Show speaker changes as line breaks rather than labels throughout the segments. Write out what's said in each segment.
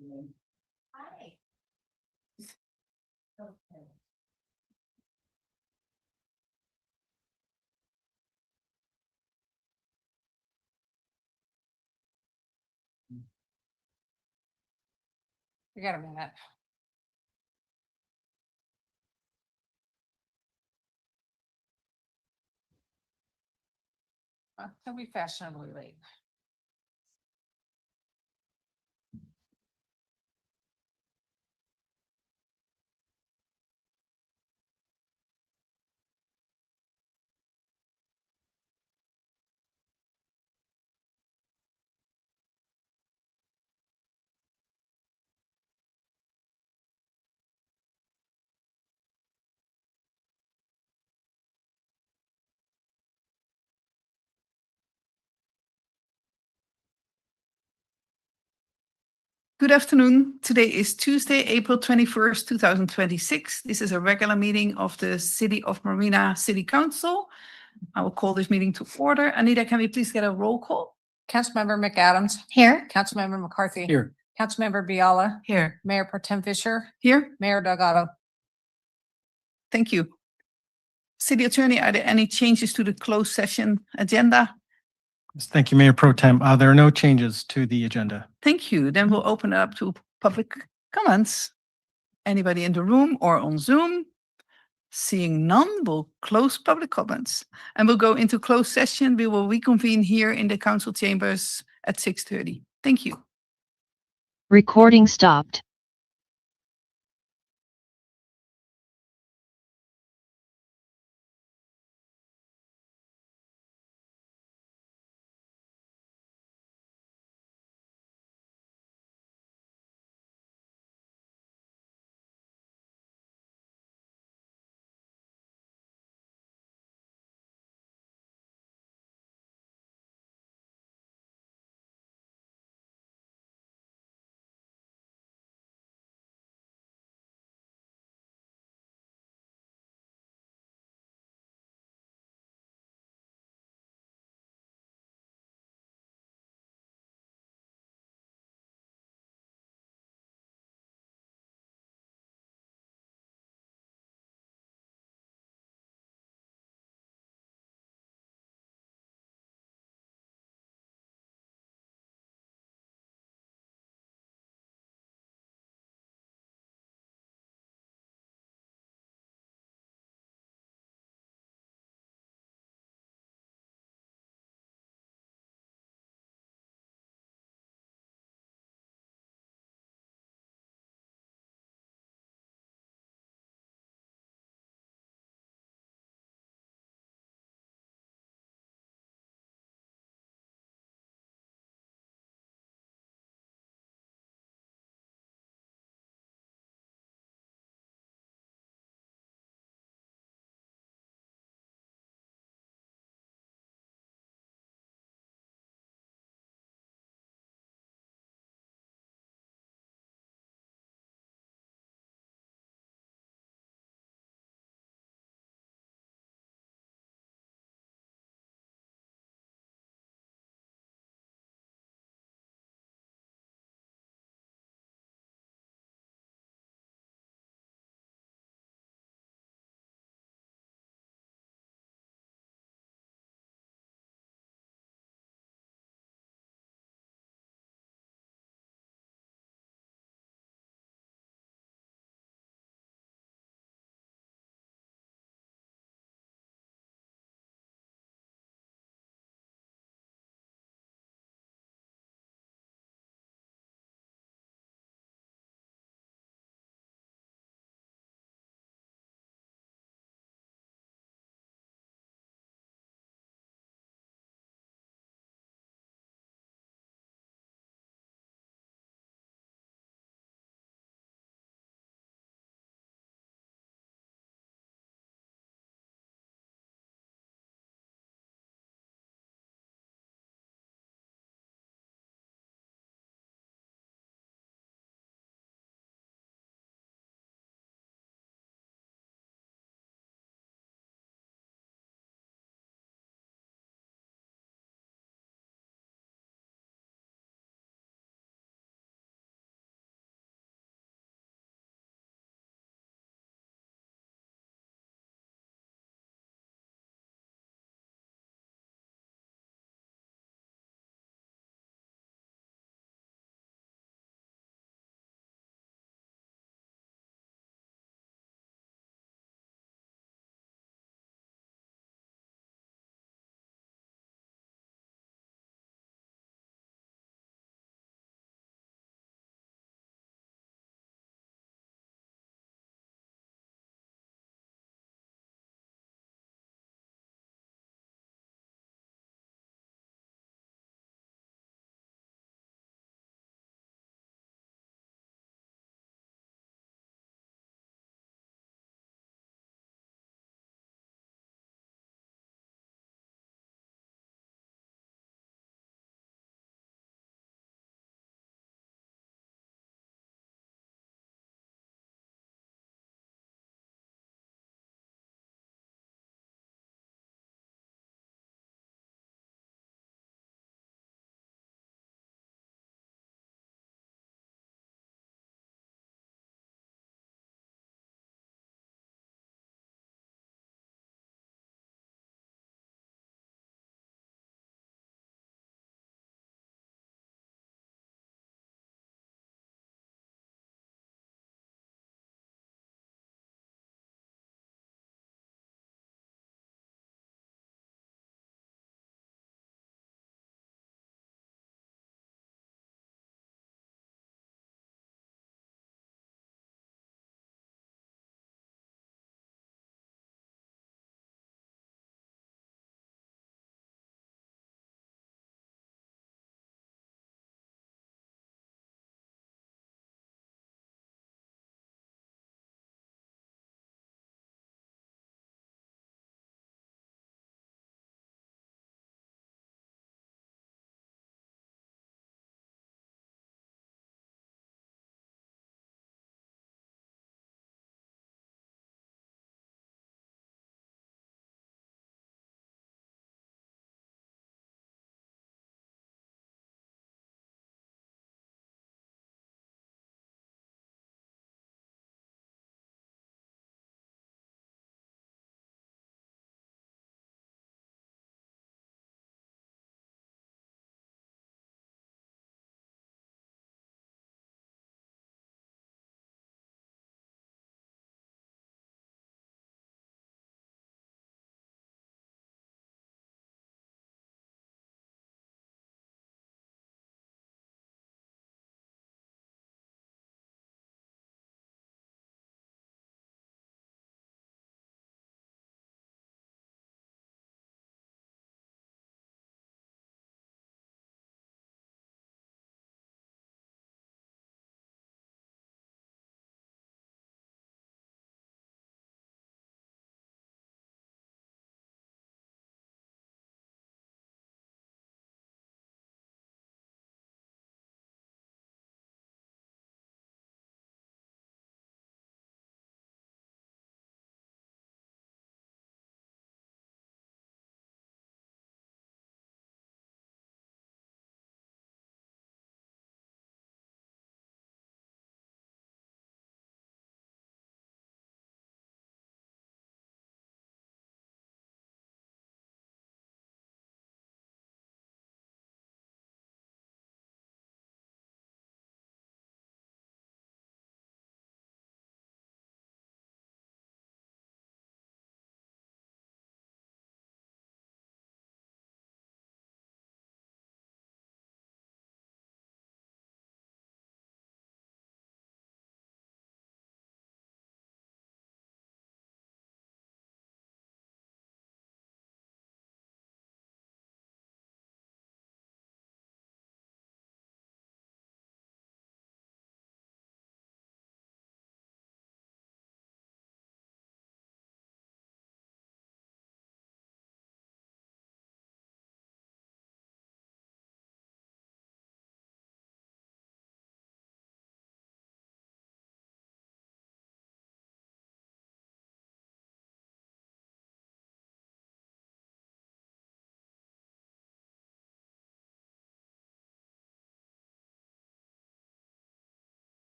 Hi. Okay.
You got a minute. He'll be fashionably late.
Good afternoon. Today is Tuesday, April 21st, 2026. This is a regular meeting of the City of Marina City Council. I will call this meeting to order. Anita, can we please get a roll call?
Councilmember McAdams.
Here.
Councilmember McCarthy.
Here.
Councilmember Biala.
Here.
Mayor Pro Tem Fisher.
Here.
Mayor Delgado.
Thank you. City Attorney, are there any changes to the closed session agenda?
Yes, thank you, Mayor Pro Tem. There are no changes to the agenda.
Thank you. Then we'll open it up to public comments. Anybody in the room or on Zoom? Seeing none, we'll close public comments and we'll go into closed session. We will reconvene here in the council chambers at 6:30. Thank you.
Recording stopped.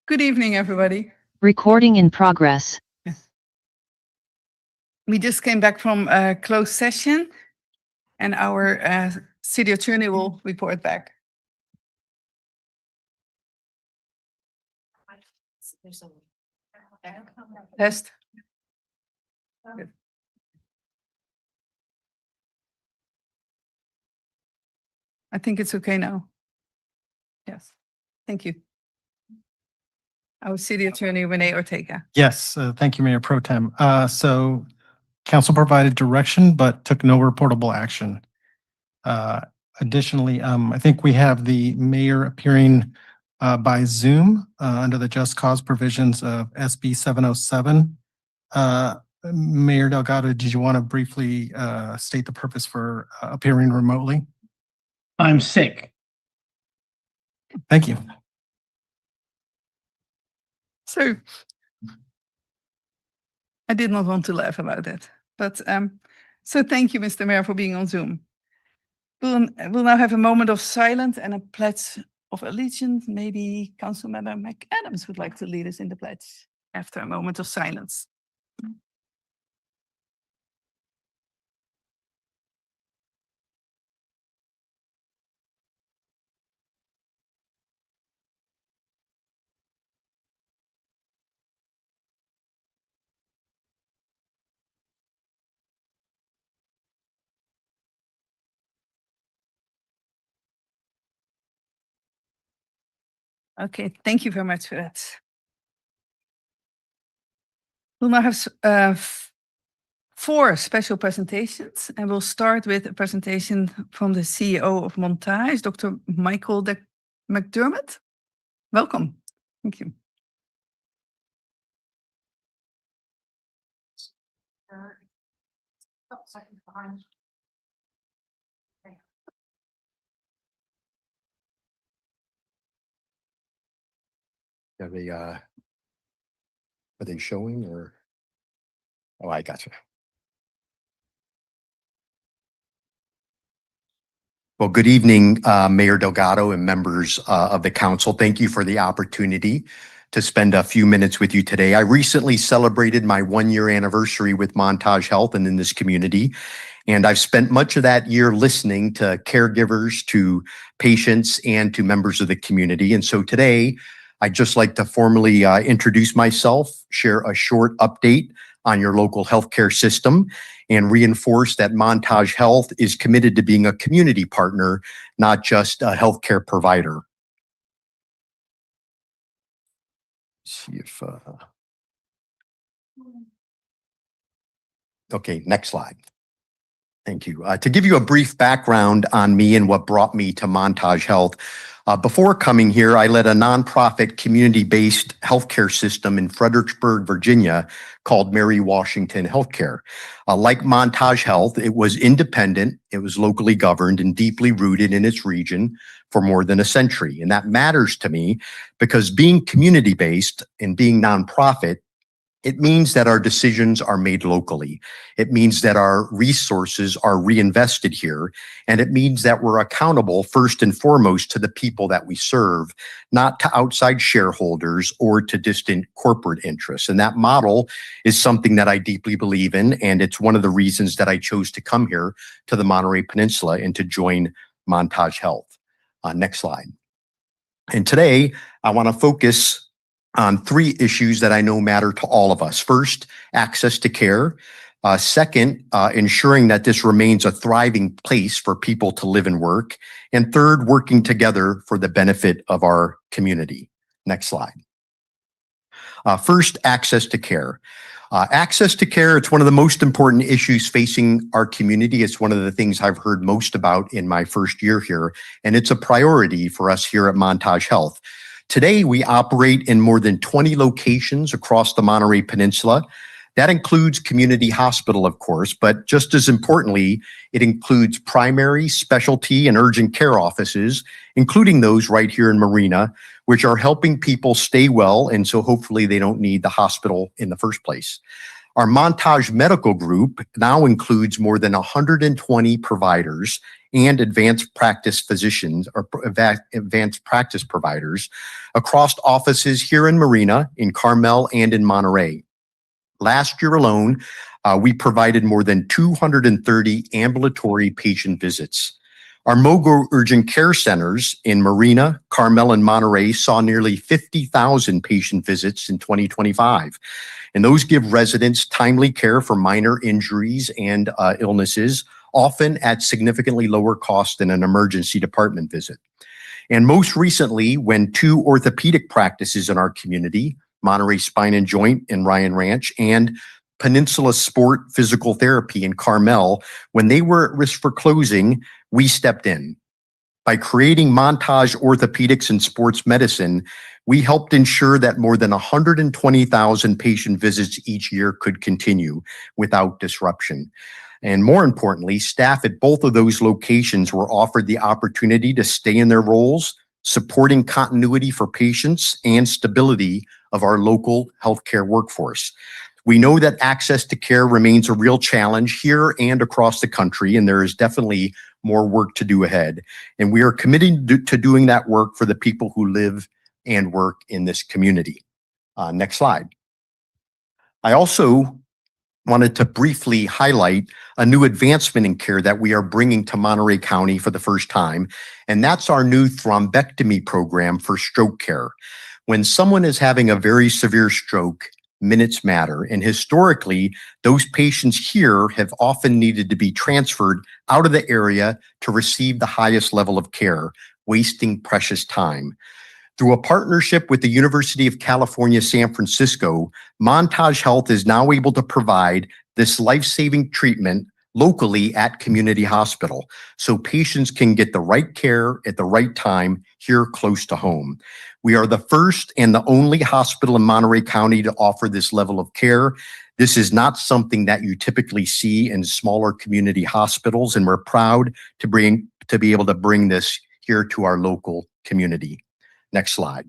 Good evening, everybody.
Recording in progress.
We just came back from a closed session and our city attorney will report back. Test. Good. I think it's okay now. Yes, thank you. Our city attorney, Renee Ortega.
Yes, thank you, Mayor Pro Tem. So council provided direction, but took no reportable action. Additionally, I think we have the mayor appearing by Zoom under the just cause provisions of SB 707. Mayor Delgado, did you want to briefly state the purpose for appearing remotely?
I'm sick.
Thank you.
So I did not want to laugh about that, but so thank you, Mr. Mayor, for being on Zoom. We'll now have a moment of silence and a pledge of allegiance. Maybe Councilmember McAdams would like to lead us in the pledge after a moment of silence. Okay, thank you very much for that. We'll now have 4 special presentations, and we'll start with a presentation from the CEO of Montage, Dr. Michael McDermott. Welcome. Thank you.
Are they showing or? Oh, I gotcha. Well, good evening, Mayor Delgado and members of the council. Thank you for the opportunity to spend a few minutes with you today. I recently celebrated my 1-year anniversary with Montage Health and in this community. And I've spent much of that year listening to caregivers, to patients, and to members of the community. And so today, I'd just like to formally introduce myself, share a short update on your local healthcare system, and reinforce that Montage Health is committed to being a community partner, not just a healthcare provider. See if, okay, next slide. Thank you. To give you a brief background on me and what brought me to Montage Health, before coming here, I led a nonprofit community-based healthcare system in Fredericksburg, Virginia, called Mary Washington Healthcare. Like Montage Health, it was independent, it was locally governed, and deeply rooted in its region for more than a century. And that matters to me because being community-based and being nonprofit, it means that our decisions are made locally. It means that our resources are reinvested here. And it means that we're accountable first and foremost to the people that we serve, not to outside shareholders or to distant corporate interests. And that model is something that I deeply believe in. And it's one of the reasons that I chose to come here to the Monterey Peninsula and to join Montage Health. Next slide. And today I want to focus on 3 issues that I know matter to all of us. First, access to care. Second, ensuring that this remains a thriving place for people to live and work. And third, working together for the benefit of our community. Next slide. First, access to care. Access to care, it's one of the most important issues facing our community. It's one of the things I've heard most about in my first year here, and it's a priority for us here at Montage Health. Today, we operate in more than 20 locations across the Monterey Peninsula. That includes community hospital, of course, but just as importantly, it includes primary, specialty, and urgent care offices, including those right here in Marina, which are helping people stay well, and so hopefully they don't need the hospital in the first place. Our Montage Medical Group now includes more than 120 providers and advanced practice physicians or advanced practice providers across offices here in Marina, in Carmel, and in Monterey. Last year alone, we provided more than 230 ambulatory patient visits. Our MOGO urgent care centers in Marina, Carmel, and Monterey saw nearly 50,000 patient visits in 2025. And those give residents timely care for minor injuries and illnesses, often at significantly lower cost than an emergency department visit. And most recently, when two orthopedic practices in our community, Monterey Spine and Joint in Ryan Ranch and Peninsula Sport Physical Therapy in Carmel, when they were at risk for closing, we stepped in. By creating Montage Orthopedics and Sports Medicine, we helped ensure that more than 120,000 patient visits each year could continue without disruption. And more importantly, staff at both of those locations were offered the opportunity to stay in their roles, supporting continuity for patients and stability of our local healthcare workforce. We know that access to care remains a real challenge here and across the country, and there is definitely more work to do ahead. And we are committed to doing that work for the people who live and work in this community. Next slide. I also wanted to briefly highlight a new advancement in care that we are bringing to Monterey County for the first time, and that's our new thrombectomy program for stroke care. When someone is having a very severe stroke, minutes matter, and historically, those patients here have often needed to be transferred out of the area to receive the highest level of care, wasting precious time. Through a partnership with the University of California, San Francisco, Montage Health is now able to provide this life-saving treatment locally at community hospital, so patients can get the right care at the right time here close to home. We are the first and the only hospital in Monterey County to offer this level of care. This is not something that you typically see in smaller community hospitals, and we're proud to be able to bring this here to our local community. Next slide.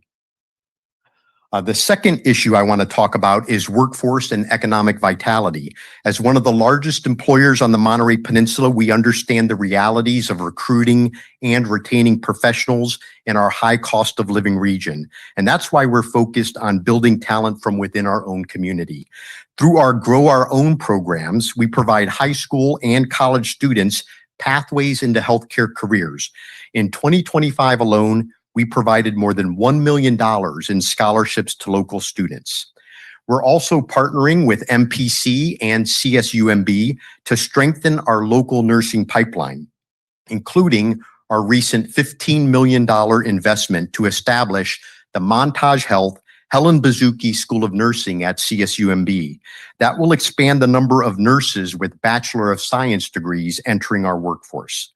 The second issue I want to talk about is workforce and economic vitality. As one of the largest employers on the Monterey Peninsula, we understand the realities of recruiting and retaining professionals in our high cost of living region. And that's why we're focused on building talent from within our own community. Through our Grow Our Own programs, we provide high school and college students pathways into healthcare careers. In 2025 alone, we provided more than $1 million in scholarships to local students. We're also partnering with MPC and CSUMB to strengthen our local nursing pipeline, including our recent $15 million investment to establish the Montage Health Helen Bazuki School of Nursing at CSUMB. That will expand the number of nurses with Bachelor of Science degrees entering our workforce.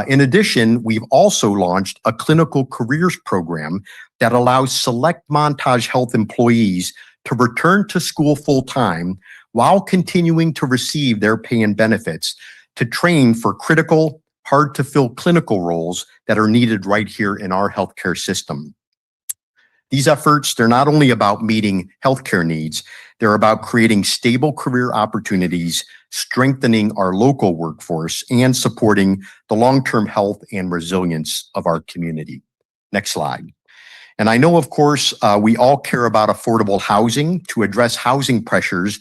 In addition, we've also launched a clinical careers program that allows select Montage Health employees to return to school full-time while continuing to receive their pay and benefits to train for critical, hard-to-fill clinical roles that are needed right here in our healthcare system. These efforts, they're not only about meeting healthcare needs, they're about creating stable career opportunities, strengthening our local workforce, and supporting the long-term health and resilience of our community. Next slide. And I know, of course, we all care about affordable housing. To address housing pressures,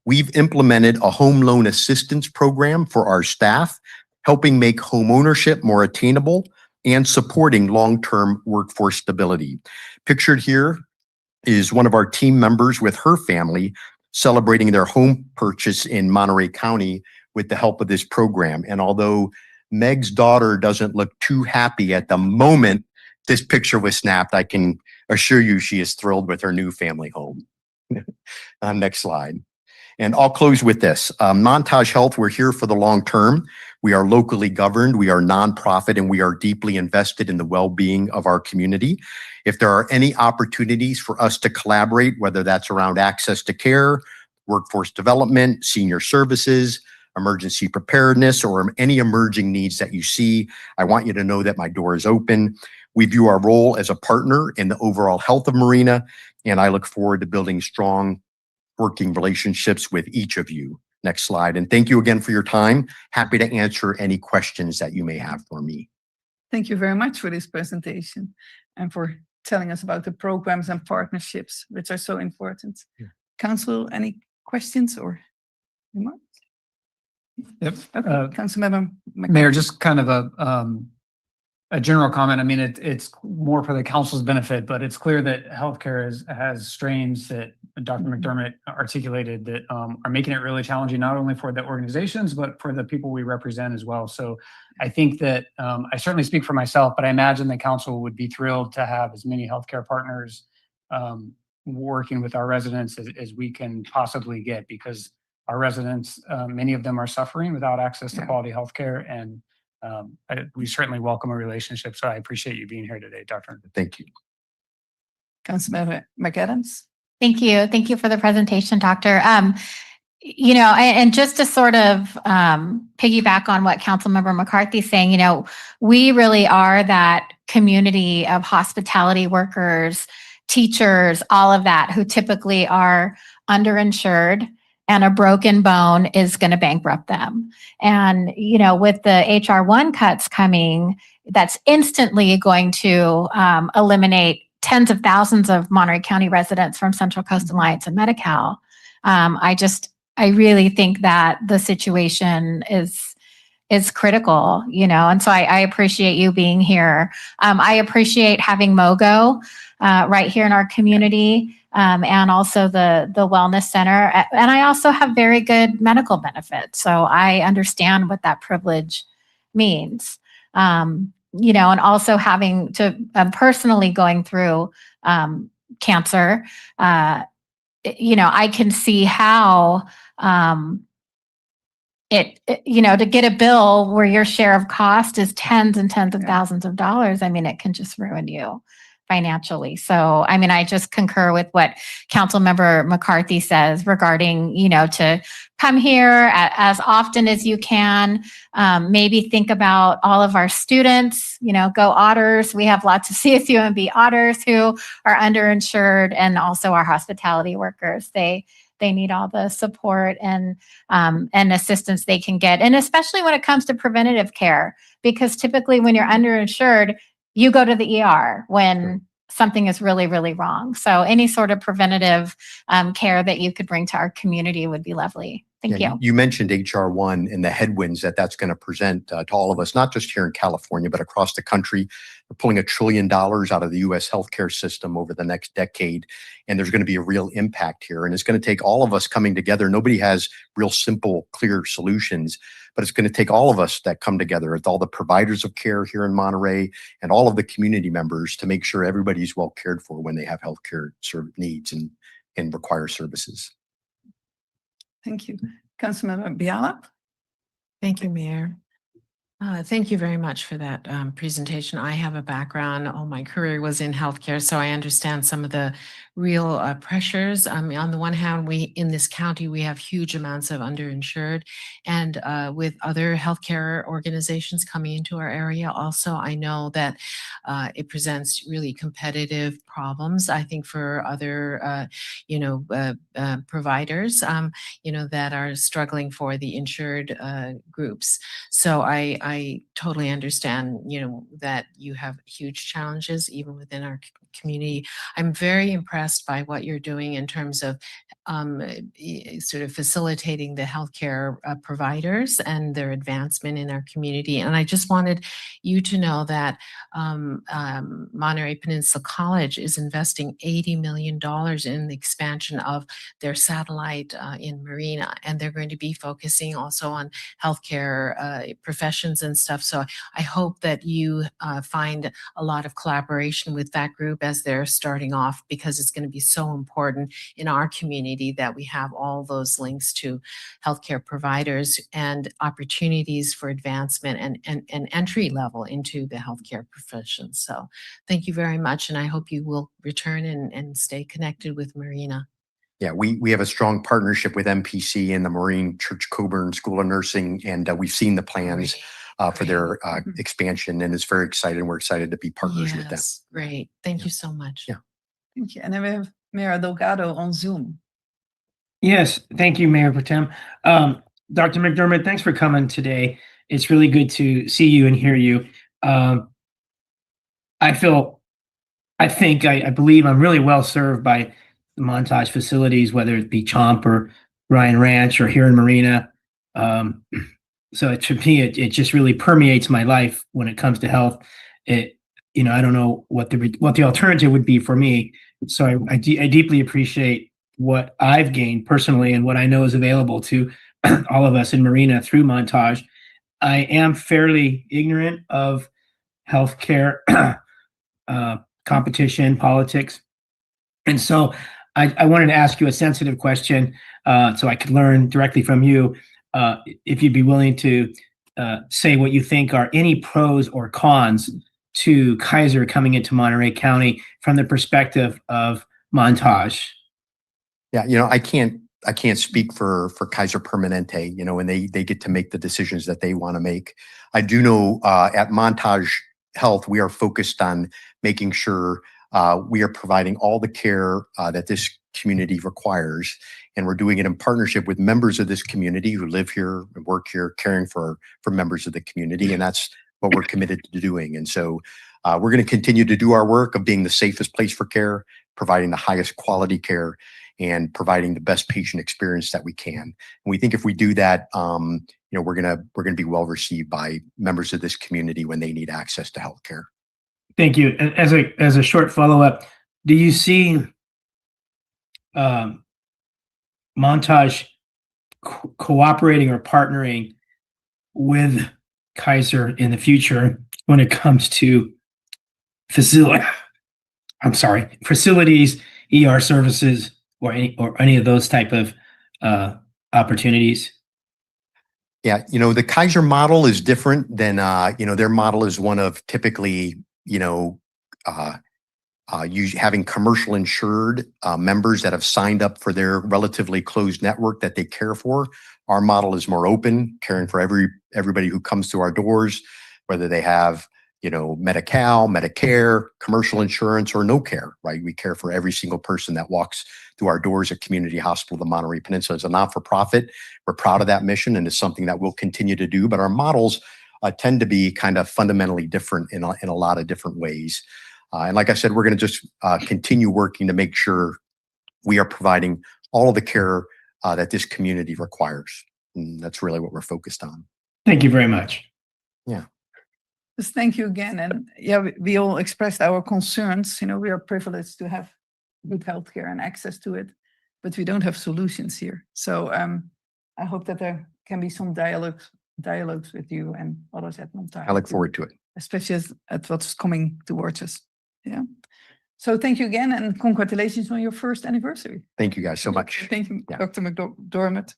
we've implemented a home loan assistance program for our staff, helping make home ownership more attainable and supporting long-term workforce stability. Pictured here is one of our team members with her family celebrating their home purchase in Monterey County with the help of this program. And although Meg's daughter doesn't look too happy at the moment this picture was snapped, I can assure you she is thrilled with her new family home. Next slide. And I'll close with this. Montage Health, we're here for the long term. We are locally governed, we are nonprofit, and we are deeply invested in the well-being of our community. If there are any opportunities for us to collaborate, whether that's around access to care, workforce development, senior services, emergency preparedness, or any emerging needs that you see, I want you to know that my door is open. We view our role as a partner in the overall health of Marina, and I look forward to building strong working relationships with each of you. Next slide. And thank you again for your time. Happy to answer any questions that you may have for me.
Thank you very much for this presentation and for telling us about the programs and partnerships, which are so important.
Yeah.
Council, any questions or remarks?
Yep.
Okay,
Uh,
Councilmember
Mayor,
McCarthy.
just kind of a general comment. I mean, it's more for the council's benefit, but it's clear that healthcare has strains that Dr. McDermott articulated that are making it really challenging, not only for the organizations, but for the people we represent as well. So I think that I certainly speak for myself, but I imagine the council would be thrilled to have as many healthcare partners working with our residents as we can possibly get, because our residents, many of them are suffering without access to
Yeah.
quality healthcare, and we certainly welcome a relationship. So I appreciate you being here today, Dr.
Thank you.
Councilmember McAdams.
Thank you. Thank you for the presentation, Doctor. You know, and just to sort of piggyback on what Councilmember McCarthy's saying, you know, we really are that community of hospitality workers, teachers, all of that, who typically are underinsured, and a broken bone is going to bankrupt them. And, you know, with the HR1 cuts coming, that's instantly going to eliminate tens of thousands of Monterey County residents from Central Coast Alliance and Medi-Cal. I really think that the situation is critical, you know, and so I appreciate you being here. I appreciate having MOGO right here in our community, and also the wellness center. And I also have very good medical benefits, so I understand what that privilege means. You know, and also having to personally going through cancer, you know, I can see how you know, to get a bill where your share of cost is tens and tens of thousands of dollars, I mean, it can just ruin you financially. So, I mean, I just concur with what Councilmember McCarthy says regarding, you know, to come here as often as you can. Maybe think about all of our students, you know, go Otters. We have lots of CSUMB Otters who are underinsured, and also our hospitality workers. They need all the support and assistance they can get. And especially when it comes to preventative care, because typically when you're underinsured, you go to the ER when something is really, really wrong. So any sort of preventative care that you could bring to our community would be lovely. Thank you.
You mentioned HR1 and the headwinds that's going to present to all of us, not just here in California, but across the country. We're pulling $1 trillion out of the U.S. healthcare system over the next decade, and there's going to be a real impact here. And it's going to take all of us coming together. Nobody has real simple, clear solutions, but it's going to take all of us that come together, with all the providers of care here in Monterey and all of the community members, to make sure everybody's well cared for when they have healthcare needs and require services.
Thank you. Councilmember Biala.
Thank you, Mayor. Thank you very much for that presentation. I have a background, my career was in healthcare, so I understand some of the real pressures. On the one hand, in this county, we have huge amounts of underinsured, and with other healthcare organizations coming into our area also, I know that it presents really competitive problems, I think, for other, providers, that are struggling for the insured groups. So I totally understand, that you have huge challenges even within our community. I'm very impressed by what you're doing in terms of sort of facilitating the healthcare providers and their advancement in our community. And I just wanted you to know that Monterey Peninsula College is investing $80 million in the expansion of their satellite in Marina, and they're going to be focusing also on healthcare professions and stuff. So I hope that you find a lot of collaboration with that group as they're starting off, because it's going to be so important in our community that we have all those links to healthcare providers and opportunities for advancement and entry level into the healthcare profession. So thank you very much, and I hope you will return and stay connected with Marina.
Yeah, we have a strong partnership with MPC and the Marine Church Coburn School of Nursing, and we've seen the plans for their expansion, and it's very exciting. We're excited to be partners with them.
Yes, great. Thank you so much.
Yeah.
Thank you. And then we have Mayor Delgado on Zoom.
Yes, thank you, Mayor Protem. Dr. McDermott, thanks for coming today. It's really good to see you and hear you. Um, I feel, I believe I'm really well served by the Montage facilities, whether it be Chomp or Ryan Ranch or here in Marina. Um, so to me, it just really permeates my life when it comes to health. It, I don't know what the alternative would be for me. So I deeply appreciate what I've gained personally and what I know is available to all of us in Marina through Montage. I am fairly ignorant of healthcare competition, politics. And so I wanted to ask you a sensitive question so I could learn directly from you. If you'd be willing to say what you think are any pros or cons to Kaiser coming into Monterey County from the perspective of Montage.
Yeah, I can't speak for Kaiser Permanente, when they get to make the decisions that they want to make. I do know at Montage Health, we are focused on making sure we are providing all the care that this community requires. And we're doing it in partnership with members of this community who live here and work here, caring for members of the community. And that's what we're committed to doing. And so we're going to continue to do our work of being the safest place for care, providing the highest quality care, and providing the best patient experience that we can. And we think if we do that, we're gonna be well received by members of this community when they need access to healthcare.
Thank you. And as a short follow-up, do you see Montage cooperating or partnering with Kaiser in the future when it comes to facilities, ER services, or any of those type of opportunities?
Yeah, the Kaiser model is different than their model is one of typically having commercial insured members that have signed up for their relatively closed network that they care for. Our model is more open, caring for everybody who comes through our doors, whether they have Medi-Cal, Medicare, commercial insurance, or no care, right? We care for every single person that walks through our doors at Community Hospital of the Monterey Peninsula. As a not-for-profit, we're proud of that mission, and it's something that we'll continue to do. But our models tend to be kind of fundamentally different in a lot of different ways. And like I said, we're going to just continue working to make sure we are providing all of the care that this community requires. And that's really what we're focused on.
Thank you very much.
Yeah.
Just thank you again. And yeah, we all expressed our concerns. We are privileged to have good healthcare and access to it, but we don't have solutions here. So I hope that there can be some dialogues with you and others at Montage.
I look forward to it.
Especially at what's coming towards us. Yeah. So thank you again and congratulations on your first anniversary.
Thank you guys so much.
Thank you,
Yeah.
Dr. McDermott.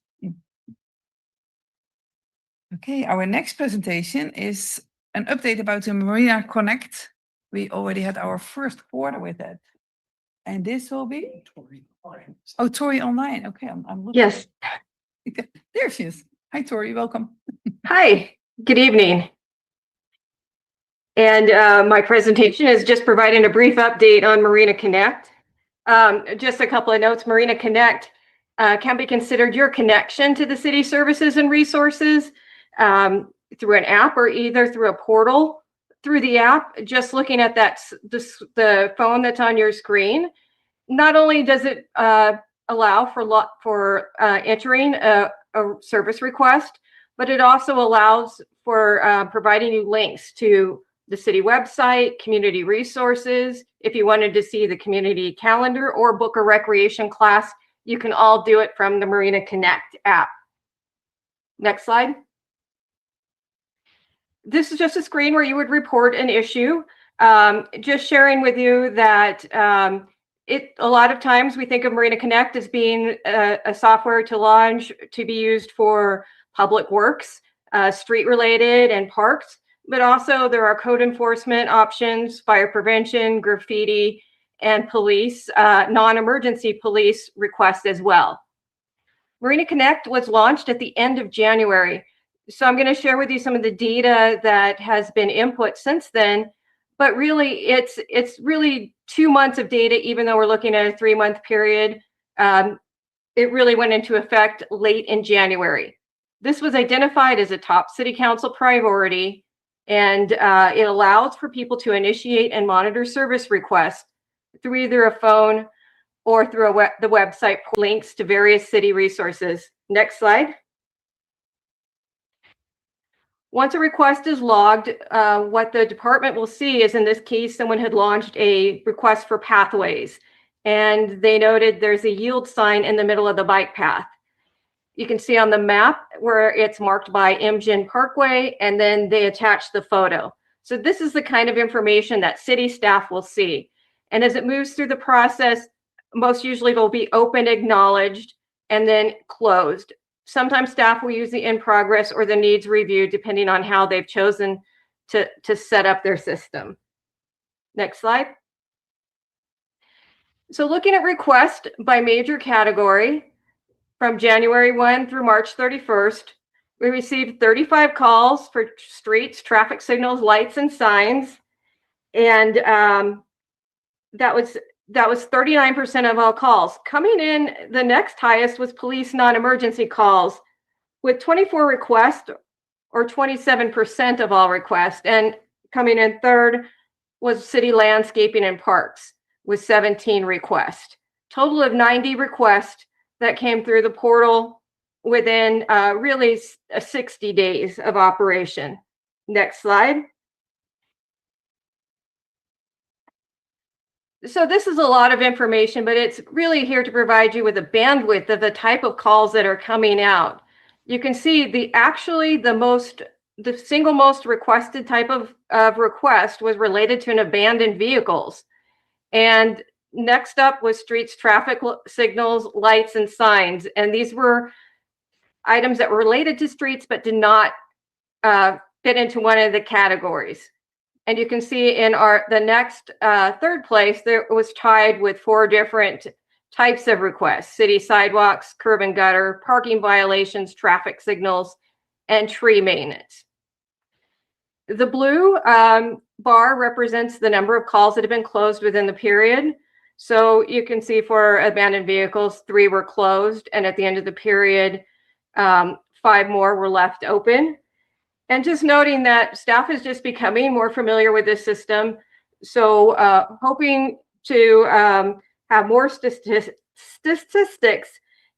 Okay, our next presentation is an update about the Marina Connect. We already had our first quarter with that. And this will be? Oh, Tori online. Okay, I'm looking.
Yes.
There she is. Hi, Tori, welcome.
Hi, good evening. And my presentation is just providing a brief update on Marina Connect. Just a couple of notes. Marina Connect can be considered your connection to the city services and resources through an app or either through a portal. Through the app, just looking at the phone that's on your screen, not only does it allow for entering a service request, but it also allows for providing you links to the city website, community resources. If you wanted to see the community calendar or book a recreation class, you can all do it from the Marina Connect app. Next slide. This is just a screen where you would report an issue. Just sharing with you that a lot of times we think of Marina Connect as being a software to launch to be used for public works, street related and parks, but also there are code enforcement options, fire prevention, graffiti, and police, non-emergency police requests as well. Marina Connect was launched at the end of January. So I'm going to share with you some of the data that has been input since then, but really it's really 2 months of data, even though we're looking at a 3-month period. It it really went into effect late in January. This was identified as a top city council priority, and it allows for people to initiate and monitor service requests through either a phone or through the website links to various city resources. Next slide. Once a request is logged, what the department will see is, in this case, someone had launched a request for pathways, and they noted there's a yield sign in the middle of the bike path. You can see on the map where it's marked by Imjin Parkway, and then they attach the photo. So this is the kind of information that city staff will see. And as it moves through the process, most usually it'll be open, acknowledged, and then closed. Sometimes staff will use the in progress or the needs review, depending on how they've chosen to set up their system. Next slide. So looking at requests by major category, from January 1 through March 31st, we received 35 calls for streets, traffic signals, lights, and signs. And that was 39% of all calls. Coming in, the next highest was police non-emergency calls with 24 requests, or 27% of all requests. And coming in third was city landscaping and parks with 17 requests. Total of 90 requests that came through the portal within really 60 days of operation. Next slide. So this is a lot of information, but it's really here to provide you with a bandwidth of the type of calls that are coming out. You can see the single most requested type of request was related to an abandoned vehicles. And next up was streets, traffic signals, lights, and signs. And these were items that were related to streets, but did not fit into one of the categories. And you can see in the next third place, there was tied with 4 different types of requests: city sidewalks, curb and gutter, parking violations, traffic signals, and tree maintenance. The blue bar represents the number of calls that have been closed within the period. So you can see for abandoned vehicles, 3 were closed, and at the end of the period, 5 more were left open. And just noting that staff is just becoming more familiar with this system. So hoping to have more statistics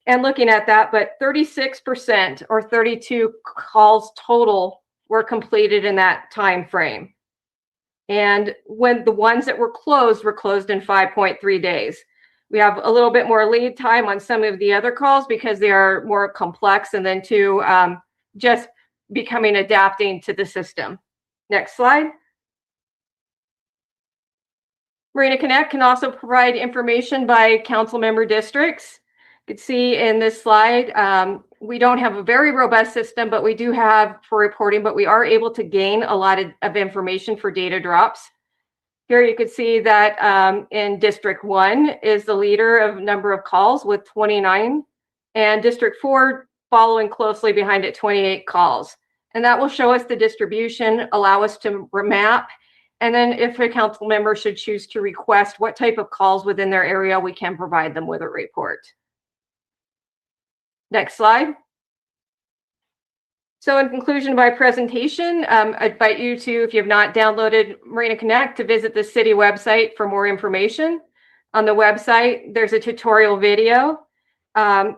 and looking at that, but 36% or 32 calls total were completed in that time frame. And when the ones that were closed in 5.3 days. We have a little bit more lead time on some of the other calls because they are more complex, and then just adapting to the system. Next slide. Marina Connect can also provide information by council member districts. You can see in this slide, we don't have a very robust system, but we do have for reporting, but we are able to gain a lot of information for data drops. Here you can see that in District 1 is the leader of number of calls with 29, and District 4 following closely behind at 28 calls. And that will show us the distribution, allow us to remap. And then if a council member should choose to request what type of calls within their area, we can provide them with a report. Next slide. So in conclusion of my presentation, I invite you to, if you have not downloaded Marina Connect, to visit the city website for more information. On the website, there's a tutorial video.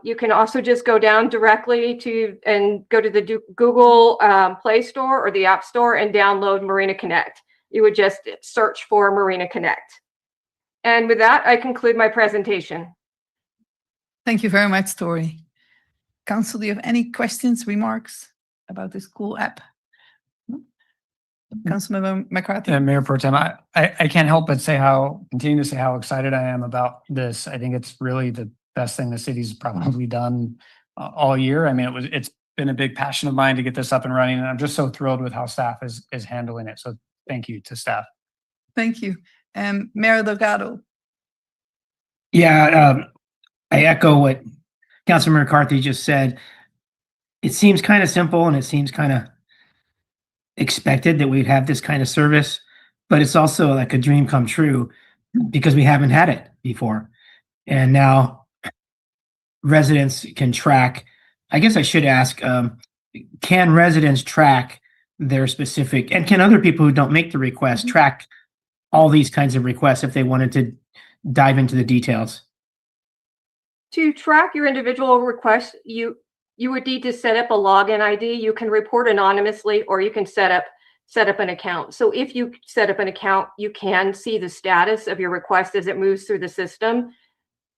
You can also just go down directly and go to the Google Play Store or the App Store and download Marina Connect. You would just search for Marina Connect. And with that, I conclude my presentation.
Thank you very much, Tori. Council, do you have any questions, remarks about this cool app? No? Councilmember McCarthy?
Yeah, Mayor Pro Tem, I can't help but continue to say how excited I am about this. I think it's really the best thing the city's probably done all year. I mean, it's been a big passion of mine to get this up and running, and I'm just so thrilled with how staff is handling it. So thank you to staff.
Thank you. Mayor Delgado?
Yeah, I echo what Councilman McCarthy just said. It seems kind of simple and it seems kind of expected that we'd have this kind of service, but it's also like a dream come true because we haven't had it before. And now residents can track. I guess I should ask, can residents track their specific, and can other people who don't make the request track all these kinds of requests if they wanted to dive into the details?
To track your individual requests, you would need to set up a login ID. You can report anonymously, or you can set up an account. So if you set up an account, you can see the status of your request as it moves through the system.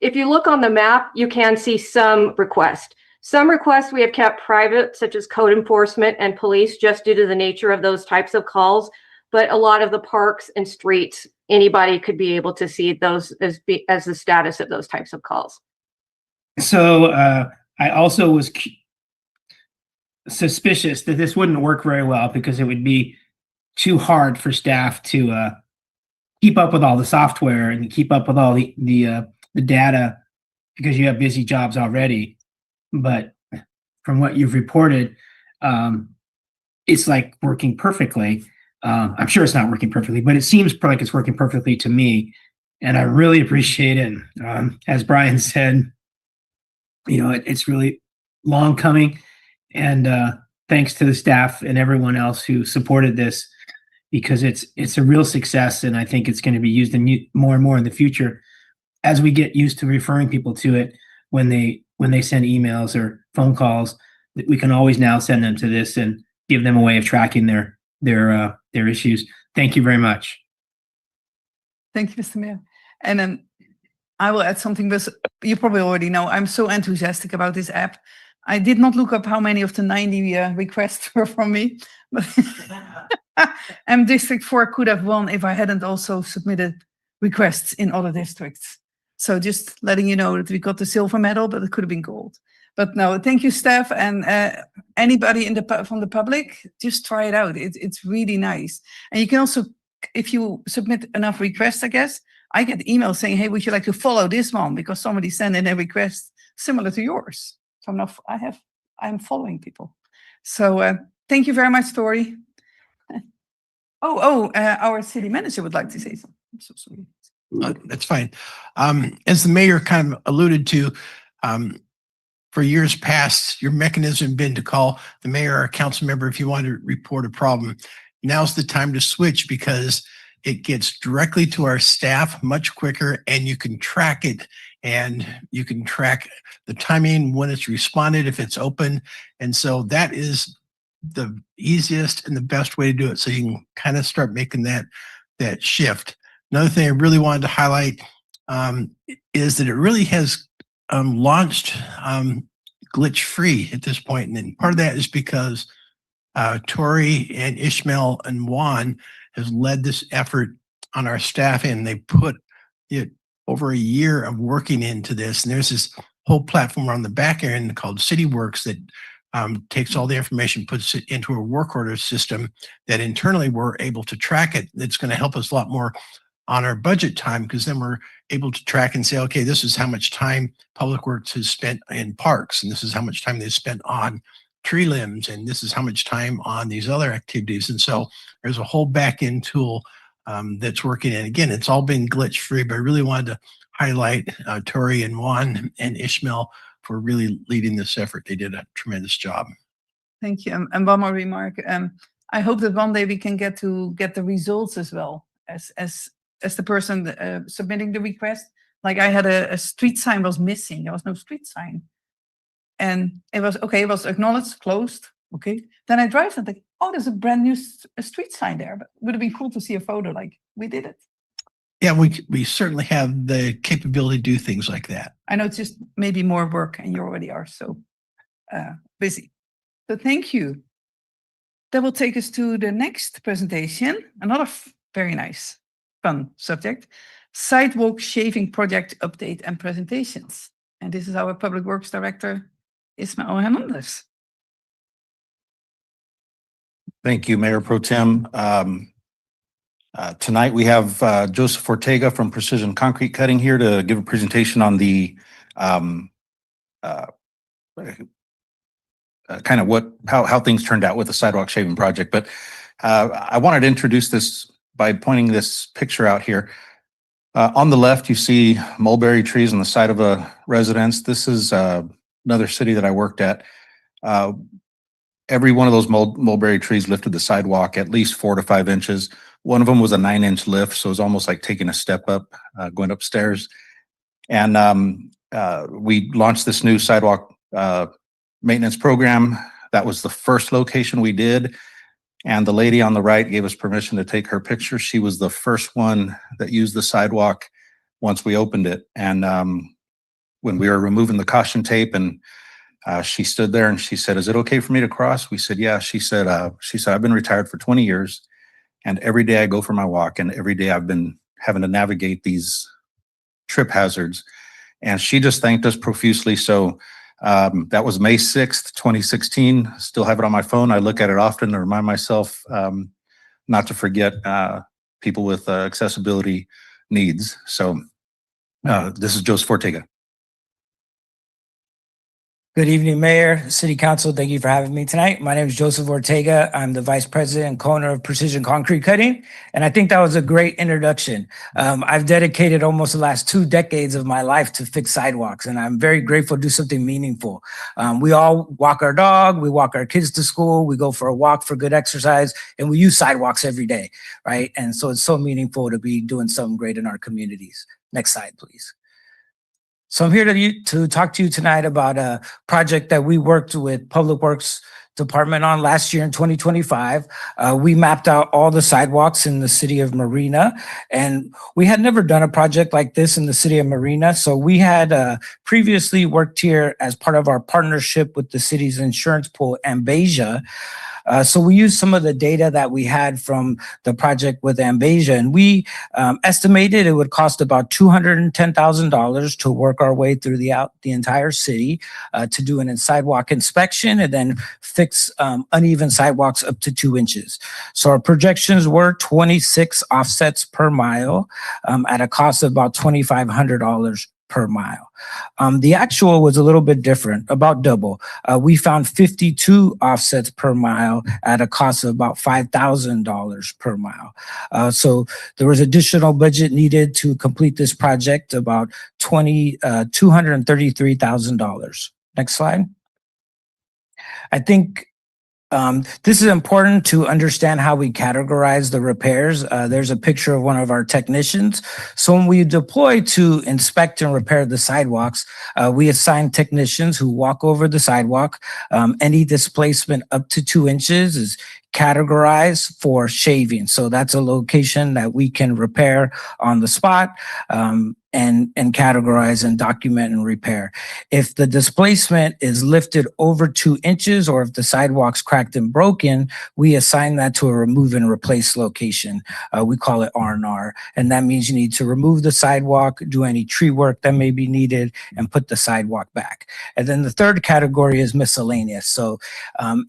If you look on the map, you can see some requests. Some requests we have kept private, such as code enforcement and police, just due to the nature of those types of calls. But a lot of the parks and streets, anybody could be able to see those as the status of those types of calls.
So I also was suspicious that this wouldn't work very well because it would be too hard for staff to keep up with all the software and keep up with all the data because you have busy jobs already. But from what you've reported, it's like working perfectly. I'm sure it's not working perfectly, but it seems like it's working perfectly to me. And I really appreciate it. As Brian said, it's really long coming. And thanks to the staff and everyone else who supported this, because it's a real success. And I think it's going to be used more and more in the future as we get used to referring people to it when they send emails or phone calls. We can always now send them to this and give them a way of tracking their issues. Thank you very much.
Thank you, Mr. Mayor. And then I will add something, but you probably already know, I'm so enthusiastic about this app. I did not look up how many of the 90 requests were from me, but District 4 could have won if I hadn't also submitted requests in other districts. So just letting you know that we got the silver medal, but it could have been gold. But no, thank you, staff, and anybody from the public, just try it out. It's really nice. And you can also, if you submit enough requests, I guess, I get emails saying, hey, would you like to follow this one? Because somebody sent in a request similar to yours. So I'm following people. So thank you very much, Tori. Our city manager would like to say something. I'm so sorry.
That's fine. As the mayor kind of alluded to, for years past, your mechanism had been to call the mayor or a council member if you want to report a problem. Now's the time to switch because it gets directly to our staff much quicker, and you can track it, and you can track the timing when it's responded, if it's open. And so that is the easiest and the best way to do it. So you can kind of start making that shift. Another thing I really wanted to highlight is that it really has launched glitch-free at this point. And then part of that is because Tori and Ishmael and Juan has led this effort on our staff, and they put over a year of working into this. And there's this whole platform on the back end called CityWorks that takes all the information, puts it into a work order system that internally we're able to track it. It's going to help us a lot more on our budget time, because then we're able to track and say, okay, this is how much time Public Works has spent in parks, and this is how much time they've spent on tree limbs, and this is how much time on these other activities. And so there's a whole back-end tool that's working. And again, it's all been glitch-free, but I really wanted to highlight Tori and Juan and Ishmael for really leading this effort. They did a tremendous job.
Thank you. And one more remark. I hope that one day we can get the results as well as the person submitting the request. Like I had a street sign was missing. There was no street sign. And it was, okay, it was acknowledged, closed, okay. Then I drive and think, oh, there's a brand new street sign there. But it would have been cool to see a photo like we did it.
Yeah, we certainly have the capability to do things like that.
I know it's just maybe more work, and you already are so busy. So thank you. That will take us to the next presentation. Another very nice, fun subject. Sidewalk shaving project update and presentations. And this is our Public Works Director, Ismael Hernandez.
Thank you, Mayor Pro Tem. Tonight we have Joseph Ortega from Precision Concrete Cutting here to give a presentation on the kind of how things turned out with the sidewalk shaving project. But I wanted to introduce this by pointing this picture out here. On the left, you see mulberry trees on the side of a residence. This is another city that I worked at. Every one of those mulberry trees lifted the sidewalk at least 4 to 5 inches. One of them was a 9-inch lift, so it was almost like taking a step up, going upstairs. And we launched this new sidewalk maintenance program. That was the first location we did. And the lady on the right gave us permission to take her picture. She was the first one that used the sidewalk once we opened it. And when we were removing the caution tape, and she stood there and she said, "Is it okay for me to cross?" We said, "Yeah." She said, "I've been retired for 20 years, and every day I go for my walk, and every day I've been having to navigate these trip hazards." And she just thanked us profusely. So that was May 6th, 2016. Still have it on my phone. I look at it often to remind myself not to forget people with accessibility needs. So this is Joseph Ortega.
Good evening, Mayor, City Council. Thank you for having me tonight. My name is Joseph Ortega. I'm the Vice President and co-owner of Precision Concrete Cutting. And I think that was a great introduction. I've dedicated almost the last 2 decades of my life to fix sidewalks, and I'm very grateful to do something meaningful. We all walk our dog, we walk our kids to school, we go for a walk for good exercise, and we use sidewalks every day, right? And so it's so meaningful to be doing something great in our communities. Next slide, please. So I'm here to talk to you tonight about a project that we worked with Public Works Department on last year in 2025. We mapped out all the sidewalks in the city of Marina, and we had never done a project like this in the city of Marina. So we had previously worked here as part of our partnership with the city's insurance pool, Ambasia. So we used some of the data that we had from the project with Ambasia, and we estimated it would cost about $210,000 to work our way through the entire city to do an sidewalk inspection and then fix uneven sidewalks up to 2 inches. So our projections were 26 offsets per mile at a cost of about $2,500 per mile. The actual was a little bit different, about double. We found 52 offsets per mile at a cost of about $5,000 per mile. So there was additional budget needed to complete this project, about $233,000. Next slide. I think this is important to understand how we categorize the repairs. There's a picture of one of our technicians. So when we deploy to inspect and repair the sidewalks, we assign technicians who walk over the sidewalk. Any displacement up to 2 inches is categorized for shaving. So that's a location that we can repair on the spot. And categorize and document and repair. If the displacement is lifted over 2 inches, or if the sidewalk's cracked and broken, we assign that to a remove and replace location. We call it R&R. And that means you need to remove the sidewalk, do any tree work that may be needed, and put the sidewalk back. And then the third category is miscellaneous. So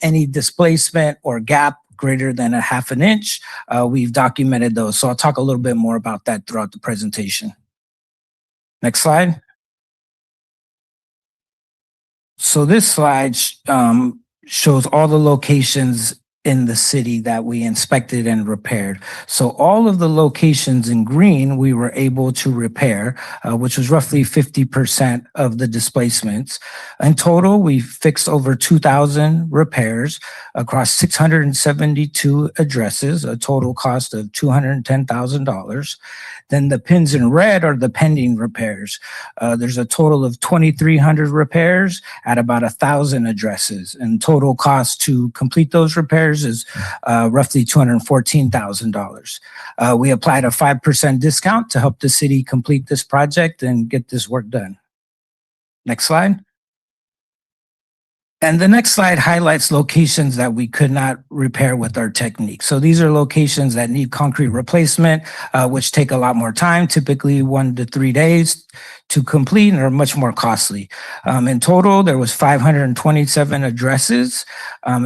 any displacement or gap greater than a half an inch, we've documented those. So I'll talk a little bit more about that throughout the presentation. Next slide. So this slide shows all the locations in the city that we inspected and repaired. So all of the locations in green, we were able to repair, which was roughly 50% of the displacements. In total, we fixed over 2,000 repairs across 672 addresses, a total cost of $210,000. Then the pins in red are the pending repairs. There's a total of 2,300 repairs at about 1,000 addresses, and total cost to complete those repairs is roughly $214,000. We applied a 5% discount to help the city complete this project and get this work done. Next slide. And the next slide highlights locations that we could not repair with our technique. So these are locations that need concrete replacement, which take a lot more time, typically 1 to 3 days to complete, and are much more costly. In total, there was 527 addresses,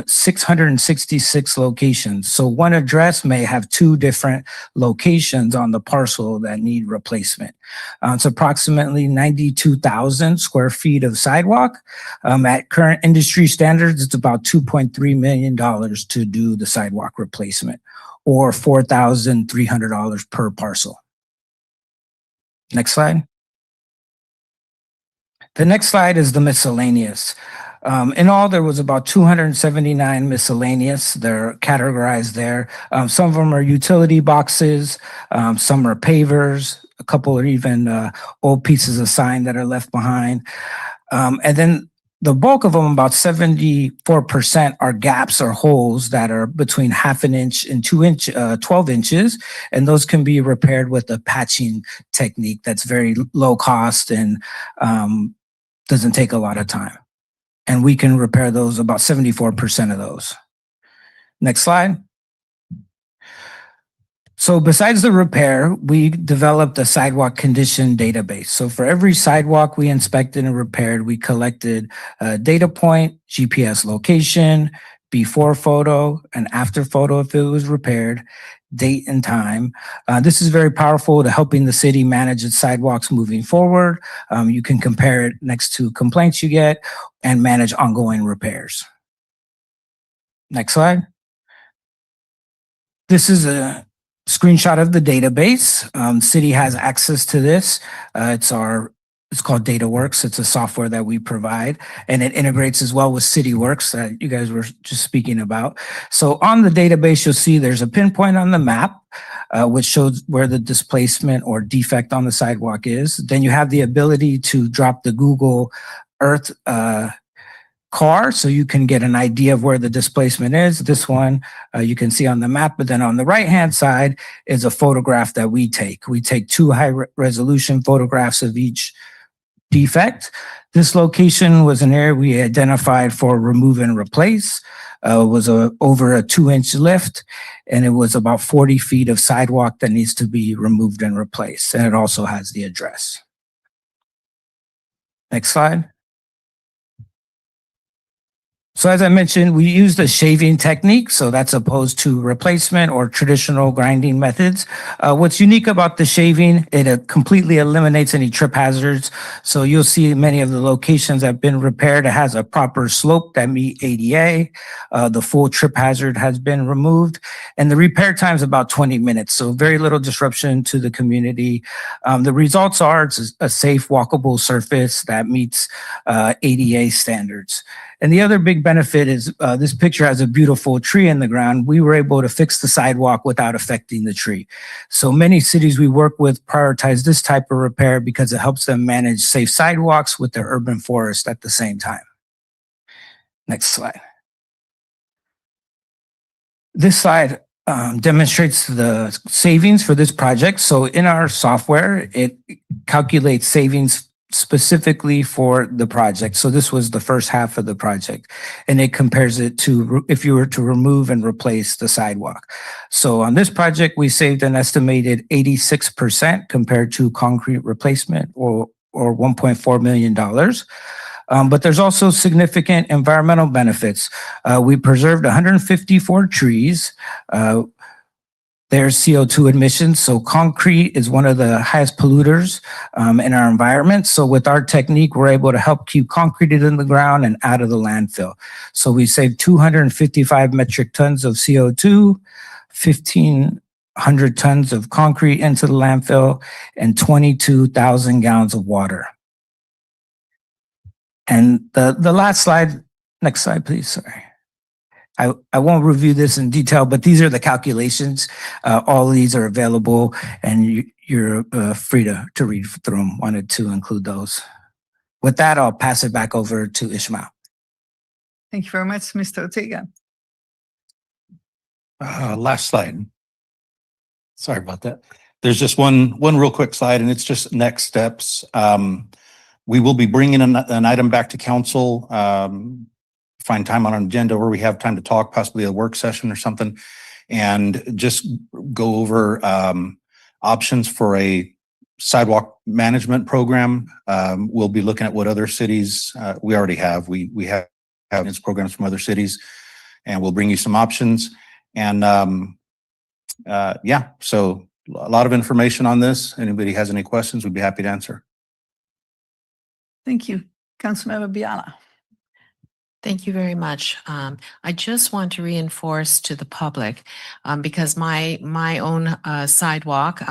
666 locations. So one address may have 2 different locations on the parcel that need replacement. It's approximately 92,000 square feet of sidewalk. At current industry standards, it's about $2.3 million to do the sidewalk replacement, or $4,300 per parcel. Next slide. The next slide is the miscellaneous. In all, there was about 279 miscellaneous. They're categorized there. Some of them are utility boxes, some are pavers, a couple are even old pieces of sign that are left behind. And then the bulk of them, about 74%, are gaps or holes that are between 1/2 inch and 12 inches. And those can be repaired with a patching technique that's very low cost and doesn't take a lot of time. And we can repair those, about 74% of those. Next slide. So besides the repair, we developed a sidewalk condition database. So for every sidewalk we inspected and repaired, we collected a data point, GPS location, before photo, and after photo if it was repaired, date and time. This is very powerful to helping the city manage its sidewalks moving forward. You can compare it next to complaints you get and manage ongoing repairs. Next slide. This is a screenshot of the database. City has access to this. It's called DataWorks. It's a software that we provide, and it integrates as well with CityWorks that you guys were just speaking about. So on the database, you'll see there's a pinpoint on the map, which shows where the displacement or defect on the sidewalk is. Then you have the ability to drop the Google Earth car, so you can get an idea of where the displacement is. This one you can see on the map, but then on the right-hand side is a photograph that we take. We take 2 high-resolution photographs of each defect. This location was an area we identified for remove and replace. It was over a 2-inch lift, and it was about 40 feet of sidewalk that needs to be removed and replaced. And it also has the address. Next slide. So as I mentioned, we used a shaving technique, so that's opposed to replacement or traditional grinding methods. What's unique about the shaving, it completely eliminates any trip hazards. So you'll see many of the locations that have been repaired, it has a proper slope that meet ADA. The full trip hazard has been removed, and the repair time is about 20 minutes, so very little disruption to the community. The results are it's a safe, walkable surface that meets ADA standards. And the other big benefit is this picture has a beautiful tree in the ground. We were able to fix the sidewalk without affecting the tree. So many cities we work with prioritize this type of repair because it helps them manage safe sidewalks with their urban forest at the same time. Next slide. This slide demonstrates the savings for this project. So in our software, it calculates savings specifically for the project. So this was the first half of the project, and it compares it to if you were to remove and replace the sidewalk. So on this project, we saved an estimated 86% compared to concrete replacement or $1.4 million. But there's also significant environmental benefits. We preserved 154 trees. There's CO2 emissions. So concrete is one of the highest polluters in our environment. So with our technique, we're able to help keep concrete in the ground and out of the landfill. So we saved 255 metric tons of CO2, 1,500 tons of concrete into the landfill, and 22,000 gallons of water. And the last slide, next slide, please, sorry. I won't review this in detail, but these are the calculations. All of these are available, and you're free to read through them. Wanted to include those. With that, I'll pass it back over to Ishmael.
Thank you very much, Mr. Ortega.
Last slide. Sorry about that. There's just one real quick slide, and it's just next steps. We will be bringing an item back to council. Find time on an agenda where we have time to talk, possibly a work session or something, and just go over options for a sidewalk management program. We'll be looking at what other cities we already have. We have these programs from other cities, and we'll bring you some options. And yeah, so a lot of information on this. Anybody has any questions, we'd be happy to answer.
Thank you. Councilmember Biala.
Thank you very much. I just want to reinforce to the public, because my own sidewalk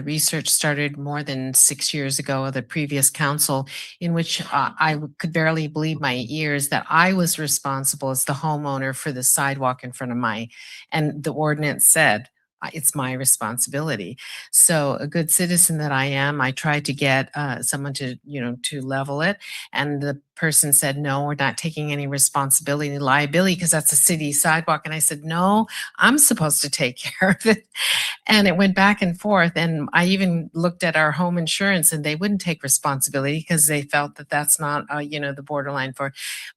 research started more than 6 years ago of the previous council, in which I could barely believe my ears that I was responsible as the homeowner for the sidewalk in front of and the ordinance said, it's my responsibility. So a good citizen that I am, I tried to get someone to, to level it. And the person said, no, we're not taking any responsibility, liability, because that's a city sidewalk. And I said, no, I'm supposed to take care of it. And it went back and forth. And I even looked at our home insurance and they wouldn't take responsibility because they felt that that's not, the borderline for,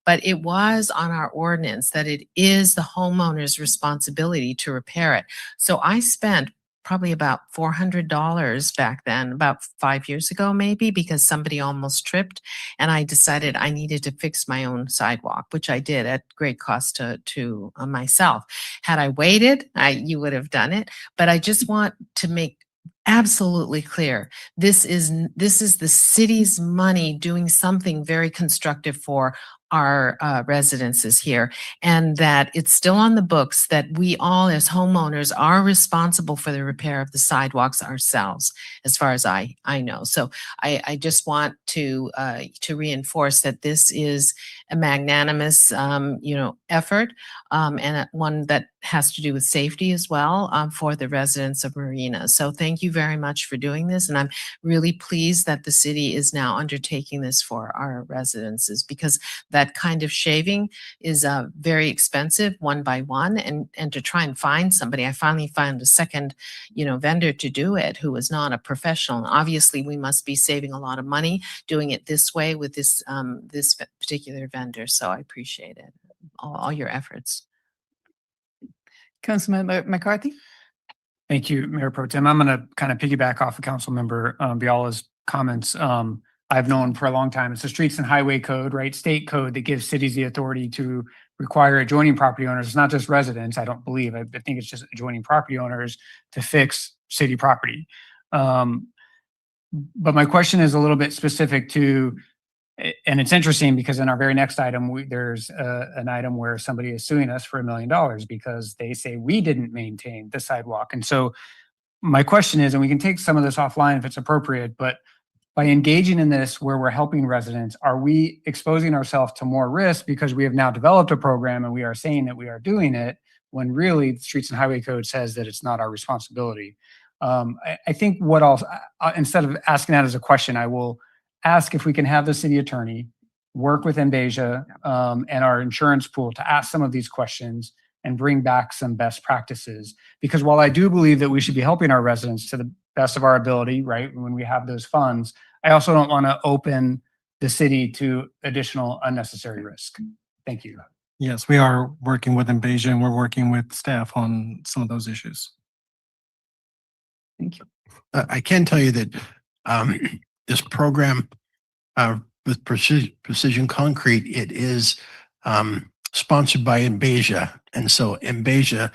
but it was on our ordinance that it is the homeowner's responsibility to repair it. So I spent probably about $400 back then, about 5 years ago, maybe, because somebody almost tripped. And I decided I needed to fix my own sidewalk, which I did at great cost to myself. Had I waited, you would have done it. But I just want to make absolutely clear, this is the city's money doing something very constructive for our residences here, and that it's still on the books that we all as homeowners are responsible for the repair of the sidewalks ourselves, as far as I know. So I just want to reinforce that this is a magnanimous effort, and one that has to do with safety as well, for the residents of Marina. So thank you very much for doing this, and I'm really pleased that the city is now undertaking this for our residences, because that kind of shaving is very expensive, one by one, and to try and find somebody, I finally found a second, vendor to do it who was not a professional. And obviously, we must be saving a lot of money doing it this way with this this particular vendor. So I appreciate it, all your efforts.
Councilmember McCarthy?
Thank you, Mayor Pro Tem. I'm going to kind of piggyback off of Councilmember Biala's comments. I've known for a long time, it's the Streets and Highway Code, right? State code that gives cities the authority to require adjoining property owners. It's not just residents, I don't believe. I think it's just adjoining property owners to fix city property. But my question is a little bit specific to, and it's interesting because in our very next item, there's an item where somebody is suing us for $1 million because they say we didn't maintain the sidewalk. And so my question is, and we can take some of this offline if it's appropriate, but by engaging in this where we're helping residents, are we exposing ourselves to more risk because we have now developed a program and we are saying that we are doing it when really the Streets and Highway Code says that it's not our responsibility? I think what else, instead of asking that as a question, I will ask if we can have the city attorney work with Embasia and our insurance pool to ask some of these questions and bring back some best practices. Because while I do believe that we should be helping our residents to the best of our ability, right, when we have those funds, I also don't want to open the city to additional unnecessary risk. Thank you.
Yes, we are working with Embasia and we're working with staff on some of those issues.
Thank you.
I can tell you that this program with Precision Concrete, it is sponsored by Embasia. And so Embasia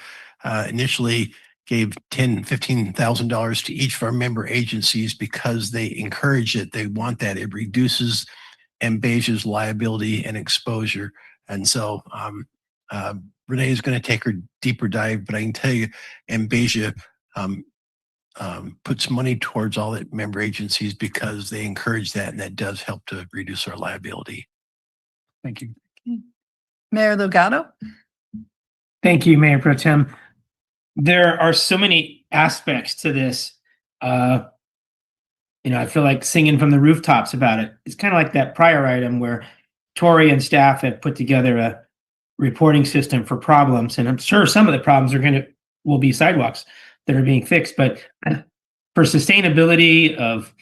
initially gave $15,000 to each of our member agencies because they encourage it. They want that. It reduces Embasia's liability and exposure. And so Renee is going to take her deeper dive, but I can tell you Embasia puts money towards all the member agencies because they encourage that, and that does help to reduce our liability.
Thank you.
Mayor Delgado?
Thank you, Mayor Pro Tem. There are so many aspects to this. I feel like singing from the rooftops about it. It's kind of like that prior item where Tori and staff have put together a reporting system for problems. And I'm sure some of the problems will be sidewalks that are being fixed, but for sustainability of,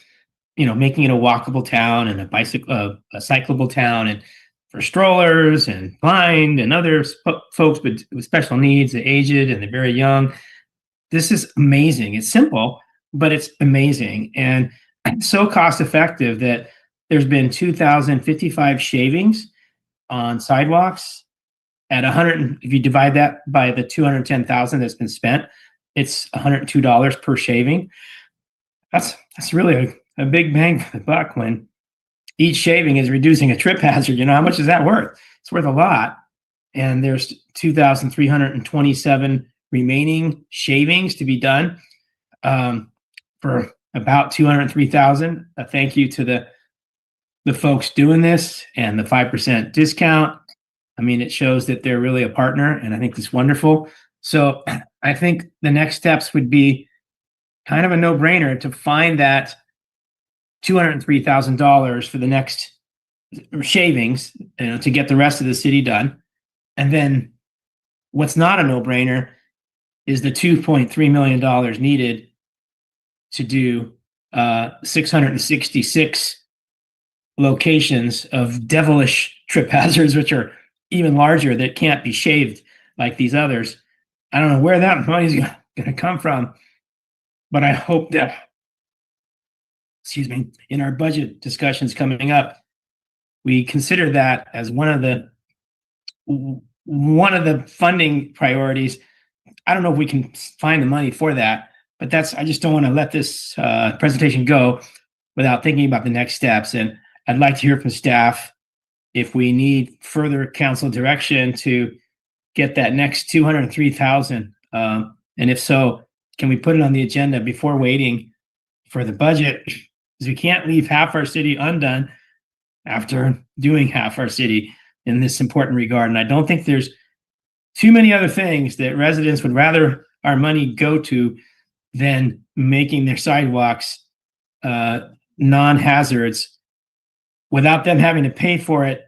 making it a walkable town and a cyclable town, and for strollers and blind and other folks with special needs, the aged and the very young. This is amazing. It's simple, but it's amazing and so cost effective that there's been 2,055 shavings on sidewalks at 100. If you divide that by the 210,000 that's been spent, it's $102 per shaving. That's really a big bang for the buck when each shaving is reducing a trip hazard. How much is that worth? it's worth a lot. And there's 2,327 remaining shavings to be done for about 203,000. A thank you to the folks doing this and the 5% discount. I mean, it shows that they're really a partner, and I think it's wonderful. So I think the next steps would be kind of a no-brainer to find that $203,000 for the next shavings, to get the rest of the city done. And then what's not a no-brainer is the $2.3 million needed to do 666 locations of devilish trip hazards, which are even larger, that can't be shaved like these others. I don't know where that money is going to come from, but I hope that, excuse me, in our budget discussions coming up, we consider that as one of the funding priorities. I don't know if we can find the money for that, but I just don't want to let this presentation go without thinking about the next steps. And I'd like to hear from staff if we need further council direction to get that next 203,000. And if so, can we put it on the agenda before waiting for the budget? Because we can't leave half our city undone after doing half our city in this important regard. And I don't think there's too many other things that residents would rather our money go to than making their sidewalks non-hazards without them having to pay for it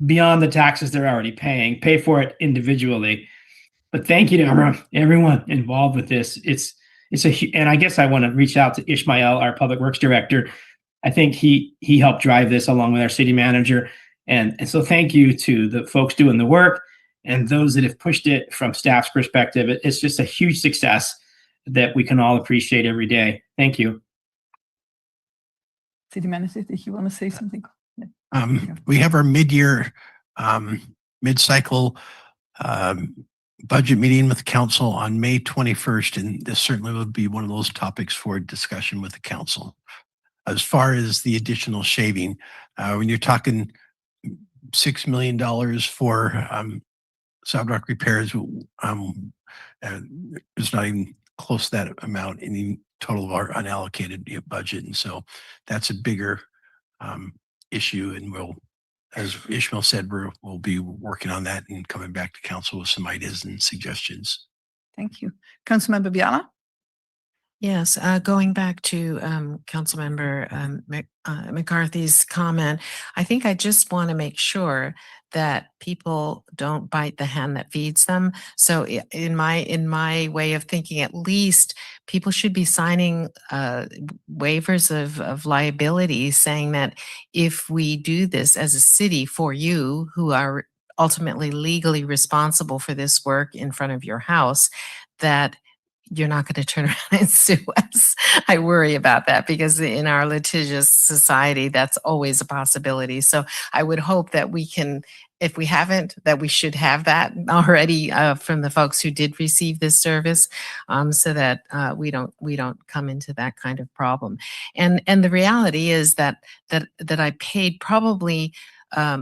beyond the taxes they're already paying, pay for it individually. But thank you to everyone involved with this. And I guess I want to reach out to Ishmael, our public works director. I think he helped drive this along with our city manager. And so thank you to the folks doing the work and those that have pushed it from staff's perspective. It's just a huge success that we can all appreciate every day. Thank you.
City manager, did you want to say something?
We have our mid-year, mid-cycle budget meeting with the council on May 21st, and this certainly would be one of those topics for discussion with the council. As far as the additional shaving, when you're talking $6 million for sidewalk repairs, it's not even close to that amount in the total of our unallocated budget. And so that's a bigger issue. And as Ishmael said, we'll be working on that and coming back to council with some ideas and suggestions.
Thank you. Councilmember Biala?
Yes, going back to Councilmember McCarthy's comment, I think I just want to make sure that people don't bite the hand that feeds them. So in my way of thinking, at least people should be signing waivers of liability, saying that if we do this as a city for you, who are ultimately legally responsible for this work in front of your house, that you're not going to turn around and sue us. I worry about that because in our litigious society, that's always a possibility. So I would hope that we can, if we haven't, that we should have that already from the folks who did receive this service, so that we don't come into that kind of problem. And the reality is that I paid probably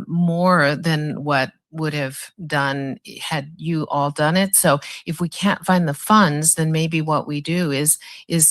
more than what would have done had you all done it. So if we can't find the funds, then maybe what we do is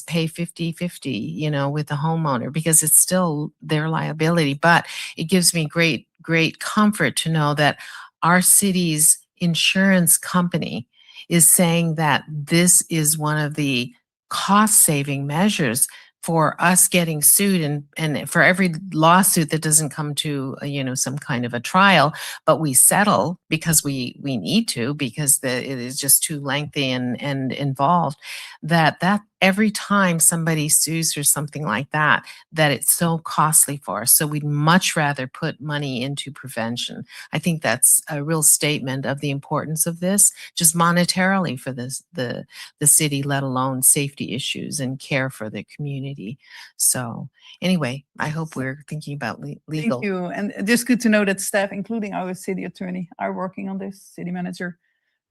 pay 50-50, with the homeowner, because it's still their liability. But it gives me great comfort to know that our city's insurance company is saying that this is one of the cost-saving measures for us getting sued, and for every lawsuit that doesn't come to some kind of a trial, but we settle because we need to, because it is just too lengthy and involved, that every time somebody sues for something like that it's so costly for us. So we'd much rather put money into prevention. I think that's a real statement of the importance of this, just monetarily for the city, let alone safety issues and care for the community. So anyway, I hope we're thinking about legal.
Thank you. And just good to know that staff, including our city attorney, are working on this, city manager,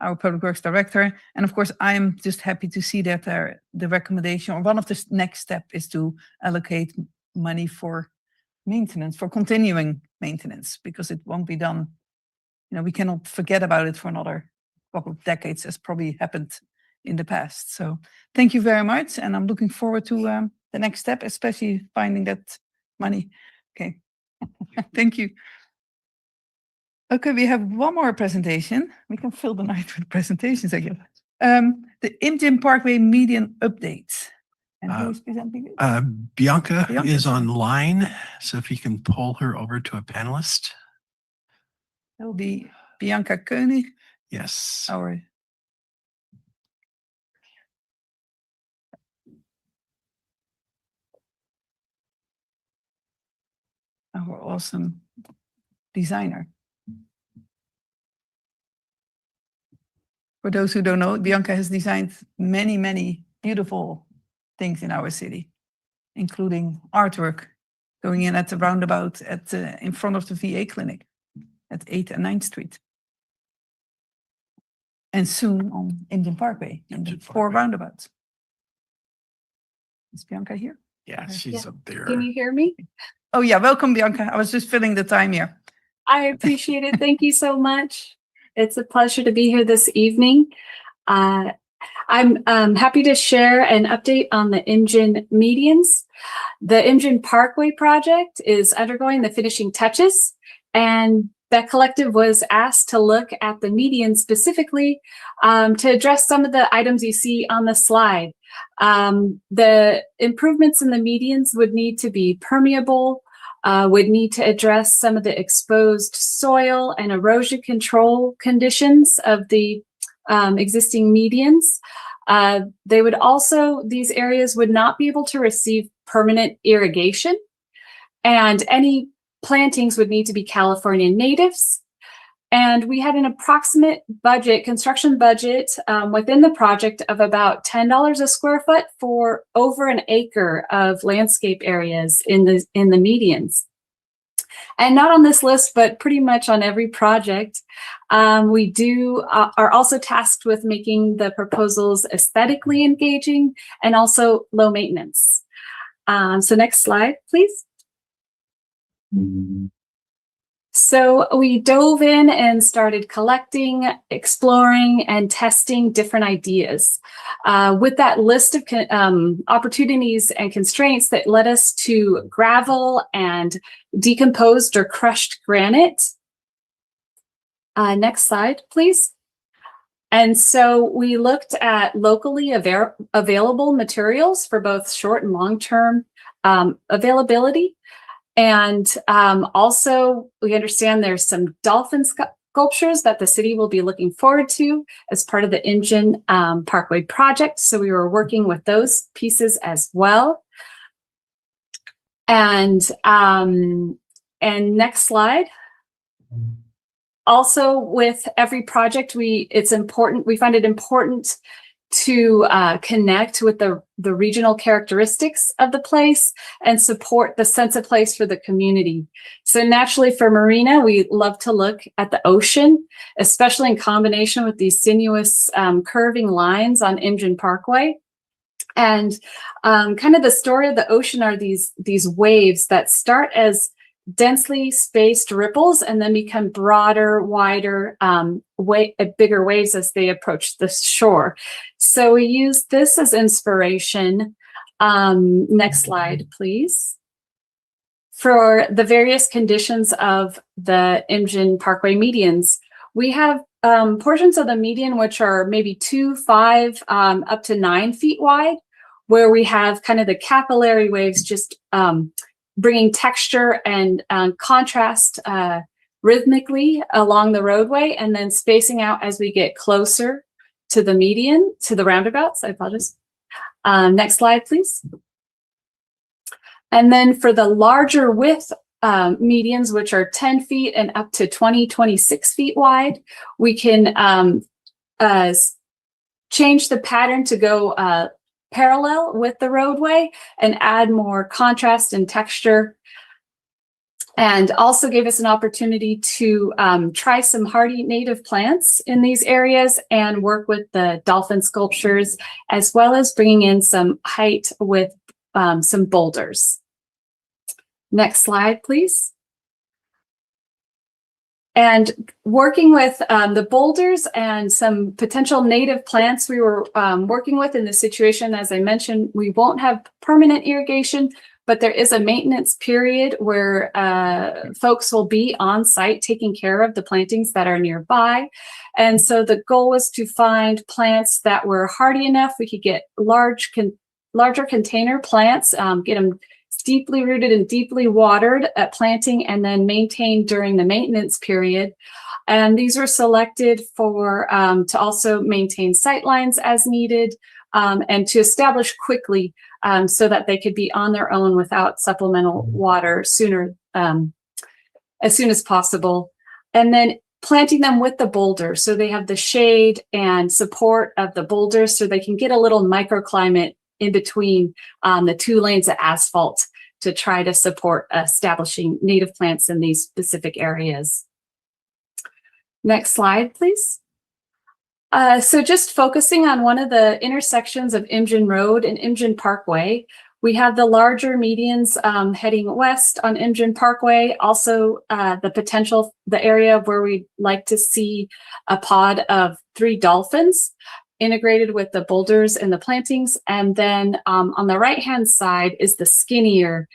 our public works director. And of course, I'm just happy to see that the recommendation, or one of the next step, is to allocate money for maintenance, for continuing maintenance, because it won't be done we cannot forget about it for another couple of decades, as probably happened in the past. So thank you very much. And I'm looking forward to the next step, especially finding that money. Okay. Thank you. Okay, we have one more presentation. We can fill the night with presentations, I guess. The Imjin Parkway median update. And who is presenting it?
Bianca
Bianca.
is online, so if you can pull her over to a panelist.
That will be Bianca Koenig,
Yes.
our awesome designer. For those who don't know, Bianca has designed many, many beautiful things in our city, including artwork going in at the roundabout in front of the VA clinic at 8th and 9th Street. And soon on Indian Parkway, in the
Indian
4
Parkway.
roundabouts. Is Bianca here?
Yeah, she's up there.
Can you hear me?
Oh yeah, welcome Bianca. I was just filling the time here.
I appreciate it. Thank you so much. It's a pleasure to be here this evening. I'm happy to share an update on the Imjin medians. The Imjin Parkway project is undergoing the finishing touches, and that collective was asked to look at the median specifically to address some of the items you see on the slide. The improvements in the medians would need to be permeable, would need to address some of the exposed soil and erosion control conditions of the existing medians. These areas would not be able to receive permanent irrigation, and any plantings would need to be California natives. And we had an approximate construction budget within the project of about $10 a square foot for over an acre of landscape areas in the medians. And not on this list, but pretty much on every project, we are also tasked with making the proposals aesthetically engaging and also low maintenance. So next slide, please. So we dove in and started collecting, exploring, and testing different ideas. With that list of opportunities and constraints that led us to gravel and decomposed or crushed granite. Next slide, please. And so we looked at locally available materials for both short and long-term availability. And also, we understand there's some dolphin sculptures that the city will be looking forward to as part of the Imjin Parkway project. So we were working with those pieces as well. And next slide. Also, with every project, we find it important to connect with the regional characteristics of the place and support the sense of place for the community. So naturally for Marina, we love to look at the ocean, especially in combination with these sinuous curving lines on Imjin Parkway. And kind of the story of the ocean are these waves that start as densely spaced ripples and then become broader, wider, bigger waves as they approach the shore. So we use this as inspiration. Next slide, please. For the various conditions of the Imjin Parkway medians, we have portions of the median which are maybe 2, 5, up to 9 feet wide, where we have kind of the capillary waves just bringing texture and contrast rhythmically along the roadway, and then spacing out as we get closer to the median, to the roundabouts. I apologize. Next slide, please. And then for the larger width medians, which are 10 feet and up to 26 feet wide, we can change the pattern to go parallel with the roadway and add more contrast and texture, and also gave us an opportunity to try some hardy native plants in these areas and work with the dolphin sculptures, as well as bringing in some height with some boulders. Next slide, please. And working with the boulders and some potential native plants we were working with in this situation, as I mentioned, we won't have permanent irrigation, but there is a maintenance period where folks will be on site taking care of the plantings that are nearby. And so the goal was to find plants that were hardy enough. We could get larger container plants, get them deeply rooted and deeply watered at planting and then maintained during the maintenance period. And these were selected for to also maintain sight lines as needed and to establish quickly so that they could be on their own without supplemental water sooner, as soon as possible. And then planting them with the boulder so they have the shade and support of the boulders so they can get a little microclimate in between the 2 lanes of asphalt to try to support establishing native plants in these specific areas. Next slide, please. So just focusing on one of the intersections of Imjin Road and Imjin Parkway, we have the larger medians heading west on Imjin Parkway, also the potential, the area where we'd like to see a pod of 3 dolphins integrated with the boulders and the plantings. And then on the right-hand side is the skinnier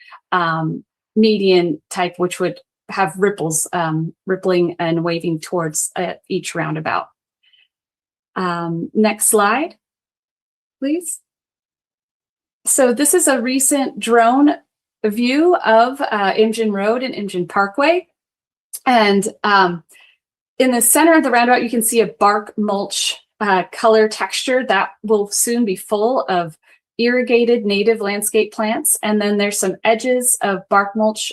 median type, which would have ripples, rippling and waving towards each roundabout. Next slide, please. So this is a recent drone view of Imjin Road and Imjin Parkway. And in the center of the roundabout, you can see a bark mulch color texture that will soon be full of irrigated native landscape plants. And then there's some edges of bark mulch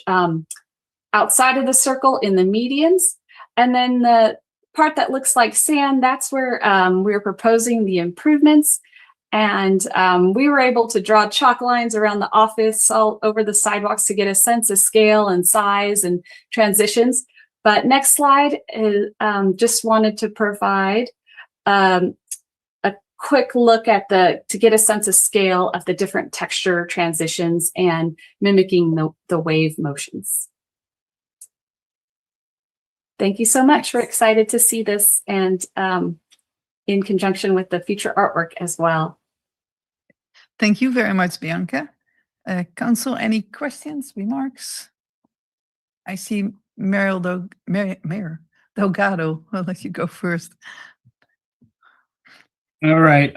outside of the circle in the medians. And then the part that looks like sand, that's where we're proposing the improvements. And we were able to draw chalk lines around the office all over the sidewalks to get a sense of scale and size and transitions. But next slide is just wanted to provide a quick look at to get a sense of scale of the different texture transitions and mimicking the wave motions. Thank you so much. We're excited to see this and in conjunction with the future artwork as well.
Thank you very much, Bianca. Council, any questions, remarks? I see Mayor Delgado. I'll let you go first.
All right.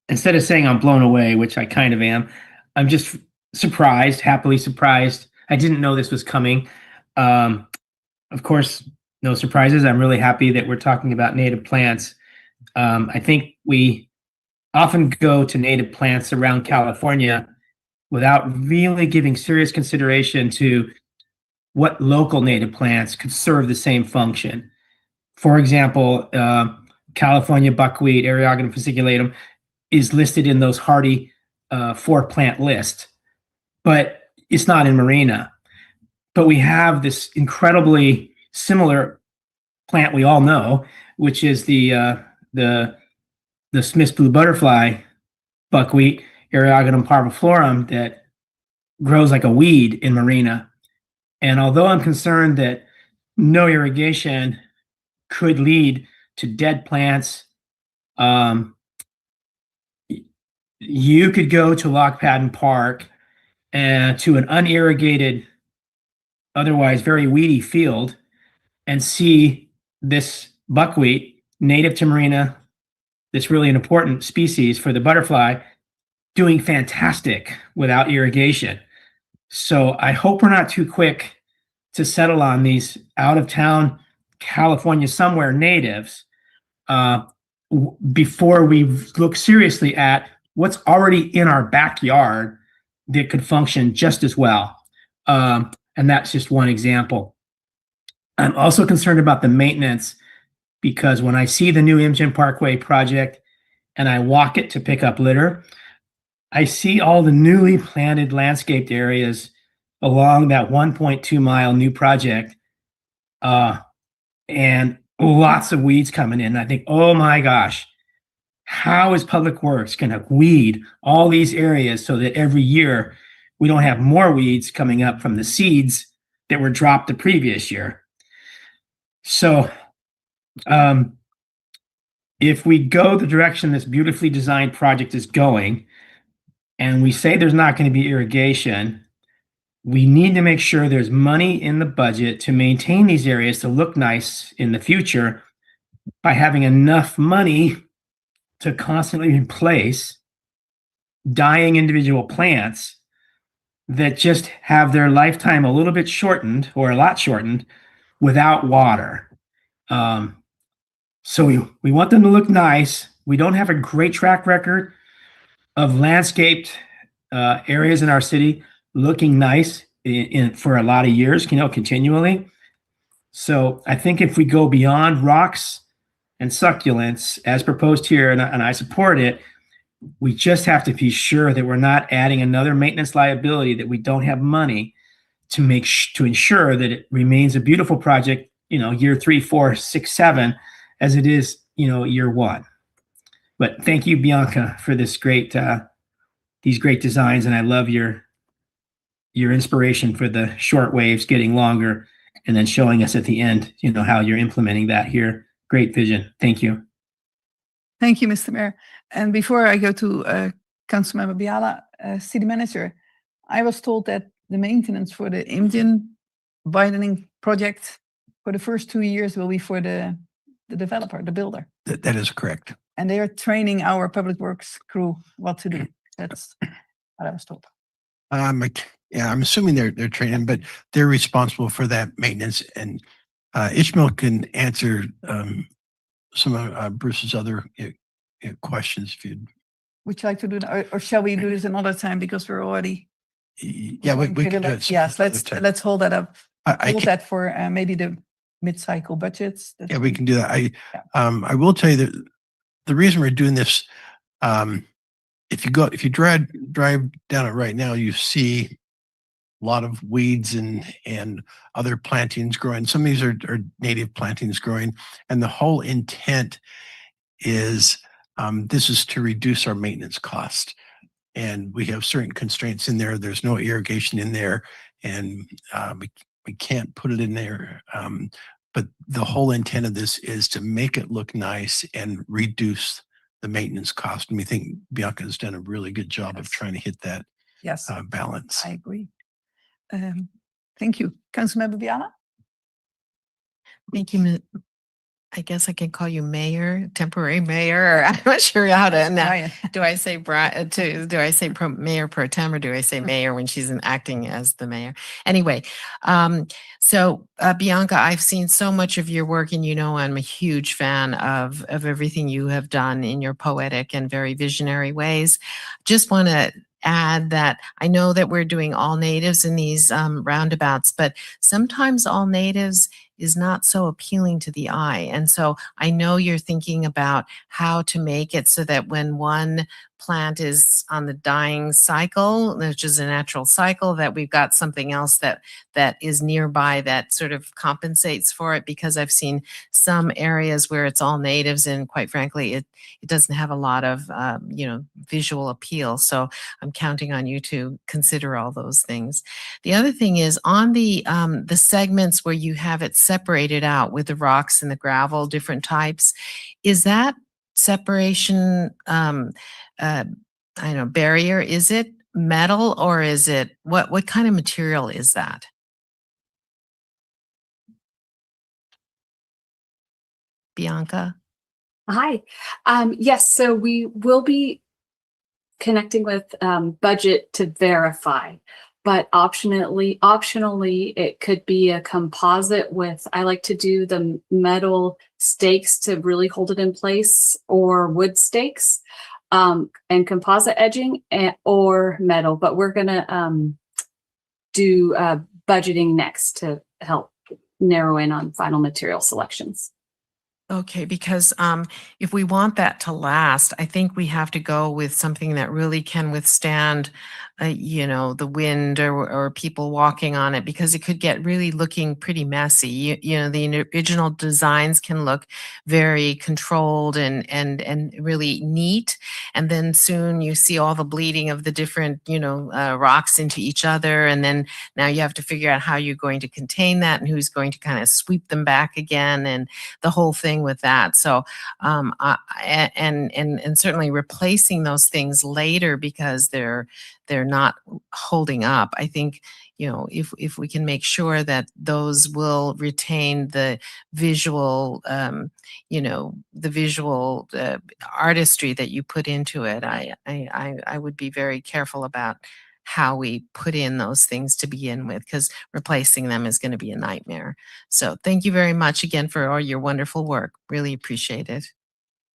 Instead of saying I'm blown away, which I kind of am, I'm just surprised, happily surprised. I didn't know this was coming. Of course, no surprises. I'm really happy that we're talking about native plants. I think we often go to native plants around California without really giving serious consideration to what local native plants could serve the same function. For example, California buckwheat, Eriogonum fasciculatum, is listed in those hardy 4-plant list, but it's not in Marina. But we have this incredibly similar plant we all know, which is the Smith's blue butterfly buckwheat, Eriogonum parviflorum, that grows like a weed in Marina. And although I'm concerned that no irrigation could lead to dead plants, you could go to Loch Padden Park and to an unirrigated, otherwise very weedy field and see this buckwheat native to Marina, that's really an important species for the butterfly, doing fantastic without irrigation. So I hope we're not too quick to settle on these out-of-town California somewhere natives before we look seriously at what's already in our backyard that could function just as well. And that's just one example. I'm also concerned about the maintenance, because when I see the new Imjin Parkway project and I walk it to pick up litter, I see all the newly planted landscaped areas along that 1.2 mile new project, and lots of weeds coming in. I think, oh my gosh, how is Public Works going to weed all these areas so that every year we don't have more weeds coming up from the seeds that were dropped the previous year. So if we go the direction this beautifully designed project is going, and we say there's not going to be irrigation, we need to make sure there's money in the budget to maintain these areas to look nice in the future by having enough money to constantly replace dying individual plants that just have their lifetime a little bit shortened or a lot shortened without water. So we want them to look nice. We don't have a great track record of landscaped areas in our city looking nice for a lot of years, continually. So I think if we go beyond rocks and succulents as proposed here, and I support it, we just have to be sure that we're not adding another maintenance liability that we don't have money to to ensure that it remains a beautiful project, year 3, 4, 6, 7, as it is, year 1. But thank you, Bianca, for these great designs, and I love your inspiration for the short waves getting longer and then showing us at the end, how you're implementing that here. Great vision. Thank you.
Thank you, Mr. Mayor. And before I go to Councilmember Biala, City Manager, I was told that the maintenance for the Indian widening project for the first 2 years will be for the developer, the builder.
That is correct.
And they are training our public works crew what to do. That's what I was told.
Yeah, I'm assuming they're training, but they're responsible for that maintenance. And Ishmael can answer some of Bruce's other questions if you'd.
Would you like to do that, or shall we do this another time because we're already?
Yeah, we can do it.
Yes, let's hold that up. Hold
can,
that for maybe the mid-cycle budgets.
Yeah, we can do that. I will tell you that the reason we're doing this, if you drive down it right now, you see a lot of weeds and other plantings growing. Some of these are native plantings growing, and the whole intent is this is to reduce our maintenance cost. And we have certain constraints in there. There's no irrigation in there, and we can't put it in there. But the whole intent of this is to make it look nice and reduce the maintenance cost. And we think Bianca has done a really good job of trying to hit that balance.
I agree. Thank you. Councilmember Biala?
Thank you. I guess I can call you mayor, temporary mayor. Or I'm not sure how to now. Do I say mayor pro tem, or do I say mayor when she's acting as the mayor? Anyway, so Bianca, I've seen so much of your work, and I'm a huge fan of everything you have done in your poetic and very visionary ways. Just want to add that I know that we're doing all natives in these roundabouts, but sometimes all natives is not so appealing to the eye. And so I know you're thinking about how to make it so that when one plant is on the dying cycle, which is a natural cycle, that we've got something else that is nearby that sort of compensates for it, because I've seen some areas where it's all natives and quite frankly, it doesn't have a lot of, visual appeal. So I'm counting on you to consider all those things. The other thing is on the segments where you have it separated out with the rocks and the gravel, different types, is that separation, barrier, is it metal or is it, what kind of material is that? Bianca?
Hi. Yes, so we will be connecting with budget to verify, but optionally, it could be a composite with, I like to do the metal stakes to really hold it in place, or wood stakes, and composite edging or metal, but we're gonna do budgeting next to help narrow in on final material selections.
Okay, because if we want that to last, I think we have to go with something that really can withstand, the wind or people walking on it, because it could get really looking pretty messy. The original designs can look very controlled and really neat, and then soon you see all the bleeding of the different rocks into each other, and then now you have to figure out how you're going to contain that and who's going to kind of sweep them back again, and the whole thing with that. So, and certainly replacing those things later because they're not holding up. I think if we can make sure that those will retain the visual, the visual artistry that you put into it, I would be very careful about how we put in those things to begin with, because replacing them is going to be a nightmare. So thank you very much again for all your wonderful work. Really appreciate it.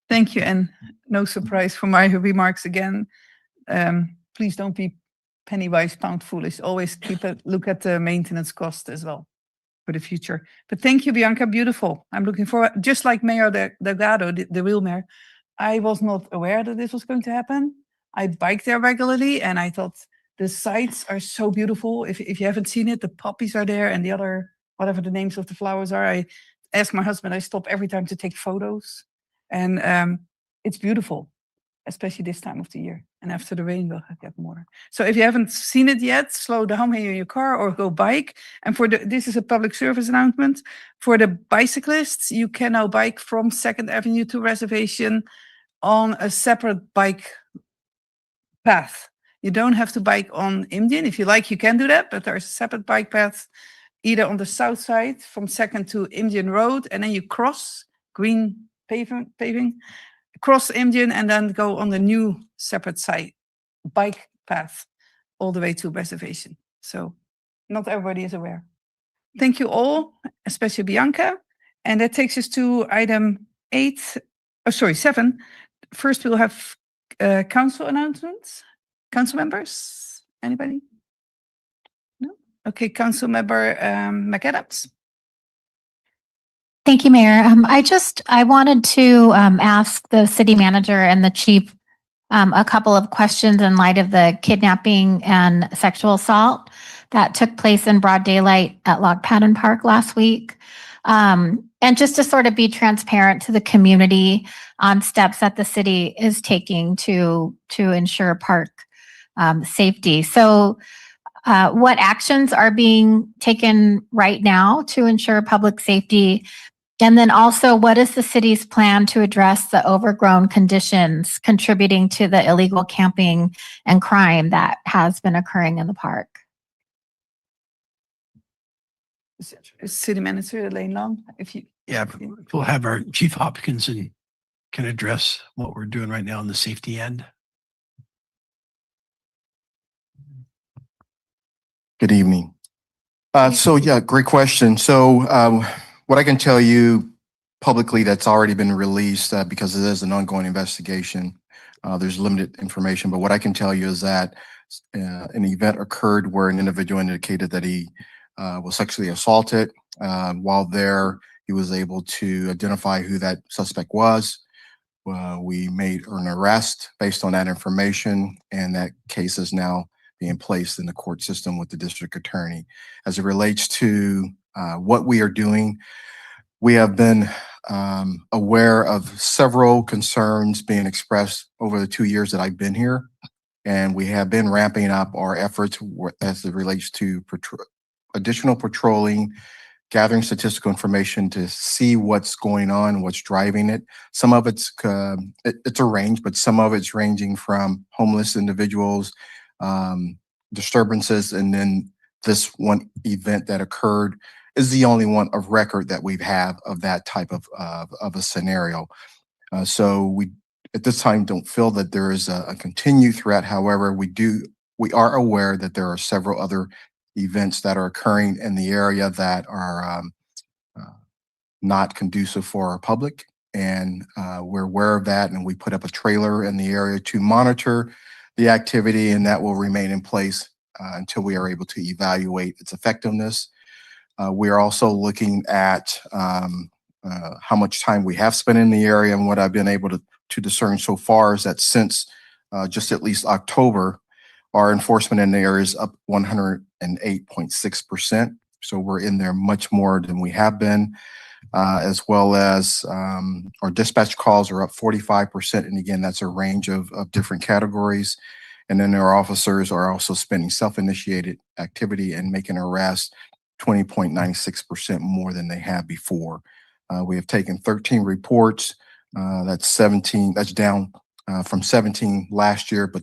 Thank you. And no surprise for my remarks again. Please don't be penny wise, pound foolish. Always look at the maintenance cost as well for the future. But thank you, Bianca. Beautiful. I'm looking forward, just like Mayor Delgado, the real mayor. I was not aware that this was going to happen. I bike there regularly and I thought the sites are so beautiful. If you haven't seen it, the poppies are there and the other, whatever the names of the flowers are. I ask my husband, I stop every time to take photos. And it's beautiful, especially this time of the year. And after the rain, we'll get more. So if you haven't seen it yet, slow down in your car or go bike. And this is a public service announcement. For the bicyclists, you can now bike from 2nd Avenue to Reservation on a separate bike path. You don't have to bike on Indian. If you like, you can do that, but there's a separate bike path, either on the south side from 2nd to Indian Road, and then you cross green paving, cross Indian, and then go on the new separate side bike path all the way to Reservation. So not everybody is aware. Thank you all, especially Bianca. And that takes us to item 7. First, we'll have council announcements. Council members, anybody? No? Okay, Council Member McAdams.
Thank you, Mayor. I wanted to ask the city manager and the chief a couple of questions in light of the kidnapping and sexual assault that took place in broad daylight at Log Padden Park last week. And just to sort of be transparent to the community on steps that the city is taking to ensure park safety. So what actions are being taken right now to ensure public safety? And then also, what is the city's plan to address the overgrown conditions contributing to the illegal camping and crime that has been occurring in the park?
City Manager Elaine Long, if you.
Yeah, we'll have our Chief Hopkinson can address what we're doing right now on the safety end.
Good evening. Great question. So what I can tell you publicly that's already been released, because it is an ongoing investigation, there's limited information, but what I can tell you is that an event occurred where an individual indicated that he was sexually assaulted. While there, he was able to identify who that suspect was. We made an arrest based on that information, and that case is now being placed in the court system with the district attorney. As it relates to what we are doing, we have been aware of several concerns being expressed over the 2 years that I've been here, and we have been ramping up our efforts as it relates to additional patrolling, gathering statistical information to see what's going on, what's driving it. Some of it's a range, but some of it's ranging from homeless individuals, disturbances, and then this one event that occurred is the only one of record that we have of that type of a scenario. So we at this time don't feel that there is a continued threat. However, we are aware that there are several other events that are occurring in the area that are not conducive for our public, and we're aware of that, and we put up a trailer in the area to monitor the activity, and that will remain in place until we are able to evaluate its effectiveness. We are also looking at how much time we have spent in the area. And what I've been able to discern so far is that since just at least October, our enforcement in the area is up 108.6%. So we're in there much more than we have been, as well as our dispatch calls are up 45%. And again, that's a range of different categories. And then our officers are also spending self-initiated activity and making arrests 20.96% more than they have before. We have taken 13 reports. That's 17. That's down from 17 last year, but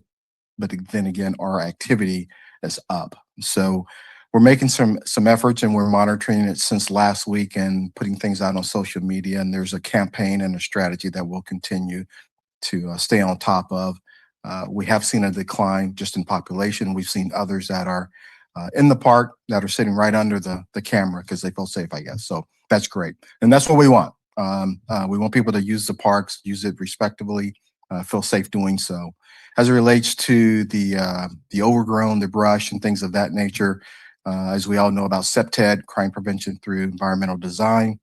then again, our activity is up. So we're making some efforts, and we're monitoring it since last week and putting things out on social media. And there's a campaign and a strategy that we'll continue to stay on top of. We have seen a decline just in population. We've seen others that are in the park that are sitting right under the camera because they feel safe, I guess. So that's great. And that's what we want. We want people to use the parks, use it respectably, feel safe doing so. As it relates to the overgrown, the brush, and things of that nature, as we all know about CPTED, crime prevention through environmental design.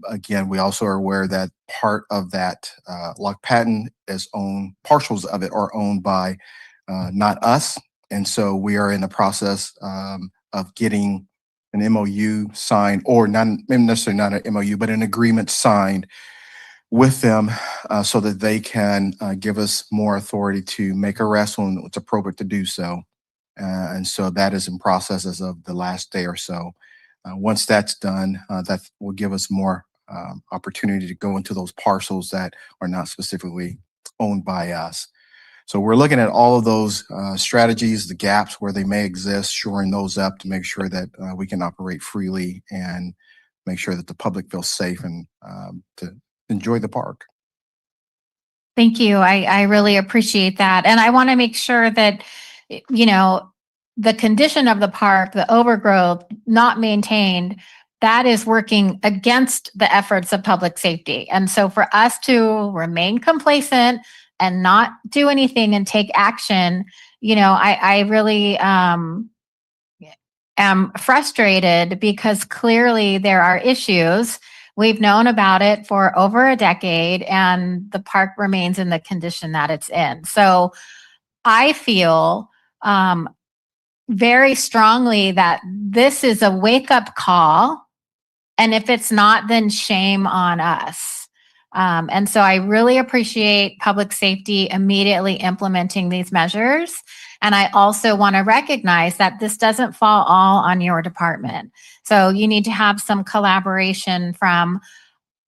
Again, we also are aware that part of that lock patent is owned, partials of it are owned by not us. And so we are in the process of getting an MOU signed, or not necessarily not an MOU, but an agreement signed with them so that they can give us more authority to make arrests when it's appropriate to do so. And so that is in process as of the last day or so. Once that's done, that will give us more opportunity to go into those parcels that are not specifically owned by us. So we're looking at all of those strategies, the gaps where they may exist, shoring those up to make sure that we can operate freely and make sure that the public feels safe and to enjoy the park.
Thank you. I really appreciate that. And I want to make sure that, you know, the condition of the park, the overgrowth, not maintained, that is working against the efforts of public safety. And so for us to remain complacent and not do anything and take action, you know, I really am frustrated because clearly there are issues. We've known about it for over a decade, and the park remains in the condition that it's in. So I feel very strongly that this is a wake-up call, and if it's not, then shame on us. And so I really appreciate public safety immediately implementing these measures. And I also want to recognize that this doesn't fall all on your department. So you need to have some collaboration from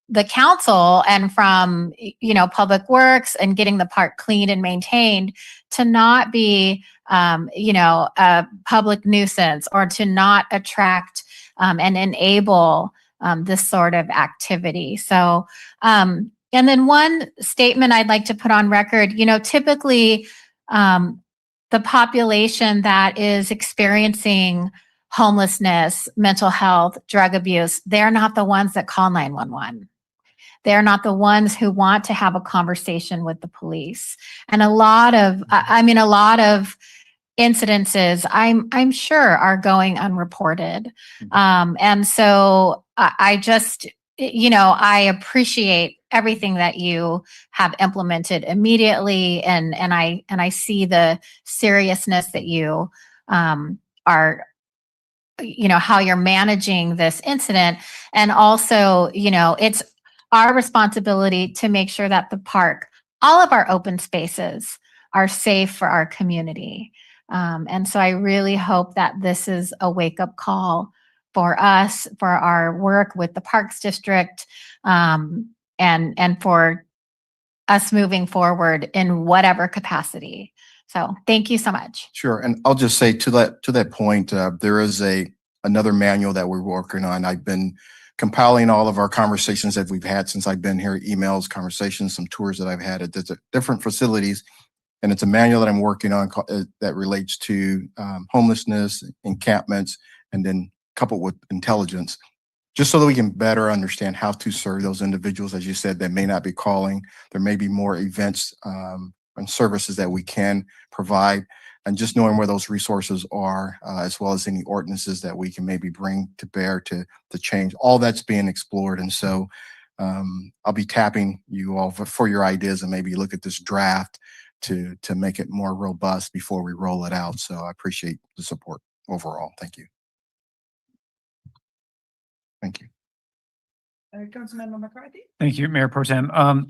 the council and from, you know, Public Works and getting the park cleaned and maintained to not be, you know, a public nuisance or to not attract and enable this sort of activity. So, and then one statement I'd like to put on record, you know, typically the population that is experiencing homelessness, mental health, drug abuse, they're not the ones that call 911. They're not the ones who want to have a conversation with the police. And a lot of, a lot of incidences, I'm sure, are going unreported. And so I just, you know, I appreciate everything that you have implemented immediately, and I see the seriousness that you are, you know, how you're managing this incident. And also, you know, it's our responsibility to make sure that the park, all of our open spaces, are safe for our community. And so I really hope that this is a wake-up call for us, for our work with the Parks District, and for us moving forward in whatever capacity. So thank you so much.
Sure. And I'll just say to that point, there is another manual that we're working on. I've been compiling all of our conversations that we've had since I've been here, emails, conversations, some tours that I've had at different facilities. And it's a manual that I'm working on that relates to homelessness, encampments, and then coupled with intelligence, just so that we can better understand how to serve those individuals, as you said, that may not be calling. There may be more events and services that we can provide and just knowing where those resources are, as well as any ordinances that we can maybe bring to bear to change. All that's being explored. And so I'll be tapping you all for your ideas and maybe look at this draft to make it more robust before we roll it out. So I appreciate the support overall. Thank you. Thank you.
Councilmember McCarthy?
Thank you, Mayor Pro Tem. I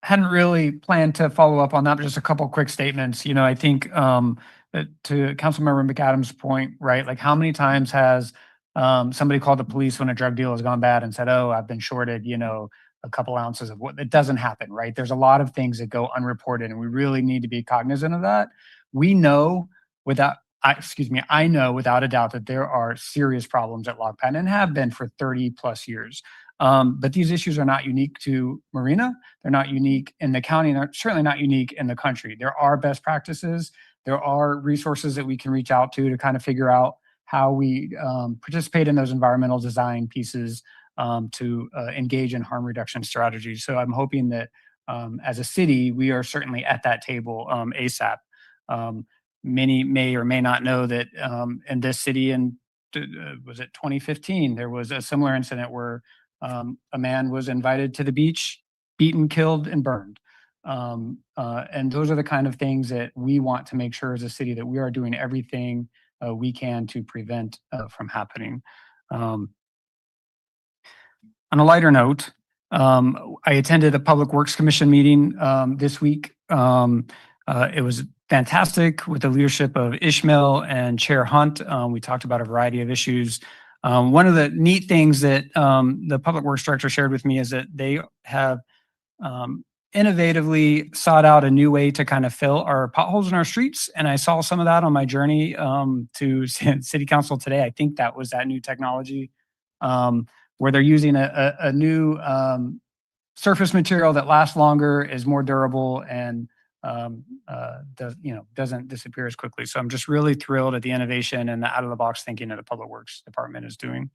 hadn't really planned to follow up on that, but just a couple quick statements. You know, I think that to Councilmember McAdams' point, right? Like, how many times has somebody called the police when a drug deal has gone bad and said, "Oh, I've been shorted, you know, a couple ounces of what?" It doesn't happen, right? There's a lot of things that go unreported, and we really need to be cognizant of that. We know without, I know without a doubt that there are serious problems at Log Cabin and have been for 30 plus years. But these issues are not unique to Marina. They're not unique in the county, and they're certainly not unique in the country. There are best practices. There are resources that we can reach out to kind of figure out how we participate in those environmental design pieces to engage in harm reduction strategies. So I'm hoping that as a city, we are certainly at that table ASAP. Many may or may not know that in this city was it 2015, there was a similar incident where a man was invited to the beach, beaten, killed, and burned. And those are the kind of things that we want to make sure as a city that we are doing everything we can to prevent from happening. On a lighter note, I attended a Public Works Commission meeting this week. It was fantastic with the leadership of Ishmael and Chair Hunt. We talked about a variety of issues. One of the neat things that the Public Works Director shared with me is that they have innovatively sought out a new way to kind of fill our potholes in our streets. And I saw some of that on my journey to City Council today. I think that was that new technology where they're using a new surface material that lasts longer, is more durable, and doesn't disappear as quickly. So I'm just really thrilled at the innovation and the out of the box thinking that the Public Works Department is doing.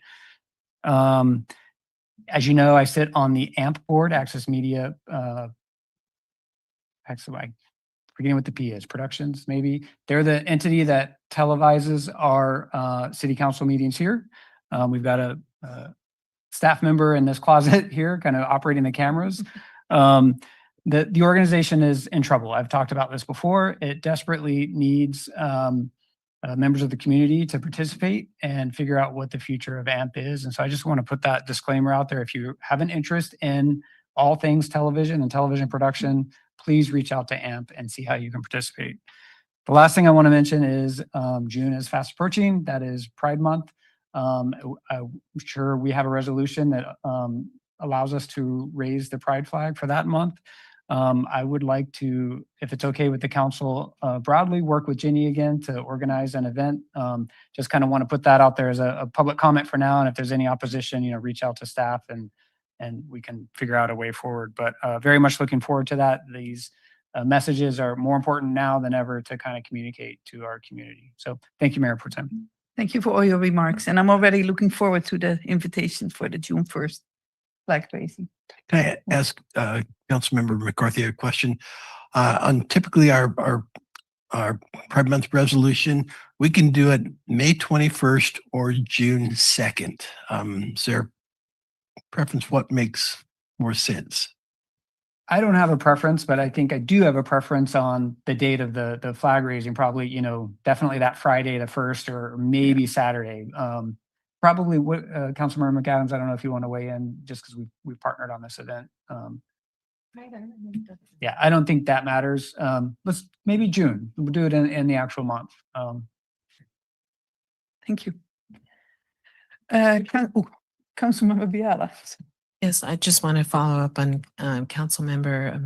As you know, I sit on the AMP board, Access Media. Forgetting what the P is, Productions, maybe. They're the entity that televises our city council meetings here. We've got a staff member in this closet here, kind of operating the cameras. The organization is in trouble. I've talked about this before. It desperately needs members of the community to participate and figure out what the future of AMP is. And so I just want to put that disclaimer out there. If you have an interest in all things television and television production, please reach out to AMP and see how you can participate. The last thing I want to mention is June is fast approaching. That is Pride Month. I'm sure we have a resolution that allows us to raise the pride flag for that month. I would like to, if it's okay with the council, broadly work with Ginny again to organize an event. Just kind of want to put that out there as a public comment for now. And if there's any opposition, reach out to staff and we can figure out a way forward. But very much looking forward to that. These messages are more important now than ever to kind of communicate to our community. So thank you, Mayor Pro Tem.
Thank you for all your remarks. And I'm already looking forward to the invitation for the June 1st flag raising.
Can I ask Councilmember McCarthy a question? On typically our Pride Month resolution, we can do it May 21st or June 2nd. Is there preference? What makes more sense?
I don't have a preference, but I think I do have a preference on the date of the flag raising. Probably, definitely that Friday, the 1st, or maybe Saturday. Probably what Councilmember McAdams, I don't know if you want to weigh in just because we partnered on this event. Yeah, I don't think that matters. Let's maybe June. We'll do it in the actual month.
Thank you. Councilmember Biala.
Yes, I just want to follow up on Councilmember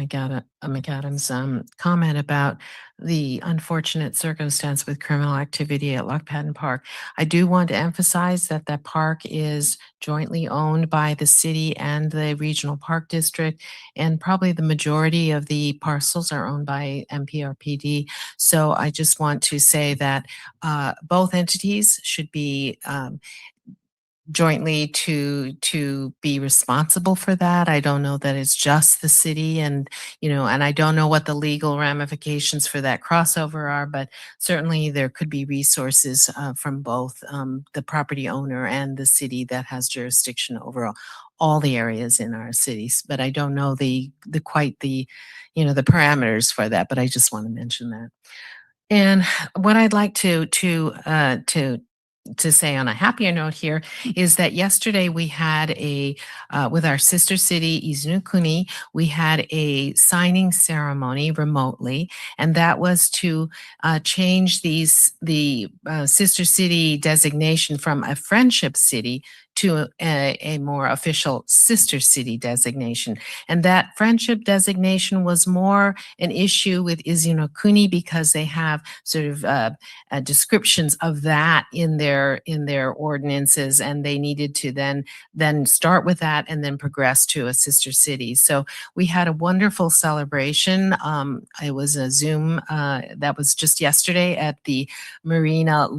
McAdams' comment about the unfortunate circumstance with criminal activity at Loch Padden Park. I do want to emphasize that that park is jointly owned by the city and the regional park district, and probably the majority of the parcels are owned by MPRPD. So I just want to say that both entities should be jointly to be responsible for that. I don't know that it's just the city, and and I don't know what the legal ramifications for that crossover are, but certainly there could be resources from both the property owner and the city that has jurisdiction over all the areas in our cities. But I don't know the the parameters for that, but I just want to mention that. And what I'd like to say on a happier note here is that yesterday we had with our sister city, Izunukuni, we had a signing ceremony remotely, and that was to change the sister city designation from a friendship city to a more official sister city designation. And that friendship designation was more an issue with Izunukuni because they have sort of descriptions of that in their ordinances, and they needed to then start with that and then progress to a sister city. So we had a wonderful celebration. It was a Zoom that was just yesterday at the Marina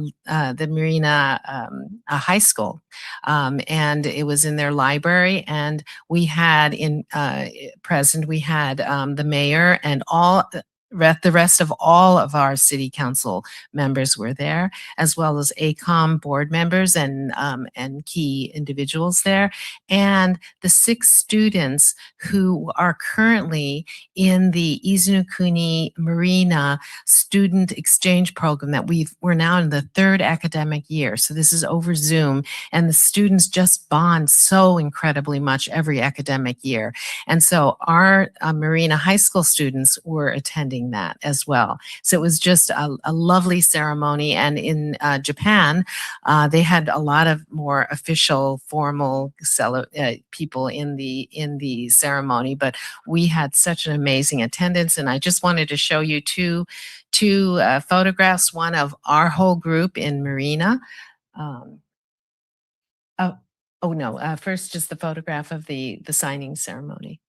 High School, and it was in their library. And we had present the mayor and the rest of all of our city council members were there, as well as ACOM board members and key individuals there, and the 6 students who are currently in the Izunukuni Marina student exchange program that we're now in the 3rd academic year. So this is over Zoom, and the students just bond so incredibly much every academic year. And so our Marina High School students were attending that as well. So it was just a lovely ceremony. And in Japan, they had a lot of more official, formal people in the ceremony, but we had such an amazing attendance. And I just wanted to show you two photographs, one of our whole group in Marina. First, just the photograph of the signing ceremony.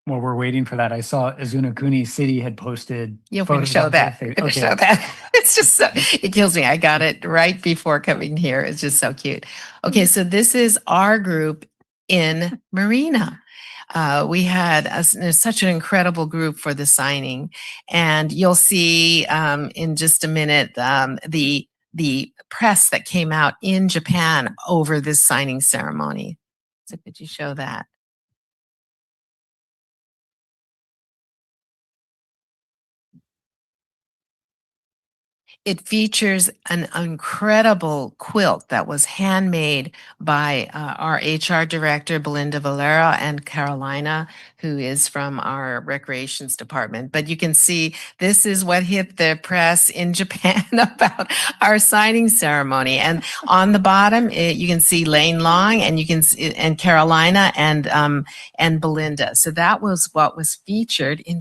While we're waiting for that, I saw Izunukuni City had posted.
You're going to show that. Show that. It's just it kills me. I got it right before coming here. It's just so cute. Okay, so this is our group in Marina. We had such an incredible group for the signing, and you'll see in just a minute the press that came out in Japan over this signing ceremony. So could you show that? It features an incredible quilt that was handmade by our HR director, Belinda Valera, and Carolina, who is from our recreations department. But you can see this is what hit the press in Japan about our signing ceremony. And on the bottom, you can see Lane Long, and you can see, and Carolina and Belinda. So that was what was featured in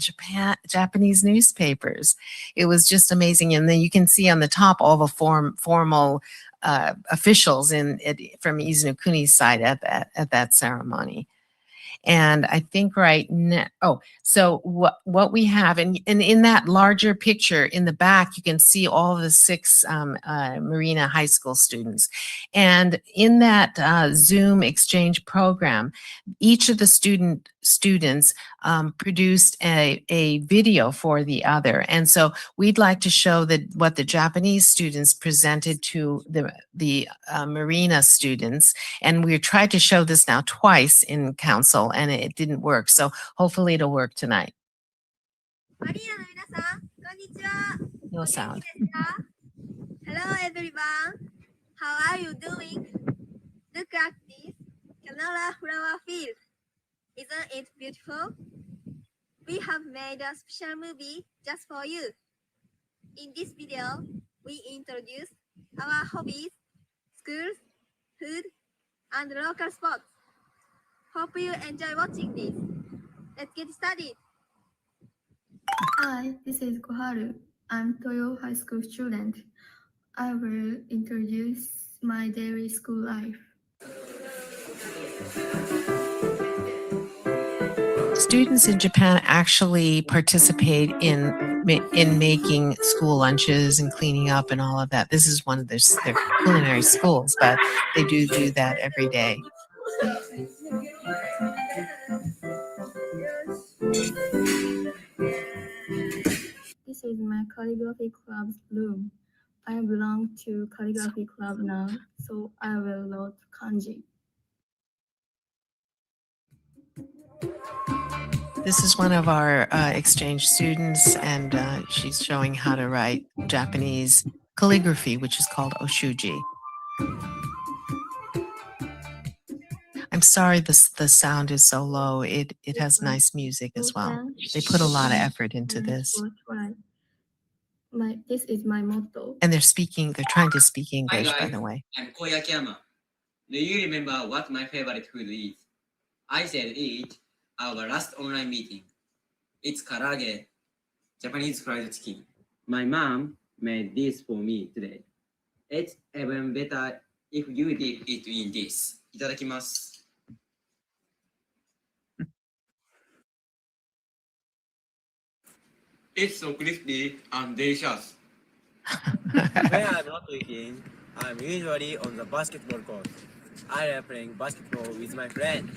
Japanese newspapers. It was just amazing. And then you can see on the top all the formal officials from Izunukuni's side at that ceremony. And I think right now, so what we have, and in that larger picture in the back, you can see all the 6 Marina High School students. And in that Zoom exchange program, each of the students produced a video for the other. And so we'd like to show what the Japanese students presented to the Marina students. And we tried to show this now twice in council, and it didn't work. So hopefully it'll work tonight. No sound.
Hello everyone. How are you doing? Look at this Canara flower field. Isn't it beautiful? We have made a special movie just for you. In this video, we introduce our hobbies, schools, food, and local spots. Hope you enjoy watching this. Let's get started.
Hi, this is Koharu. I'm Toyo High School student. I will introduce my daily school life.
students in Japan actually participate in making school lunches and cleaning up and all of that. This is one of their culinary schools, but they do that every day.
This is my calligraphy club's room. I belong to calligraphy club now, so I will note kanji.
This is one of our exchange students, and she's showing how to write Japanese calligraphy, which is called oshuji. I'm sorry the sound is so low. It has nice music as well. They put a lot of effort into this.
This is my motto.
And they're trying to speak English, by the way.
I'm Koyakiyama. Do you remember what my favorite food is? I said it our last online meeting. It's karaage, Japanese fried chicken. My mom made this for me today. It's even better if you dip it in this. いただきます。It's so crispy and delicious.
When I'm not eating, I'm usually on the basketball court. I love playing basketball with my friend.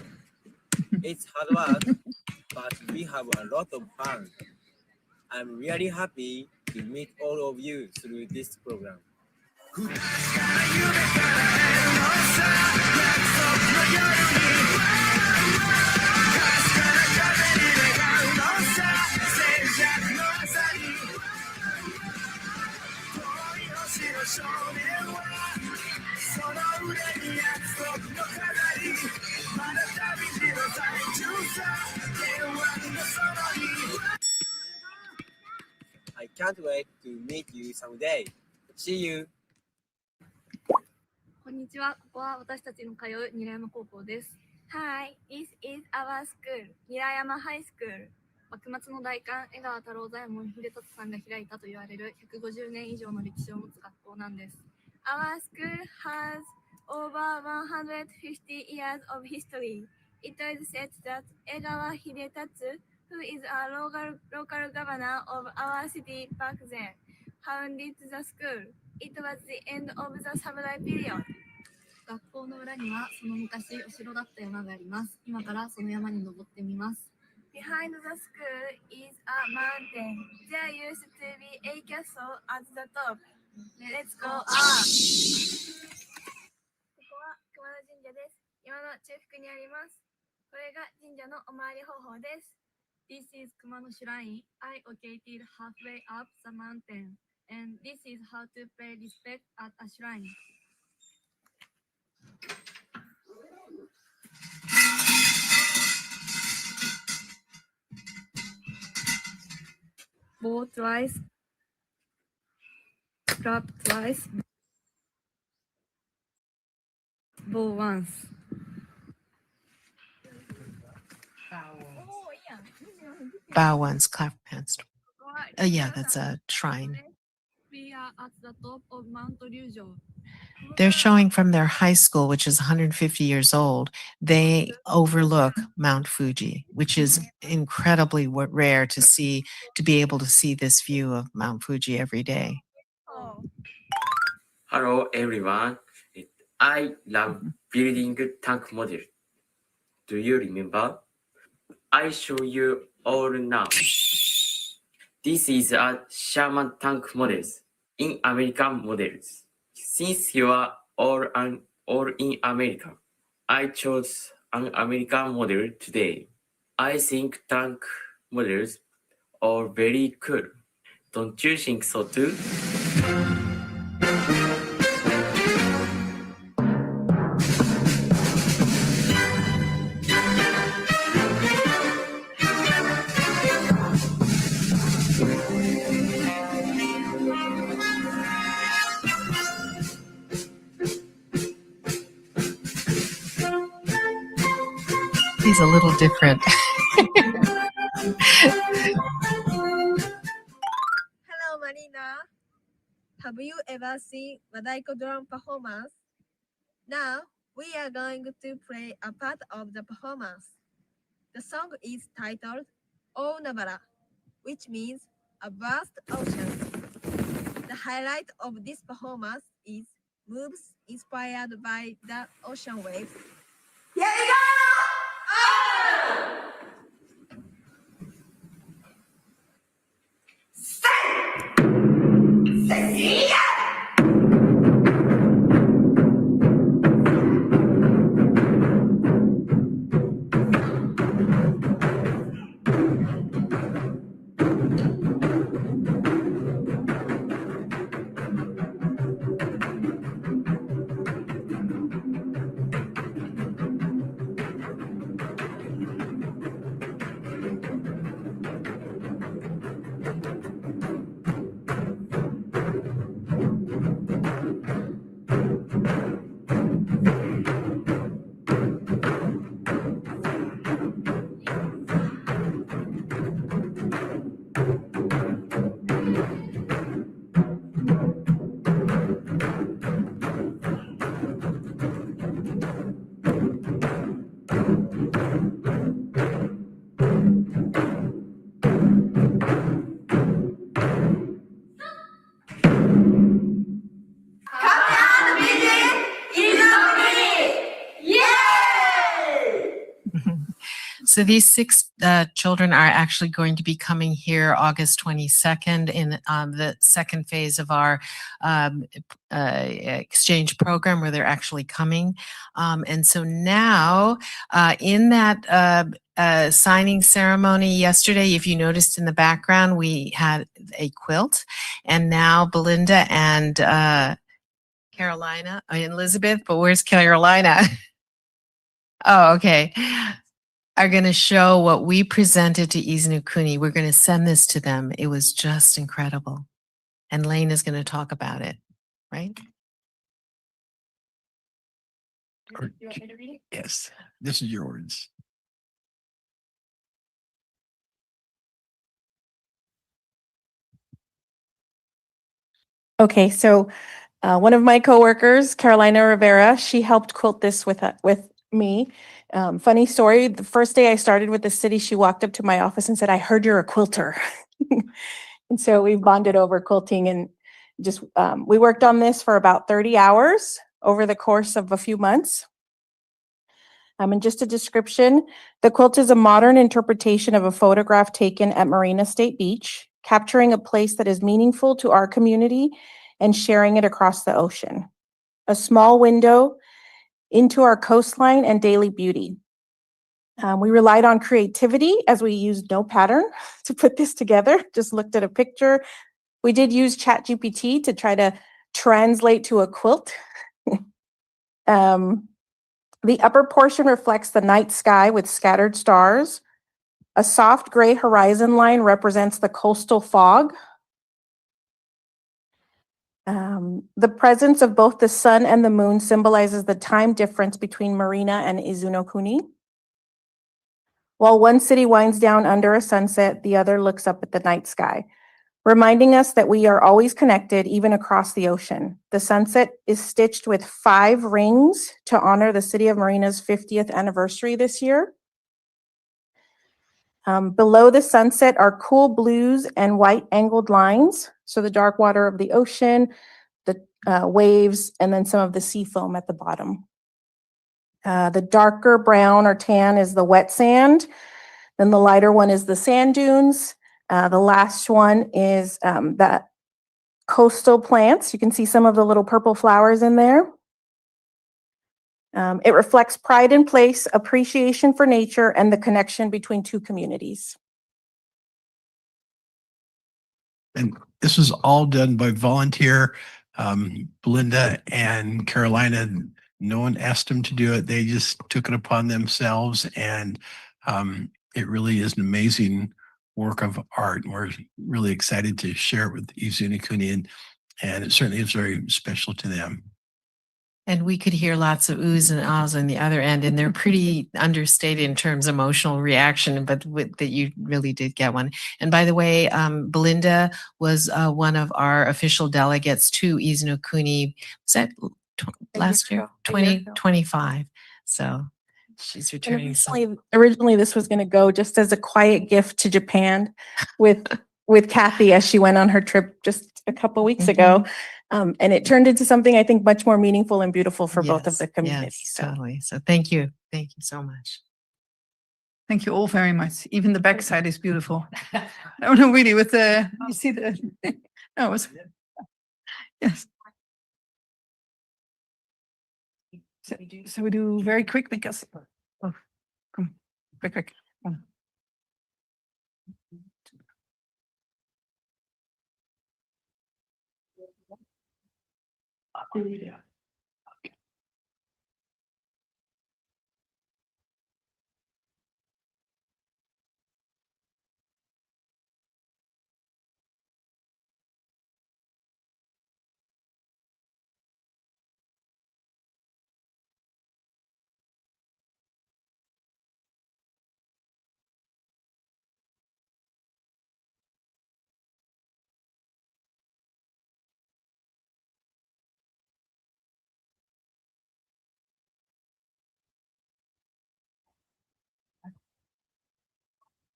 It's hard work, but we have a lot of fun. I'm really happy to meet all of you through this program. I can't wait to meet you someday. See you.
こんにちは。ここは私たちの通う韮山高校です。Hi, this is our school, 韮山ハイスクール。幕末の大官、江川太郎左衛門秀達さんが開いたと言われる150年以上の歴史を持つ学校なんです。Our school has over 150 years of history. It is said that 江川秀達, who is a local governor of our city back then, founded the school. It was the end of the samurai period. 学校の裏にはその昔お城だった山があります。今からその山に登ってみます。Behind the school is a mountain. There used to be a castle at the top. Let's go up! ここは熊野神社です。山の中腹にあります。これが神社のお参り方法です。This is Kumano Shrine. I located halfway up the mountain. And this is how to pay respect at a shrine. Bow twice, clap twice, bow once.
Bow once, clap once. Yeah, that's a shrine.
We are at the top of Mount Ryujo.
They're showing from their high school, which is 150 years old. They overlook Mount Fuji, which is incredibly rare to see, to be able to see this view of Mount Fuji every day.
Hello everyone. I love building tank model. Do you remember? I show you all now. This is a Sherman tank models in American models. Since you are all in America, I chose an American model today. I think tank models are very cool. Don't you think so too?
He's a little different.
Hello, Marina. Have you ever seen Wadaiko drum performance? Now, we are going to play a part of the performance. The song is titled O Navara, which means a vast ocean. The highlight of this performance is moves inspired by the ocean waves. Here we go!
So these six children are actually going to be coming here August 22nd in the second phase of our exchange program where they're actually coming. And so now in that signing ceremony yesterday, if you noticed in the background, we had a quilt, and now Belinda and Carolina and Elizabeth, but where's Carolina? Oh, okay. Are going to show what we presented to Izunukuni. We're going to send this to them. It was just incredible. And Lane is going to talk about it, right?
You want me to read it? Yes, this is your words.
Okay, so one of my coworkers, Carolina Rivera, she helped quilt this with me. Funny story, the first day I started with the city, she walked up to my office and said, "I heard you're a quilter." And so we bonded over quilting, and just we worked on this for about 30 hours over the course of a few months. And just a description, the quilt is a modern interpretation of a photograph taken at Marina State Beach, capturing a place that is meaningful to our community and sharing it across the ocean. A small window into our coastline and daily beauty. We relied on creativity as we used no pattern to put this together, just looked at a picture. We did use ChatGPT to try to translate to a quilt. The upper portion reflects the night sky with scattered stars. A soft gray horizon line represents the coastal fog. The presence of both the sun and the moon symbolizes the time difference between Marina and Izunokuni. While one city winds down under a sunset, the other looks up at the night sky, reminding us that we are always connected, even across the ocean. The sunset is stitched with 5 rings to honor the city of Marina's 50th anniversary this year. Below the sunset are cool blues and white angled lines. So the dark water of the ocean, the waves, and then some of the sea foam at the bottom. The darker brown or tan is the wet sand. Then the lighter one is the sand dunes. The last one is the coastal plants. You can see some of the little purple flowers in there. It reflects pride in place, appreciation for nature, and the connection between two communities.
And this was all done by volunteer. Belinda and Carolina, no one asked them to do it. They just took it upon themselves. And it really is an amazing work of art. And we're really excited to share it with Izunukuni, and it certainly is very special to them.
And we could hear lots of oohs and ahs on the other end, and they're pretty understated in terms of emotional reaction, but that you really did get one. And by the way, Belinda was one of our official delegates to Izunukuni. Was that last year? 2025. So She's
And
returning some.
originally this was going to go just as a quiet gift to Japan with Kathy as she went on her trip just a couple weeks ago. And it turned into something I think much more meaningful and beautiful for both of the communities.
Yes, totally. So thank you. Thank you so much.
Thank you all very much. Even the backside is beautiful. No, no, really, with the, you see the, no, it's, yes. So we do very quick because, oh, come, quick. Come.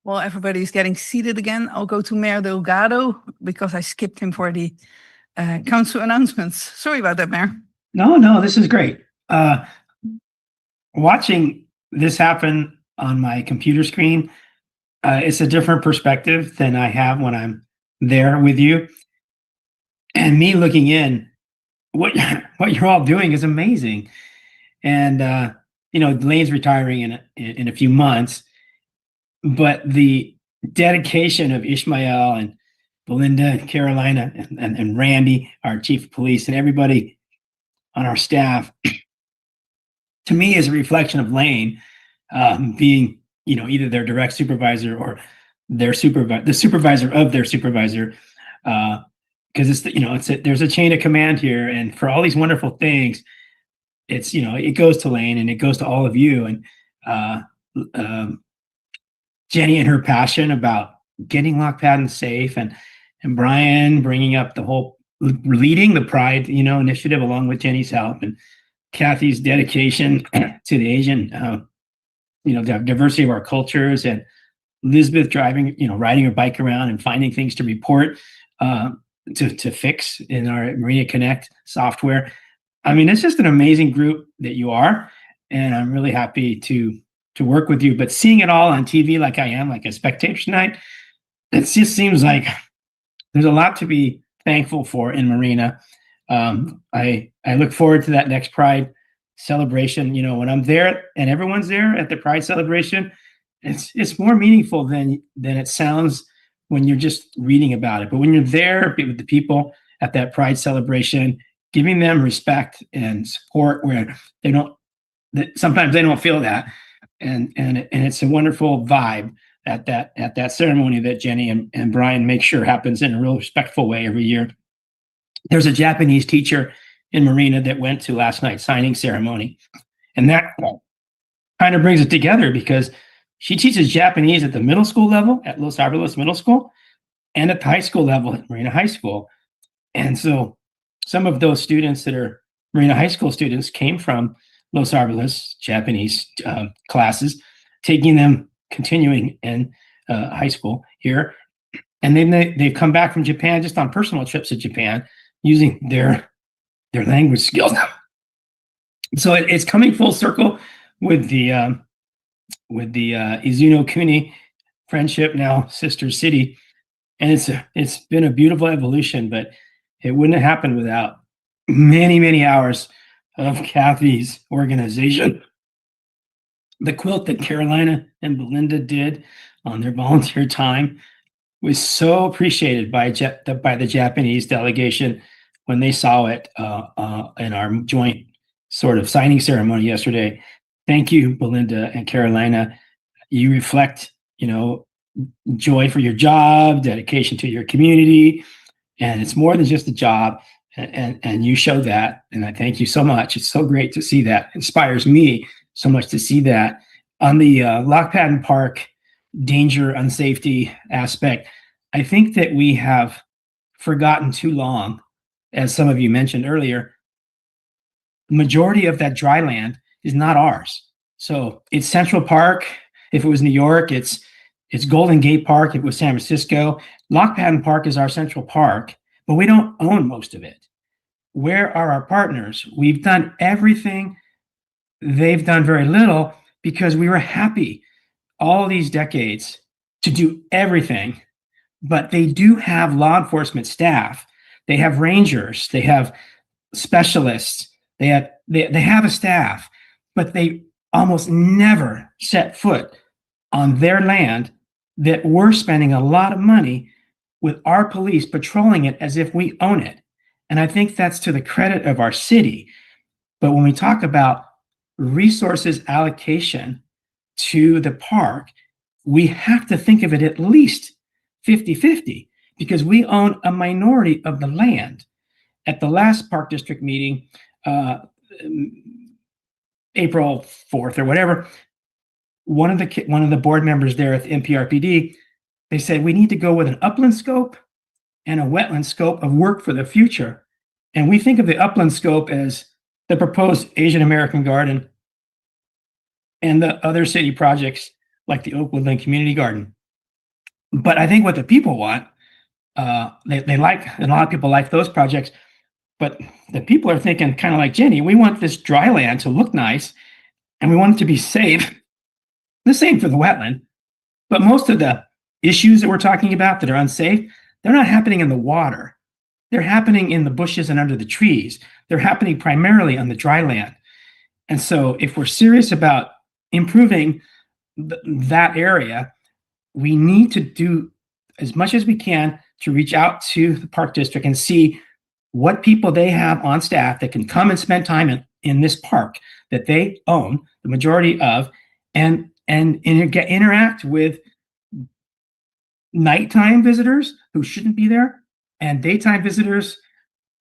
While everybody's getting seated again, I'll go to Mayor Delgado because I skipped him for the council announcements. Sorry about that, Mayor.
No, this is great. Watching this happen on my computer screen, it's a different perspective than I have when I'm there with you. And me looking in, what you're all doing is amazing. And Lane's retiring in a few months, but the dedication of Ishmael and Belinda and Carolina and Randy, our chief of police, and everybody on our staff, to me is a reflection of Lane being, either their direct supervisor or the supervisor of their supervisor. Because there's a chain of command here, and for all these wonderful things, it goes to Lane and it goes to all of you. And Jenny and her passion about getting Lock Patton safe, and Brian bringing up the whole leading the Pride initiative along with Jenny's help, and Kathy's dedication to the Asian the diversity of our cultures, and Elizabeth riding her bike around and finding things to report to fix in our Marina Connect software. I mean, it's just an amazing group that you are, and I'm really happy to work with you. But seeing it all on TV like I am, like a spectator tonight, it just seems like there's a lot to be thankful for in Marina. I look forward to that next Pride celebration. When I'm there and everyone's there at the Pride celebration, it's more meaningful than it sounds when you're just reading about it. But when you're there with the people at that Pride celebration, giving them respect and support where sometimes they don't feel that, and it's a wonderful vibe at that ceremony that Jenny and Brian make sure happens in a real respectful way every year. There's a Japanese teacher in Marina that went to last night's signing ceremony, and that kind of brings it together because she teaches Japanese at the middle school level at Los Alamos Middle School and at the high school level at Marina High School. And so some of those students that are Marina High School students came from Los Alamos Japanese classes, taking them continuing in high school here. And then they've come back from Japan just on personal trips to Japan using their language skills. So it's coming full circle with the Izuno Kuni friendship, now sister city, and it's been a beautiful evolution. But it wouldn't have happened without many hours of Kathy's organization. The quilt that Carolina and Belinda did on their volunteer time was so appreciated by the Japanese delegation when they saw it in our joint sort of signing ceremony yesterday. Thank you, Belinda and Carolina. You reflect, joy for your job, dedication to your community, and it's more than just a job. And you show that, and I thank you so much. It's so great to see that. It inspires me so much to see that. On the Lock Patton Park danger, unsafety aspect, I think that we have forgotten too long, as some of you mentioned earlier. The majority of that dry land is not ours. So it's Central Park. If it was New York, it's Golden Gate Park. If it was San Francisco, Lock Patton Park is our central park, but we don't own most of it. Where are our partners? We've done everything. They've done very little because we were happy all these decades to do everything. But they do have law enforcement staff. They have rangers. They have specialists. They have a staff, but they almost never set foot on their land that we're spending a lot of money with our police patrolling it as if we own it. And I think that's to the credit of our city. But when we talk about resources allocation to the park, we have to think of it at least 50-50 because we own a minority of the land. At the last Park District meeting, April 4th or whatever, one of the board members there at the MPRPD, they said we need to go with an upland scope and a wetland scope of work for the future. And we think of the upland scope as the proposed Asian American Garden and the other city projects like the Oakwoodland Community Garden. But I think what the people want, they like, and a lot of people like those projects, but the people are thinking kind of like Jenny, we want this dry land to look nice and we want it to be safe. The same for the wetland. But most of the issues that we're talking about that are unsafe, they're not happening in the water. They're happening in the bushes and under the trees. They're happening primarily on the dry land. And so if we're serious about improving that area, we need to do as much as we can to reach out to the Park District and see what people they have on staff that can come and spend time in this park that they own, the majority of, and interact with nighttime visitors who shouldn't be there and daytime visitors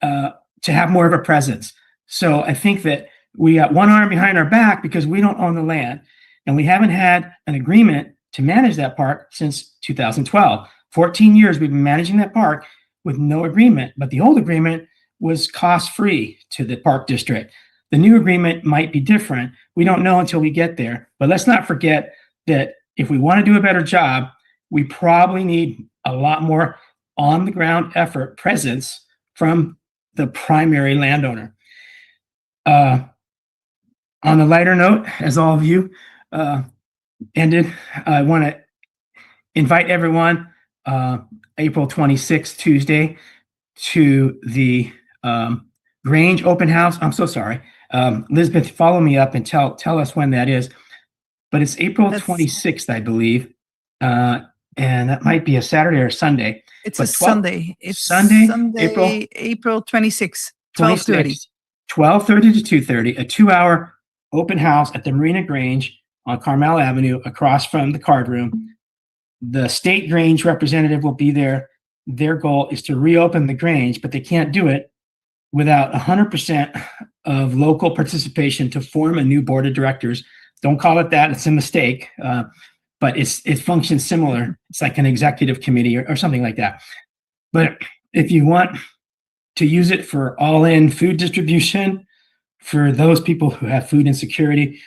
to have more of a presence. So I think that we got one arm behind our back because we don't own the land and we haven't had an agreement to manage that park since 2012. 14 years we've been managing that park with no agreement, but the old agreement was cost-free to the Park District. The new agreement might be different. We don't know until we get there, but let's not forget that if we want to do a better job, we probably need a lot more on-the-ground effort presence from the primary landowner. On a lighter note, as all of you ended, I want to invite everyone April 26th, Tuesday, to the Grange Open House. I'm so sorry. Elizabeth, follow me up and tell us when that is. But it's April 26th, I believe. And that might be a Saturday or Sunday.
It's a Sunday. It's
Sunday,
April 26th, 12:30.
12:30 to 2:30, a 2-hour open house at the Marina Grange on Carmel Avenue across from the card room. The state Grange representative will be there. Their goal is to reopen the Grange, but they can't do it without 100% of local participation to form a new board of directors. Don't call it that, it's a mistake, but it functions similar. It's like an executive committee or something like that. But if you want to use it for all-in food distribution for those people who have food insecurity,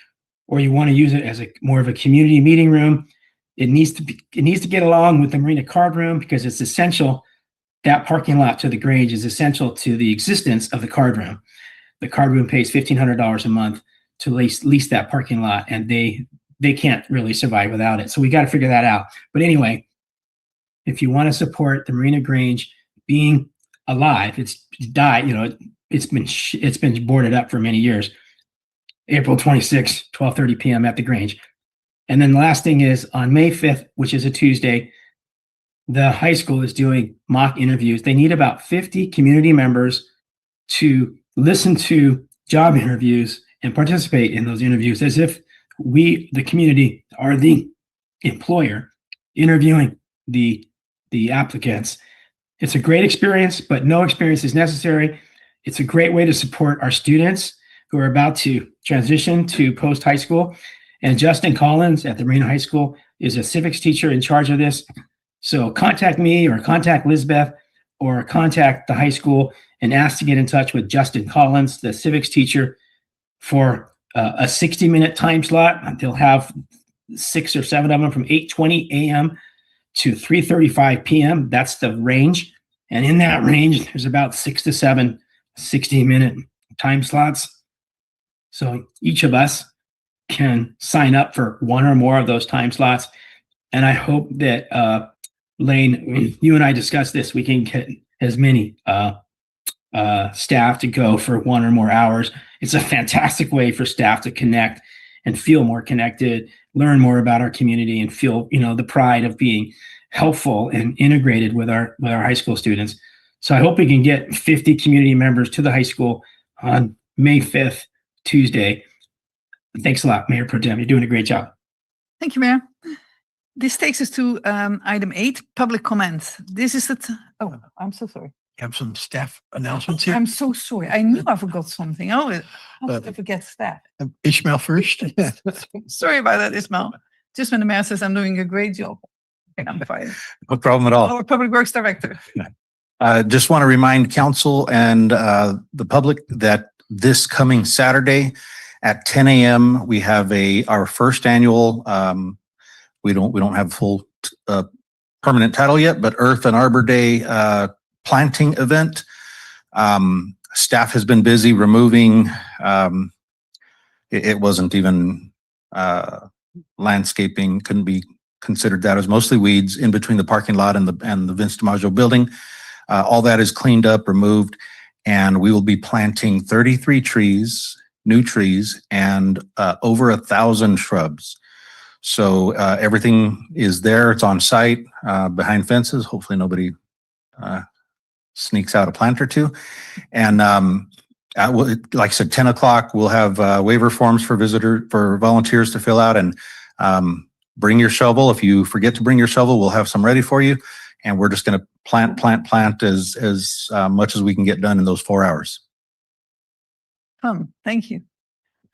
or you want to use it as more of a community meeting room, it needs to get along with the Marina Card Room because it's essential. That parking lot to the Grange is essential to the existence of the card room. The card room pays $1,500 a month to lease that parking lot, and they can't really survive without it. So we got to figure that out. But anyway, if you want to support the Marina Grange being alive, it's died. It's been boarded up for many years. April 26th, 12:30 p.m. at the Grange. And then the last thing is on May 5th, which is a Tuesday, the high school is doing mock interviews. They need about 50 community members to listen to job interviews and participate in those interviews as if we, the community, are the employer interviewing the applicants. It's a great experience, but no experience is necessary. It's a great way to support our students who are about to transition to post-high school. And Justin Collins at the Marina High School is a civics teacher in charge of this. So contact me or contact Lizbeth or contact the high school and ask to get in touch with Justin Collins, the civics teacher, for a 60-minute time slot. They'll have 6 or 7 of them from 8:20 a.m. to 3:35 p.m. That's the range. And in that range, there's about 6 to 7 60-minute time slots. So each of us can sign up for one or more of those time slots. And I hope that, Lane, you and I discussed this, we can get as many staff to go for one or more hours. It's a fantastic way for staff to connect and feel more connected, learn more about our community, and feel, the pride of being helpful and integrated with our high school students. So I hope we can get 50 community members to the high school on May 5th, Tuesday. Thanks a lot, Mayor Pro Tem. You're doing a great job.
Thank you, Mayor. This takes us to item 8, public comment. This is it. Oh, I'm so sorry.
You have some staff announcements here.
I'm so sorry. I knew I forgot something. How did I forget staff?
Ishmael first.
Sorry about that, Ismail. Just when the mayor says I'm doing a great job, I'm fired.
No problem at all.
Our Public Works Director.
Just want to remind council and the public that this coming Saturday at 10 a.m. we have our first annual. We don't have full permanent title yet, but Earth and Arbor Day planting event. Staff has been busy removing. It wasn't even landscaping. Couldn't be considered that. It was mostly weeds in between the parking lot and the Vince DiMaggio building. All that is cleaned up, removed, and we will be planting 33 trees, new trees, and over 1,000 shrubs. So everything is there. It's on site behind fences. Hopefully nobody sneaks out a plant or two. And like I said, 10 o'clock, we'll have waiver forms for volunteers to fill out, and bring your shovel. If you forget to bring your shovel, we'll have some ready for you. And we're just going to plant as much as we can get done in those 4 hours.
Thank you.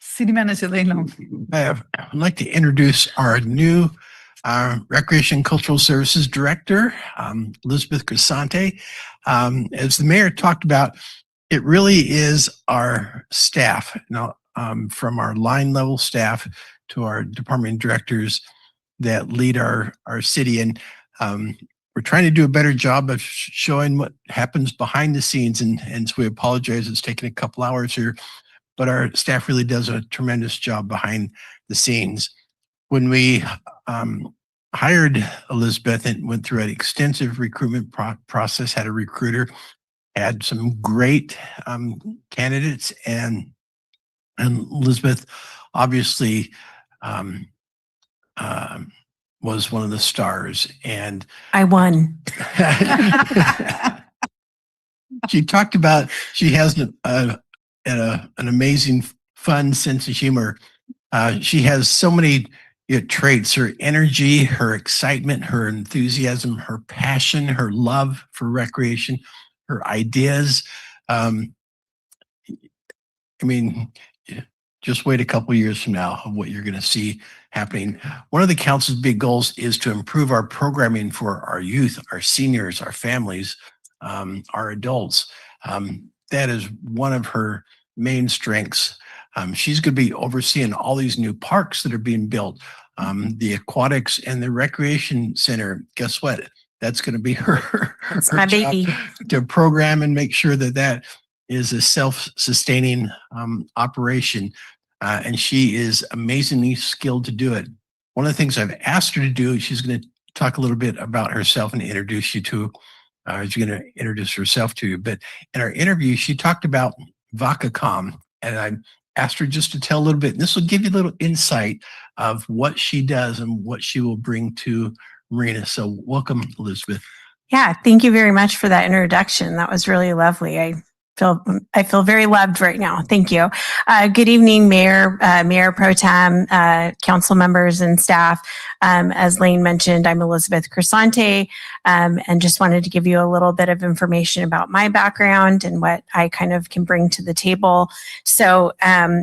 City Manager Lane Long.
I'd like to introduce our new Recreation Cultural Services Director, Elizabeth Crisante. As the mayor talked about, it really is our staff, from our line level staff to our department directors that lead our city. And we're trying to do a better job of showing what happens behind the scenes. And so we apologize, it's taken a couple hours here, but our staff really does a tremendous job behind the scenes. When we hired Elizabeth and went through an extensive recruitment process, had a recruiter, had some great candidates, and Elizabeth obviously was one of the stars. And
I won.
She talked about she has an amazing, fun sense of humor. She has so many traits: her energy, her excitement, her enthusiasm, her passion, her love for recreation, her ideas. Just wait a couple of years from now of what you're going to see happening. One of the council's big goals is to improve our programming for our youth, our seniors, our families, our adults. That is one of her main strengths. She's going to be overseeing all these new parks that are being built, the aquatics and the recreation center. Guess what? That's going to be her
my
job
baby.
to program and make sure that is a self-sustaining operation. And she is amazingly skilled to do it. One of the things I've asked her to do, she's going to talk a little bit about herself and introduce you to, she's going to introduce herself to you. But in our interview, she talked about VacaCom, and I asked her just to tell a little bit. And this will give you a little insight of what she does and what she will bring to Marina. So welcome, Elizabeth.
Yeah, thank you very much for that introduction. That was really lovely. I feel very loved right now. Thank you. Good evening, Mayor, Mayor Pro Tem, council members and staff. As Lane mentioned, I'm Elizabeth Crisante, and just wanted to give you a little bit of information about my background and what I kind of can bring to the table. So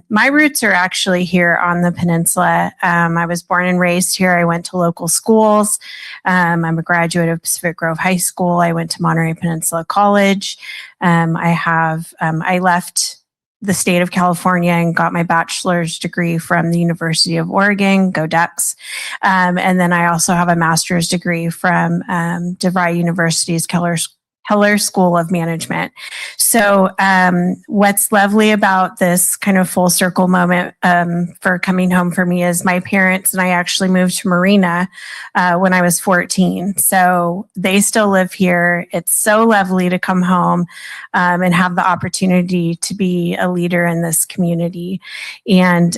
my roots are actually here on the peninsula. I was born and raised here. I went to local schools. I'm a graduate of Pacific Grove High School. I went to Monterey Peninsula College. I left
the state of California and got my bachelor's degree from the University of Oregon, go Ducks. And then I also have a master's degree from DeVry University's Keller School of Management. So what's lovely about this kind of full circle moment for coming home for me is my parents and I actually moved to Marina when I was 14. So they still live here. It's so lovely to come home and have the opportunity to be a leader in this community. And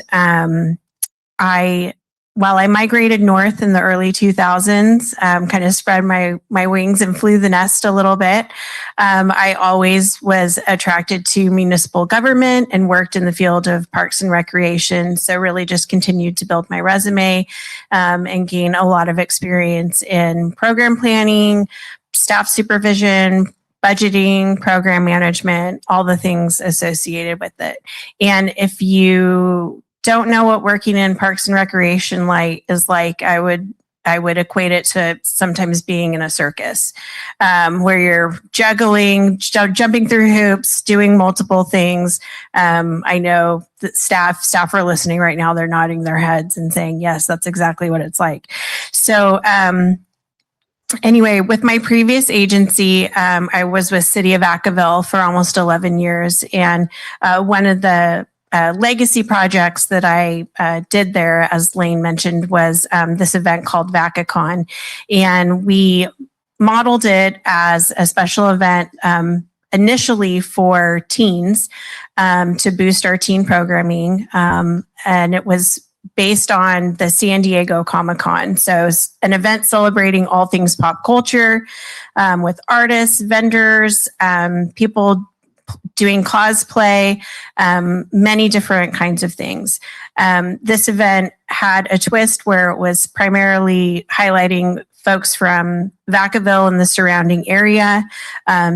while I migrated north in the early 2000s, kind of spread my wings and flew the nest a little bit, I always was attracted to municipal government and worked in the field of parks and recreation. So really just continued to build my resume and gain a lot of experience in program planning, staff supervision, budgeting, program management, all the things associated with it. And if you don't know what working in parks and recreation is like, I would equate it to sometimes being in a circus, where you're juggling, jumping through hoops, doing multiple things. I know that staff are listening right now. They're nodding their heads and saying, yes, that's exactly what it's like. So, anyway, with my previous agency, I was with City of Vacaville for almost 11 years. And one of the legacy projects that I did there, as Lane mentioned, was this event called VacaCon. And we modeled it as a special event initially for teens to boost our teen programming. And it was based on the San Diego Comic-Con. So it's an event celebrating all things pop culture with artists, vendors, people doing cosplay, many different kinds of things. This event had a twist where it was primarily highlighting folks from Vacaville and the surrounding area.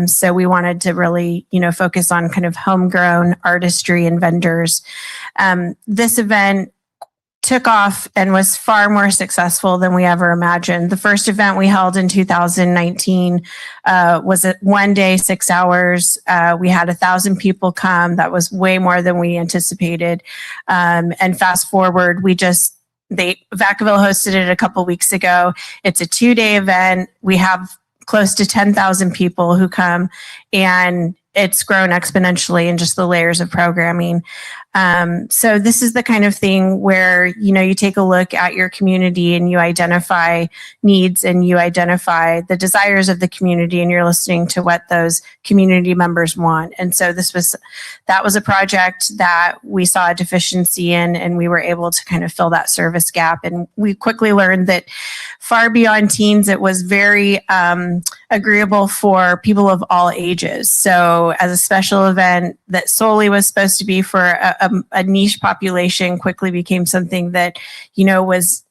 So we wanted to really, focus on kind of homegrown artistry and vendors. This event took off and was far more successful than we ever imagined. The first event we held in 2019 was a 1 day, 6 hours. We had 1,000 people come. That was way more than we anticipated. And fast forward, Vacaville hosted it a couple weeks ago. It's a 2-day event. We have close to 10,000 people who come, and it's grown exponentially in just the layers of programming. So this is the kind of thing where, you take a look at your community and you identify needs and you identify the desires of the community, and you're listening to what those community members want. And so that was a project that we saw a deficiency in, and we were able to kind of fill that service gap. And we quickly learned that far beyond teens, it was very agreeable for people of all ages. So as a special event that solely was supposed to be for a niche population, quickly became something that, was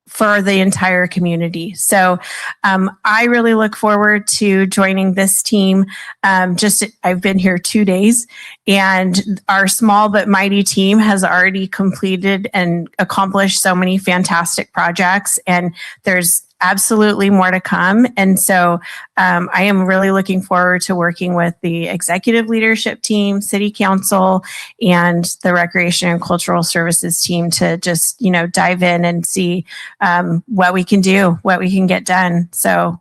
for the entire community. So I really look forward to joining this team. I've been here 2 days, and our small but mighty team has already completed and accomplished so many fantastic projects, and there's absolutely more to come. And so I am really looking forward to working with the executive leadership team, city council, and the recreation and cultural services team to just, dive in and see what we can do, what we can get done. So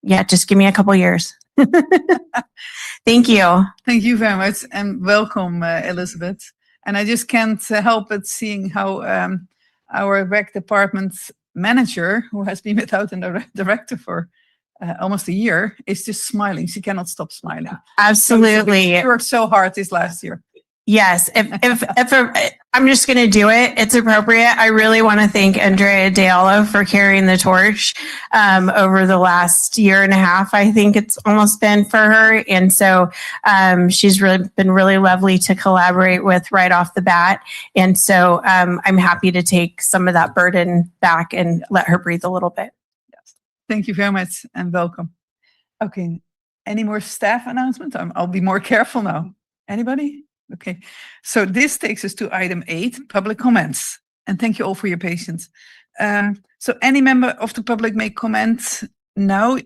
yeah, just give me a couple years. Thank you.
Thank you very much, and welcome, Elizabeth. And I just can't help but seeing how our rec department manager, who has been without a director for almost a year, is just smiling. She cannot stop smiling.
Absolutely.
She worked so hard this last year.
Yes, I'm just going to do it. It's appropriate. I really want to thank Andrea Diallo for carrying the torch over the last year and a half. I think it's almost been for her. And so she's been really lovely to collaborate with right off the bat. And so I'm happy to take some of that burden back and let her breathe a little bit.
Yes. Thank you very much, and welcome. Okay. Any more staff announcements? I'll be more careful now. Anybody? Okay, so this takes us to item 8, public comments. And thank you all for your patience. So any member of the public may comment now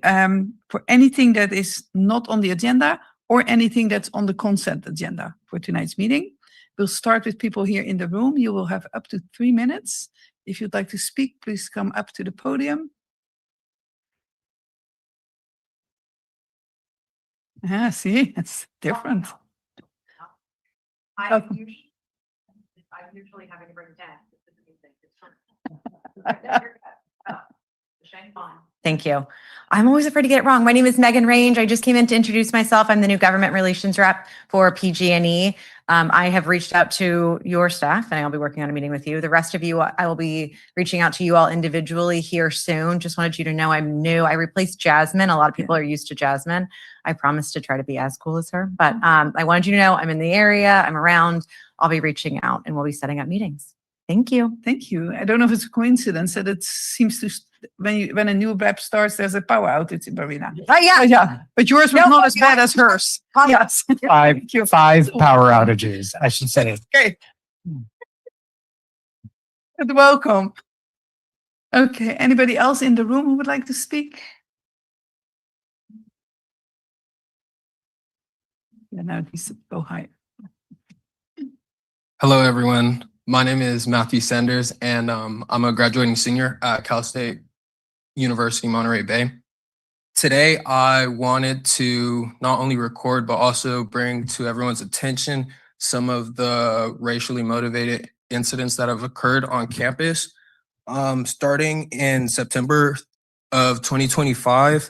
for anything that is not on the agenda or anything that's on the consent agenda for tonight's meeting. We'll start with people here in the room. You will have up to 3 minutes. If you'd like to speak, please come up to the podium. See, it's different.
I'm usually having to bring 10. Thank you. I'm always afraid to get it wrong. My name is Megan Range. I just came in to introduce myself. I'm the new government relations rep for PG&E. I have reached out to your staff and I'll be working on a meeting with you. The rest of you, I will be reaching out to you all individually here soon. Just wanted you to know I'm new. I replaced Jasmine. A lot of people are used to Jasmine. I promised to try to be as cool as her, but I wanted you to know I'm in the area. I'm around. I'll be reaching out and we'll be setting up meetings. Thank you.
Thank you. I don't know if it's a coincidence that it seems to, when a new rep starts, there's a power outage in Marina.
Oh, yeah.
Yeah. But yours was not as bad as hers. Yes.
Five power outages, I should say.
Okay. Welcome. Okay. Anybody else in the room who would like to speak? Yeah, now it needs to go higher.
Hello, everyone. My name is Matthew Sanders, and I'm a graduating senior at Cal State University, Monterey Bay. Today, I wanted to not only record, but also bring to everyone's attention some of the racially motivated incidents that have occurred on campus. Starting in September of 2025,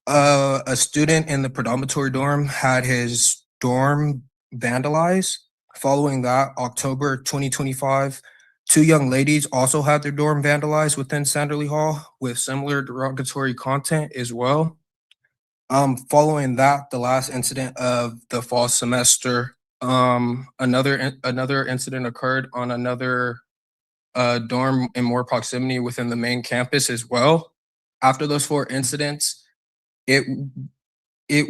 a student in the predominatory dorm had his dorm vandalized. Following that, October 2025, 2 young ladies also had their dorm vandalized within Sanderley Hall with similar derogatory content as well. Following that, the last incident of the fall semester, another incident occurred on another dorm in more proximity within the main campus as well. After those 4 incidents, it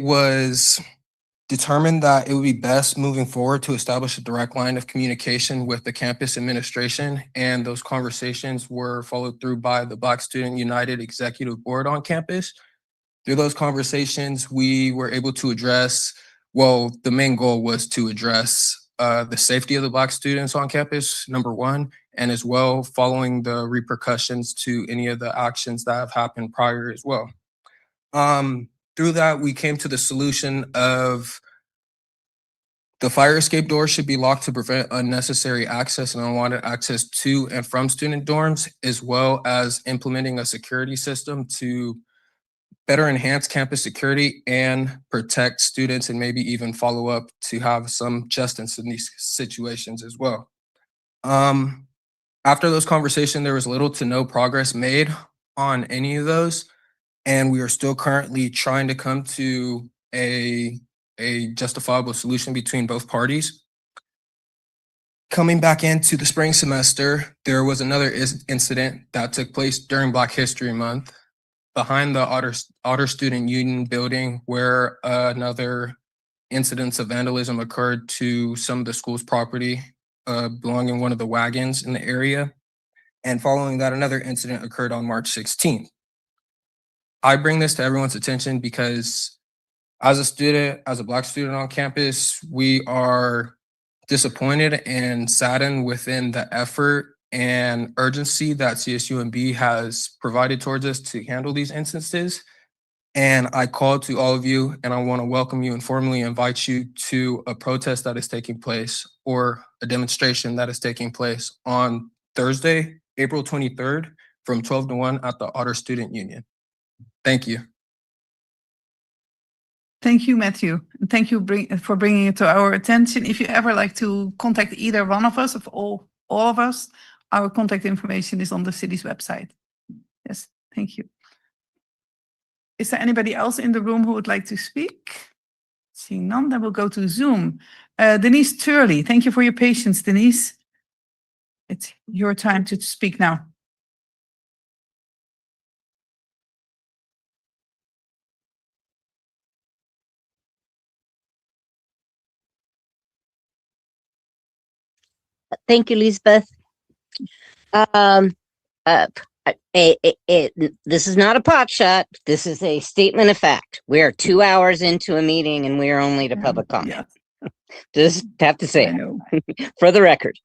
was determined that it would be best moving forward to establish a direct line of communication with the campus administration, and those conversations were followed through by the Black Student United Executive Board on campus. Through those conversations, we were able to address, well, the main goal was to address the safety of the Black students on campus, number 1, and as well following the repercussions to any of the actions that have happened prior as well. Through that, we came to the solution of the fire escape door should be locked to prevent unnecessary access and unwanted access to and from student dorms, as well as implementing a security system to better enhance campus security and protect students, and maybe even follow up to have some justice in these situations as well. After those conversations, there was little to no progress made on any of those. And we are still currently trying to come to a justifiable solution between both parties. Coming back into the spring semester, there was another incident that took place during Black History Month behind the Otter Student Union building, where another incidents of vandalism occurred to some of the school's property belonging to one of the wagons in the area. And following that, another incident occurred on March 16th. I bring this to everyone's attention because as a student, as a Black student on campus, we are disappointed and saddened within the effort and urgency that CSUMB has provided towards us to handle these instances. And I call to all of you, and I want to welcome you and formally invite you to a protest that is taking place, or a demonstration that is taking place on Thursday, April 23rd from 12 to 1 at the Otter Student Union. Thank you.
Thank you, Matthew. And thank you for bringing it to our attention. If you ever like to contact either one of us, of all of us, our contact information is on the city's website. Yes, thank you. Is there anybody else in the room who would like to speak? Seeing none, then we'll go to Zoom. Denise Turley, thank you for your patience, Denise. It's your time to speak now.
Thank you, Lisbeth.
This is not a pot shot. This is a statement of fact. We are 2 hours into a meeting and we are only to public comment. Just have to say it for the record.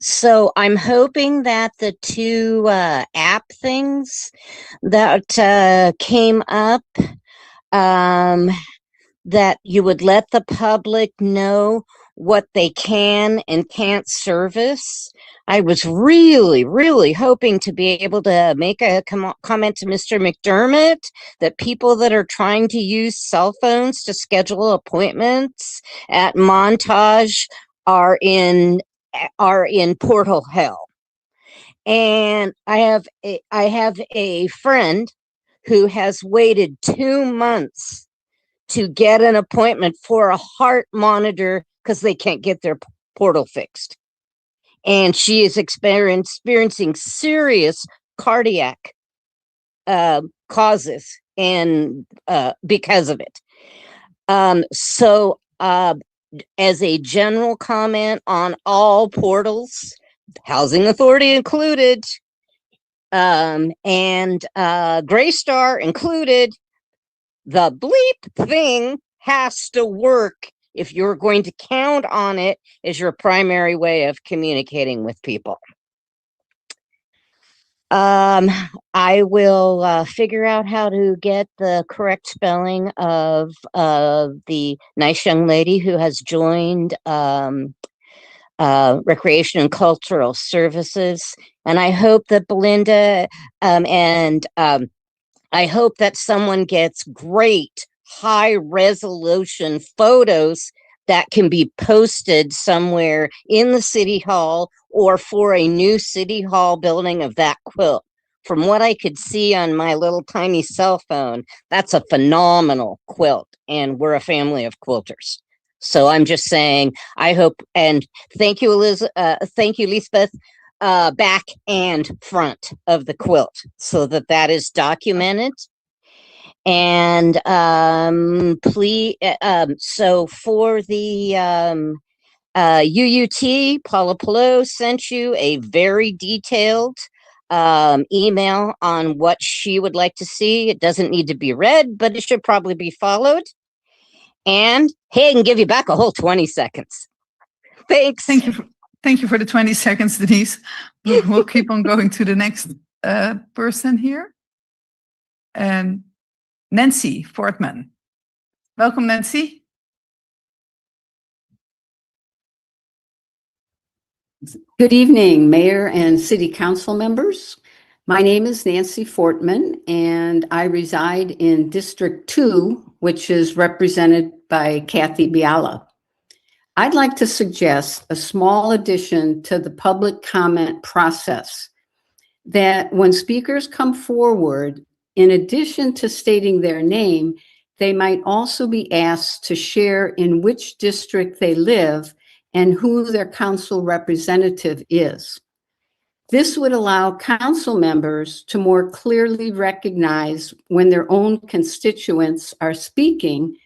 So I'm hoping that the two app things that came up, that you would let the public know what they can and can't service. I was really, really hoping to be able to make a comment to Mr. McDermott that people that are trying to use cell phones to schedule appointments at Montage are in portal hell. And I have a friend who has waited 2 months to get an appointment for a heart monitor because they can't get their portal fixed. And she is experiencing serious cardiac causes and because of it. So as a general comment on all portals, Housing Authority included, and Graystar included, the bleep thing has to work if you're going to count on it as your primary way of communicating with people. I will figure out how to get the correct spelling of the nice young lady who has joined Recreation and Cultural Services. And I hope that Belinda I hope that someone gets great high resolution photos that can be posted somewhere in the city hall or for a new city hall building of that quilt. From what I could see on my little tiny cell phone, that's a phenomenal quilt, and we're a family of quilters. So I'm just saying, I hope, and thank you, thank you, Lisbeth, back and front of the quilt so that that is documented. And please, so for the UUT, Paula Pillow sent you a very detailed email on what she would like to see. It doesn't need to be read, but it should probably be followed. And hey, I can give you back a whole 20 seconds. Thanks.
Thank you for the 20 seconds, Denise. We'll keep on going to the next person here. And Nancy Fortman. Welcome, Nancy.
Good evening, Mayor and City Council members. My name is Nancy Fortman, and I reside in District 2, which is represented by Kathy Biala. I'd like to suggest a small addition to the public comment process, that when speakers come forward, in addition to stating their name, they might also be asked to share in which district they live and who their council representative is. This would allow council members to more clearly recognize when their own constituents are speaking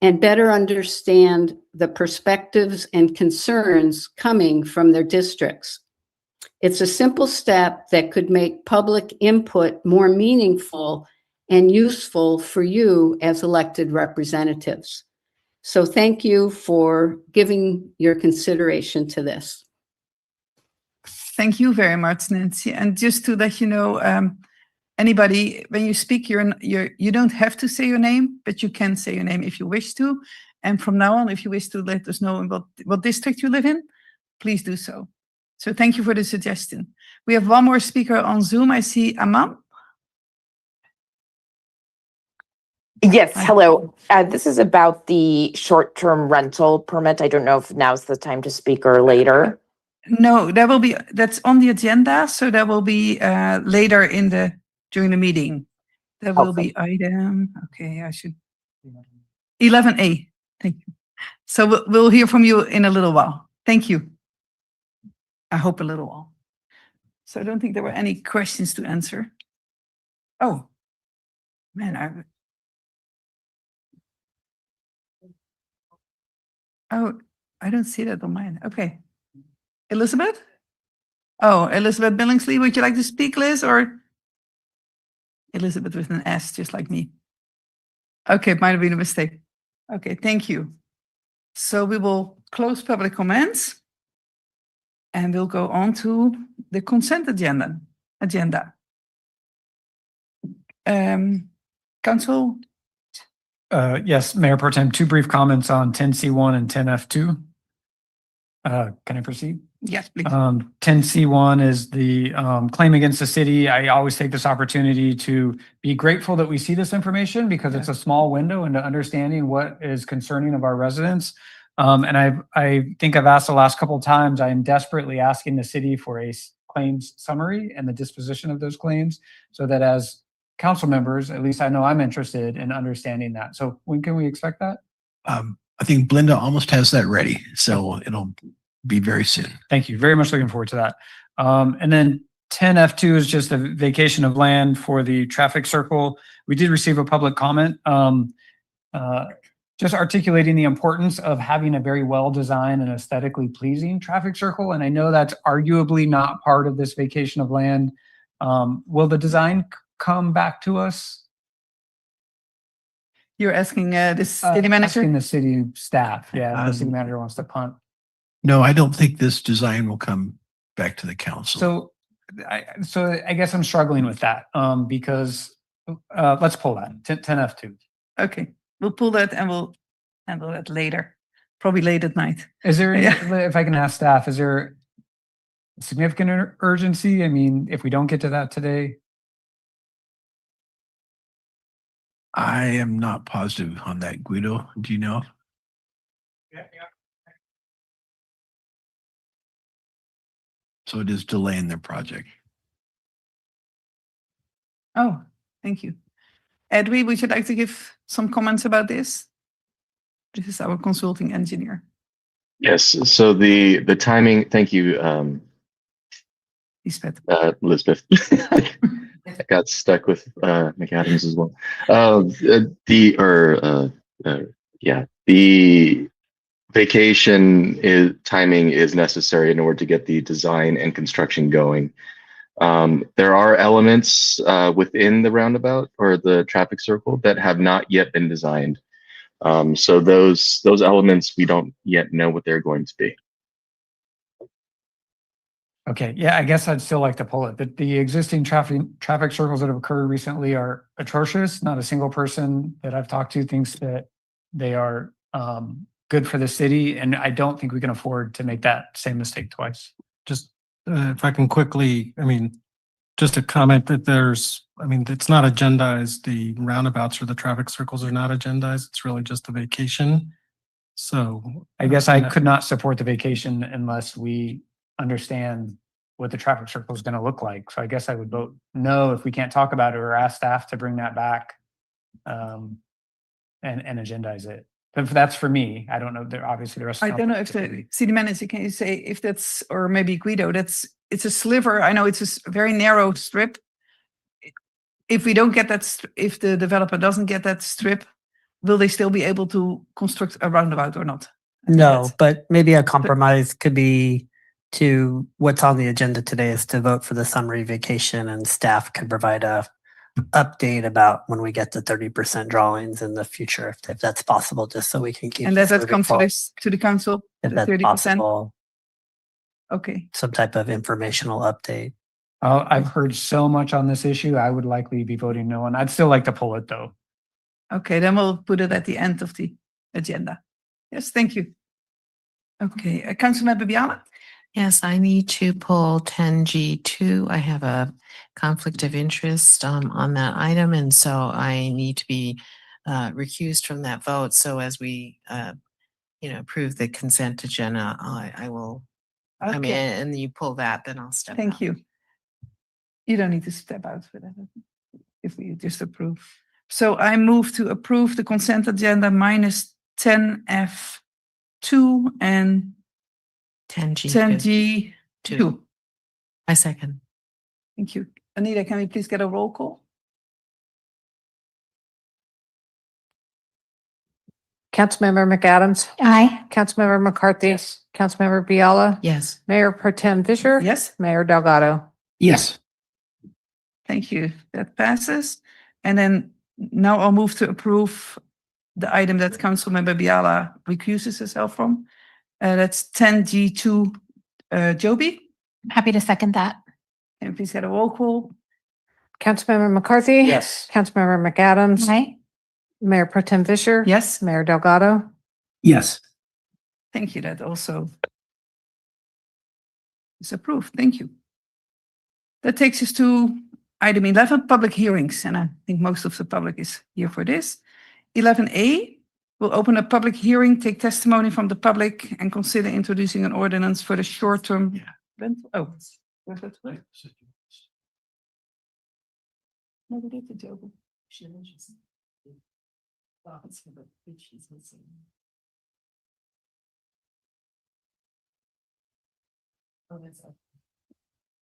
and better understand the perspectives and concerns coming from their districts. It's a simple step that could make public input more meaningful and useful for you as elected representatives. So thank you for giving your consideration to this.
Thank you very much, Nancy. And just to let you know, anybody, when you speak, you don't have to say your name, but you can say your name if you wish to. And from now on, if you wish to let us know what district you live in, please do so. So thank you for the suggestion. We have one more speaker on Zoom. I see Amam.
Yes, hello. This is about the short-term rental permit. I don't know if now's the time to speak or later.
No, that's on the agenda. So that will be later during the meeting. There will be item, okay, I should, 11A. Thank you. So we'll hear from you in a little while. Thank you. I hope a little while. So I don't think there were any questions to answer. Oh, man, I don't see that on mine. Okay. Elizabeth? Oh, Elizabeth Billingsley, would you like to speak, Liz, or Elizabeth with an S, just like me? Okay, it might have been a mistake. Okay, thank you. So we will close public comments and we'll go on to the consent agenda. Council,
Yes, Mayor Pro Tem, two brief comments on 10C1 and 10F2. Can I proceed?
yes, please.
10C1 is the claim against the city. I always take this opportunity to be grateful that we see this information because it's a small window into understanding what is concerning of our residents. And I think I've asked the last couple of times, I am desperately asking the city for a claims summary and the disposition of those claims so that as council members, at least I know I'm interested in understanding that. So when can we expect that?
I think Belinda almost has that ready, so it'll be very soon.
Thank you. Very much looking forward to that. And then 10F2 is just a vacation of land for the traffic circle. We did receive a public comment just articulating the importance of having a very well-designed and aesthetically pleasing traffic circle. And I know that's arguably not part of this vacation of land. Will the design come back to us?
You're asking the city manager?
Asking the city staff. Yeah, the city manager wants to punt.
No, I don't think this design will come back to the council.
So I guess I'm struggling with that because let's pull that 10F2.
Okay, we'll pull that and we'll handle that later, probably late at night.
Is there, if I can ask staff, is there significant urgency? I mean, if we don't get to that today?
I am not positive on that, Guido. Do you know? So it is delaying their project.
Oh, thank you. Edwy, would you like to give some comments about this? This is our consulting engineer.
Yes, so the timing, thank you, Elizabeth. I got stuck with McAdams as well. The vacation timing is necessary in order to get the design and construction going. There are elements within the roundabout or the traffic circle that have not yet been designed. So those elements, we don't yet know what they're going to be.
Okay, yeah, I guess I'd still like to pull it. The existing traffic circles that have occurred recently are atrocious. Not a single person that I've talked to thinks that they are good for the city, and I don't think we can afford to make that same mistake twice.
Just if I can quickly, I mean, just a comment that it's not agendized. The roundabouts or the traffic circles are not agendized. It's really just a vacation. So
I guess I could not support the vacation unless we understand what the traffic circle is going to look like. So I guess I would vote no if we can't talk about it or ask staff to bring that back and agendize it. But that's for me. I don't know. Obviously the rest of
I don't know if the city manager can say if that's, or maybe Guido, it's a sliver. I know it's a very narrow strip. If we don't get that, if the developer doesn't get that strip, will they still be able to construct a roundabout or not?
No, but maybe a compromise could be to what's on the agenda today is to vote for the summary vacation, and staff could provide a update about when we get the 30% drawings in the future, if that's possible, just so we can keep.
And that comes to the council,
if
the
that's
30%?
possible.
Okay.
Some type of informational update.
I've heard so much on this issue. I would likely be voting no, and I'd still like to pull it though.
Okay, then we'll put it at the end of the agenda. Yes, thank you. Okay, Councilmember Biala?
Yes, I need to pull 10G2. I have a conflict of interest on that item, and so I need to be recused from that vote. So as we, approve the consent agenda, I will. I mean,
Okay.
and you pull that, then I'll step out.
Thank you. You don't need to step out for that if we just approve. So I move to approve the consent agenda minus 10F2 and 10G2.
I second.
Thank you. Anita, can we please get a roll call?
Councilmember McAdams.
Aye.
Councilmember McCarthy. Yes. Councilmember Biala.
Yes.
Mayor Pro Tem Fisher.
Yes,
Mayor Delgado.
Yes.
thank you. That passes. And then now I'll move to approve the item that Councilmember Biala recuses herself from. That's 10G2, Joby.
Happy to second that.
And please get a roll call.
Councilmember McCarthy.
Yes.
Councilmember McAdams.
Aye.
Mayor Pro Tem Fisher.
Yes,
Mayor Delgado.
Yes.
thank you. That also is approved. Thank you. That takes us to item 11, public hearings. And I think most of the public is here for this. 11A, we'll open a public hearing, take testimony from the public, and consider introducing an ordinance for the short-term rental. Oh, where's that? No, we did the Joby.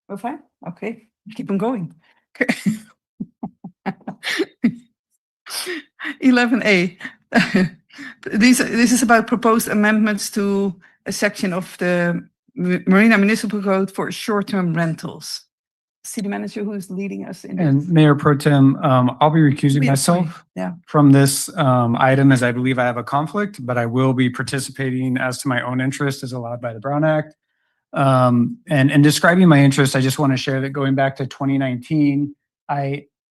We're fine? Okay, keep on going. 11A. This is about proposed amendments to a section of the Marina Municipal Code for short-term rentals. City manager who is leading us in
And
this.
Mayor Pro Tem, I'll be recusing
Yeah, sorry.
myself
Yeah.
from this item as I believe I have a conflict, but I will be participating as to my own interest as allowed by the Brown Act. And describing my interest, I just want to share that going back to 2019,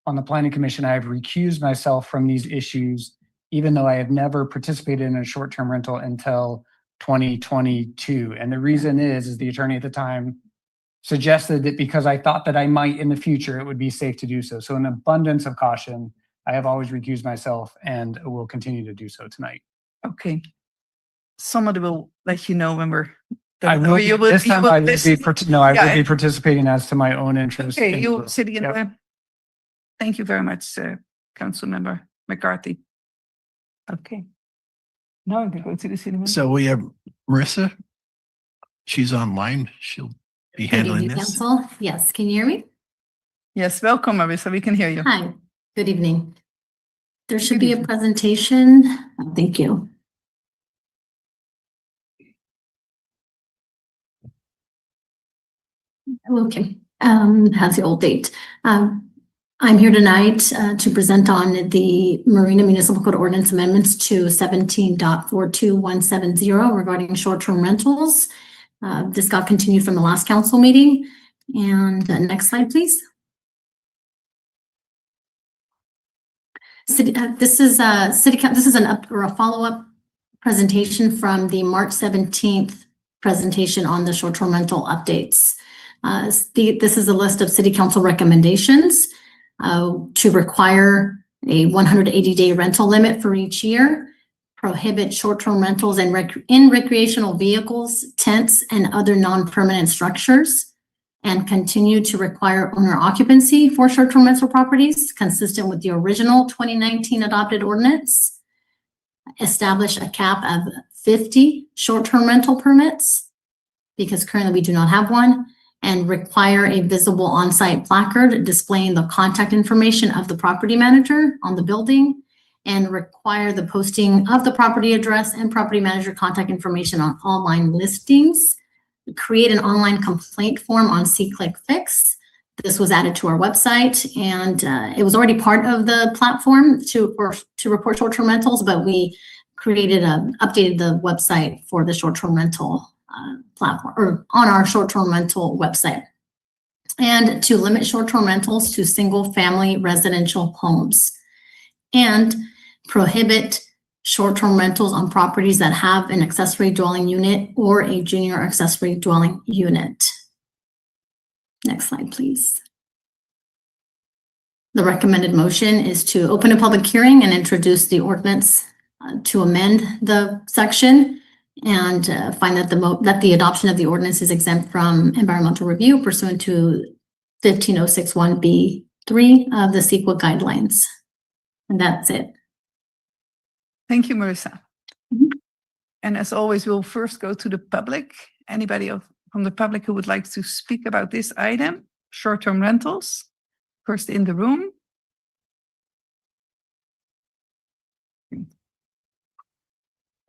on the Planning Commission, I have recused myself from these issues, even though I have never participated in a short-term rental until 2022. And the reason is the attorney at the time suggested that because I thought that I might in the future, it would be safe to do so. So in abundance of caution, I have always recused myself and will continue to do so tonight.
Okay. Somebody will let you know when we're.
I will,
you
this time I will be, I
Yeah,
will be participating as to my own interest.
Okay,
in-
you're sitting in
Yep.
there. Thank you very much, Councilmember McCarthy. Okay. Now I'm gonna go to the city manager.
So we have Marissa. She's online. She'll be handling this.
Council, yes, can you hear me?
Yes, welcome, Marissa. We can hear you.
Hi, good evening. There should
Good
be a
evening.
presentation. Thank you. Okay, has the old date. I'm here tonight to present on the Marina Municipal Code Ordinance Amendments to 17.42170 regarding short-term rentals. This got continued from the last council meeting. And next slide, please. This is a follow-up presentation from the March 17th presentation on the short-term rental updates. This is a list of city council recommendations to require a 180-day rental limit for each year, prohibit short-term rentals in recreational vehicles, tents, and other non-permanent structures, and continue to require owner occupancy for short-term rental properties consistent with the original 2019 adopted ordinance, establish a cap of 50 short-term rental permits, because currently we do not have one, and require a visible on-site placard displaying the contact information of the property manager on the building, and require the posting of the property address and property manager contact information on online listings, create an online complaint form on SeeClickFix. This was added to our website, and it was already part of the platform to report short-term rentals, but we updated the website for the short-term rental platform, or on our short-term rental website, and to limit short-term rentals to single-family residential homes, and prohibit short-term rentals on properties that have an accessory dwelling unit or a junior accessory dwelling unit. Next slide, please. The recommended motion is to open a public hearing and introduce the ordinance to amend the section, and find that the adoption of the ordinance is exempt from environmental review pursuant to 15061B3 of the CEQA guidelines. And that's it.
Thank you, Marissa. And as always, we'll first go to the public. Anybody from the public who would like to speak about this item, short-term rentals? First in the room.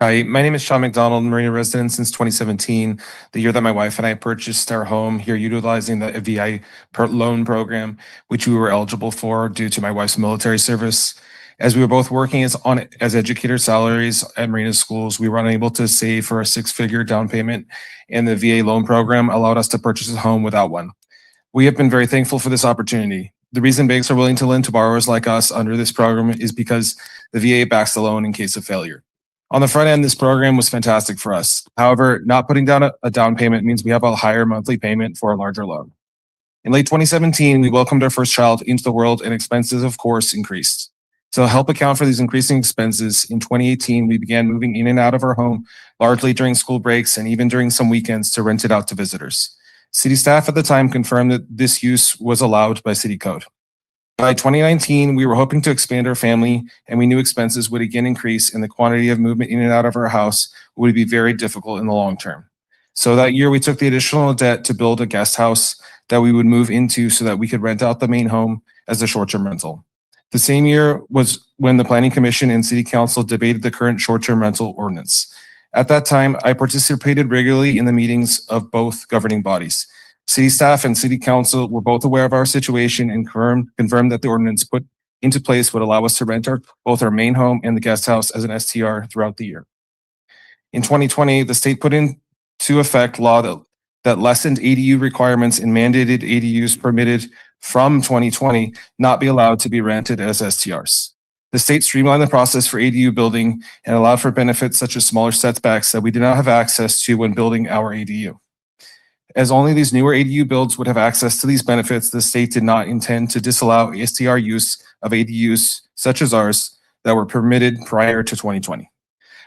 Hi, my name is Sean McDonald, Marina resident since 2017, the year that my wife and I purchased our home here utilizing the VI loan program, which we were eligible for due to my wife's military service. As we were both working as educator salaries at Marina schools, we were unable to save for a six-figure down payment, and the VA loan program allowed us to purchase a home without one. We have been very thankful for this opportunity. The reason banks are willing to lend to borrowers like us under this program is because the VA backs the loan in case of failure. On the front end, this program was fantastic for us. However, not putting down a down payment means we have a higher monthly payment for a larger loan. In late 2017, we welcomed our first child into the world and expenses, of course, increased. To help account for these increasing expenses, in 2018, we began moving in and out of our home, largely during school breaks and even during some weekends to rent it out to visitors. City staff at the time confirmed that this use was allowed by city code. By 2019, we were hoping to expand our family, and we knew expenses would again increase and the quantity of movement in and out of our house would be very difficult in the long term. So that year, we took the additional debt to build a guest house that we would move into so that we could rent out the main home as a short-term rental. The same year was when the Planning Commission and City Council debated the current short-term rental ordinance. At that time, I participated regularly in the meetings of both governing bodies. City staff and City Council were both aware of our situation and confirmed that the ordinance put into place would allow us to rent both our main home and the guest house as an STR throughout the year. In 2020, the state put into effect law that lessened ADU requirements and mandated ADUs permitted from 2020 not be allowed to be rented as STRs. The state streamlined the process for ADU building and allowed for benefits such as smaller setbacks that we did not have access to when building our ADU. As only these newer ADU builds would have access to these benefits, the state did not intend to disallow STR use of ADUs such as ours that were permitted prior to 2020.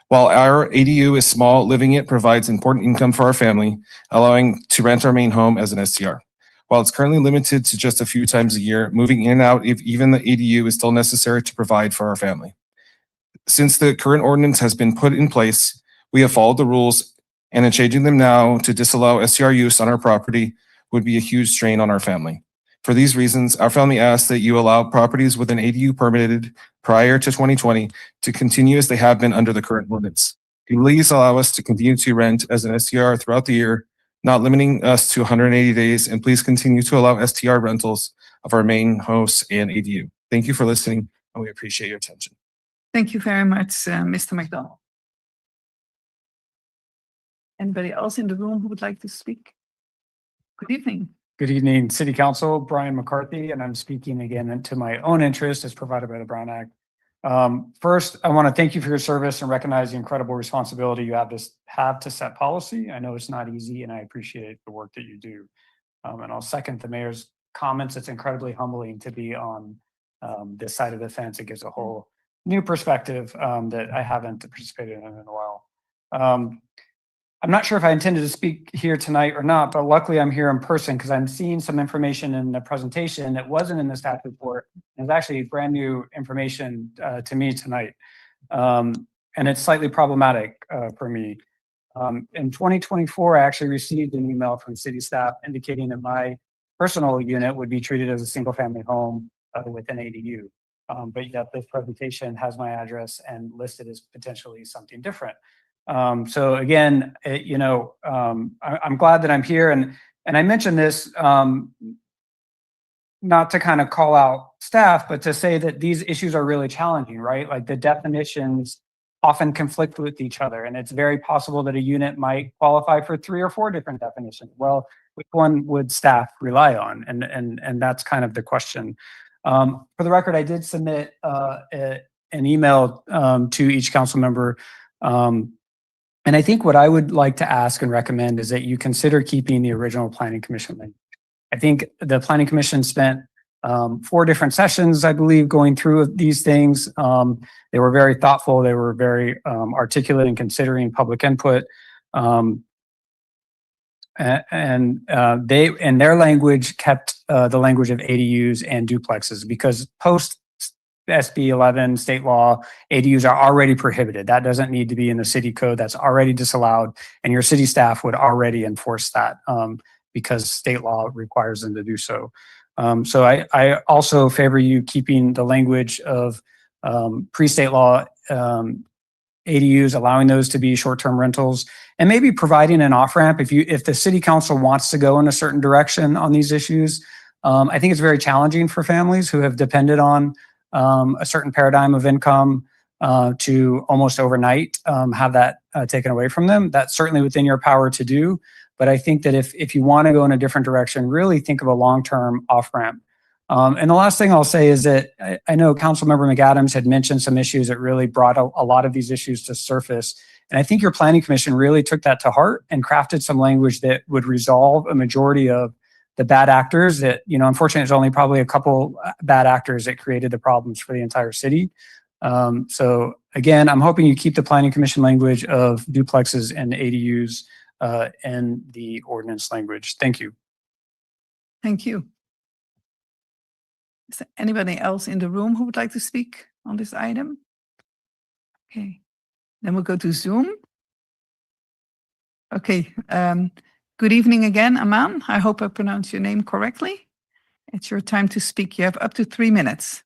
While our ADU is small, living it provides important income for our family, allowing to rent our main home as an STR. While it's currently limited to just a few times a year, moving in and out if even the ADU is still necessary to provide for our family. Since the current ordinance has been put in place, we have followed the rules, and in changing them now to disallow STR use on our property would be a huge strain on our family. For these reasons, our family asks that you allow properties with an ADU permitted prior to 2020 to continue as they have been under the current ordinance. Please allow us to continue to rent as an STR throughout the year, not limiting us to 180 days, and please continue to allow STR rentals of our main house and ADU. Thank you for listening, and we appreciate your attention.
Thank you very much, Mr. McDonald. Anybody else in the room who would like to speak? Good evening.
Good evening, City Council. Brian McCarthy, and I'm speaking again to my own interest as provided by the Brown Act. First, I want to thank you for your service and recognize the incredible responsibility you have to set policy. I know it's not easy, and I appreciate the work that you do. And I'll second the mayor's comments. It's incredibly humbling to be on this side of the fence. It gives a whole new perspective that I haven't participated in a while. I'm not sure if I intended to speak here tonight or not, but luckily I'm here in person because I'm seeing some information in the presentation that wasn't in the staff report. It's actually brand new information to me tonight. And it's slightly problematic for me. In 2024, I actually received an email from city staff indicating that my personal unit would be treated as a single family home with an ADU. But yet this presentation has my address and listed as potentially something different. So again, I'm glad that I'm here, and I mentioned this not to kind of call out staff, but to say that these issues are really challenging, right? Like the definitions often conflict with each other, and it's very possible that a unit might qualify for 3 or 4 different definitions. Well, which one would staff rely on? And that's kind of the question. For the record, I did submit an email to each council member. And I think what I would like to ask and recommend is that you consider keeping the original Planning Commission link. I think the Planning Commission spent 4 different sessions, I believe, going through these things. They were very thoughtful. They were very articulate in considering public input. And they, in their language, kept the language of ADUs and duplexes because post SB 11 state law, ADUs are already prohibited. That doesn't need to be in the city code. That's already disallowed. And your city staff would already enforce that because state law requires them to do so. So I also favor you keeping the language of pre-state law ADUs, allowing those to be short-term rentals, and maybe providing an off-ramp if the city council wants to go in a certain direction on these issues. I think it's very challenging for families who have depended on a certain paradigm of income to almost overnight have that taken away from them. That's certainly within your power to do. But I think that if you want to go in a different direction, really think of a long-term off-ramp. And the last thing I'll say is that I know Councilmember McAdams had mentioned some issues that really brought a lot of these issues to surface. And I think your planning commission really took that to heart and crafted some language that would resolve a majority of the bad actors that, unfortunately, there's only probably a couple bad actors that created the problems for the entire city. So again, I'm hoping you keep the planning commission language of duplexes and ADUs in the ordinance language. Thank you.
Thank you. Is there anybody else in the room who would like to speak on this item? Okay, then we'll go to Zoom. Okay, good evening again, Aman. I hope I pronounced your name correctly. It's your time to speak. You have up to 3 minutes.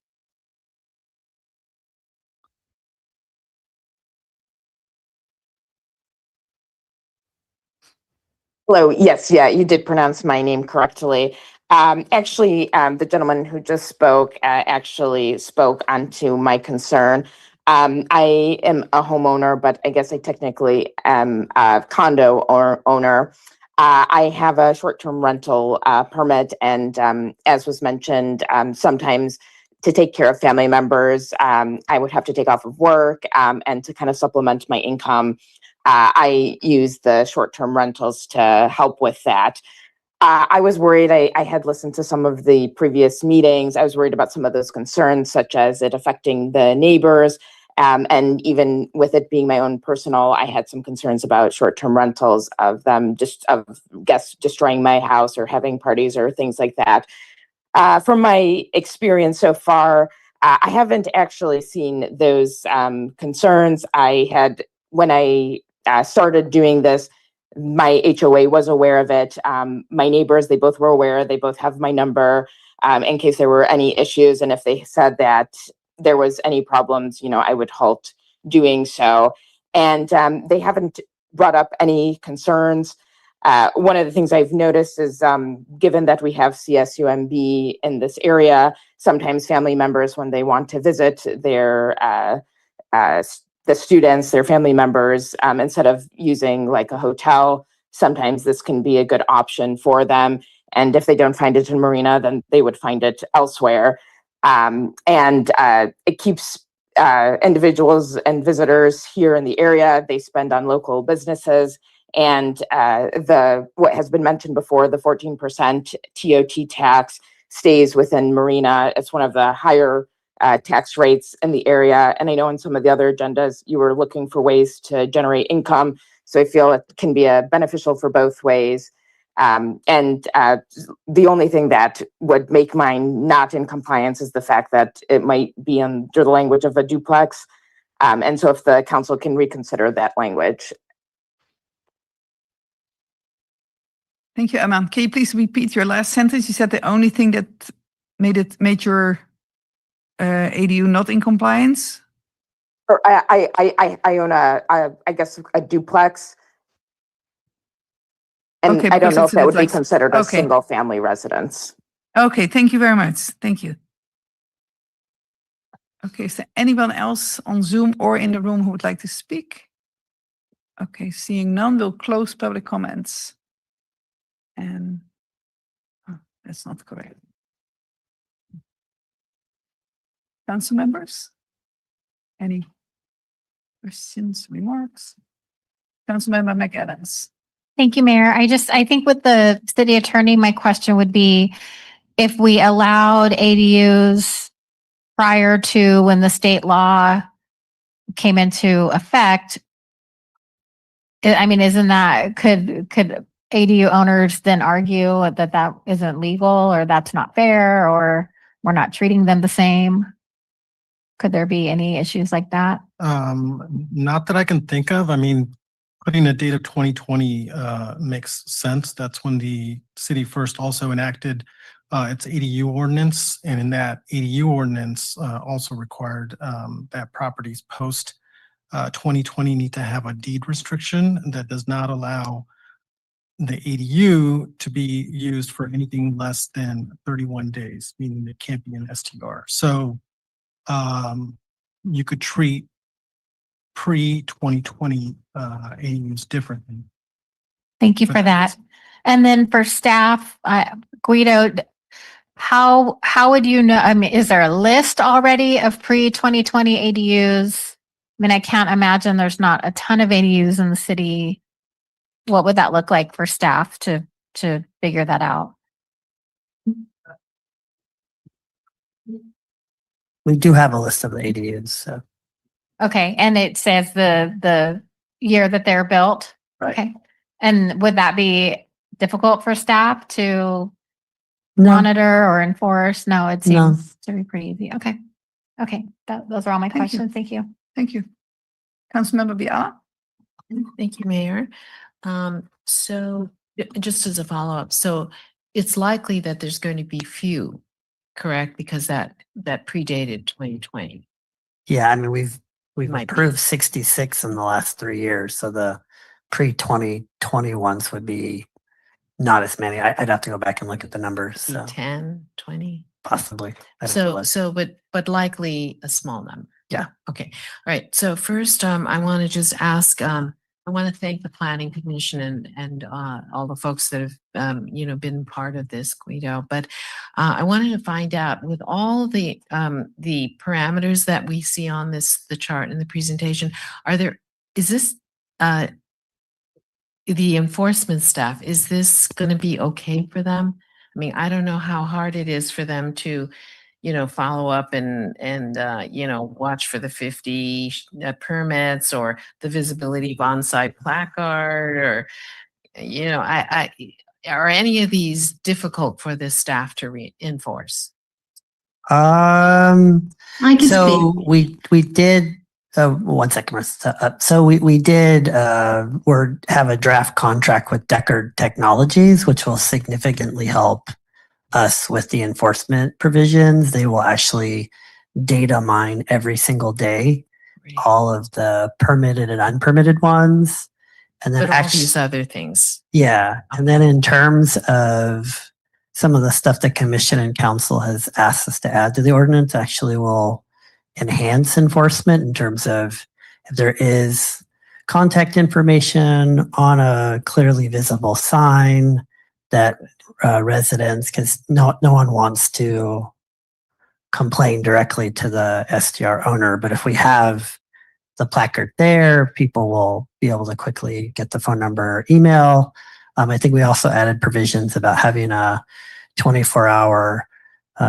Hello. Yes, yeah, you did pronounce my name correctly. The gentleman who just spoke actually spoke onto my concern. I am a homeowner, but I guess I technically am a condo owner. I have a short-term rental permit, and as was mentioned, sometimes to take care of family members, I would have to take off of work and to kind of supplement my income. I use the short-term rentals to help with that. I was worried. I had listened to some of the previous meetings. I was worried about some of those concerns, such as it affecting the neighbors. And even with it being my own personal, I had some concerns about short-term rentals of them of guests destroying my house or having parties or things like that. From my experience so far, I haven't actually seen those concerns. When I started doing this, my HOA was aware of it. My neighbors, they both were aware. They both have my number in case there were any issues. And if they said that there was any problems, I would halt doing so. And they haven't brought up any concerns. One of the things I've noticed is given that we have CSUMB in this area, sometimes family members, when they want to visit the students, their family members, instead of using like a hotel, sometimes this can be a good option for them. And if they don't find it in Marina, then they would find it elsewhere. It keeps individuals and visitors here in the area. They spend on local businesses. And what has been mentioned before, the 14% TOT tax stays within Marina. It's one of the higher tax rates in the area. And I know in some of the other agendas, you were looking for ways to generate income. So I feel it can be beneficial for both ways. The only thing that would make mine not in compliance is the fact that it might be under the language of a duplex. And so if the council can reconsider that language.
Thank you, Aman. Can you please repeat your last sentence? You said the only thing that made your ADU not in compliance?
Or I own I guess a duplex. And
okay,
I don't know if that would be
duplex.
considered a single family residence.
Okay, thank you very much. Thank you. Okay, is there anyone else on Zoom or in the room who would like to speak? Okay, seeing none, we'll close public comments. And that's not correct. Council members, any questions, remarks? Councilmember McAdams.
Thank you, Mayor. I think with the city attorney, my question would be if we allowed ADUs prior to when the state law came into effect, isn't that, could ADU owners then argue that that isn't legal or that's not fair or we're not treating them the same? Could there be any issues like that?
Not that I can think of. Putting a date of 2020 makes sense. That's when the city first also enacted its ADU ordinance. And in that ADU ordinance also required that properties post 2020 need to have a deed restriction that does not allow the ADU to be used for anything less than 31 days, meaning it can't be an STR. So you could treat pre-2020 ADUs differently.
Thank you for that. And then for staff, Guido, how would you know? I mean, is there a list already of pre-2020 ADUs? I mean, I can't imagine there's not a ton of ADUs in the city. What would that look like for staff to figure that out?
We do have a list of the ADUs. So.
Okay, and it says the year that they're built.
Right.
Okay, and would that be difficult for staff to
No.
monitor or enforce? No, it
No.
seems to be pretty easy. Okay, okay, those are all my
Thank you.
questions. Thank you.
Thank you. Councilmember Biala?
Thank you, Mayor. So just as a follow-up, so it's likely that there's going to be few, correct? Because that predated 2020.
Yeah, I mean, we've
Might be.
approved 66 in the last 3 years. So the pre-2020 ones would be not as many. I'd have to go back and look at the numbers. So
10, 20?
possibly. I'd have to
So,
look.
but likely a small number.
Yeah.
Okay. All right. So first, I want to just ask, I want to thank the Planning Commission and all the folks that have, been part of this, Guido. But I wanted to find out, with all the parameters that we see on the chart in the presentation, is this the enforcement staff, is this going to be okay for them? I mean, I don't know how hard it is for them to, follow up and watch for the 50 permits or the visibility of on-site placard, or, are any of these difficult for this staff to enforce?
I can
So
speak.
we did. 1 second, Marissa. So we did have a draft contract with Deckard Technologies, which will significantly help us with the enforcement provisions. They will actually data mine every single day, all of the permitted and unpermitted ones. And then
But all these other things.
Yeah. And then in terms of some of the stuff the commission and council has asked us to add to the ordinance, actually will enhance enforcement in terms of if there is contact information on a clearly visible sign that residents, because no one wants to complain directly to the STR owner, but if we have the placard there, people will be able to quickly get the phone number or email. I think we also added provisions about having a 24-hour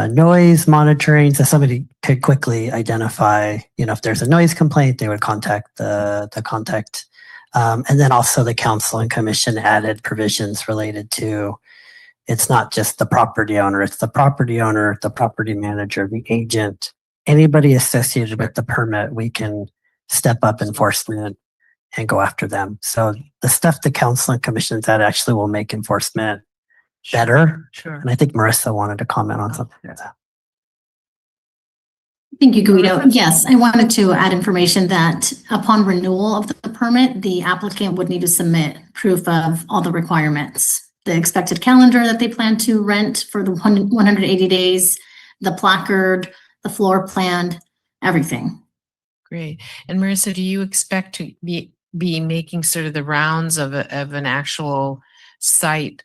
noise monitoring, so somebody could quickly identify, if there's a noise complaint, they would contact the contact. And then also the council and commission added provisions related to, it's not just the property owner, it's the property owner, the property manager, the agent, anybody associated with the permit, we can step up enforcement and go after them. So the stuff the council and commissions that actually will make enforcement better.
Sure.
And I think Marissa wanted to comment on something like that.
Thank you, Guido. Yes, I wanted to add information that upon renewal of the permit, the applicant would need to submit proof of all the requirements. The expected calendar that they plan to rent for the 180 days, the placard, the floor plan, everything.
Great. And Marissa, do you expect to be making sort of the rounds of an actual site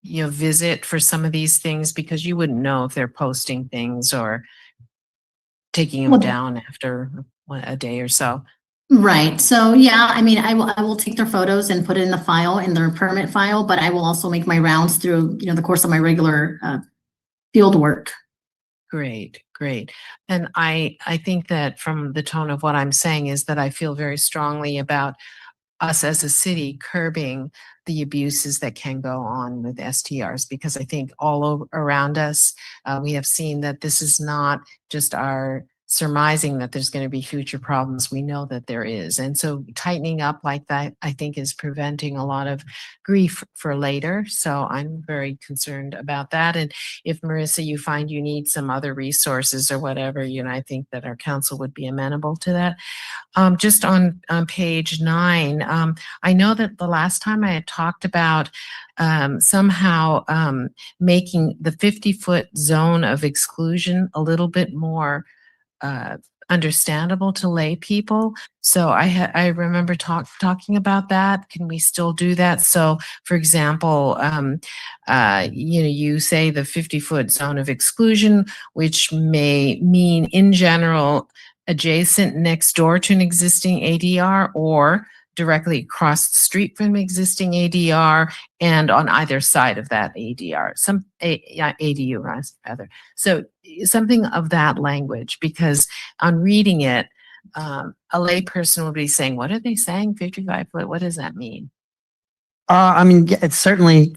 visit for some of these things, because you wouldn't know if they're posting things or taking them down after a day or so?
Right. So yeah, I mean, I will take their photos and put it in the file, in their permit file, but I will also make my rounds through, the course of my regular field work.
Great. And I think that from the tone of what I'm saying is that I feel very strongly about us as a city curbing the abuses that can go on with STRs, because I think all around us, we have seen that this is not just our surmising that there's going to be future problems. We know that there is. And so tightening up like that, I think, is preventing a lot of grief for later. So I'm very concerned about that. And if, Marissa, you find you need some other resources or whatever, I think that our council would be amenable to that. Just on page 9, I know that the last time I had talked about somehow making the 50-foot zone of exclusion a little bit more understandable to lay people. So I remember talking about that. Can we still do that? So, for example, you say the 50-foot zone of exclusion, which may mean in general adjacent next door to an existing ADR or directly across the street from existing ADR and on either side of that ADR, ADU rather. So something of that language, because on reading it, a layperson would be saying, what are they saying? 55 foot, what does that mean?
I mean, it's certainly,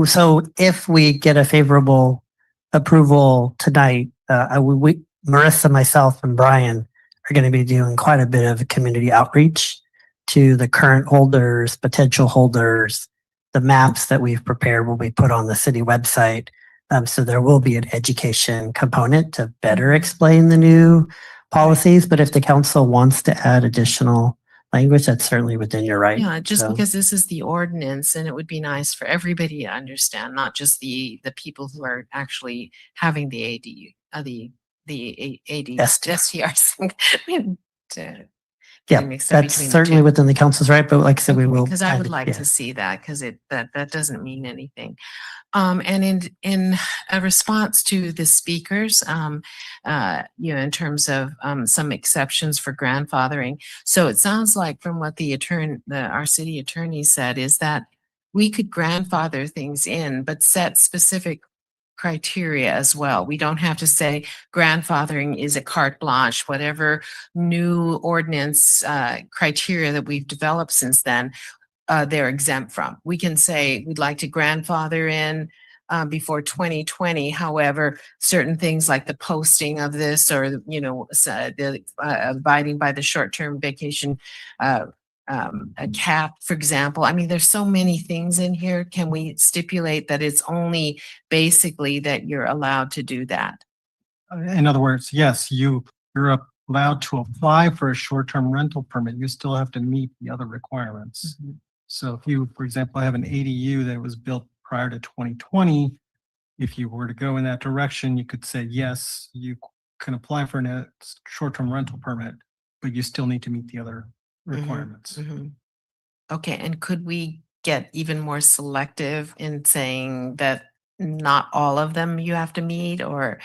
so if we get a favorable approval tonight, Marissa, myself, and Brian are going to be doing quite a bit of community outreach to the current holders, potential holders. The maps that we've prepared will be put on the city website. So there will be an education component to better explain the new policies. But if the council wants to add additional language, that's certainly within your right.
Yeah, just because this is the ordinance, and it would be nice for everybody to understand, not just the people who are actually having the ADU, the STRs.
Yeah, that's certainly within the council's right, but like I said, we will.
Because I would like to see that, because that doesn't mean anything. And in a response to the speakers, in terms of some exceptions for grandfathering. So it sounds like from what our city attorney said is that we could grandfather things in, but set specific criteria as well. We don't have to say grandfathering is a carte blanche, whatever new ordinance criteria that we've developed since then, they're exempt from. We can say we'd like to grandfather in before 2020. However, certain things like the posting of this or, the abiding by the short-term vacation a cap, for example. I mean, there's so many things in here. Can we stipulate that it's only basically that you're allowed to do that?
In other words, yes, you're allowed to apply for a short-term rental permit. You still have to meet the other requirements. Mm-hmm. So if you, for example, have an ADU that was built prior to 2020, if you were to go in that direction, you could say, yes, you can apply for a short-term rental permit, but you still need to meet the other requirements.
Mm-hmm. Mm-hmm. Okay, and could we get even more selective in saying that not all of them you have to meet, or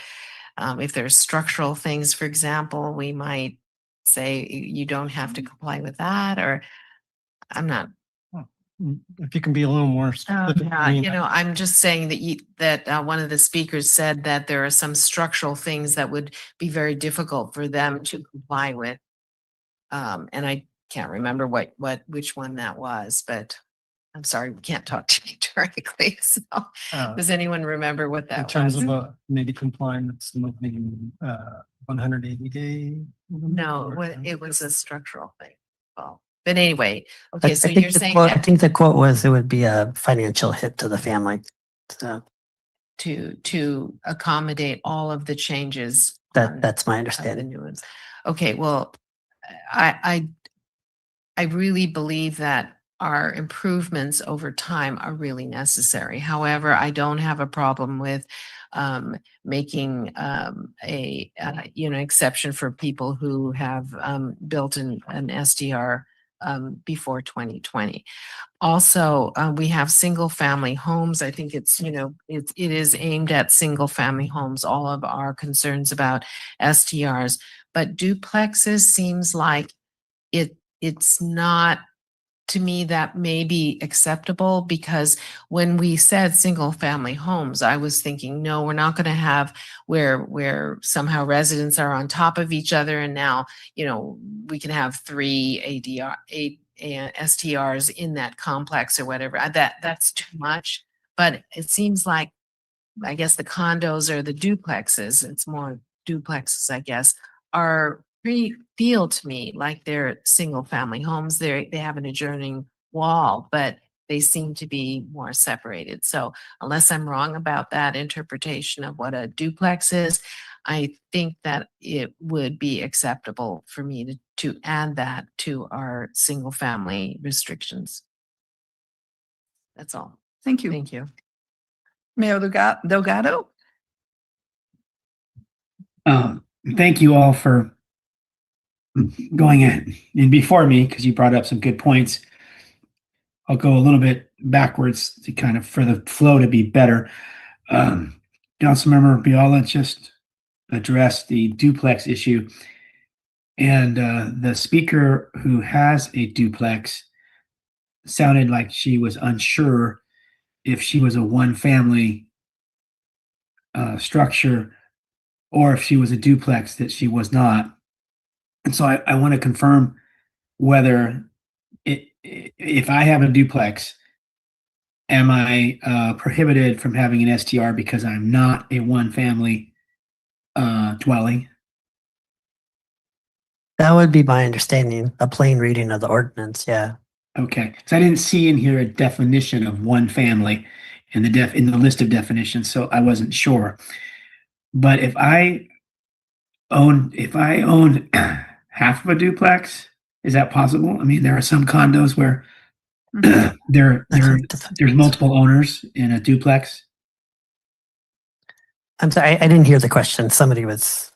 if there's structural things, for example, we might say you don't have to comply with that, or I'm not.
If you can be a little more specific.
Yeah, I'm just saying that one of the speakers said that there are some structural things that would be very difficult for them to comply with. And I can't remember which one that was, but I'm sorry, we can't talk to you directly. So does anyone remember what that was?
In terms of maybe compliance, maybe 180 day?
No, it was a structural thing. Well, but anyway, okay, so you're saying
I think the quote was it would be a financial hit to the family. So
to accommodate all of the changes.
That's my understanding.
The new ones. Okay, well, I really believe that our improvements over time are really necessary. However, I don't have a problem with making a exception for people who have built an SDR before 2020. Also, we have single family homes. I think it is aimed at single family homes, all of our concerns about STRs, but duplexes seems like it's not, to me, that may be acceptable, because when we said single family homes, I was thinking, no, we're not going to have where somehow residents are on top of each other. And now, we can have 3 STRs in that complex or whatever. That's too much. But it seems like, I guess the condos or the duplexes, it's more duplexes, I guess, are feel to me like they're single family homes. They have an adjoining wall, but they seem to be more separated. So unless I'm wrong about that interpretation of what a duplex is, I think that it would be acceptable for me to add that to our single family restrictions. That's all.
Thank you.
Thank you.
Mayor Delgado?
Thank you all for going in before me because you brought up some good points. I'll go a little bit backwards to kind of for the flow to be better. Councilmember Biala just addressed the duplex issue, and the speaker who has a duplex sounded like she was unsure if she was a one family structure or if she was a duplex that she was not. And so I want to confirm whether if I have a duplex, am I prohibited from having an STR because I'm not a one family dwelling?
That would be my understanding, a plain reading of the ordinance, yeah.
Okay, so I didn't see in here a definition of one family in the list of definitions, so I wasn't sure. But if I own half of a duplex, is that possible? I mean, there are some condos where there's multiple owners in a duplex.
I'm sorry, I didn't hear the question. Somebody was.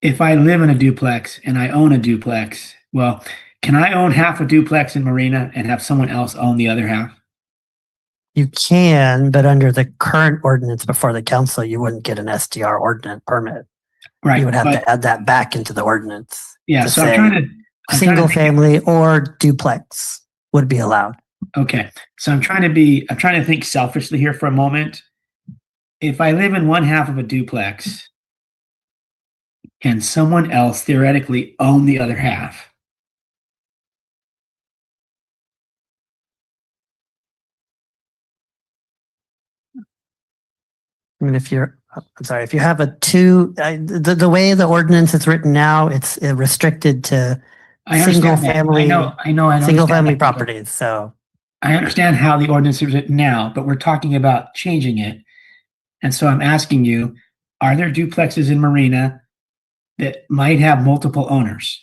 If I live in a duplex and I own a duplex, well, can I own half a duplex in Marina and have someone else own the other half?
You can, but under the current ordinance before the council, you wouldn't get an SDR ordinance permit.
Right.
You would have to add that back into the ordinance.
Yeah. So I'm trying to
single family or duplex would be allowed.
Okay. So I'm trying to think selfishly here for a moment. If I live in one half of a duplex, can someone else theoretically own the other half?
I mean, if you have the way the ordinance is written now, it's restricted to single family, single family properties. So
I understand how the ordinance is written now, but we're talking about changing it. And so I'm asking you, are there duplexes in Marina that might have multiple owners?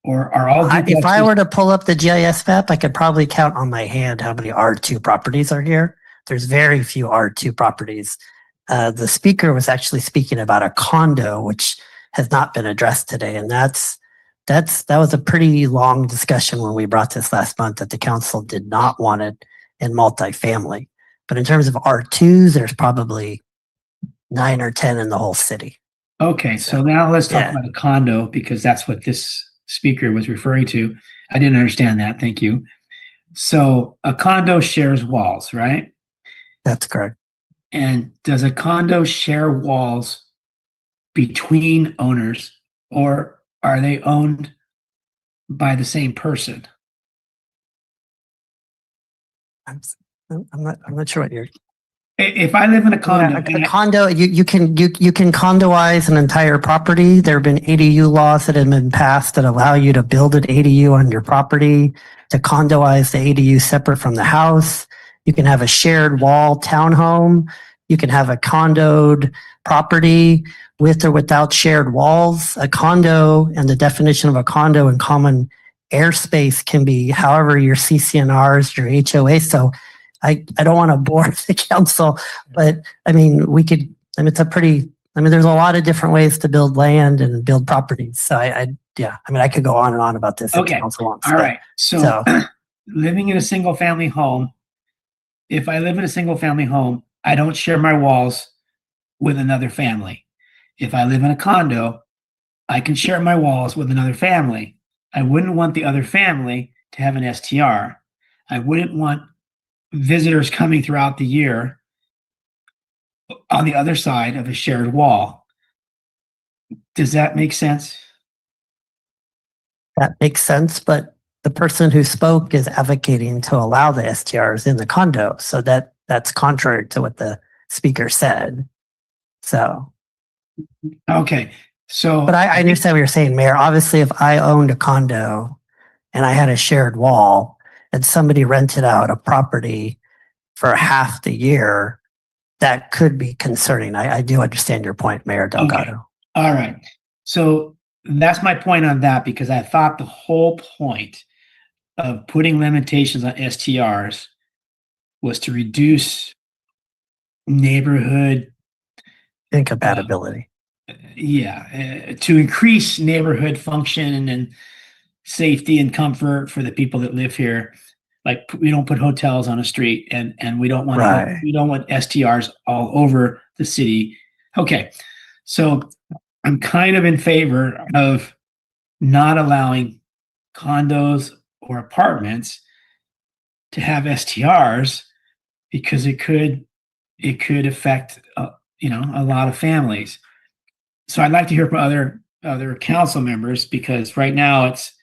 Or are all duplexes?
If I were to pull up the GIS map, I could probably count on my hand how many R2 properties are here. There's very few R2 properties. The speaker was actually speaking about a condo, which has not been addressed today. And that was a pretty long discussion when we brought this last month, that the council did not want it in multifamily. But in terms of R2s, there's probably 9 or 10 in the whole city.
Okay, so now let's talk about a condo, because that's what this speaker was referring to. I didn't understand that. Thank you. So a condo shares walls, right?
That's correct.
And does a condo share walls between owners, or are they owned by the same person?
I'm not sure what you're.
If I live in a condo,
a condo, you can condoize an entire property. There have been ADU laws that have been passed that allow you to build an ADU on your property, to condoize the ADU separate from the house. You can have a shared wall townhome. You can have a condoed property with or without shared walls. A condo, and the definition of a condo in common airspace can be however your CCNRs, your HOA. So I don't want to bore the council, but I mean, there's a lot of different ways to build land and build properties. So I could go on and on about this.
Okay.
If council wants.
All right. So living in a single family home, if I live in a single family home, I don't share my walls with another family. If I live in a condo, I can share my walls with another family. I wouldn't want the other family to have an STR. I wouldn't want visitors coming throughout the year on the other side of a shared wall. Does that make sense?
That makes sense, but the person who spoke is advocating to allow the STRs in the condo. So that's contrary to what the speaker said. So.
Okay. So,
But I understand what you're saying, Mayor. Obviously, if I owned a condo and I had a shared wall and somebody rented out a property for half the year, that could be concerning. I do understand your point, Mayor Delgado.
all right. So that's my point on that, because I thought the whole point of putting limitations on STRs was to reduce neighborhood
Incompatibility.
to increase neighborhood function and safety and comfort for the people that live here. Like, we don't put hotels on a street, and we don't want
Right.
we don't want STRs all over the city. Okay, so I'm kind of in favor of not allowing condos or apartments to have STRs, because it could affect a lot of families. So I'd like to hear from other council members, because right now it's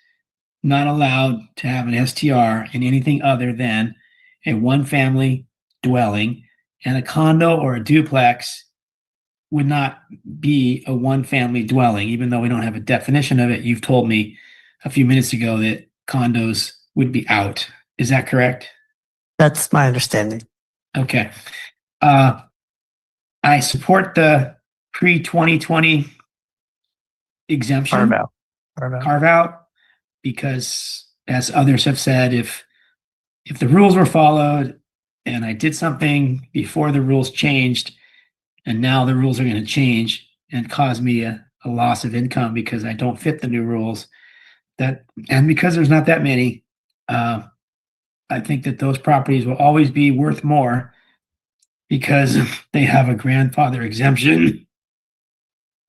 not allowed to have an STR in anything other than a one family dwelling, and a condo or a duplex would not be a one family dwelling, even though we don't have a definition of it. You've told me a few minutes ago that condos would be out. Is that correct?
That's my understanding.
Okay. I support the pre-2020 exemption. Carve out, because, as others have said, if the rules were followed and I did something before the rules changed, and now the rules are going to change and cause me a loss of income because I don't fit the new rules, and because there's not that many, I think that those properties will always be worth more because they have a grandfather exemption.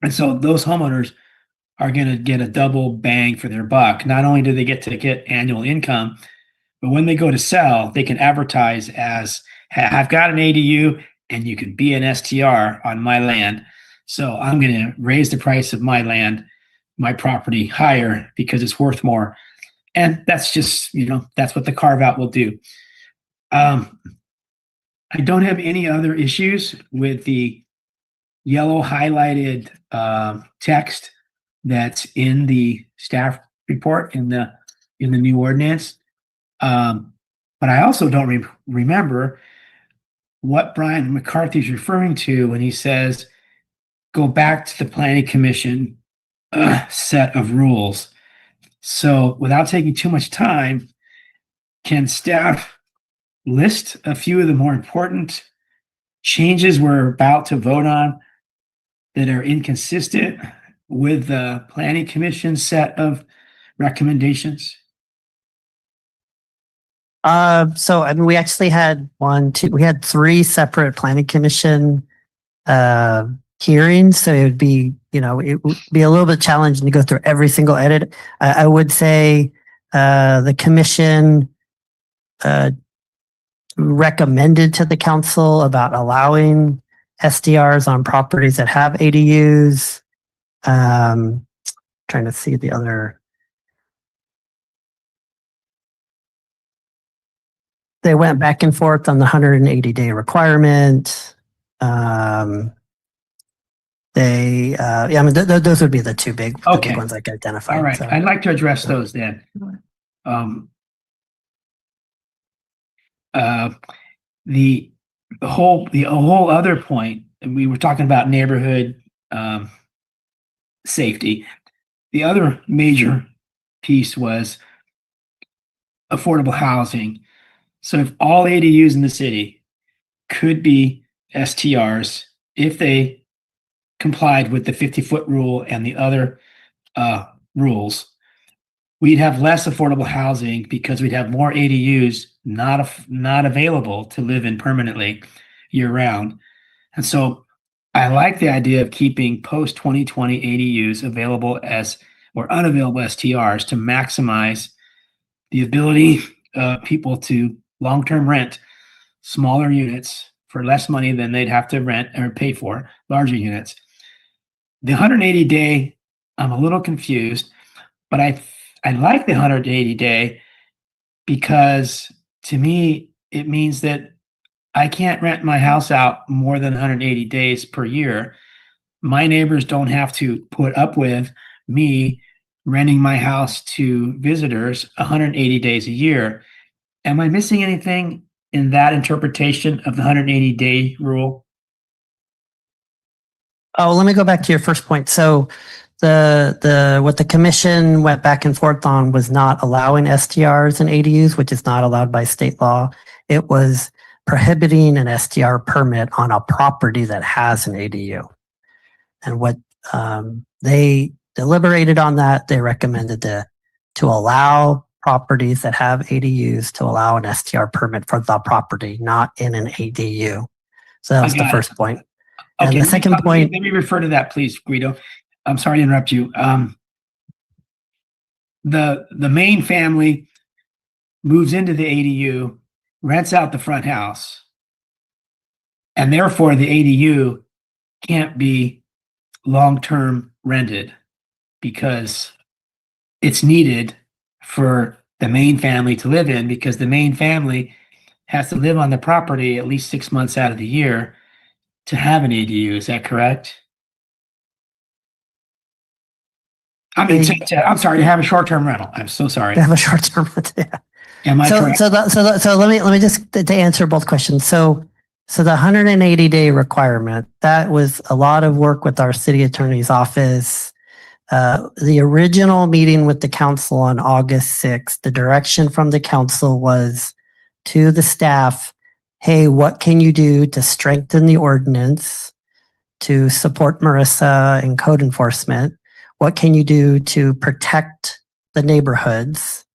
And so those homeowners are going to get a double bang for their buck. Not only do they get to get annual income, but when they go to sell, they can advertise as, I've got an ADU and you can be an STR on my land. So I'm going to raise the price of my land, my property, higher because it's worth more. And that's just, that's what the carve out will do. I don't have any other issues with the yellow highlighted text that's in the staff report in the new ordinance. But I also don't remember what Brian McCarthy's referring to when he says, go back to the planning commission set of rules. So without taking too much time, can staff list a few of the more important changes we're about to vote on that are inconsistent with the planning commission set of recommendations?
So I mean, we actually had we had 3 separate planning commission hearings. So it would be, it would be a little bit challenging to go through every single edit. I would say the commission recommended to the council about allowing SDRs on properties that have ADUs. Trying to see the other. They went back and forth on the 180-day requirement. Those would be the 2 big, the big ones I could identify.
All right.
So.
I'd like to address those then. The whole other point, and we were talking about neighborhood safety. The other major piece was affordable housing. So if all ADUs in the city could be STRs if they complied with the 50-foot rule and the other rules, we'd have less affordable housing because we'd have more ADUs not available to live in permanently year round. And so I like the idea of keeping post 2020 ADUs available as or unavailable STRs to maximize the ability of people to long-term rent smaller units for less money than they'd have to rent or pay for larger units. The 180-day, I'm a little confused, but I like the 180-day because to me, it means that I can't rent my house out more than 180 days per year. my neighbors don't have to put up with me renting my house to visitors 180 days a year. Am I missing anything in that interpretation of the 180-day rule?
Oh, let me go back to your first point. So what the commission went back and forth on was not allowing STRs and ADUs, which is not allowed by state law. It was prohibiting an STR permit on a property that has an ADU. And what they deliberated on that, they recommended to allow properties that have ADUs to allow an STR permit for the property, not in an ADU. So that was the first point. And
Okay,
the second point,
let me refer to that, please, Guido. I'm sorry to interrupt you. The main family moves into the ADU, rents out the front house, and therefore the ADU can't be long-term rented because it's needed for the main family to live in, because the main family has to live on the property at least 6 months out of the year to have an ADU. Is that correct? I mean, I'm sorry, to have a short-term rental. I'm so sorry.
to have a short-term rental. Yeah.
Am I correct?
So let me just to answer both questions. So the 180-day requirement, that was a lot of work with our city attorney's office. The original meeting with the council on August 6th, the direction from the council was to the staff, hey, what can you do to strengthen the ordinance, to support Marissa in code enforcement? What can you do to protect the neighborhoods?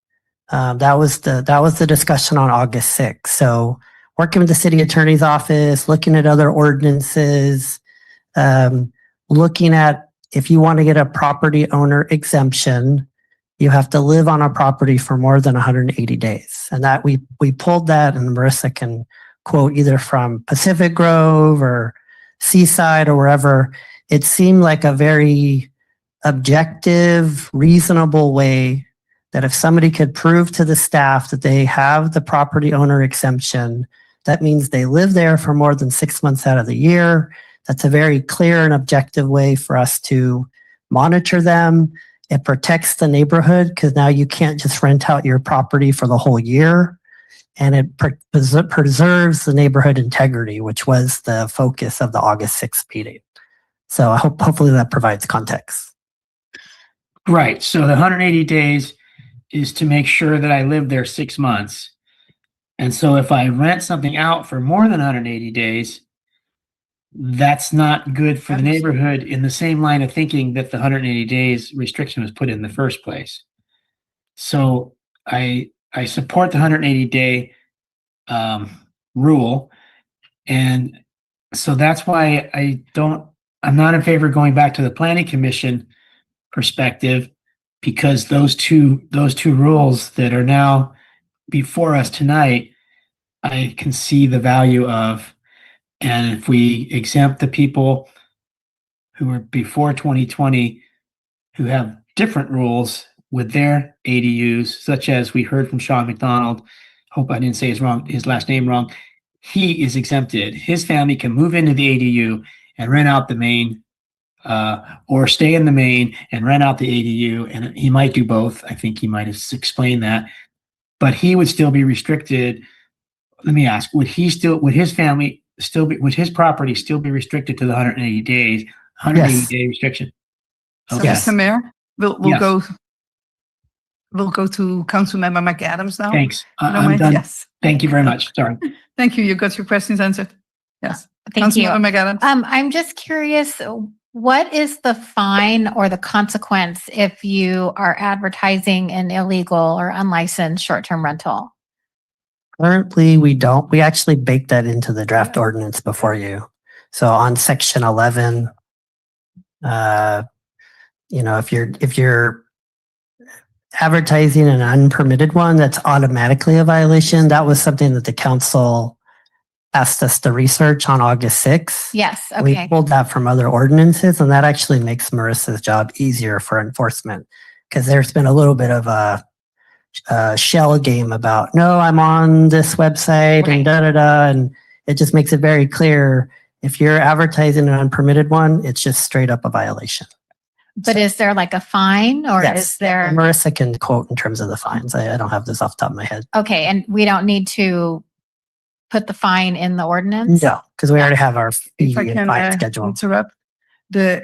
That was the discussion on August 6th. So working with the city attorney's office, looking at other ordinances, looking at if you want to get a property owner exemption, you have to live on a property for more than 180 days. And that we pulled that, and Marissa can quote either from Pacific Grove or Seaside or wherever. It seemed like a very objective, reasonable way that if somebody could prove to the staff that they have the property owner exemption, that means they live there for more than 6 months out of the year. That's a very clear and objective way for us to monitor them. It protects the neighborhood because now you can't just rent out your property for the whole year. And it preserves the neighborhood integrity, which was the focus of the August 6th meeting. So hopefully that provides context.
Right. So the 180 days is to make sure that I live there 6 months. And so if I rent something out for more than 180 days, that's not good for the neighborhood, in the same line of thinking that the 180 days restriction was put in the first place. So I support the 180-day rule. And so that's why I'm not in favor of going back to the planning commission perspective, because those two rules that are now before us tonight, I can see the value of. And if we exempt the people who were before 2020, who have different rules with their ADUs, such as we heard from Sean McDonald, hope I didn't say his last name wrong, he is exempted. His family can move into the ADU and rent out the main, or stay in the main and rent out the ADU, and he might do both. I think he might have explained that, but he would still be restricted. Let me ask: would his property still be restricted to the 180 days? 180-day restriction.
So,
Okay.
Mr. Mayor, we'll
Yes.
go to Councilmember McAdams now.
Thanks.
You don't
I'm
mind?
done.
Yes.
Thank you very much. Sorry.
Thank you. You got your questions answered. Yes.
Thank you.
Councilmember McAdams.
I'm just curious, what is the fine or the consequence if you are advertising an illegal or unlicensed short-term rental?
Currently, we don't. We actually baked that into the draft ordinance before you. So on section 11, if you're advertising an unpermitted one, that's automatically a violation. That was something that the council asked us to research on August 6th.
Yes. Okay.
We pulled that from other ordinances, and that actually makes Marissa's job easier for enforcement, because there's been a little bit of a shell game about, no, I'm on this website and and it just makes it very clear If you're advertising an unpermitted one, it's just straight up a violation.
But is there like a fine or
Yes.
is there?
Marissa can quote in terms of the fines. I don't have this off the top of my head.
Okay, and we don't need to put the fine in the ordinance?
No, because we already have our
If I
fee and
can
fine schedule.
interrupt, the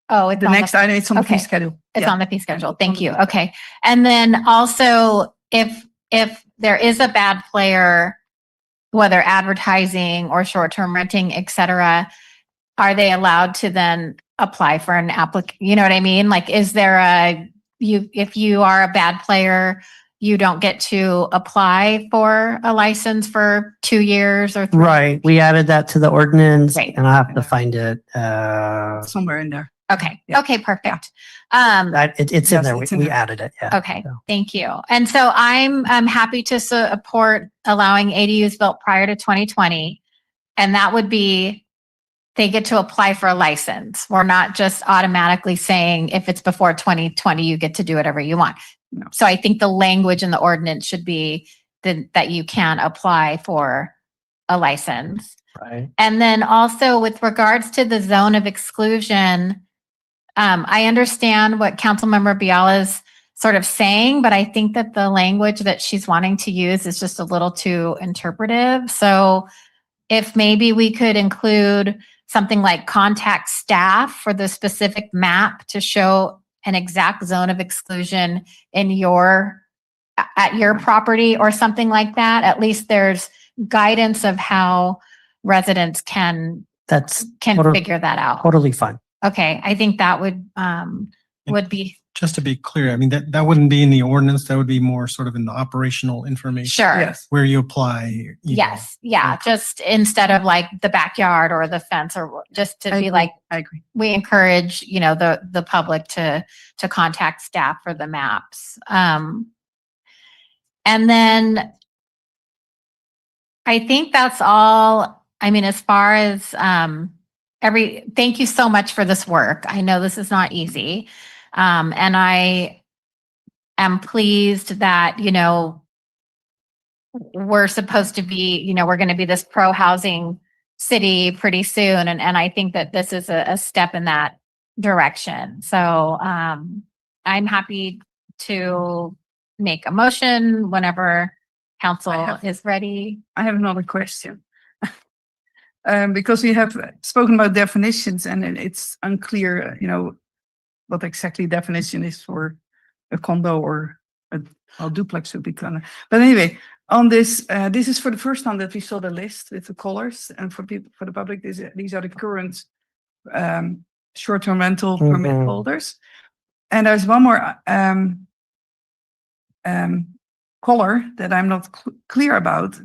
It's
the
on
next item, it's on the fee
okay.
schedule.
It's
Yeah.
on the fee schedule. Thank you. Okay. And then also if there is a bad player, whether advertising or short-term renting, et cetera, are they allowed to then apply for an you know what I mean? Like, is there if you are a bad player, you don't get to apply for a license for 2 years or 3
Right. We added that to the ordinance
Right.
and I'll have to find it.
Somewhere in there.
Okay.
Yeah.
Okay, perfect.
It's in
Yes,
there.
it's in
We
there.
added it. Yeah.
Okay, thank you. And so I'm happy to support allowing ADUs built prior to 2020. And that would be, they get to apply for a license. We're not just automatically saying if it's before 2020, you get to do whatever you want.
No.
So I think the language in the ordinance should be that you can apply for a license.
Right.
And then also with regards to the zone of exclusion, I understand what Councilmember Biala's sort of saying, but I think that the language that she's wanting to use is just a little too interpretive. So if maybe we could include something like contact staff for the specific map to show an exact zone of exclusion at your property or something like that, at least there's guidance of how residents can figure that out.
Totally fine.
Okay, I think that would be
Just to be clear, I mean, that wouldn't be in the ordinance. That would be more sort of in the operational information.
sure.
Yes.
Where you apply. you know.
Yes, yeah, just instead of like the backyard or the fence or just to
I
be
agree.
like,
I agree.
we encourage, the public to contact staff for the maps. And then I think that's all. I mean, as far as thank you so much for this work. I know this is not easy. And I am pleased that, we're supposed to be, we're going to be this pro-housing city pretty soon. And I think that this is a step in that direction. So I'm happy to make a motion whenever council is ready.
I have another question. Because we have spoken about definitions and it's unclear, what exactly definition is for a condo or a duplex would be condo. But anyway, on this, this is for the first time that we saw the list with the colors, and for the public, these are the current short-term rental permit holders. And there's one more color that I'm not clear about.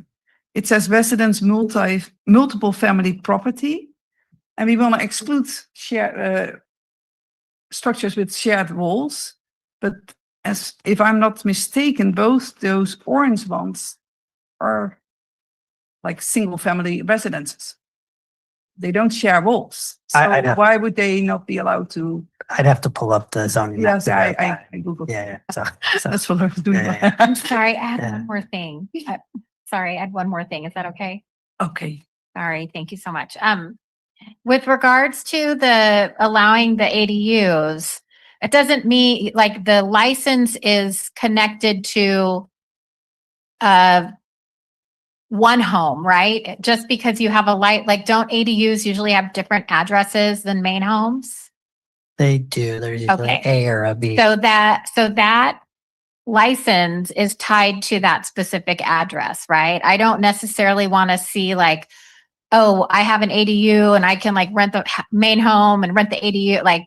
It says residence multiple family property, and we want to exclude structures with shared walls. But as if I'm not mistaken, both those orange ones are like single family residences. They don't share walls. So why would they not be allowed to?
I'd have to pull up the zoning.
Yes,
map.
I Googled.
Yeah. So
That's what I was doing.
Yeah.
I'm sorry, I had one more thing. Sorry, I had one more thing. Is that okay?
Okay.
Sorry, thank you so much. With regards to the allowing the ADUs, it doesn't mean like the license is connected to one home, right? Just because you have like don't ADUs usually have different addresses than main homes?
They do. There's usually
Okay.
A or a B.
So that license is tied to that specific address, right? I don't necessarily want to see like, oh, I have an ADU and I can like rent the main home and rent the ADU, like,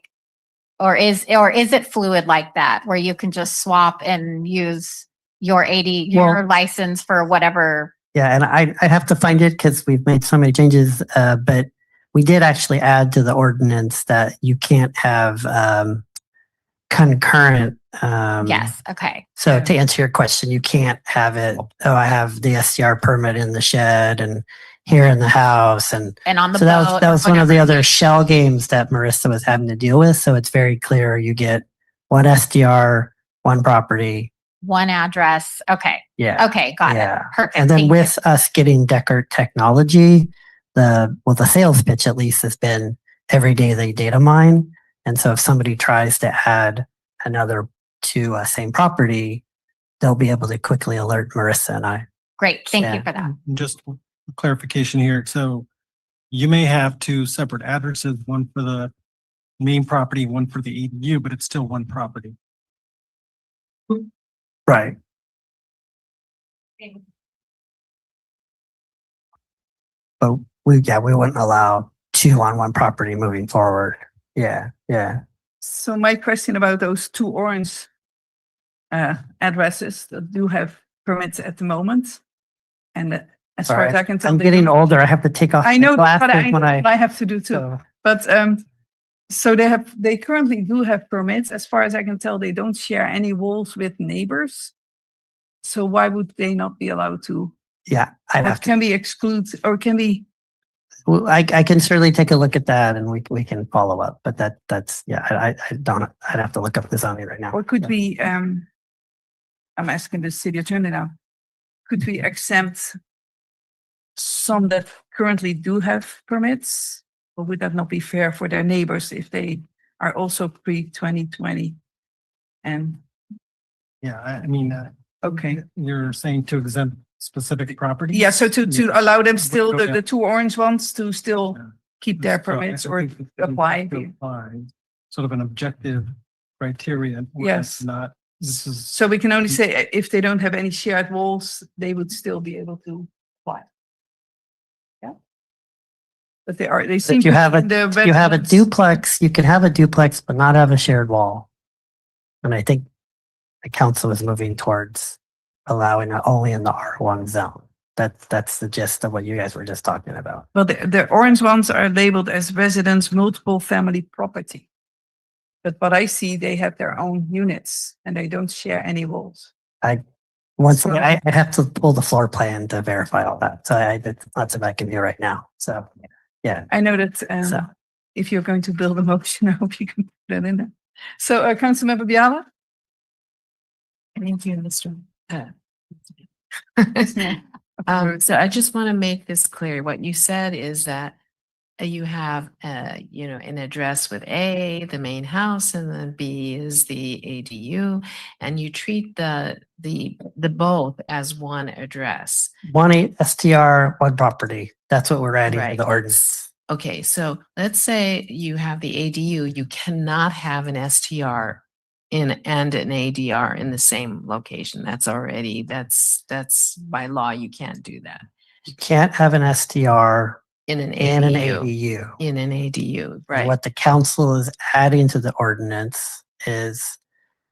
or is it fluid like that where you can just swap and use your your license for whatever?
Yeah, and I'd have to find it because we've made so many changes, but we did actually add to the ordinance that you can't have concurrent.
Yes. Okay.
So to answer your question, you can't have it. Oh, I have the SDR permit in the shed and here in the house, and
on the
so
boat.
that was one of the other shell games that Marissa was having to deal with. So it's very clear you get one SDR, one property,
one address. Okay.
Yeah.
Okay. Got it. Perfect.
And then
Thank
with us getting Deckert technology, the sales pitch at least has been every day they data mine. And so if somebody tries to add another to a same property, they'll be able to quickly alert Marissa and I.
Great. Thank you
Yeah.
for that.
Just clarification here. So you may have two separate addresses, one for the main property, one for the ADU, but it's still one property.
Right. But we wouldn't allow two on one property moving forward. Yeah.
So my question about those two orange addresses that do have permits at the moment, and as far as I can tell,
I'm
they
getting
don't-
older. I have to take off
I
my
know, but
glasses when
I have to do too.
so-
But so they currently do have permits. As far as I can tell, they don't share any walls with neighbors. So why would they not be allowed to?
Yeah, I'd have to.
Can be excluded or can be?
Well, I can certainly take a look at that and we can follow up. But that's I don't. I'd have to look up the zoning right now.
Or could we, I'm asking the city attorney now, could we exempt some that currently do have permits? Or would that not be fair for their neighbors if they are also pre-2020? And
Yeah, I mean,
okay,
you're saying to exempt specific properties?
yeah, so to allow them still,
Okay.
the two orange ones to still keep their
So I
permits or
think it
apply?
to apply Sort of an objective criteria.
Yes.
Not, this is.
So we can only say if they don't have any shared walls, they would still be able to apply. Yeah. But they seem.
If you
to
have
be
a
in the
you have a
residence-
duplex, you can have a duplex but not have a shared wall. And I think the council is moving towards allowing it only in the R1 zone. That's the gist of what you guys were just talking about.
Well, the orange ones are labeled as residence multiple family property. But what I see, they have their own units and they don't share any walls.
Once again, I'd have to pull the floor plan to verify all that. So that's not something I can do right now. So yeah.
I know that
So.
if you're going to build a motion, I hope you can put that in there. So Councilmember Biala?
Thank you, Mr. So I just want to make this clear. What you said is that you have, an address with A, the main house, and then B is the ADU, and you treat the both as one address.
1 STR, 1 property. That's what we're adding to
Right.
the ordinance.
Okay, so let's say you have the ADU, you cannot have an STR and an ADR in the same location. That's by law, you can't do that.
You can't have an STR
In an
and an
ADU.
ADU.
In an ADU,
And
right?
what the council is adding to the ordinance is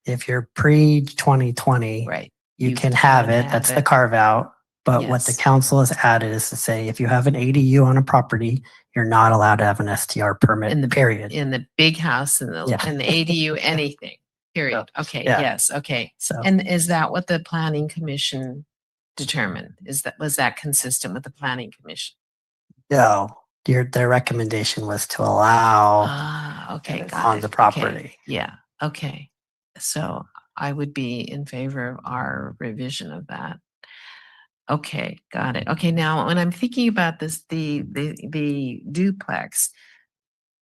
if you're pre-2020,
Right.
you can have it. That's the carve out. But what the
Yes.
council has added is to say, if you have an ADU on a property, you're not allowed to have an STR permit, period.
In the big house and the
Yeah.
and the ADU, anything, period. Okay,
Yeah.
yes, okay.
So
And is that what the planning commission determined? Was that consistent with the planning commission?
no, their recommendation was to allow
Okay, got
on
it.
the
Okay,
property.
yeah, okay. So I would be in favor of our revision of that. Okay, got it. Okay, now when I'm thinking about this, the duplex,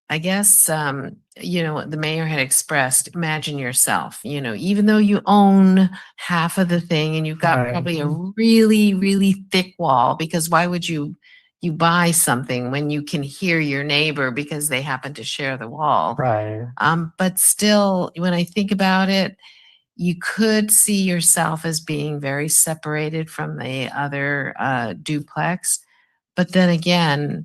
I guess, the mayor had expressed, imagine yourself, even though you own half of the thing and you've got
Right.
probably a really, really thick wall, because why would you buy something when you can hear your neighbor because they happen to share the wall?
Right.
But still, when I think about it, you could see yourself as being very separated from the other duplex. But then again,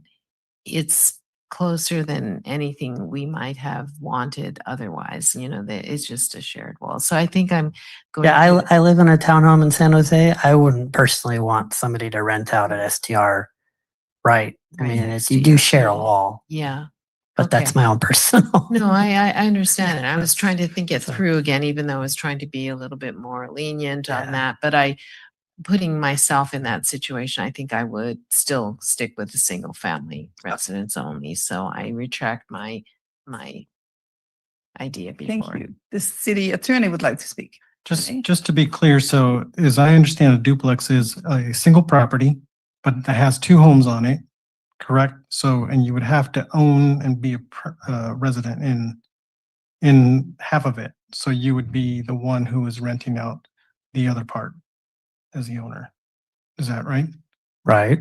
it's closer than anything we might have wanted otherwise. It's just a shared wall. So I think I'm going
Yeah,
to.
I live in a townhome in San Jose. I wouldn't personally want somebody to rent out an STR. Right. I
Right
mean,
next
you
to
do
your
share a
pool.
wall,
Yeah.
but that's
Okay.
my own personal.
No, I understand it. I was trying to think it through again, even though I was trying to be a little bit more lenient on that. But putting myself in that situation, I think I would still stick with the single family residence only. So I retract my idea before.
Thank you. The city attorney would like to speak.
Just to be clear, so as I understand, a duplex is a single property, but that has 2 homes on it. correct? So, and you would have to own and be a resident in half of it. So you would be the one who is renting out the other part as the owner. Is that right?
Right.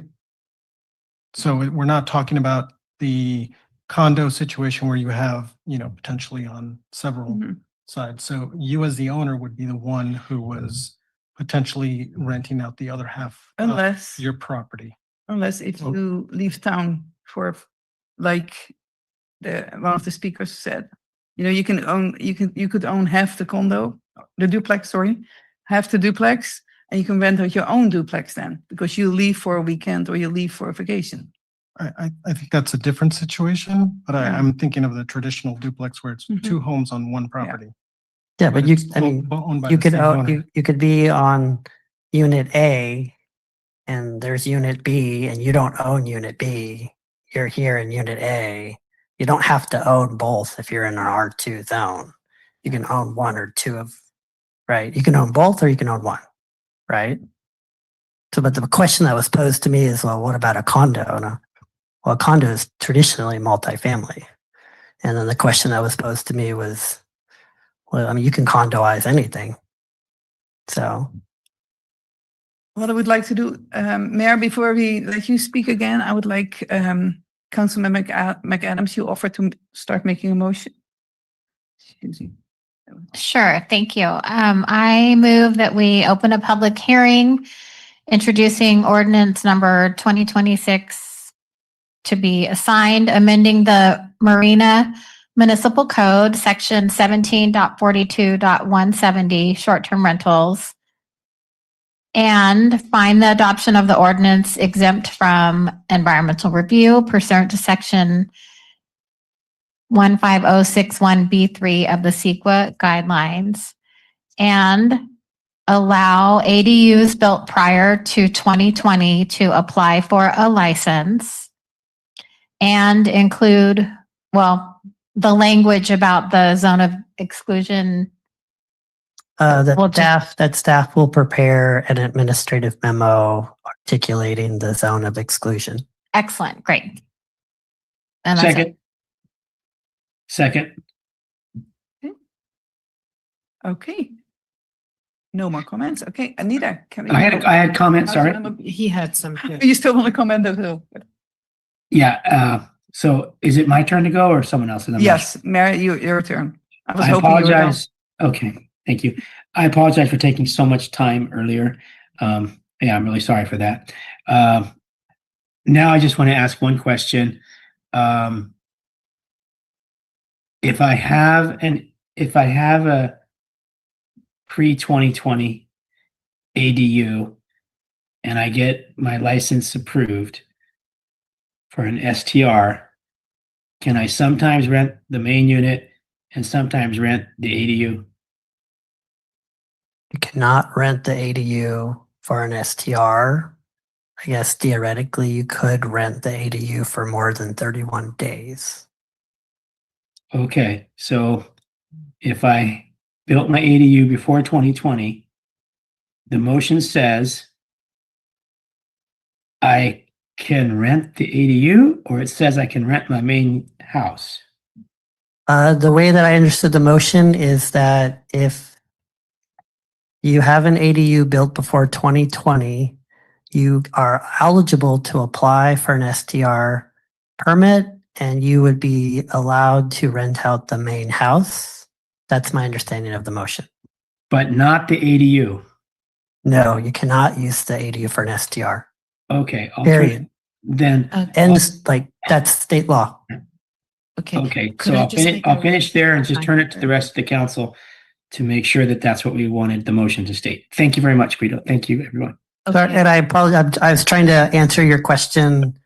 So we're not talking about the condo situation where you have, potentially on several sides. So you as the owner would be the one who was potentially renting out the other half
Unless,
of your property.
unless if you leave town for, like one of the speakers said, you could own half the condo, the duplex, sorry, half the duplex, and you can rent out your own duplex then, because you leave for a weekend or you leave for a vacation.
I think that's a different situation, but I'm thinking of the traditional duplex where it's two homes on one property.
Yeah, but
it's
I mean,
owned by
you
the
could
same owner.
you could be on unit A, and there's unit B, and you don't own unit B. You're here in unit A. You don't have to own both if you're in an R2 zone. You can own one or two of, right? You can own both or you can own one, right? So, but the question that was posed to me is, well, what about a condo? Well, a condo is traditionally multifamily. And then the question that was posed to me was, well, I mean, you can condoize anything. So.
What I would like to do, Mayor, before we let you speak again, I would like Councilman McAdams, you offer to start making a motion. Excuse me.
Sure, thank you. I move that we open a public hearing introducing ordinance number 2026 to be assigned, amending the Marina Municipal Code, section 17.42.170, short-term rentals, and find the adoption of the ordinance exempt from environmental review pursuant to section 15061B3 of the CEQA guidelines, and allow ADUs built prior to 2020 to apply for a license, and include, well, the language about the zone of exclusion.
That staff will prepare an administrative memo articulating the zone of exclusion.
Excellent, great. And that's it.
Second.
Okay. No more comments. Okay, Anita, can we?
I had comments, sorry.
He had some.
You still want to comment as well?
Yeah, so is it my turn to go or someone else?
Yes, Mary, your turn.
I apologize. Okay, thank you. I apologize for taking so much time earlier. Yeah, I'm really sorry for that. Now I just want to ask one question. If I have a pre-2020 ADU and I get my license approved for an STR, can I sometimes rent the main unit and sometimes rent the ADU?
You cannot rent the ADU for an STR. I guess theoretically you could rent the ADU for more than 31 days.
Okay, so if I built my ADU before 2020, the motion says I can rent the ADU, or it says I can rent my main house?
The way that I understood the motion is that if you have an ADU built before 2020, you are eligible to apply for an STR permit and you would be allowed to rent out the main house. That's my understanding of the motion.
But not the ADU?
No, you cannot use the ADU for an STR.
Okay.
Period.
Then.
And like that's state law.
Okay, so I'll finish there and just turn it to the rest of the council to make sure that that's what we wanted the motion to state. Thank you very much, Guido. Thank you, everyone.
Sorry, and I apologize. I was trying to answer your question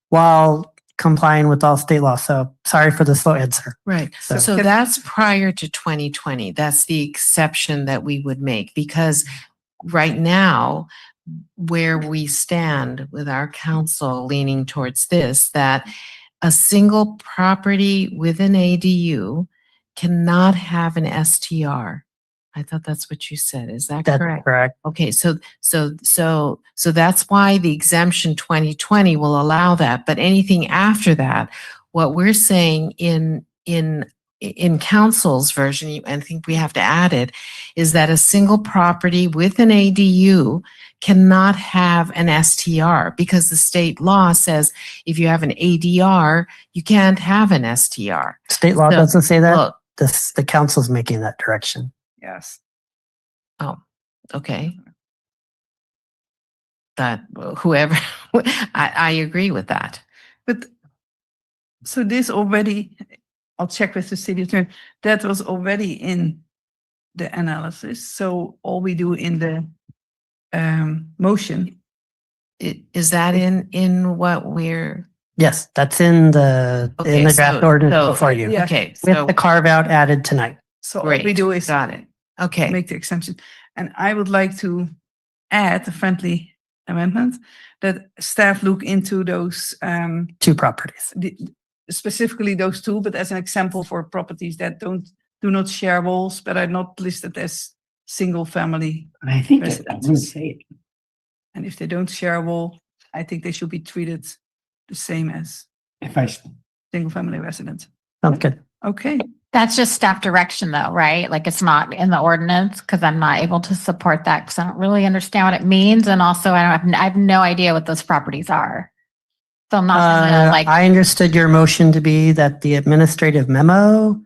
while complying with all state law. So sorry for the slow answer.
Right. So that's prior to 2020. That's the exception that we would make, because right now, where we stand with our council leaning towards this, that a single property with an ADU cannot have an STR. I thought that's what you said. Is that
That's
correct?
correct.
Okay, so that's why the exemption 2020 will allow that. But anything after that, what we're saying in council's version, I think we have to add it, is that a single property with an ADU cannot have an STR because the state law says if you have an ADR, you can't have an STR.
State law
So,
doesn't say that.
well,
The council's making that direction.
Yes.
Oh, okay. That whoever, I agree with that.
But so this already, I'll check with the city attorney, that was already in the analysis. So all we do in the motion.
Is that in what we're?
Yes, that's in the
Okay,
draft
so-
ordinance
so-
before you.
Yeah.
Okay,
With
so
the carve out added tonight.
So all we
great,
do is
got it. Okay,
make the exemption. And I would like to add a friendly amendment that staff look into those,
Two properties.
specifically those two, but as an example for properties that do not share walls, but are not listed as single family.
I think that, I
Residents.
would say it.
And if they don't share a wall, I think they should be treated the same as
If I,
single family residents.
Sounds good.
Okay.
That's just staff direction though, right? Like it's not in the ordinance because I'm not able to support that because I don't really understand what it means. And also I have no idea what those properties are. So I'm not gonna like,
I understood your motion to be that the administrative memo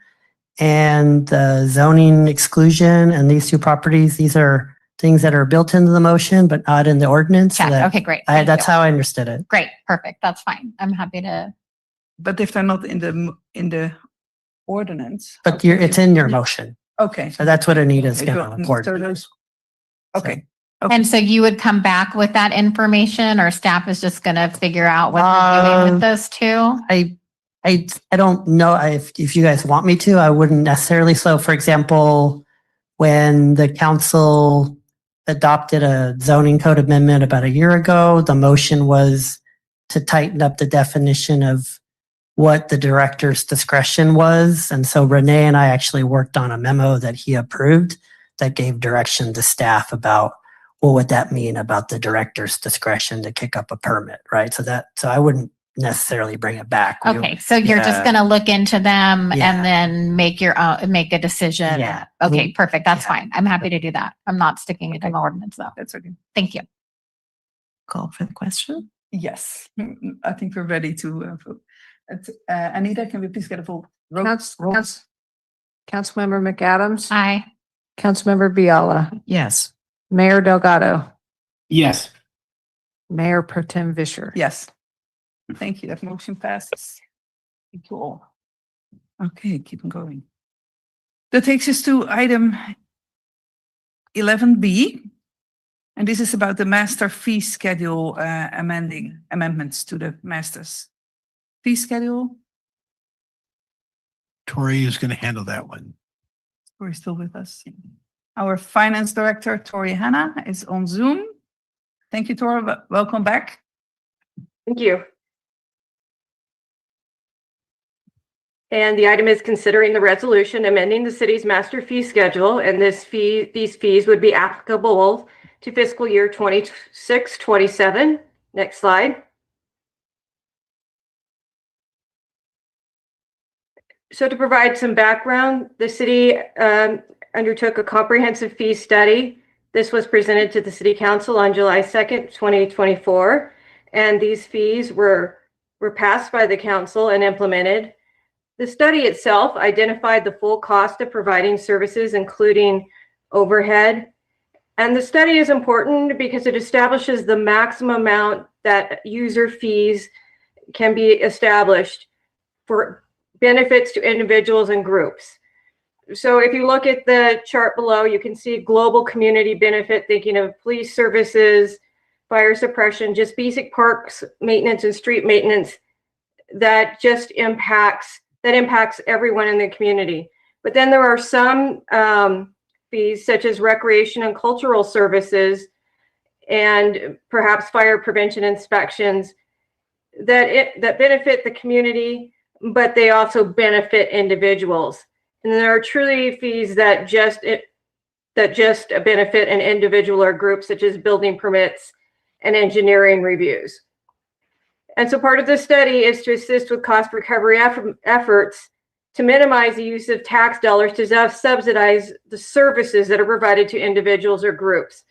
and the zoning exclusion and these two properties, these are things that are built into the motion, but not in the ordinance. so
check.
that-
Okay, great. Thank
That's
you.
how I understood it.
Great, perfect. That's fine. I'm happy to.
But if they're not in the ordinance.
But it's in your motion.
Okay.
So that's what Anita's
Okay,
going to
so
report.
those- Okay.
And so you would come back with that information or staff is just going to figure out what they're doing with those two?
I don't know if you guys want me to, I wouldn't necessarily. So for example, when the council adopted a zoning code amendment about a year ago, the motion was to tighten up the definition of what the director's discretion was. And so Renee and I actually worked on a memo that he approved that gave direction to staff about what would that mean about the director's discretion to kick up a permit, right? So I wouldn't necessarily bring it back.
Okay, so you're just
Yeah.
going to look into them
Yeah.
and then make a decision.
Yeah.
Okay, perfect. That's fine. I'm happy to do that. I'm not sticking it in the ordinance though.
That's okay.
Thank you.
call for the question.
Yes, I think we're ready to vote. Anita, can we please get a vote?
Councilmember McAdams.
Aye.
Councilmember Biala.
Yes.
Mayor Delgado.
yes,
Mayor Pro Tem Vischer.
Yes. Thank you. That motion passes. Thank you all. Okay, keep on going. That takes us to item 11B. And this is about the master fee schedule amendments to the master's fee schedule.
Tori is going to handle that one.
Tori's still with us. Our finance director, Tori Hanna, is on Zoom. Thank you, Tori. Welcome back.
Thank you. And the item is considering the resolution amending the city's master fee schedule, and these fees would be applicable to fiscal year 26-27. Next slide. So to provide some background, the city undertook a comprehensive fee study. This was presented to the City Council on July 2nd, 2024, and these fees were passed by the council and implemented. The study itself identified the full cost of providing services, including overhead. And the study is important because it establishes the maximum amount that user fees can be established for benefits to individuals and groups. So if you look at the chart below, you can see global community benefit, thinking of police services, fire suppression, just basic parks maintenance and street maintenance that just impacts everyone in the community. But then there are some fees such as recreation and cultural services and perhaps fire prevention inspections that benefit the community, but they also benefit individuals. And there are truly fees that just that just benefit an individual or group, such as building permits and engineering reviews. And so part of the study is to assist with cost recovery efforts to minimize the use of tax dollars to subsidize the services that are provided to individuals or groups.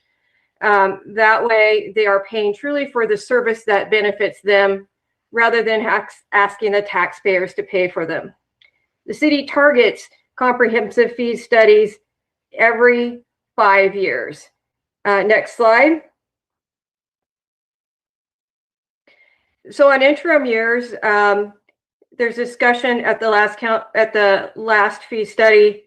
That way, they are paying truly for the service that benefits them rather than asking the taxpayers to pay for them. The city targets comprehensive fee studies every 5 years. Next slide. So on interim years, there's discussion at the last fee study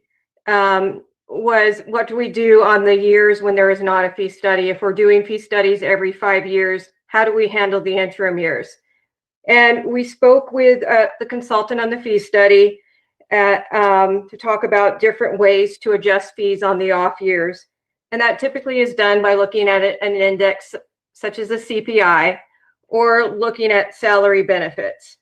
was what do we do on the years when there is not a fee study? If we're doing fee studies every 5 years, how do we handle the interim years? And we spoke with the consultant on the fee study to talk about different ways to adjust fees on the off years. And that typically is done by looking at an index such as the CPI or looking at salary benefits.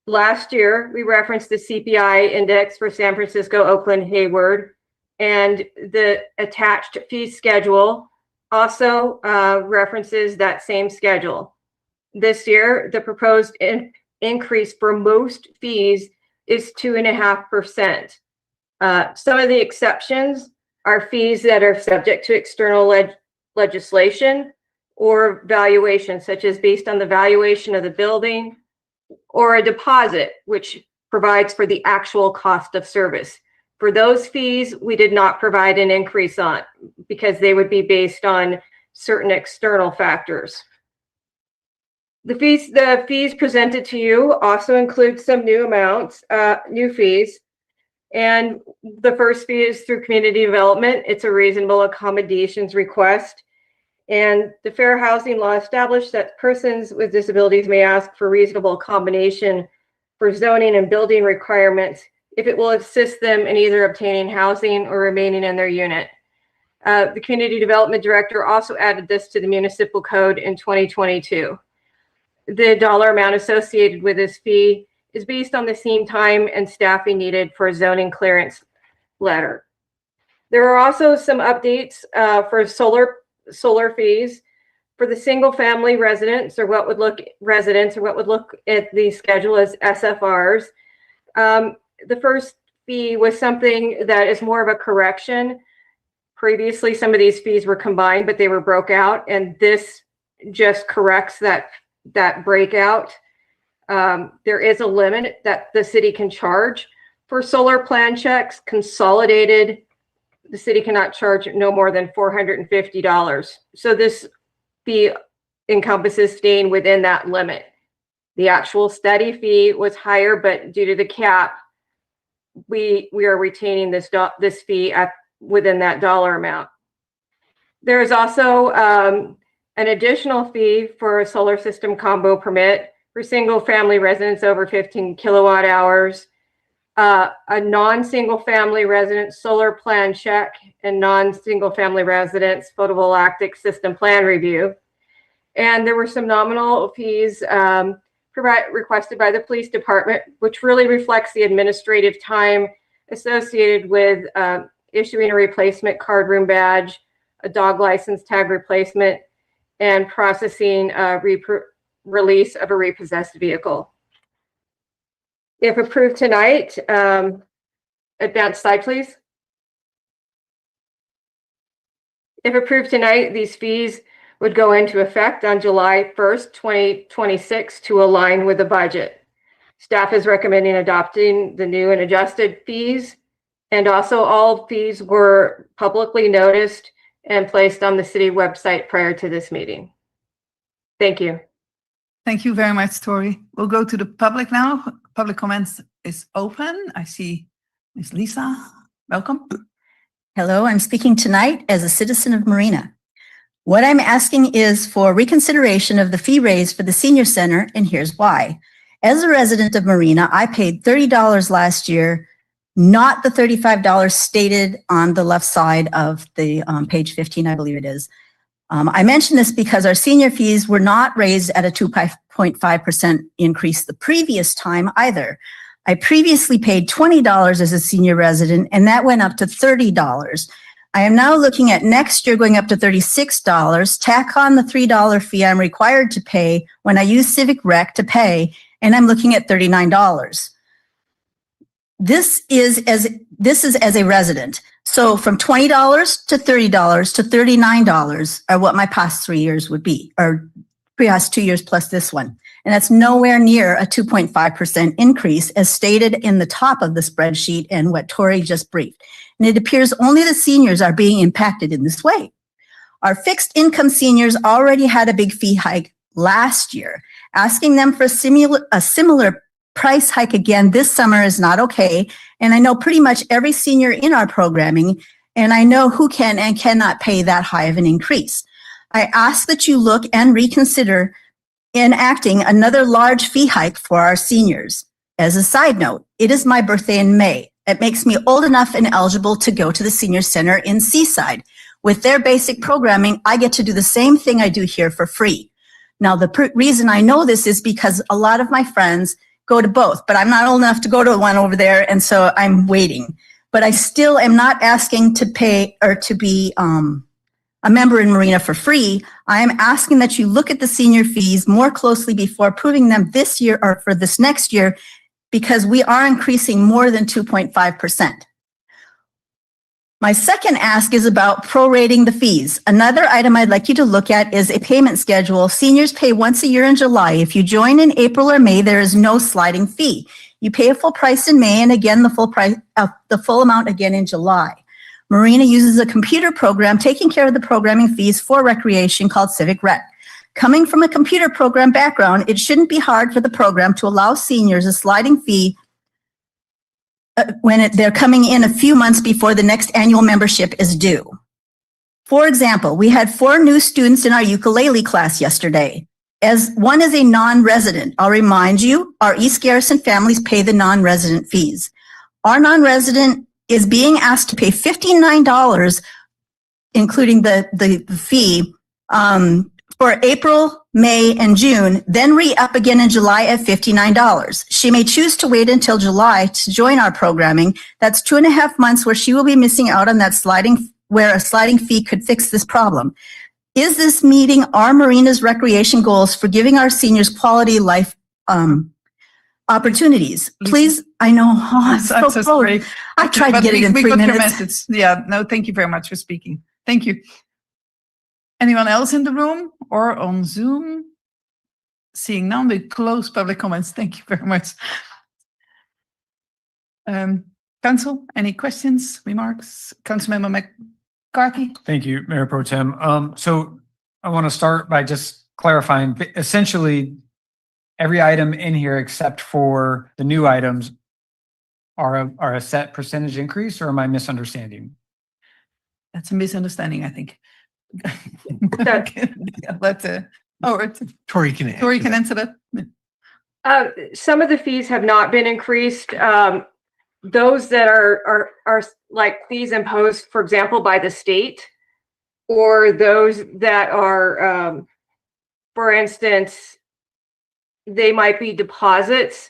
Last year, we referenced the CPI index for San Francisco, Oakland, Hayward, and the attached fee schedule also references that same schedule. This year, the proposed increase for most fees is 2.5%. Some of the exceptions are fees that are subject to external legislation or valuation, such as based on the valuation of the building, or a deposit, which provides for the actual cost of service. For those fees, we did not provide an increase on because they would be based on certain external factors. The fees presented to you also include some new amounts, new fees. And the first fee is through community development. It's a reasonable accommodations request. And the fair housing law established that persons with disabilities may ask for reasonable accommodation for zoning and building requirements if it will assist them in either obtaining housing or remaining in their unit. The community development director also added this to the municipal code in 2022. The dollar amount associated with this fee is based on the same time and staffing needed for a zoning clearance letter. There are also some updates for solar fees for the single family residents or what would look at the schedule as SFRs. The first fee was something that is more of a correction. Previously, some of these fees were combined, but they were broke out, and this just corrects that breakout. There is a limit that the city can charge for solar plan checks. Consolidated, the city cannot charge no more than $450. So this fee encompasses staying within that limit. The actual study fee was higher, but due to the cap, we are retaining this fee within that dollar amount. There is also an additional fee for a solar system combo permit for single family residents over 15 kilowatt hours, a non-single family resident solar plan check, and non-single family residents photovoltaic system plan review. And there were some nominal fees requested by the police department, which really reflects the administrative time associated with issuing a replacement card room badge, a dog license tag replacement, and processing release of a repossessed vehicle. If approved tonight, advance slide, please. If approved tonight, these fees would go into effect on July 1st, 2026 to align with the budget. Staff is recommending adopting the new and adjusted fees, and also all fees were publicly noticed and placed on the city website prior to this meeting. Thank you.
Thank you very much, Tori. We'll go to the public now. Public comments is open. I see Ms. Lisa. Welcome.
Hello, I'm speaking tonight as a citizen of Marina. What I'm asking is for reconsideration of the fee raise for the senior center, and here's why. As a resident of Marina, I paid $30 last year, not the $35 stated on the left side of the page 15, I believe it is. I mention this because our senior fees were not raised at a 2.5% increase the previous time either. I previously paid $20 as a senior resident, and that went up to $30. I am now looking at next year going up to $36, tack on the $3 fee I'm required to pay when I use Civic Rec to pay, and I'm looking at $39. This is as a resident. So from $20 to $30 to $39 are what my past 3 years would be, or past 2 years plus this one. And that's nowhere near a 2.5% increase as stated in the top of the spreadsheet and what Tori just briefed. And it appears only the seniors are being impacted in this way. Our fixed income seniors already had a big fee hike last year. Asking them for a similar price hike again this summer is not okay. And I know pretty much every senior in our programming, and I know who can and cannot pay that high of an increase. I ask that you look and reconsider enacting another large fee hike for our seniors. As a side note, it is my birthday in May. It makes me old enough and eligible to go to the senior center in Seaside. With their basic programming, I get to do the same thing I do here for free. Now, the reason I know this is because a lot of my friends go to both, but I'm not old enough to go to one over there, and so I'm waiting. But I still am not asking to pay or to be a member in Marina for free. I am asking that you look at the senior fees more closely before approving them this year or for this next year, because we are increasing more than 2.5%. My second ask is about prorating the fees. Another item I'd like you to look at is a payment schedule. Seniors pay once a year in July. If you join in April or May, there is no sliding fee. You pay a full price in May and again the full amount again in July. Marina uses a computer program taking care of the programming fees for recreation called Civic Rec. Coming from a computer program background, it shouldn't be hard for the program to allow seniors a sliding fee when they're coming in a few months before the next annual membership is due. For example, we had 4 new students in our ukulele class yesterday. As one is a non-resident, I'll remind you, our East Garrison families pay the non-resident fees. Our non-resident is being asked to pay $59, including the fee, for April, May, and June, then re-up again in July at $59. She may choose to wait until July to join our programming. That's 2.5 months where she will be missing out on that where a sliding fee could fix this problem. Is this meeting our Marina's recreation goals for giving our seniors quality life opportunities? Please, I know, I'm so close. I tried to get it in 3 minutes.
Yeah, no, thank you very much for speaking. Thank you. Anyone else in the room or on Zoom? Seeing none, we close public comments. Thank you very much. Council, any questions, remarks? Councilmember McCarthy?
Thank you, Mayor Pro Tem. So I want to start by just clarifying, essentially, every item in here except for the new items are a set percentage increase, or am I misunderstanding?
That's a misunderstanding, I think.
Tori can
answer that.
Some of the fees have not been increased. Those that are like fees imposed, for example, by the state, or those that are, for instance, they might be deposits.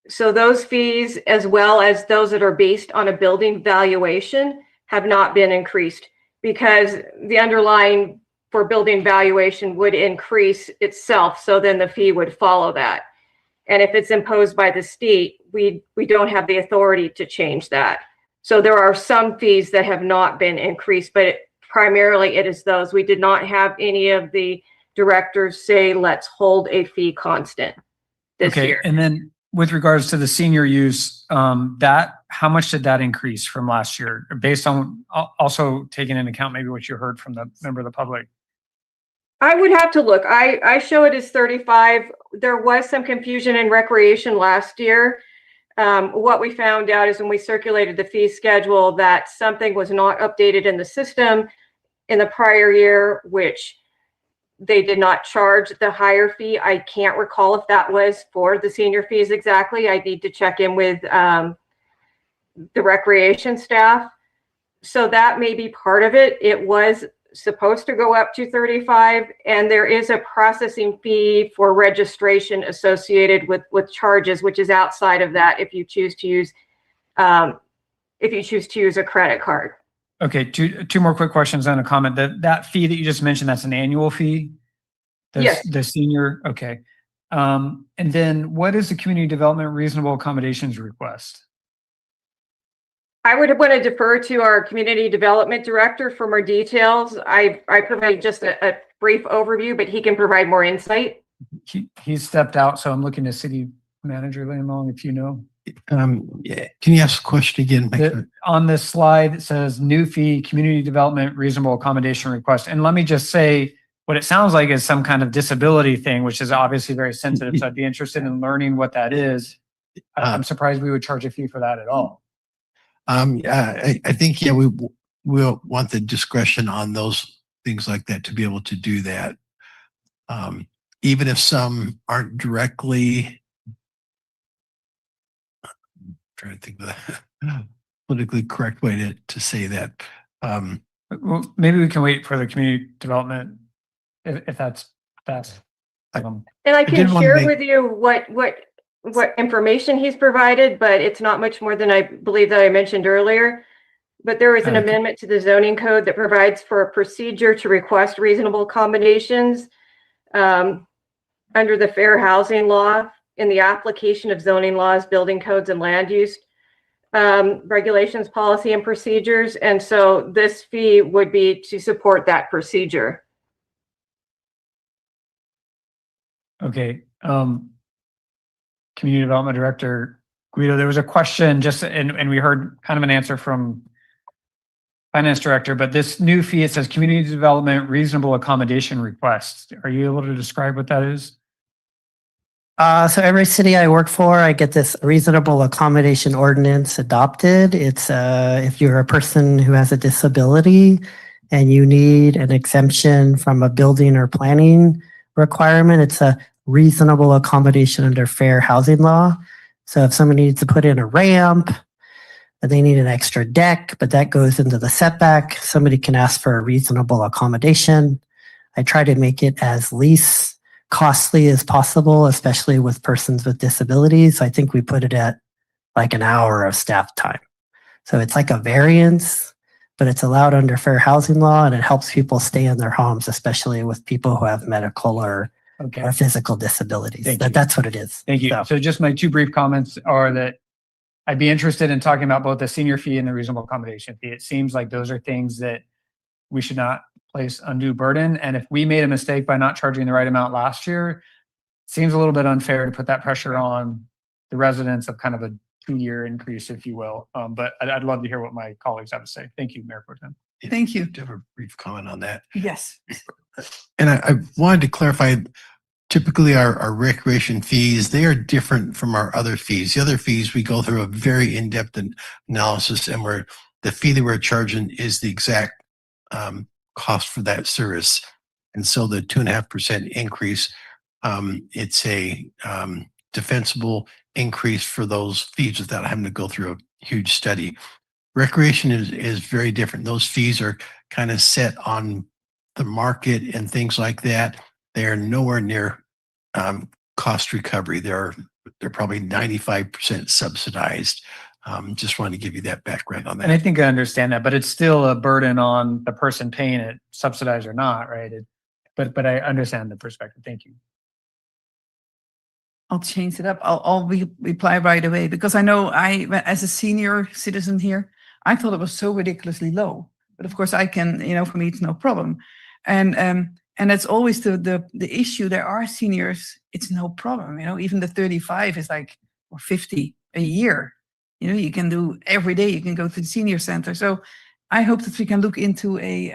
So those fees, as well as those that are based on a building valuation, have not been increased, because the underlying for building valuation would increase itself. So then the fee would follow that. And if it's imposed by the state, we don't have the authority to change that. So there are some fees that have not been increased, but primarily it is those. We did not have any of the directors say, let's hold a fee constant this year.
And then with regards to the senior use, how much did that increase from last year, based on also taking into account maybe what you heard from the member of the public?
I would have to look. I show it as 35. There was some confusion in recreation last year. What we found out is when we circulated the fee schedule that something was not updated in the system in the prior year, which they did not charge the higher fee. I can't recall if that was for the senior fees exactly. I need to check in with the recreation staff. So that may be part of it. It was supposed to go up to 35, and there is a processing fee for registration associated with charges, which is outside of that if you choose to use a credit card.
Okay, two more quick questions and a comment. That fee that you just mentioned, that's an annual fee?
Yes.
The senior, okay. And then what is the community development reasonable accommodations request?
I would want to defer to our community development director for more details. I provide just a brief overview, but he can provide more insight.
He's stepped out, so I'm looking to city manager Lane Long, if you know.
Yeah. Can you ask the question again?
On this slide, it says new fee, community development, reasonable accommodation request. And let me just say, what it sounds like is some kind of disability thing, which is obviously very sensitive. So I'd be interested in learning what that is. I'm surprised we would charge a fee for that at all.
I think, yeah, we'll want the discretion on those things like that to be able to do that. Even if some aren't directly, I'm trying to think of the politically correct way to say that.
Well, maybe we can wait for the community development if that's best.
And I can share with you what information he's provided, but it's not much more than I believe that I mentioned earlier. But there was an amendment to the zoning code that provides for a procedure to request reasonable accommodations under the fair housing law in the application of zoning laws, building codes, and land use regulations, policy, and procedures. And so this fee would be to support that procedure.
Okay. Community Development Director Guido, there was a question just, and we heard kind of an answer from Finance Director, but this new fee, it says Community Development Reasonable Accommodation Request. Are you able to describe what that is?
So every city I work for, I get this reasonable accommodation ordinance adopted. It's if you're a person who has a disability and you need an exemption from a building or planning requirement, it's a reasonable accommodation under fair housing law. So if somebody needs to put in a ramp, they need an extra deck, but that goes into the setback, somebody can ask for a reasonable accommodation. I try to make it as least costly as possible, especially with persons with disabilities. I think we put it at like an hour of staff time. So it's like a variance, but it's allowed under fair housing law, and it helps people stay in their homes, especially with people who have medical or physical disabilities. That's what it is.
Thank you. So just my two brief comments are that I'd be interested in talking about both the senior fee and the reasonable accommodation fee. It seems like those are things that we should not place undue burden. And if we made a mistake by not charging the right amount last year, it seems a little bit unfair to put that pressure on the residents of kind of a 2-year increase, if you will. But I'd love to hear what my colleagues have to say. Thank you, Mayor Pro Tem.
Thank you.
To have a brief comment on that.
Yes.
And I wanted to clarify, typically our recreation fees, they are different from our other fees. The other fees, we go through a very in-depth analysis, and the fee that we're charging is the exact cost for that service. And so the 2.5% increase, it's a defensible increase for those fees without having to go through a huge study. Recreation is very different. Those fees are kind of set on the market and things like that. They're nowhere near cost recovery. They're probably 95% subsidized. Just wanted to give you that background on that.
And I think I understand that, but it's still a burden on the person paying it, subsidized or not, right? But I understand the perspective. Thank you.
I'll change it up. I'll reply right away, because I know as a senior citizen here, I thought it was so ridiculously low. But of course I can, for me, it's no problem. And that's always the issue. There are seniors, it's no problem. Even the 35 is like, or 50 a year. You can do every day, you can go to the senior center. So I hope that we can look into a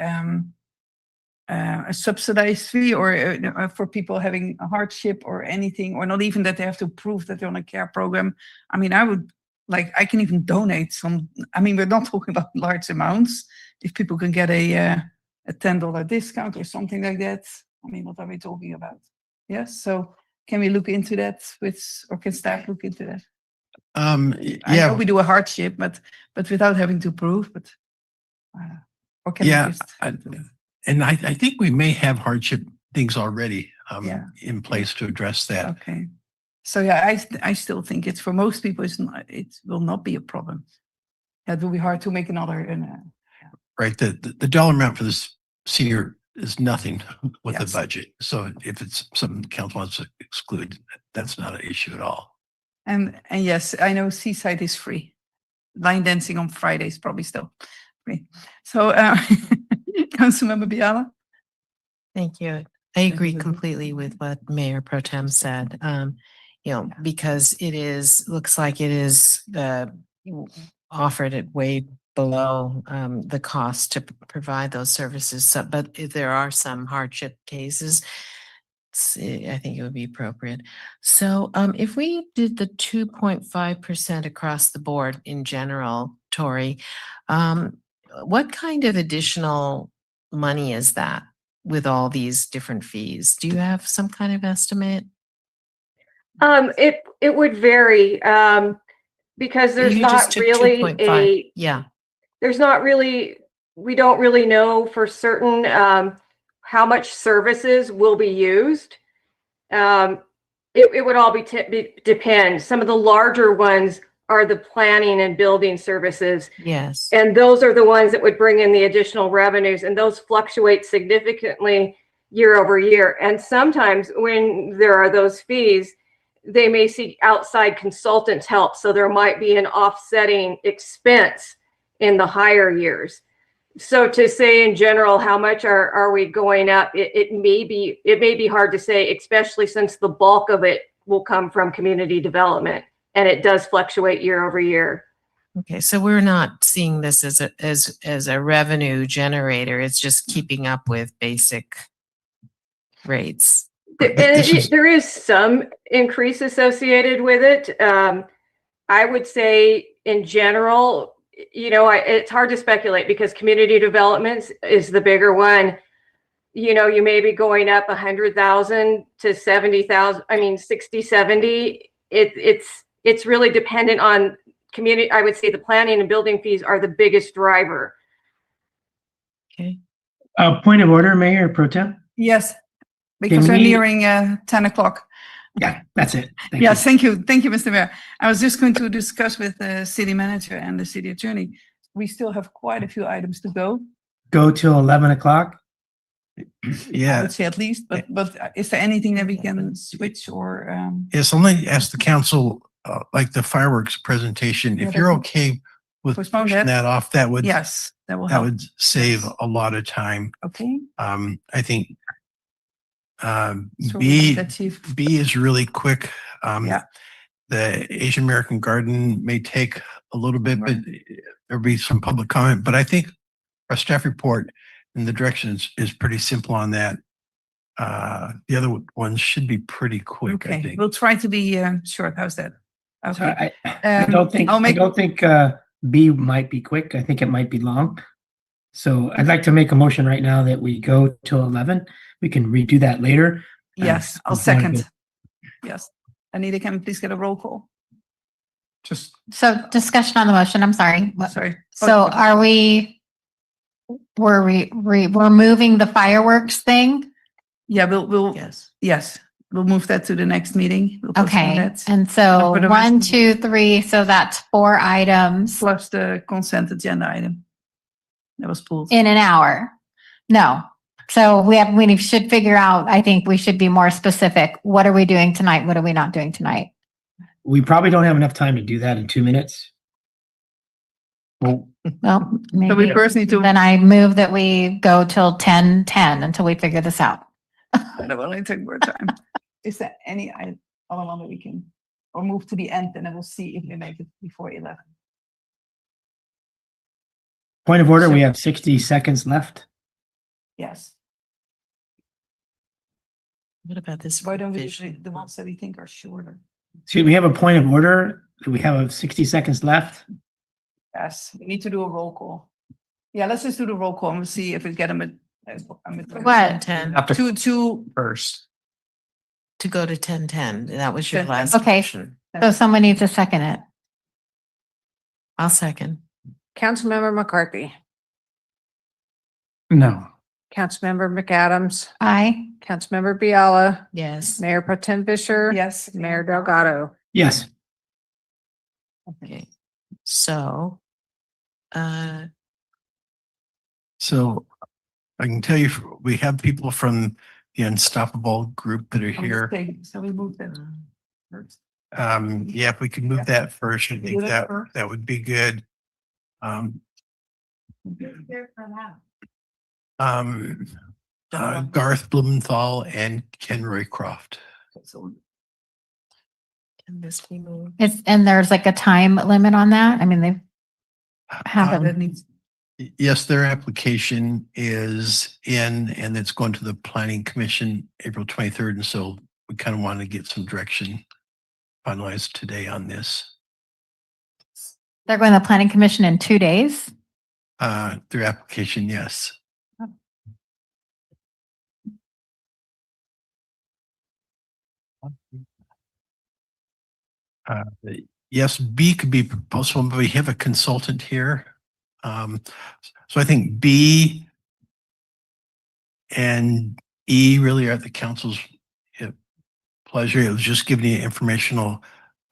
subsidized fee, or for people having a hardship or anything, or not even that they have to prove that they're on a care program. I mean, I can even donate some. I mean, we're not talking about large amounts. If people can get a $10 discount or something like that. I mean, what are we talking about? Yes. So can we look into that or can staff look into that?
Yeah.
I know we do a hardship, but without having to prove, or can we just
and I think we may have hardship things already in place to address that.
Okay. So yeah, I still think it's for most people, it will not be a problem. It will be hard to make another.
right? The dollar amount for this senior is nothing with
Yes.
the budget. So if it's something the council wants to exclude, that's not an issue at all.
And yes, I know Seaside is free. Line dancing on Fridays probably still free. So, Councilmember Biala?
Thank you. I agree completely with what Mayor Pro Tem said. Because looks like it is offered at way below the cost to provide those services. So, but if there are some hardship cases, I think it would be appropriate. So if we did the 2.5% across the board in general, Tori, what kind of additional money is that with all these different fees? Do you have some kind of estimate?
It would vary because there's
You
not
just took
really
2.5. Yeah.
there's not really, we don't really know for certain how much services will be used. It would all depend. Some of the larger ones are the planning and building services.
Yes.
And those are the ones that would bring in the additional revenues, and those fluctuate significantly year over year. And sometimes when there are those fees, they may seek outside consultants' help. So there might be an offsetting expense in the higher years. So to say in general, how much are we going up? It may be hard to say, especially since the bulk of it will come from community development, and it does fluctuate year over year.
Okay, so we're not seeing this as a revenue generator. It's just keeping up with basic rates.
There is some increase associated with it. I would say in general, it's hard to speculate because community development is the bigger one. You may be going up 100,000 to 70,000. I mean, 60, 70. It's really dependent on community. I would say the planning and building fees are the biggest driver.
Okay.
Point of order, Mayor Pro Tem.
Yes, because we're nearing 10 o'clock.
Yeah, that's it.
Yes, thank you. Thank you, Mr. Mayor. I was just going to discuss with the city manager and the city attorney. We still have quite a few items to go.
Go till 11 o'clock.
Yeah.
I would say at least, but is there anything that we can switch or?
Yes, I'm going to ask the council, like the fireworks presentation, if you're okay with pushing that off, that would,
yes, that will
that
help.
would save a lot of time.
Okay.
I think
So
B
that's chief.
is really quick.
Yeah.
The Asian American Garden may take a little bit, but there'll be some public comment. But I think our staff report and the directions is pretty simple on that. The other ones should be pretty quick, I
Okay,
think.
we'll try to be short. How's that?
So
Okay.
I don't think B might be quick. I think it might be long. So I'd like to make a motion right now that we go till 11. We can redo that later.
Yes, I'll second. Yes. Anita, can we please get a roll call?
So discussion on the motion, I'm sorry.
Sorry.
So we're moving the fireworks thing?
Yeah, we'll yes, we'll move that to the next meeting. We'll postpone
Okay,
that.
and so
for the
1,
rest-
2, 3, so that's 4 items
plus the consent agenda item that was pulled.
in an hour. No. So we should figure out, I think we should be more specific. What are we doing tonight? What are we not doing tonight?
We probably don't have enough time to do that in 2 minutes.
Well,
So we
maybe
first need to.
then I move that we go till 10:10 until we figure this out.
That will only take more time. Is there any other one that we can, or move to the end, and then we'll see if we make it before 11.
Point of order, we have 60 seconds left.
Yes.
What about this?
Why don't we do
revision?
the ones that we think are shorter?
Excuse me, we have a point of order. We have 60 seconds left.
Yes, we need to do a roll call. Yeah, let's just do the roll call and we'll see if we get them at.
What?
10
Two
first. To go to 10:10. That was your last.
Okay,
motion.
so someone needs to second it.
I'll second.
Councilmember McCarthy,
No.
Councilmember McAdams,
Aye.
Councilmember Biala,
Yes.
Mayor Pro Tem Fisher.
Yes.
Mayor Delgado.
Yes.
Okay. So,
So I can tell you, we have people from the Unstoppable group that are here.
So we move that first.
Yeah, if we could move that first, I
Do
think
that
that
first.
that would be good. Um, Garth Blumenthal and Ken Roycroft.
Can this be moved?
And there's like a time limit on that. I mean, they have
Um,
them.
Yes, their application is in and it's going to the Planning Commission April 23rd. And so we kind of want to get some direction finalized today on this.
They're going to the planning commission in 2 days.
Their application, yes. Yes, B could be postponed, but we have a consultant here. So I think B and E really are at the council's pleasure. It was just giving you an informational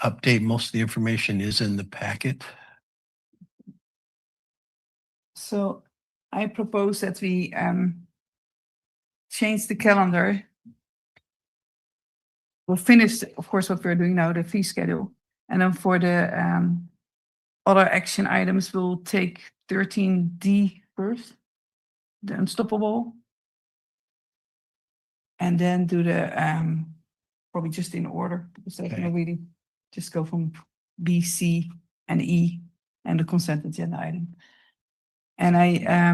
update. Most of the information is in the packet.
So I propose that we change the calendar. We'll finish, of course, what we're doing now, the fee schedule. And then for the other action items, we'll take 13D first, the Unstoppable. And then do the, probably just in order, because they can really just go from B, C, and E, and the consent agenda item. And I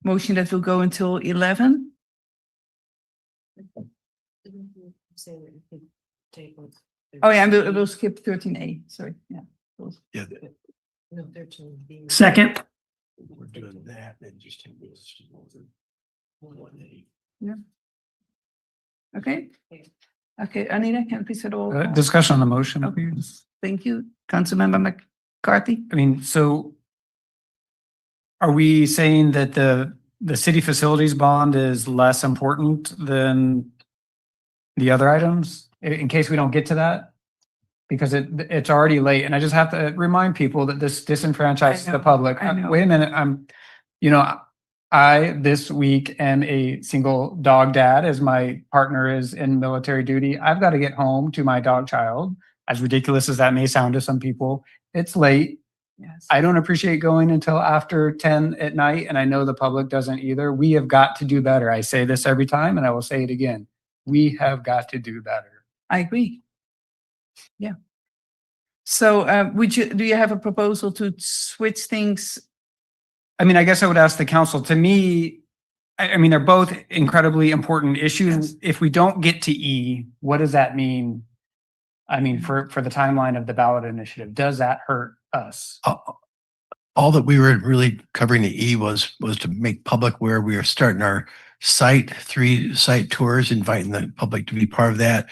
motion that will go until 11. Oh yeah, and we'll skip 13A, sorry, yeah.
Yeah.
No, 13B.
Second.
We're doing that, then just take this.
Yeah. Okay. Okay, Anita, can you please at all?
Discussion on the motion, please.
Thank you. Councilmember McCarthy.
I mean, so are we saying that the city facilities bond is less important than the other items in case we don't get to that? Because it's already late and I just have to remind people that this disenfranchises the public.
I know.
Wait a minute, I this week am a single dog dad as my partner is in military duty. I've got to get home to my dog child. As ridiculous as that may sound to some people, it's late.
Yes.
I don't appreciate going until after 10 at night, and I know the public doesn't either. We have got to do better. I say this every time, and I will say it again. We have got to do better.
I agree. Yeah. So do you have a proposal to switch things?
I mean, I guess I would ask the council. To me, I mean, they're both incredibly important issues.
Yes.
If we don't get to E, what does that mean? I mean, for the timeline of the ballot initiative, does that hurt us?
All that we were really covering the E was to make public where we are starting our 3 site tours, inviting the public to be part of that,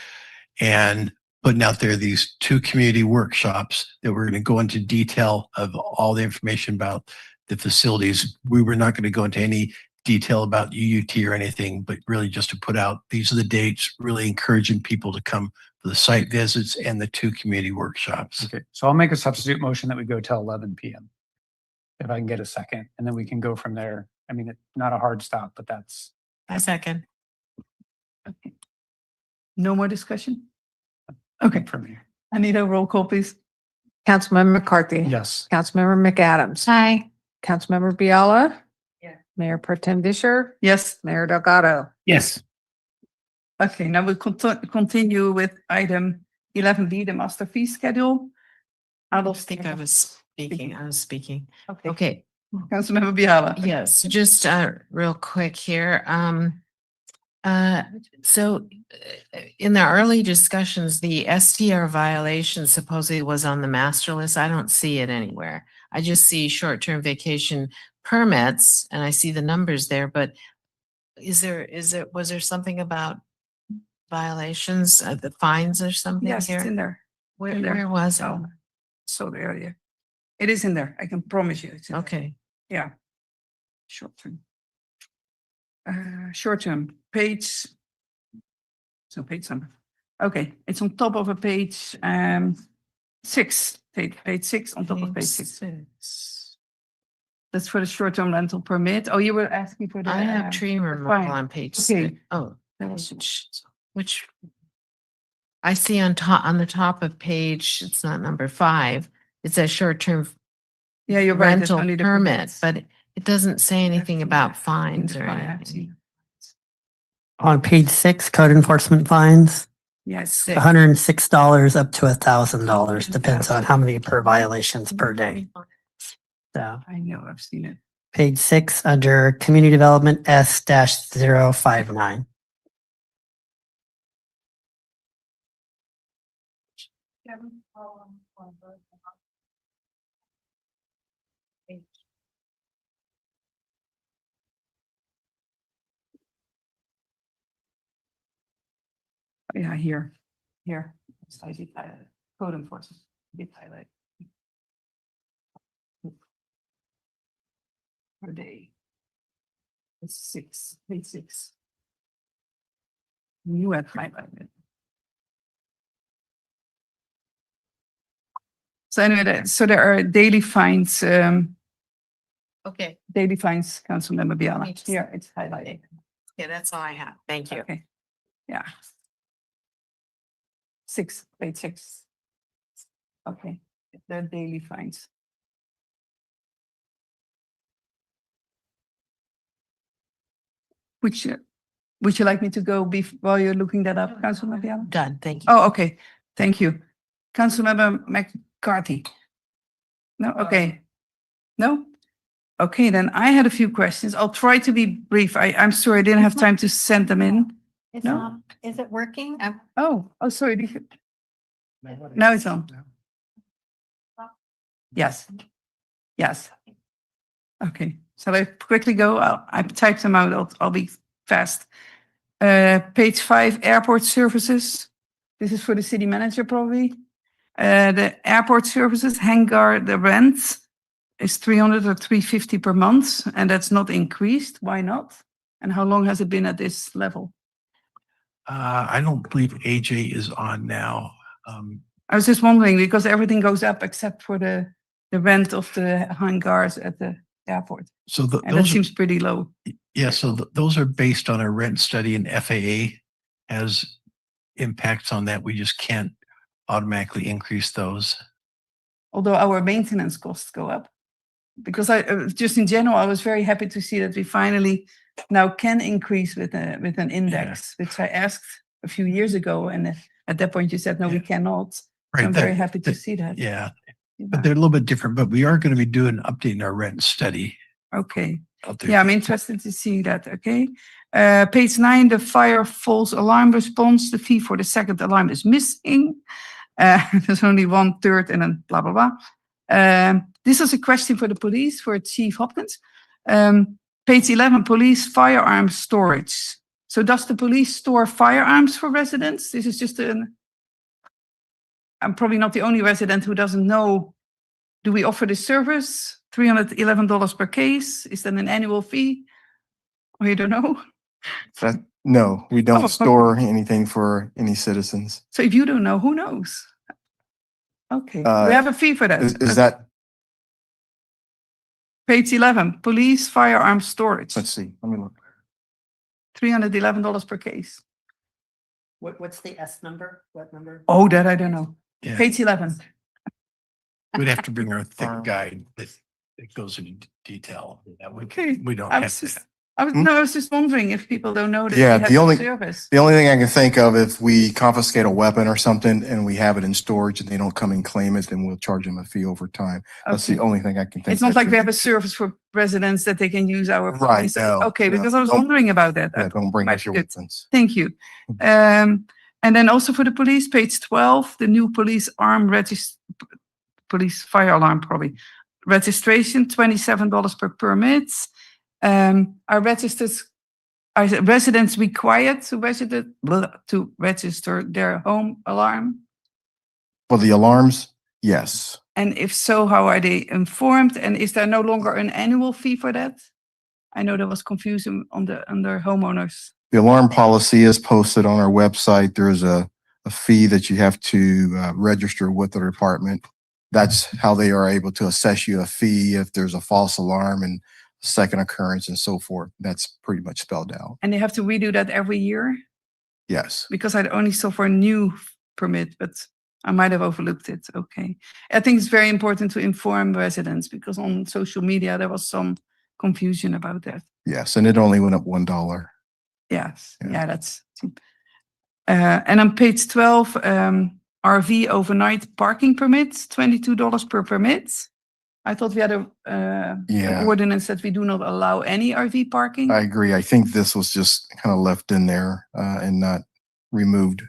and putting out there these 2 community workshops that we're going to go into detail of all the information about the facilities. We were not going to go into any detail about UUT or anything, but really just to put out, these are the dates, really encouraging people to come for the site visits and the 2 community workshops.
Okay, so I'll make a substitute motion that we go till 11 p.m. If I can get a second, and then we can go from there. I mean, it's not a hard stop, but that's.
A second.
Okay. No more discussion? Okay.
For me.
I need a roll call, please.
Councilmember McCarthy.
Yes.
Councilmember McAdams.
Hi.
Councilmember Biala.
Yeah.
Mayor Pro Tem Disher.
Yes.
Mayor Delgado.
Yes.
Okay, now we continue with item 11B, the master fee schedule.
I don't think I was speaking. I was speaking.
Okay.
Okay.
Councilmember Biala.
Yes, just real quick here. So in the early discussions, the STR violation supposedly was on the master list. I don't see it anywhere. I just see short-term vacation permits and I see the numbers there, but was there something about violations, the fines or something
Yes,
here?
it's in there.
Where was it?
Oh, so the area. It is in there. I can promise you. It's in there.
Okay.
Yeah. Short term. Short term, page. So page number. Okay, it's on top of a page 6. Page 6 on top of page 6. That's for the short-term rental permit. Oh, you were asking for the.
I have tree removal
fine.
on page
Okay.
6. Oh,
That was-
which I see on the top of page, it's not number 5. It says short-term
Yeah, you're right. It's
rental
only the
permit,
permits.
but it doesn't say anything
seen
about
that.
fines or
Fine, I've
anything.
seen
On page 6, code enforcement fines,
Yes.
$106 up to $1,000, depends on how many per violations per day. So
I know, I've seen it.
page 6 under community development S-059.
Yeah, here. I did code enforcement. Did highlight. Per day. It's 6, page 6. You had highlighted. So anyway, so there are daily fines,
Okay.
daily fines, Councilmember Biala.
Page
Here, it's highlighted.
Yeah, that's all I have. Thank you.
Okay. Yeah. 6, page 6. Okay, they're daily fines. Would you like me to go while you're looking that up, Councilmember Biala?
Done. Thank you.
Oh, okay. Thank you. Councilmember McCarthy. No, okay. No? Okay, then I had a few questions. I'll try to be brief. I'm sorry, I didn't have time to send them in.
It's
No?
not, is it working?
Oh, sorry. Now it's on. Yes. Yes. Okay, shall I quickly go? I typed them out. I'll be fast. Page 5, airport services. This is for the city manager probably. The airport services, hangar, the rent is 300 or 350 per month, and that's not increased. Why not? And how long has it been at this level?
I don't believe AJ is on now.
I was just wondering because everything goes up except for the rent of the hangars at the airport.
So
And that
those,
seems pretty low.
yeah, so those are based on a rent study, and FAA has impacts on that. We just can't automatically increase those.
Although our maintenance costs go up. Because just in general, I was very happy to see that we finally now can increase with an index, which I asked a few years ago. And at that point you said, no, we cannot.
Right.
I'm very happy to see that.
Yeah, but they're a little bit different, but we are going to be doing updating our rent study.
Okay.
out there.
Yeah, I'm interested to see that. Okay. Page 9, the fire false alarm response. The fee for the second alarm is missing. There's only 1/3 and then blah, blah, blah. This is a question for the police, for Chief Hopkins. Page 11, police firearms storage. So does the police store firearms for residents? This is just I'm probably not the only resident who doesn't know. Do we offer this service? $311 per case. Is that an annual fee? Or you don't know?
No, we
Oh,
don't
okay.
store anything for any citizens.
So if you don't know, who knows? Okay, we have a fee for that.
Is that,
Page 11, police firearm storage,
let's see, let me look.
$311 per case.
What's the S number? What number?
Oh, that I don't know.
Yeah.
Page 11.
We'd have to bring our thick guide that goes into detail.
Okay.
We don't
I
have
was
that.
just, I was just wondering if people don't know that
Yeah,
we have
the only,
this service.
the only thing I can think of, if we confiscate a weapon or something and we have it in storage and they don't come and claim it, then we'll charge them a fee over time. That's the
Okay.
only thing I can think.
It's not
that
like we
should-
have a service for residents that they can use our.
Right, no,
Okay,
no,
because I was
don't-
wondering about that.
Yeah, don't bring
Right,
us your
good.
weapons.
Thank you. And then also for the police, page 12, the new police police fire alarm probably. Registration, $27 per permit. Are residents required to register their home alarm?
For the alarms, yes.
And if so, how are they informed? And is there no longer an annual fee for that? I know there was confusion under homeowners.
The alarm policy is posted on our website. There's a fee that you have to register with the department that's how they are able to assess you a fee if there's a false alarm and second occurrence and so forth. That's pretty much spelled out.
And they have to redo that every year?
Yes.
Because I only saw for a new permit, but I might have overlooked it. Okay. I think it's very important to inform residents because on social media, there was some confusion about that.
Yes. And it only went up $1.
Yes. Yeah, that's cheap. And on page 12, RV overnight parking permits, $22 per permit. I thought we had an ordinance that we do not allow any RV parking.
I agree. I think this was just kind of left in there and not removed.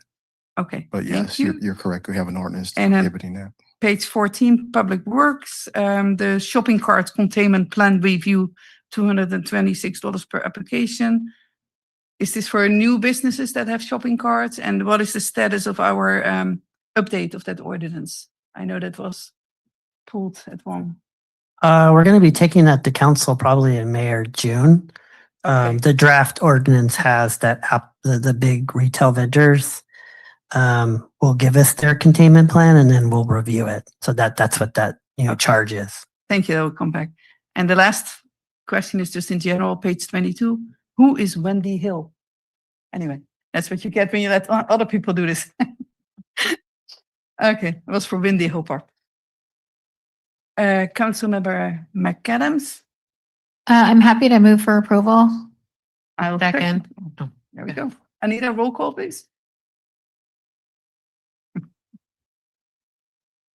Okay.
But yes, you're correct. We have an ordinance prohibiting that.
Page 14, Public Works, the shopping cart containment plan review, $226 per application. Is this for new businesses that have shopping carts? And what is the status of our update of that ordinance? I know that was pulled at one.
We're going to be taking that to council probably in May or June. The draft ordinance has that the big retail vendors will give us their containment plan and then we'll review it. So that's what that charge is.
Thank you. I will come back. And the last question is just in general, page 22. Who is Wendy Hill? Anyway, that's what you get when you let other people do this. Okay, it was for Wendy Hill part. Councilmember McAdams.
I'm happy to move for approval.
I'll second. There we go. I need a roll call, please.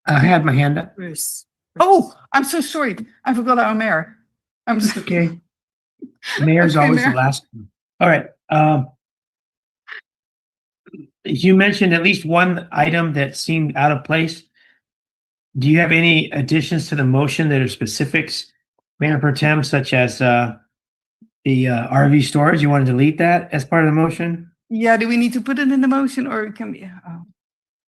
I had my hand up.
Bruce. Oh, I'm so sorry. I forgot our mayor. I'm so
okay. Mayor's
Okay,
always
Mayor.
the last one. All right. You mentioned at least one item that seemed out of place. Do you have any additions to the motion that are specifics, Mayor Pro Tem, such as the RV storage? You want to delete that as part of the motion?
Yeah, do we need to put it in the motion or can we?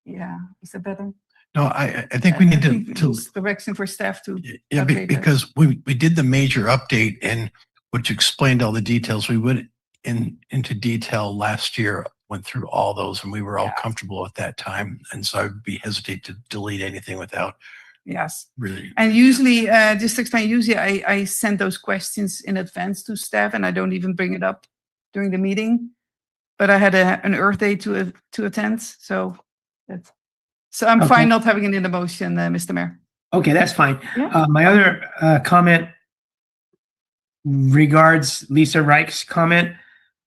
Yeah, is that better?
No, I think we need to
use direction for staff to.
Yeah,
update that.
because we did the major update and which explained all the details. We went into detail last year, went through all those, and we were all comfortable at that time. And so I'd be hesitate to delete anything without
Yes.
really.
And usually, just to explain, usually I send those questions in advance to staff and I don't even bring it up during the meeting. But I had an Earth Day to attend, so I'm fine not having it in the motion, Mr. Mayor.
Okay, that's fine.
Yeah.
My other comment regards Lisa Reich's comment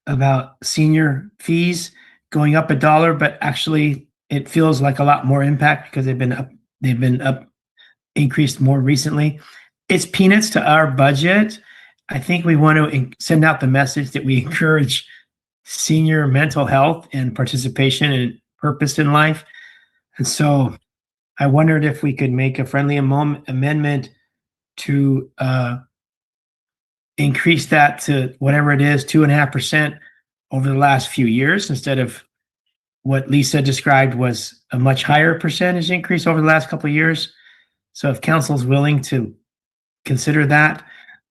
about senior fees going up $1, but actually it feels like a lot more impact because they've been increased more recently. It's peanuts to our budget. I think we want to send out the message that we encourage senior mental health and participation and purpose in life. And so I wondered if we could make a friendly amendment to increase that to whatever it is, 2.5% over the last few years, instead of what Lisa described was a much higher percentage increase over the last couple of years. So if council's willing to consider that,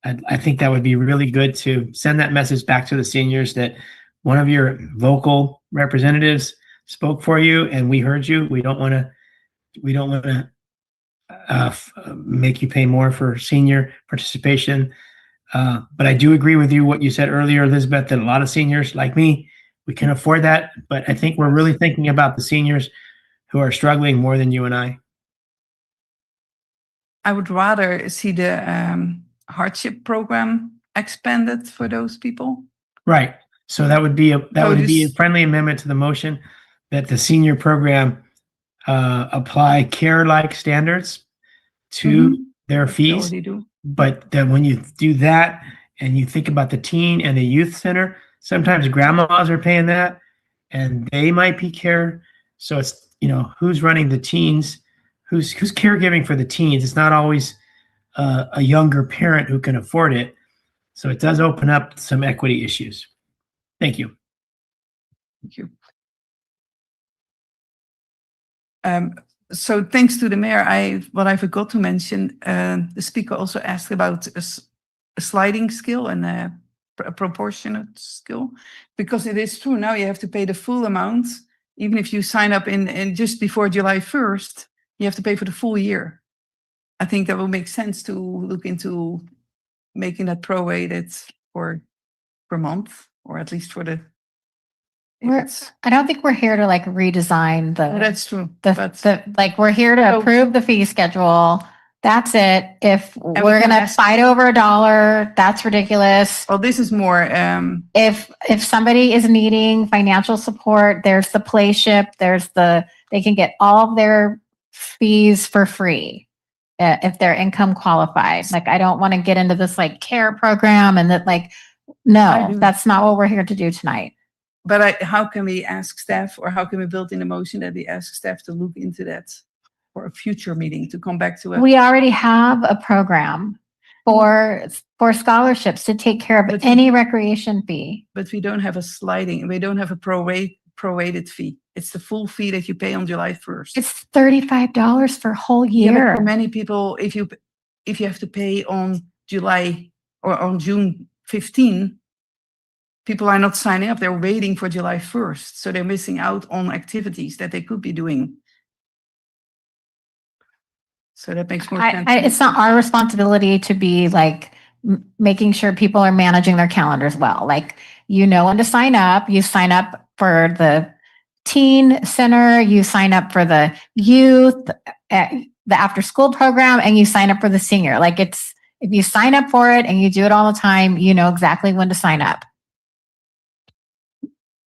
I think that would be really good to send that message back to the seniors that one of your vocal representatives spoke for you and we heard you. We don't want to make you pay more for senior participation. But I do agree with you what you said earlier, Elizabeth, that a lot of seniors like me, we can afford that. But I think we're really thinking about the seniors who are struggling more than you and I.
I would rather see the hardship program expanded for those people.
Right. So that would be a friendly amendment to the motion that the senior program apply care-like standards to their fees. But then when you do that and you think about the teen and the youth center, sometimes grandmas are paying that and they might be care. So it's, who's running the teens, who's caregiving for the teens. It's not always a younger parent who can afford it. So it does open up some equity issues. Thank you.
Thank you. So thanks to the mayor, what I forgot to mention, the speaker also asked about a sliding scale and a proportionate scale, because it is true now you have to pay the full amount, even if you sign up in just before July 1st, you have to pay for the full year. I think that will make sense to look into making that prorated for per month, or at least for the.
I don't think we're here to like redesign
Oh, that's true.
like we're here to
So-
approve the fee schedule. That's it. If
we
we're
can
gonna
ask-
fight over $1, that's ridiculous.
Well, this is more,
If somebody is needing financial support, there's the play ship, they can get all of their fees for free if they're income qualified. Like, I don't want to get into this like care program and that like,
I
no,
do.
that's not what we're here to do tonight.
but how can we ask staff, or how can we build in a motion that we ask staff to look into that for a future meeting, to come back to it?
We already have a program for scholarships to take care of
But-
any recreation fee.
But we don't have we don't have a prorated fee. It's the full fee that you pay on July 1st.
It's $35 for a whole
Yeah, but
year.
for many people, if you have to pay on July or on June 15, people are not signing up. They're waiting for July 1st. So they're missing out on activities that they could be doing. So that makes more sense.
It's not our responsibility to be like making sure people are managing their calendars well. Like, you know when to sign up. You sign up for the teen center, you sign up for the youth, the after school program, and you sign up for the senior. Like, if you sign up for it and you do it all the time, you know exactly when to sign up.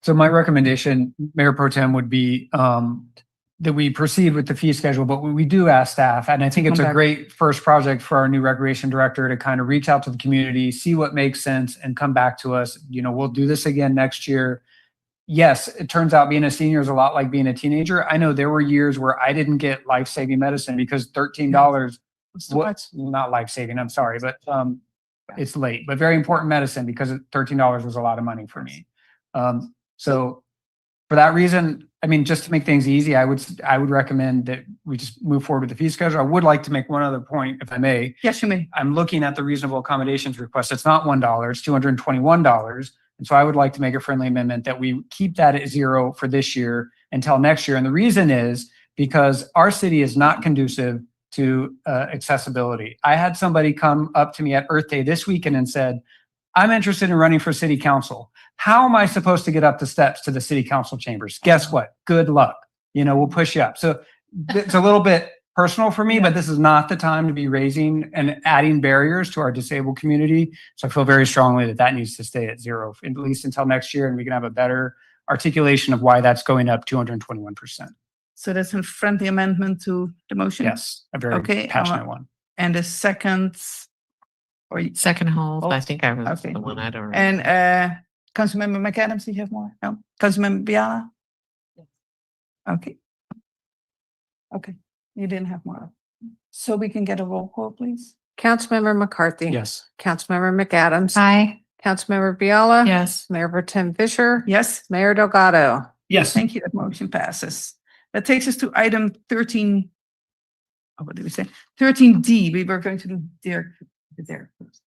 So my recommendation, Mayor Pro Tem, would be that we proceed with the fee schedule, but we do ask staff, and I think it's
come
a
back.
great first project for our new recreation director to kind of reach out to the community, see what makes sense, and come back to us. You know, we'll do this again next year. Yes, it turns out being a senior is a lot like being a teenager. I know there were years where I didn't get life-saving medicine because $13 was not life-saving, I'm sorry, but it's late, but very important medicine, because $13 was a lot of money for me. So for that reason, I mean, just to make things easy, I would recommend that we just move forward with the fee schedule. I would like to make one other point, if I may.
Yes, you may.
I'm looking at the reasonable accommodations request. It's not $1, it's $221. And so I would like to make a friendly amendment that we keep that at zero for this year until next year. And the reason is because our city is not conducive to accessibility. I had somebody come up to me at Earth Day this weekend and said, I'm interested in running for city council. How am I supposed to get up the steps to the city council chambers? Guess what? Good luck. You know, we'll push you up. So it's a little bit personal for me, but this is not the time to be raising and adding barriers to our disabled community. So I feel very strongly that needs to stay at zero, at least until next year, and we can have a better articulation of why that's going up 221%.
So that's a friendly amendment to the motion?
Yes, a very passionate one.
And the second,
Second hold,
Oh,
I think I was
okay.
the one, I don't remember.
And Councilmember McAdams, do you have more? No? Councilmember Biala? Okay. Okay, you didn't have more. So we can get a roll call, please?
Councilmember McCarthy.
Yes.
Councilmember McAdams.
Aye.
Councilmember Biala.
Yes.
Mayor Pro Tem Fisher.
Yes?
Mayor Delgado.
Yes.
Thank you. That motion passes. That takes us to item 13. Oh, what did we say? 13D. We were going to do there. First.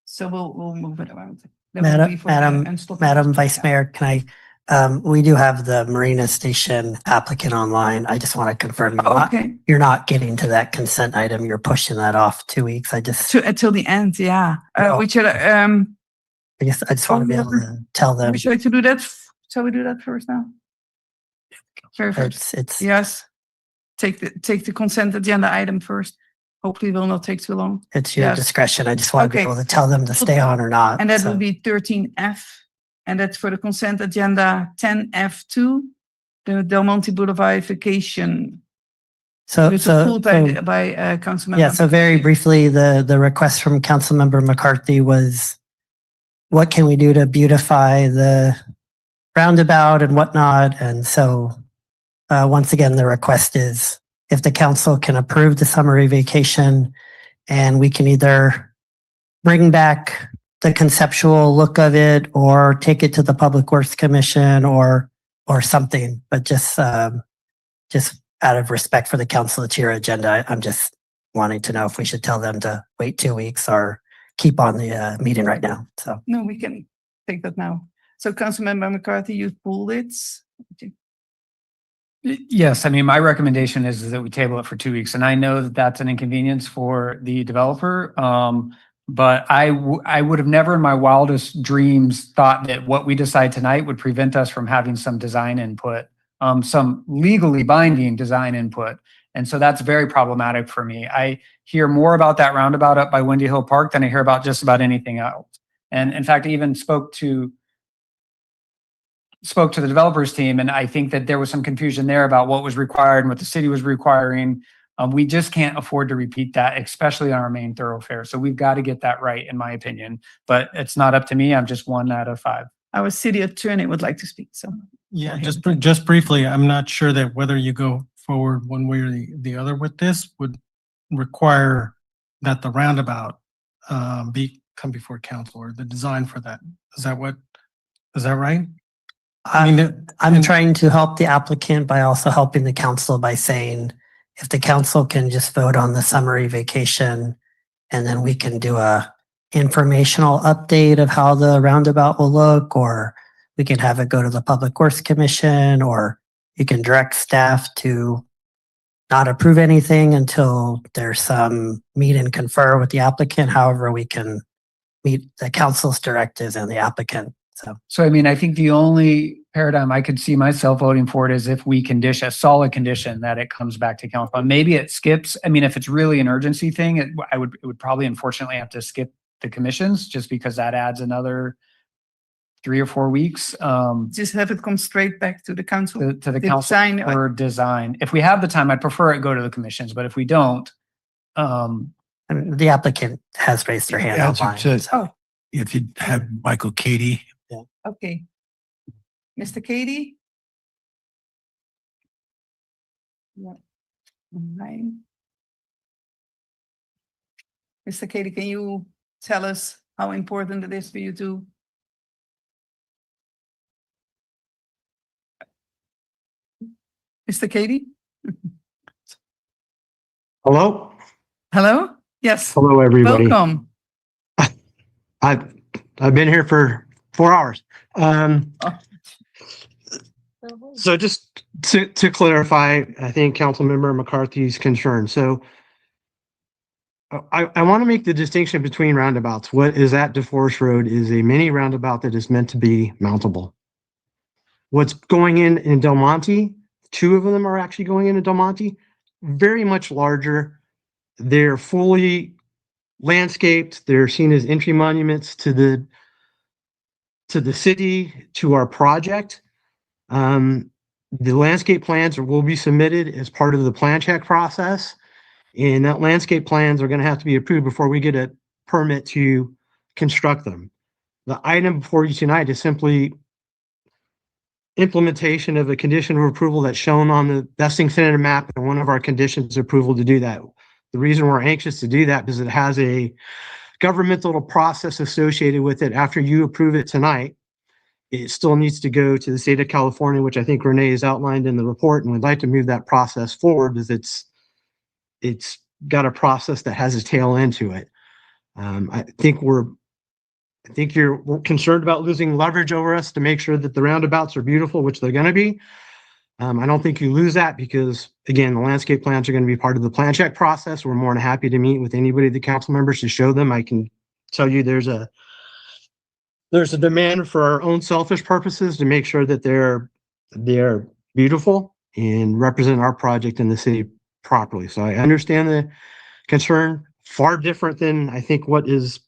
So we'll move it around. That will be for the unstoppable
Madam Vice
Yeah.
Mayor, can we do have the Marina Station applicant online. I just want to confirm
Okay.
you're not getting to that consent item. You're pushing that off 2 weeks.
Until the end, yeah.
Oh.
We should,
I just want to be able to tell them.
we should do that. Shall we do that first now? Perfect.
It's
Yes. Take the consent agenda item first. Hopefully it will not take too long.
it's your
Yes.
discretion. I just want to be
Okay.
able to tell them to stay on or not.
And that
so.
will be 13F. And that's for the consent agenda 10F2, the Del Monte Boulevard vacation.
So,
It's
so,
pulled by Councilmember.
yeah, so very briefly, the request from Councilmember McCarthy was, what can we do to beautify the roundabout and whatnot? And so, once again, the request is if the council can approve the summary vacation, and we can either bring back the conceptual look of it or take it to the Public Works Commission or something, but just out of respect for the council, it's your agenda. I'm just wanting to know if we should tell them to wait 2 weeks or keep on the meeting right now. So
No, we can take that now. So Councilmember McCarthy, you pulled it.
Yes, I mean, my recommendation is that we table it for 2 weeks, and I know that that's an inconvenience for the developer. But I would have never in my wildest dreams thought that what we decide tonight would prevent us from having some design input, some legally binding design input. And so that's very problematic for me. I hear more about that roundabout up by Windy Hill Park than I hear about just about anything else. And in fact, I even spoke to the developers team, and I think that there was some confusion there about what was required and what the city was requiring. We just can't afford to repeat that, especially on our main thoroughfare. So we've got to get that right, in my opinion. But it's not up to me. I'm just 1 out of 5.
Our city attorney would like to speak. So
Yeah, just briefly, I'm not sure that whether you go forward one way or the other with this would require that the roundabout come before council, or the design for that. Is that right?
I'm trying to help the applicant by also helping the council by saying, if the council can just vote on the summary vacation, and then we can do a informational update of how the roundabout will look, or we can have it go to the Public Works Commission, or you can direct staff to not approve anything until there's some meet and confer with the applicant. However, we can meet the council's directives and the applicant.
So, I mean, I think the only paradigm I could see myself voting for it is if we condition a solid condition that it comes back to council. And maybe it skips. I mean, if it's really an urgency thing, it would probably unfortunately have to skip the commissions, just because that adds another 3 or 4 weeks.
Just have it come straight back to the council.
To the council for design. If we have the time, I'd prefer it go to the commissions, but if we don't,
the applicant has raised their hand online.
If you have Michael Katie.
Okay. Mr. Katie? Yeah. Right. Mr. Katie, can you tell us how important it is for you to? Mr. Katie?
Hello?
Hello? Yes.
Hello, everybody.
Welcome.
I've been here for 4 hours. So just to clarify, I think Councilmember McCarthy's concern. So I want to make the distinction between roundabouts. What is at DeForest Road is a mini roundabout that is meant to be mountable. What's going in Del Monte, 2 of them are actually going into Del Monte, very much larger. They're fully landscaped. They're seen as entry monuments to the city, to our project. The landscape plans will be submitted as part of the plan check process, and that landscape plans are going to have to be approved before we get a permit to construct them. The item before you tonight is simply implementation of a condition of approval that's shown on the vesting center map, and one of our conditions of approval to do that. The reason we're anxious to do that is it has a governmental process associated with it. After you approve it tonight, it still needs to go to the state of California, which I think Renee has outlined in the report, and we'd like to move that process forward because it's got a process that has a tail end to it. I think you're concerned about losing leverage over us to make sure that the roundabouts are beautiful, which they're going to be. I don't think you lose that because, again, the landscape plans are going to be part of the plan check process. We're more than happy to meet with anybody, the council members, to show them. I can tell you there's a demand for our own selfish purposes to make sure that they're beautiful and represent our project in the city properly. So I understand the concern. Far different than I think what is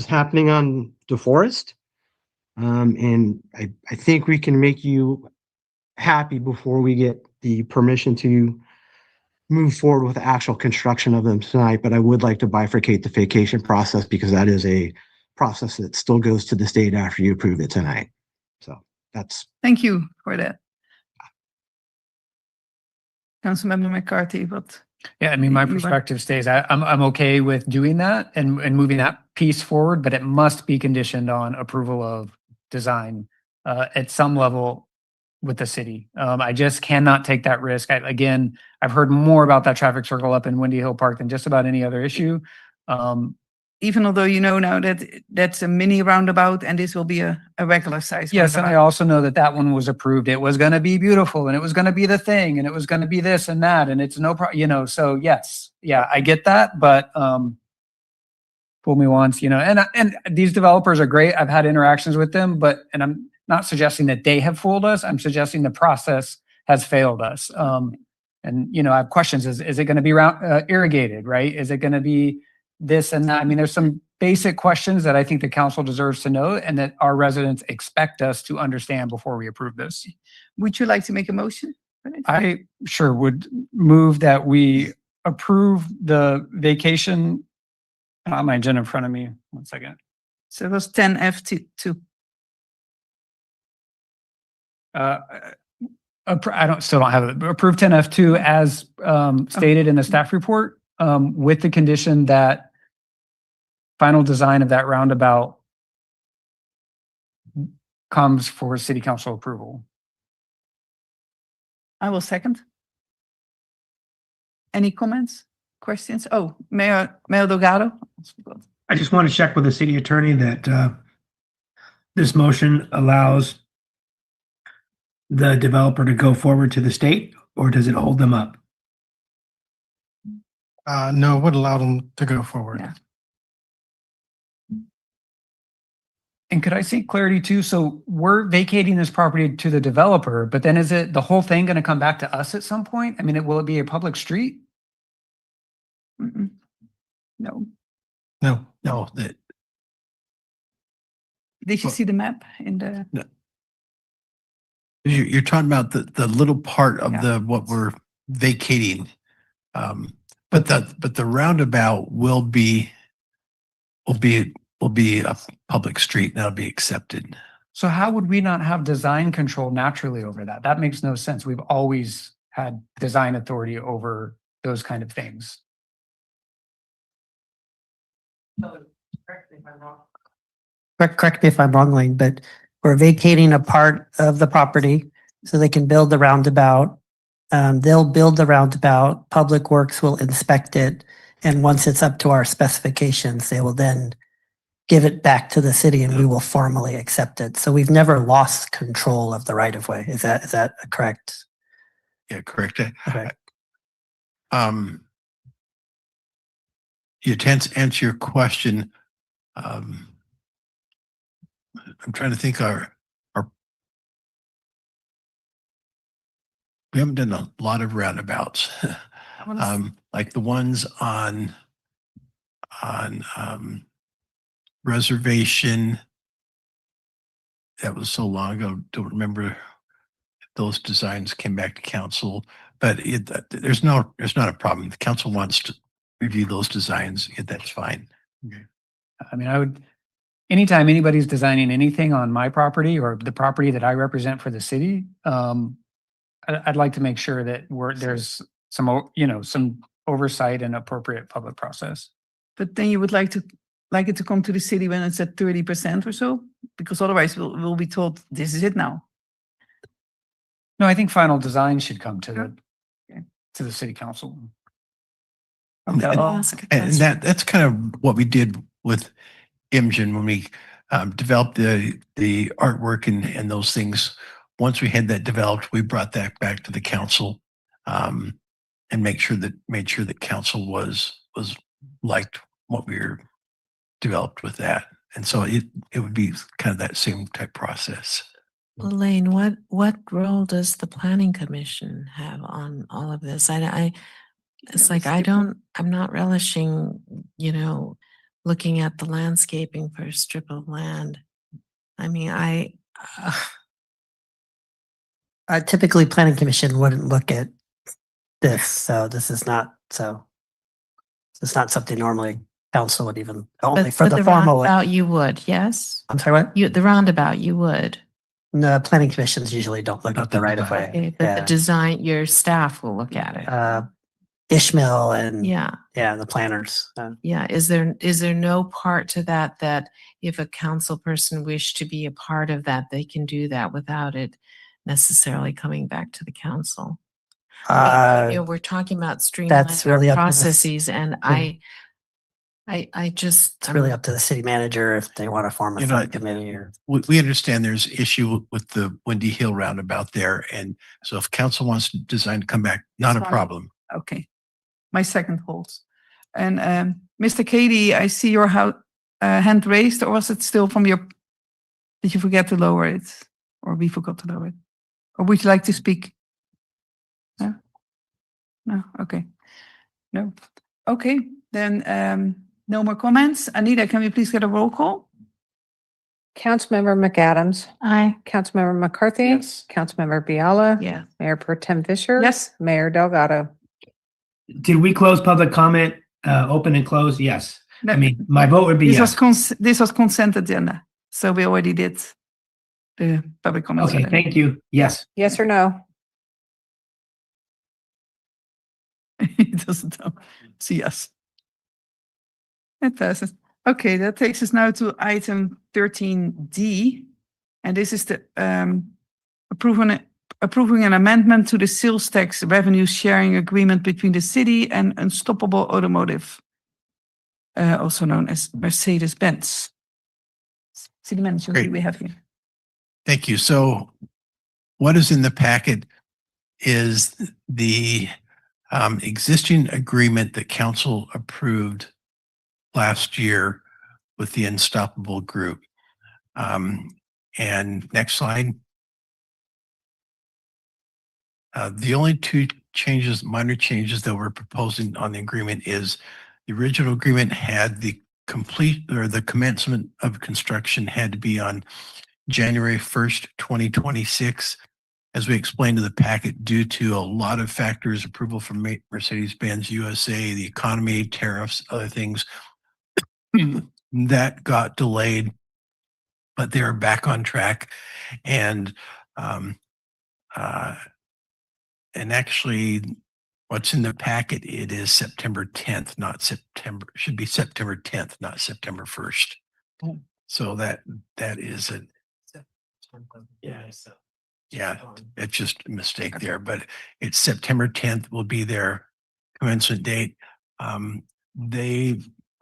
happening on DeForest. And I think we can make you happy before we get the permission to move forward with the actual construction of them tonight. But I would like to bifurcate the vacation process because that is a process that still goes to the state after you approve it tonight. So that's.
Thank you for that. Councilmember McCarthy, but.
Yeah, I mean, my perspective stays. I'm okay with doing that and moving that piece forward, but it must be conditioned on approval of design at some level with the city. I just cannot take that risk. Again, I've heard more about that traffic circle up in Windy Hill Park than just about any other issue.
even although you know now that that's a mini roundabout and this will be a regular size.
Yes, and I also know that that one was approved. It was going to be beautiful and it was going to be the thing and it was going to be this and that and it's no problem, you know, so yes, yeah, I get that, but fool me once, you know, and these developers are great. I've had interactions with them, and I'm not suggesting that they have fooled us. I'm suggesting the process has failed us. And, you know, I have questions. Is it going to be irrigated, right? Is it going to be this and that? I mean, there's some basic questions that I think the council deserves to know and that our residents expect us to understand before we approve this.
Would you like to make a motion?
I sure would move that we approve the vacation. I don't have my agenda in front of me. 1 second.
So it was 10F2.
Still don't have it. Approve 10F2 as stated in the staff report, with the condition that final design of that roundabout comes for city council approval.
I will second. Any comments, questions? Oh, Mayor Delgado.
I just want to check with the city attorney that this motion allows the developer to go forward to the state, or does it hold them up?
No, it would allow them to go forward.
Yeah.
And could I seek clarity too? So we're vacating this property to the developer, but then is it the whole thing going to come back to us at some point? I mean, will it be a public street?
No.
No.
Did you see the map in the?
No. You're talking about the little part of what we're vacating. But the roundabout will be a public street and that'll be accepted.
So how would we not have design control naturally over that? That makes no sense. We've always had design authority over those kind of things.
Correct me if I'm wrong, Lane, but we're vacating a part of the property so they can build the roundabout. They'll build the roundabout, Public Works will inspect it, and once it's up to our specifications, they will then give it back to the city and we will formally accept it. So we've never lost control of the right of way. Is that correct?
Yeah, correct.
Okay.
To answer your question, I'm trying to think we haven't done a lot of roundabouts, like the ones on Reservation. That was so long ago. Don't remember if those designs came back to council, but there's not a problem. The council wants to review those designs. That's fine.
Okay. I mean, anytime anybody's designing anything on my property or the property that I represent for the city, I'd like to make sure that there's some, some oversight and appropriate public process.
But then you would like it to come to the city when it's at 30% or so, because otherwise we'll be told this is it now.
No, I think final design should come to the city council.
And that's kind of what we did with Imgen when we developed the artwork and those things. Once we had that developed, we brought that back to the council and made sure that council was liked what we were developed with that. And so it would be kind of that same type process.
Elaine, what role does the planning commission have on all of this? It's like I'm not relishing, looking at the landscaping for a strip of land. I mean,
typically planning commission wouldn't look at this, so it's not something normally council would even only for the formal.
Roundabout you would, yes?
I'm sorry, what?
The roundabout you would.
No, planning commissions usually don't look at the right of way.
Okay, but the design, your staff will look at it.
Ishmael and
the
planners.
Yeah, is there no part to that if a council person wished to be a part of that, they can do that without it necessarily coming back to the council? We're talking about streamlining
really
processes, and I just.
It's really up to the city manager if they want to form a
You know,
subcommittee or.
We understand there's issue with the Windy Hill roundabout there. And so if council wants to design to come back, not a
Fine.
problem.
Okay. My second holds. And Mr. Katie, I see your hand raised, or was it still from your, did you forget to lower it? Or we forgot to lower it? Or would you like to speak? No? No? Okay. No. Okay, then no more comments. Anita, can we please get a roll call?
Councilmember McAdams.
Aye.
Councilmember McCarthy.
Yes.
Councilmember Biala.
Yeah.
Mayor Pro Tem Fisher.
Yes.
Mayor Delgado.
Did we close public comment, open and close? Yes.
No.
I mean, my vote would be
This
yes.
this was consent agenda, so we already did the public comments.
Okay, thank you. Yes.
Yes or no?
It doesn't know. So yes. It passes. Okay, that takes us now to item 13D. And this is the approving an amendment to the sales tax revenue sharing agreement between the city and Unstoppable Automotive, also known as Mercedes-Benz. City manager, who do we have here?
Thank you. So what is in the packet is the existing agreement that council approved last year with the Unstoppable Group. And next slide. The only two changes, minor changes that we're proposing on the agreement is the original agreement had the complete or the commencement of construction had to be on January 1st, 2026. As we explained in the packet, due to a lot of factors, approval from Mercedes-Benz USA, the economy, tariffs, other things, that got delayed, but they're back on track. And actually, what's in the packet, it is September 10th, not September, should be September 10th, not September 1st. So that is a, yeah, it's just a mistake there, but it's September 10th will be their commencement date.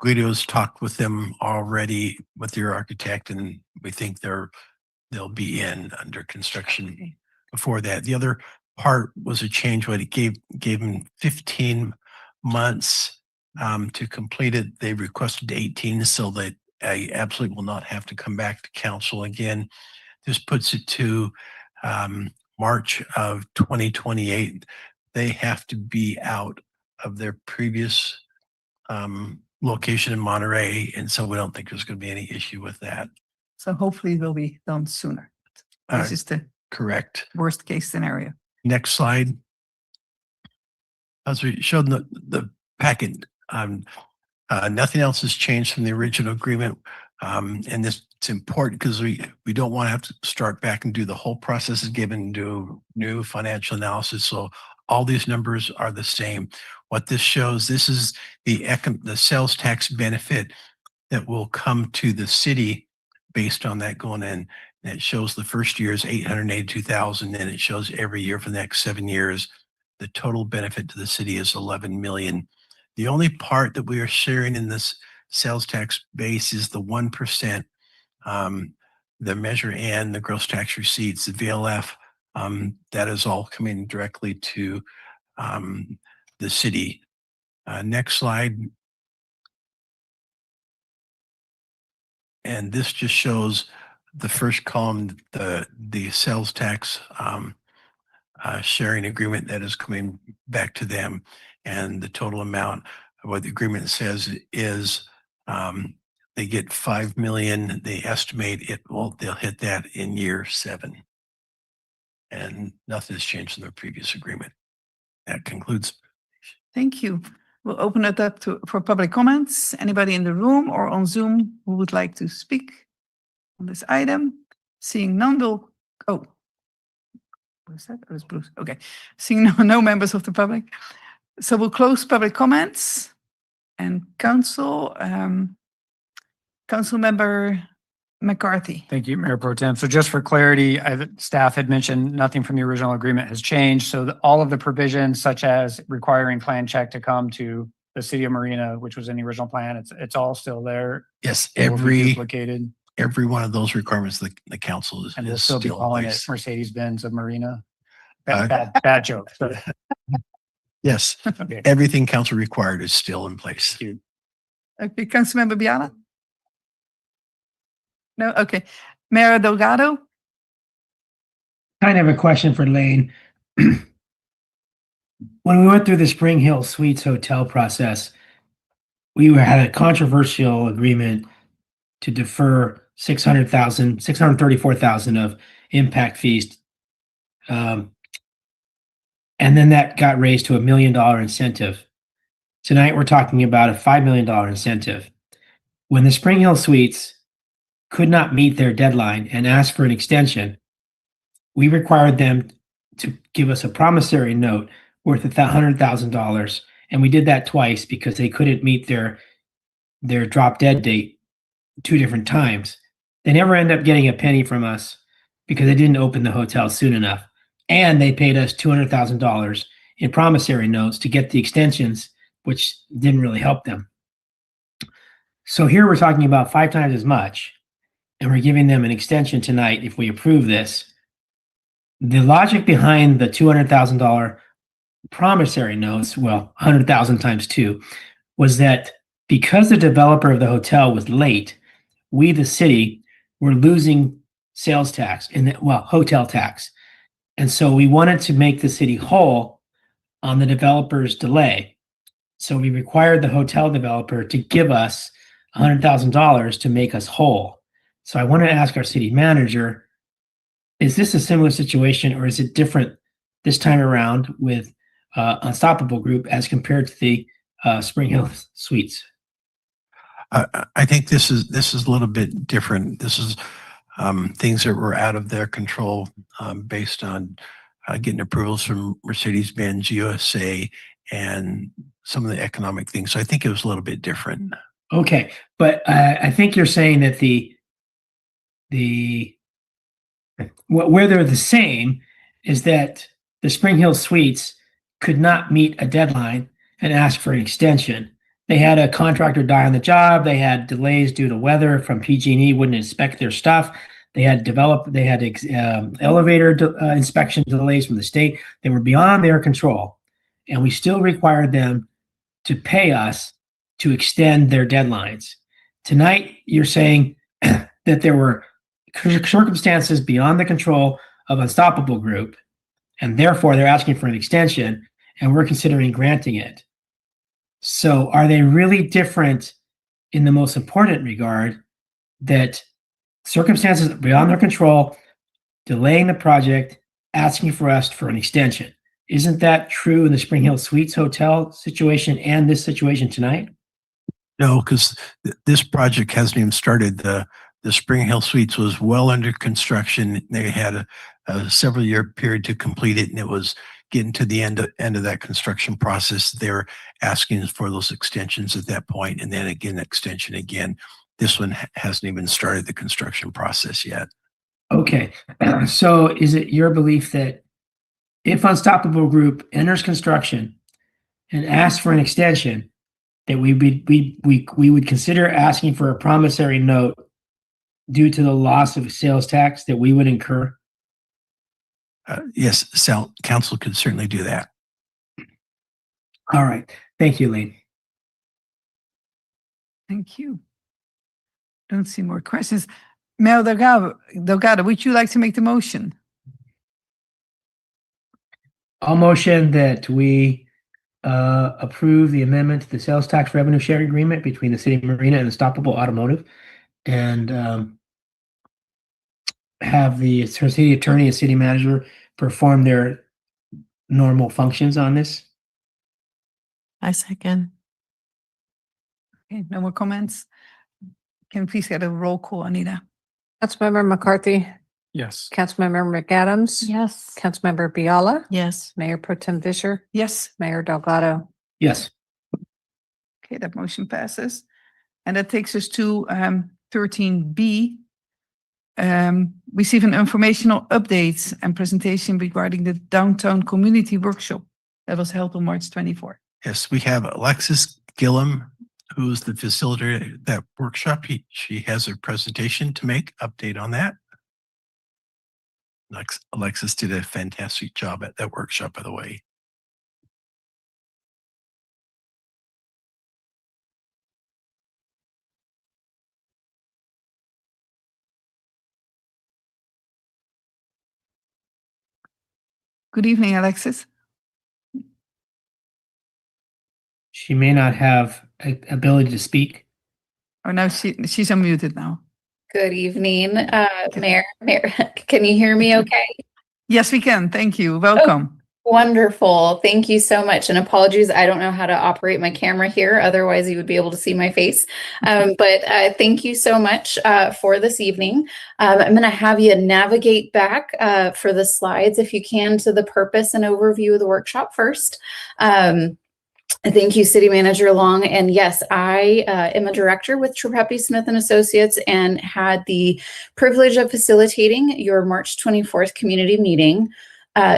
Guido's talked with them already with their architect, and we think they'll be under construction before that. The other part was a change what it gave them 15 months to complete it. They requested 18 so that I absolutely will not have to come back to council again. This puts it to March of 2028. They have to be out of their previous location in Monterey, and so we don't think there's going to be any issue with that.
So hopefully it will be done sooner. This is the
correct
worst case scenario.
Next slide. As we showed in the packet, nothing else has changed from the original agreement. And this it's important because we don't want to have to start back and do the whole process again, do new financial analysis. So all these numbers are the same. What this shows, this is the sales tax benefit that will come to the city based on that going in. And it shows the first year is 882,000, and it shows every year for the next 7 years. The total benefit to the city is 11 million. The only part that we are sharing in this sales tax base is the 1%, the Measure N, the gross tax receipts, the VLF. That is all coming directly to the city. Next slide. And this just shows the first column, the sales tax sharing agreement that is coming back to them, and the total amount of what the agreement says is they get 5 million. They estimate they'll hit that in year 7, and nothing's changed in their previous agreement. That concludes.
Thank you. We'll open it up for public comments. Anybody in the room or on Zoom who would like to speak on this item? Seeing none, what is that? Oh, it's Bruce. Okay. Seeing no members of the public. So we'll close public comments and council. Council member McCarthy.
Thank you, Mayor Pro Tem. So just for clarity, staff had mentioned nothing from the original agreement has changed. So all of the provisions such as requiring plan check to come to the city of Marina, which was in the original plan. It's all still there.
Yes,
It will be
every
duplicated,
one of those requirements, the council
and we'll
is
still be
still in
calling it
place.
Mercedes-Benz of Marina.
Uh,
Bad joke. But
Yes,
okay.
everything council required is still in place.
Okay, Councilmember Biala? No, okay. Mayor Delgado?
Kind of a question for Lane. When we went through the Spring Hill Suites hotel process, had a controversial agreement to defer 634,000 of impact fees. And then that got raised to $1 million incentive. Tonight, we're talking about a $5 million incentive. When the Spring Hill Suites could not meet their deadline and asked for an extension, we required them to give us a promissory note worth $100,000. And we did that twice because they couldn't meet their drop dead date 2 different times. They never end up getting a penny from us because they didn't open the hotel soon enough. And they paid us $200,000 in promissory notes to get the extensions, which didn't really help them. So here we're talking about 5 times as much, and we're giving them an extension tonight if we approve this. The logic behind the $200,000 promissory notes, well, 100,000 times 2, was that because the developer of the hotel was late, we, the city, were losing sales tax hotel tax. And so we wanted to make the city whole on the developer's delay. So we required the hotel developer to give us $100,000 to make us whole. So I want to ask our city manager, is this a similar situation or is it different this time around with Unstoppable Group as compared to the Spring Hill Suites?
I think this is a little bit different. This is things that were out of their control based on getting approvals from Mercedes-Benz USA and some of the economic things. So I think it was a little bit different.
Okay, but I think you're saying that where they're the same is that the Spring Hill Suites could not meet a deadline and ask for an extension. They had a contractor die on the job. They had delays due to weather from PG&E wouldn't inspect their stuff. They had elevator inspection delays from the state. They were beyond their control, and we still required them to pay us to extend their deadlines. Tonight, you're saying that there were circumstances beyond the control of Unstoppable Group, and therefore they're asking for an extension, and we're considering granting it. So are they really different in the most important regard that circumstances beyond their control, delaying the project, asking for us for an extension? Isn't that true in the Spring Hill Suites hotel situation and this situation tonight?
No, because this project hasn't even started. The Spring Hill Suites was well under construction. They had a several year period to complete it, and it was getting to the end of that construction process. They're asking for those extensions at that point, and then again, extension again. This one hasn't even started the construction process yet.
Okay, so is it your belief that if Unstoppable Group enters construction and asks for an extension, that we would consider asking for a promissory note due to the loss of sales tax that we would incur?
Yes, council could certainly do that.
All right. Thank you, Lane.
Thank you. Don't see more questions. Mayor Delgado, would you like to make the motion?
I'll motion that we approve the amendment to the sales tax revenue sharing agreement between the City of Marina and Unstoppable Automotive, and have the city attorney and city manager perform their normal functions on this.
I second.
Okay, no more comments. Can we please get a roll call, Anita?
Councilmember McCarthy,
Yes.
Councilmember McAdams,
Yes.
Councilmember Biala,
Yes.
Mayor Pro Tem Fisher,
Yes.
Mayor Delgado.
Yes.
Okay, that motion passes. And that takes us to 13B. Receive an informational update and presentation regarding the Downtown Community Workshop that was held on March 24.
Yes, we have Alexis Gillum, who's the facilitator of that workshop. She has a presentation to make, update on that. Alexis did a fantastic job at that workshop, by the way.
Good evening, Alexis.
She may not have ability to speak.
Oh, no, she's unmuted now.
Good evening, Mayor. Can you hear me okay?
Yes, we can. Thank you. Welcome.
Oh, wonderful. Thank you so much. And apologies, I don't know how to operate my camera here. Otherwise, you would be able to see my face. But thank you so much for this evening. I'm going to have you navigate back for the slides, if you can, to the purpose and overview of the workshop first. Thank you, City Manager Long. And yes, I am a director with Trippepi Smith and Associates and had the privilege of facilitating your March 24th community meeting.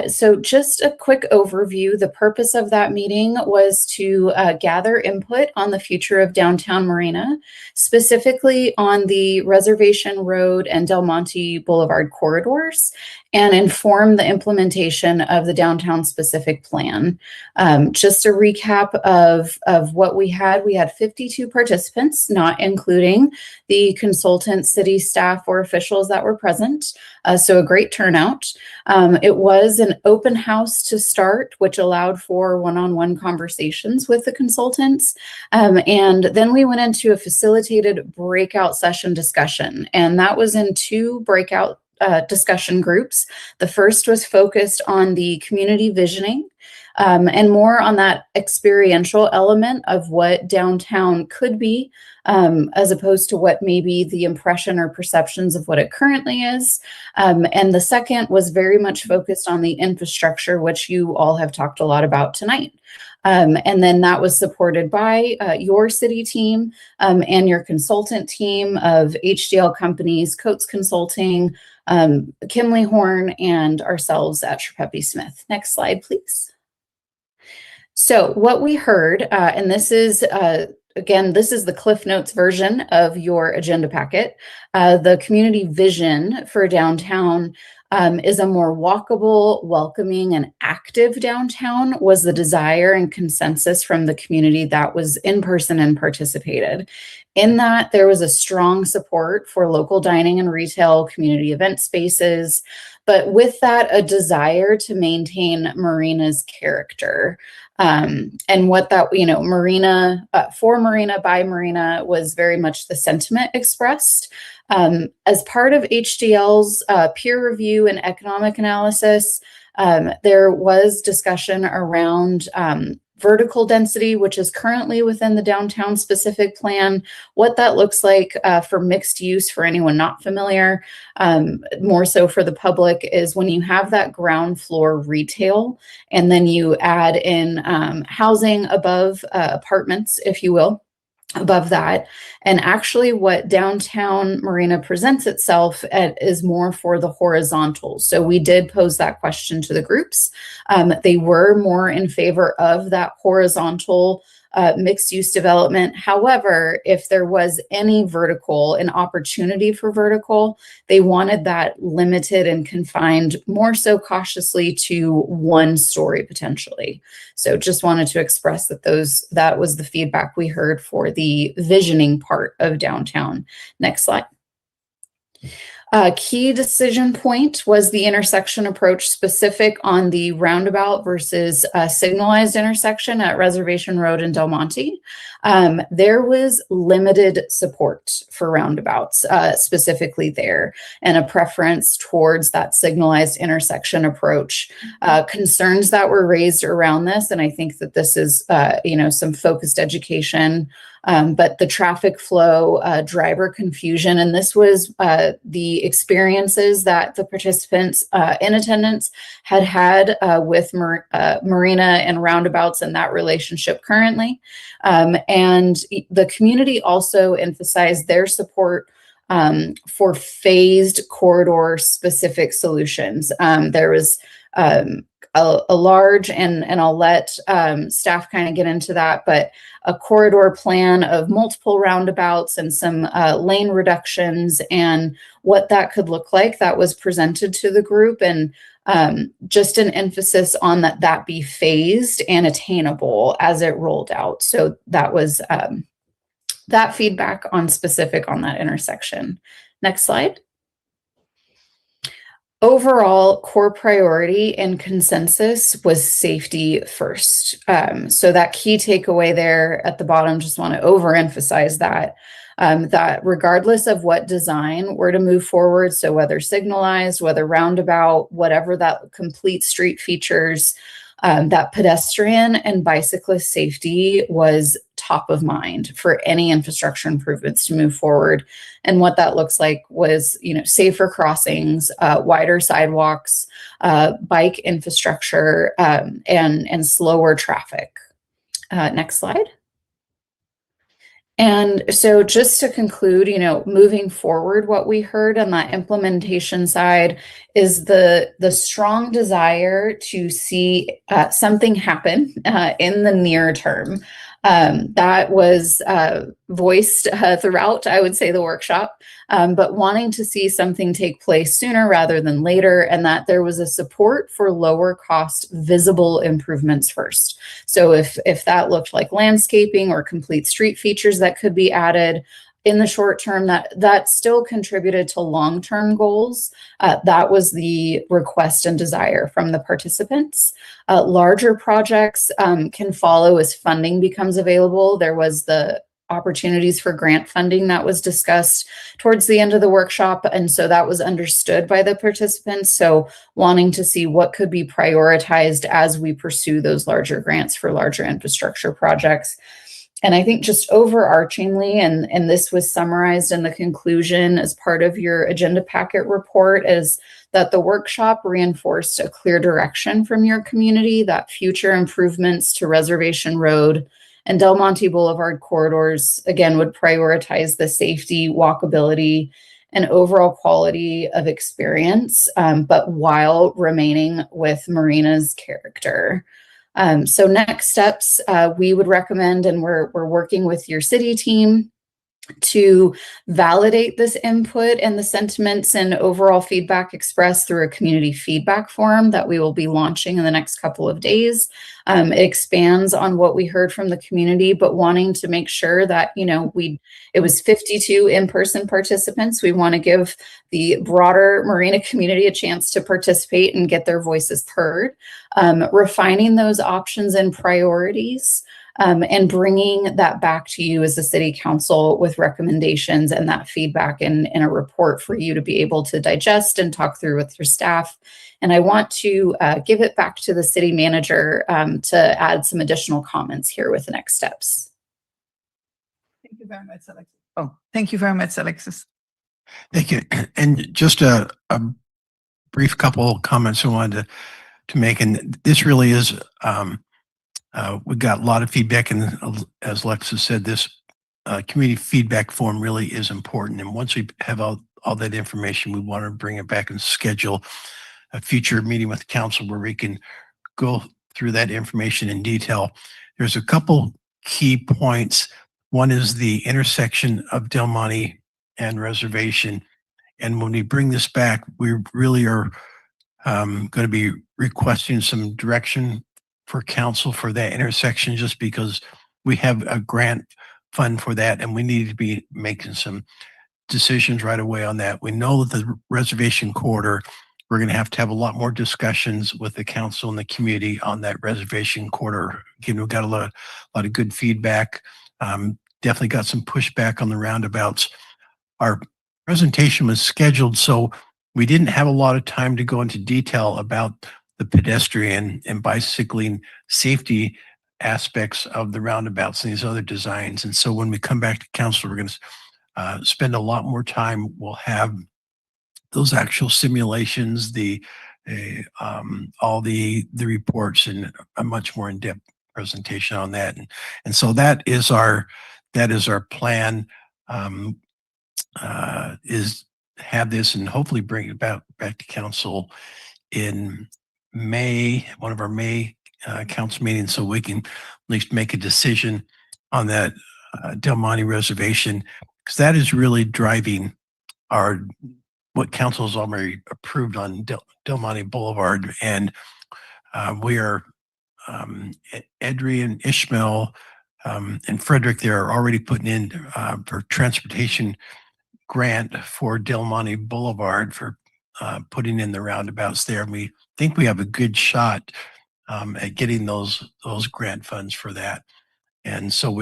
So just a quick overview. The purpose of that meeting was to gather input on the future of downtown Marina, specifically on the Reservation Road and Del Monte Boulevard corridors, and inform the implementation of the downtown specific plan. Just a recap of what we had 52 participants, not including the consultant, city staff, or officials that were present. So a great turnout. It was an open house to start, which allowed for one-on-one conversations with the consultants. And then we went into a facilitated breakout session discussion, and that was in 2 breakout discussion groups. The first was focused on the community visioning and more on that experiential element of what downtown could be, as opposed to what maybe the impression or perceptions of what it currently is. And the second was very much focused on the infrastructure, which you all have talked a lot about tonight. And then that was supported by your city team and your consultant team of HDL companies, Coates Consulting, Kimley Horn, and ourselves at Trippepi Smith. Next slide, please. So what we heard, and this is, again, this is the Cliff Notes version of your agenda packet. The community vision for downtown is a more walkable, welcoming, and active downtown was the desire and consensus from the community that was in person and participated. In that, there was a strong support for local dining and retail, community event spaces, but with that, a desire to maintain Marina's character. And what that, Marina, for Marina, by Marina was very much the sentiment expressed. As part of HDL's peer review and economic analysis, there was discussion around vertical density, which is currently within the downtown specific plan. What that looks like for mixed use, for anyone not familiar, more so for the public, is when you have that ground floor retail and then you add in housing above apartments, if you will, above that. And actually what downtown Marina presents itself at is more for the horizontal. So we did pose that question to the groups. They were more in favor of that horizontal mixed use development. However, if there was any vertical, an opportunity for vertical, they wanted that limited and confined more so cautiously to 1 story potentially. So just wanted to express that that was the feedback we heard for the visioning part of downtown. Next slide. A key decision point was the intersection approach specific on the roundabout versus signalized intersection at Reservation Road and Del Monte. There was limited support for roundabouts specifically there, and a preference towards that signalized intersection approach. Concerns that were raised around this, and I think that this is some focused education, but the traffic flow, driver confusion, and this was the experiences that the participants in attendance had with Marina and roundabouts and that relationship currently. And the community also emphasized their support for phased corridor specific solutions. There was a large, and I'll let staff kind of get into that, but a corridor plan of multiple roundabouts and some lane reductions and what that could look like that was presented to the group, and just an emphasis on that be phased and attainable as it rolled out. So that was that feedback on specific on that intersection. Next slide. Overall, core priority and consensus was safety first. So that key takeaway there at the bottom, just want to overemphasize that, that regardless of what design were to move forward, so whether signalized, whether roundabout, whatever that complete street features, that pedestrian and bicyclist safety was top of mind for any infrastructure improvements to move forward. And what that looks like was, safer crossings, wider sidewalks, bike infrastructure, and slower traffic. Next slide. And so just to conclude, moving forward, what we heard on that implementation side is the strong desire to see something happen in the near term. That was voiced throughout, I would say, the workshop, but wanting to see something take place sooner rather than later, and that there was a support for lower cost visible improvements first. So if that looked like landscaping or complete street features that could be added in the short term, that still contributed to long-term goals. That was the request and desire from the participants. Larger projects can follow as funding becomes available. There was the opportunities for grant funding that was discussed towards the end of the workshop. And so that was understood by the participants. So wanting to see what could be prioritized as we pursue those larger grants for larger infrastructure projects. And I think just overarchingly, and this was summarized in the conclusion as part of your agenda packet report, is that the workshop reinforced a clear direction from your community that future improvements to Reservation Road and Del Monte Boulevard corridors, again, would prioritize the safety, walkability, and overall quality of experience, but while remaining with Marina's character. So next steps, we would recommend, and we're working with your city team to validate this input and the sentiments and overall feedback expressed through a community feedback forum that we will be launching in the next couple of days. It expands on what we heard from the community, but wanting to make sure that, it was 52 in-person participants. We want to give the broader Marina community a chance to participate and get their voices heard, refining those options and priorities, and bringing that back to you as the city council with recommendations and that feedback in a report for you to be able to digest and talk through with your staff. And I want to give it back to the city manager to add some additional comments here with the next steps.
Thank you very much, Alexis. Oh, thank you very much, Alexis.
Thank you. And just a brief couple comments I wanted to make. And this really is, we got a lot of feedback. And as Alexis said, this community feedback form really is important. And once we have all that information, we want to bring it back and schedule a future meeting with the council where we can go through that information in detail. There's a couple key points. One is the intersection of Del Monte and Reservation. And when we bring this back, we really are going to be requesting some direction for council for that intersection, just because we have a grant fund for that and we need to be making some decisions right away on that. We know that the reservation corridor, we're going to have a lot more discussions with the council and the community on that reservation corridor. Again, we've got a lot of good feedback. Definitely got some pushback on the roundabouts. Our presentation was scheduled, so we didn't have a lot of time to go into detail about the pedestrian and bicycling safety aspects of the roundabouts and these other designs. And so when we come back to council, we're going to spend a lot more time. We'll have those actual simulations, all the reports, and a much more in-depth presentation on that. And so that is our plan. Is have this and hopefully bring it back to council in one of our May council meetings, so we can at least make a decision on that Del Monte reservation, because that is really driving what council's already approved on Del Monte Boulevard. And we are, Edry and Ishmael and Frederick, they're already putting in for transportation grant for Del Monte Boulevard for putting in the roundabouts there. And we think we have a good shot at getting those grant funds for that. And so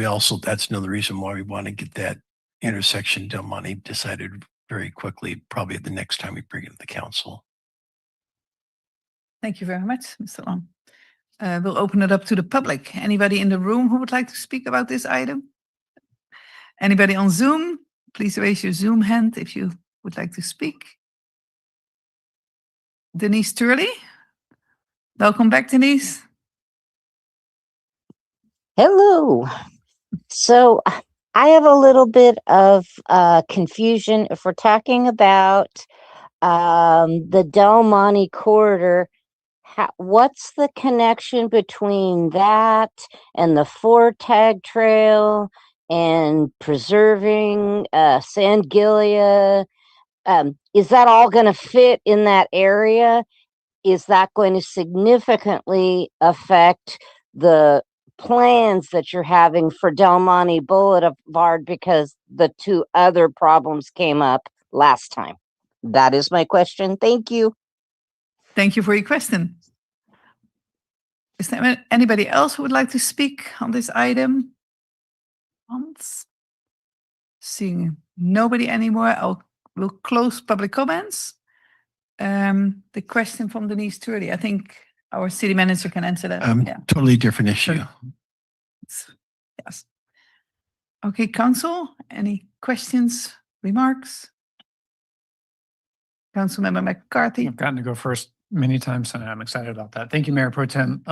that's another reason why we want to get that intersection Del Monte decided very quickly, probably at the next time we bring it to the council.
Thank you very much, Mr. Long. We'll open it up to the public. Anybody in the room who would like to speak about this item? Anybody on Zoom? Please raise your Zoom hand if you would like to speak. Denise Turley. Welcome back, Denise.
Hello. So I have a little bit of confusion. If we're talking about the Del Monte corridor, what's the connection between that and the Tag Trail and preserving San Gilia? Is that all going to fit in that area? Is that going to significantly affect the plans that you're having for Del Monte Boulevard, because the two other problems came up last time? That is my question. Thank you.
Thank you for your question. Is there anybody else who would like to speak on this item? Seeing nobody anymore, we'll close public comments. The question from Denise Turley, I think our city manager can answer that. Yeah.
Totally different issue.
Yes. Okay, council, any questions, remarks? Councilmember McCarthy.
I've gotten to go first many times, and I'm excited about that. Thank you, Mayor Pro Tem.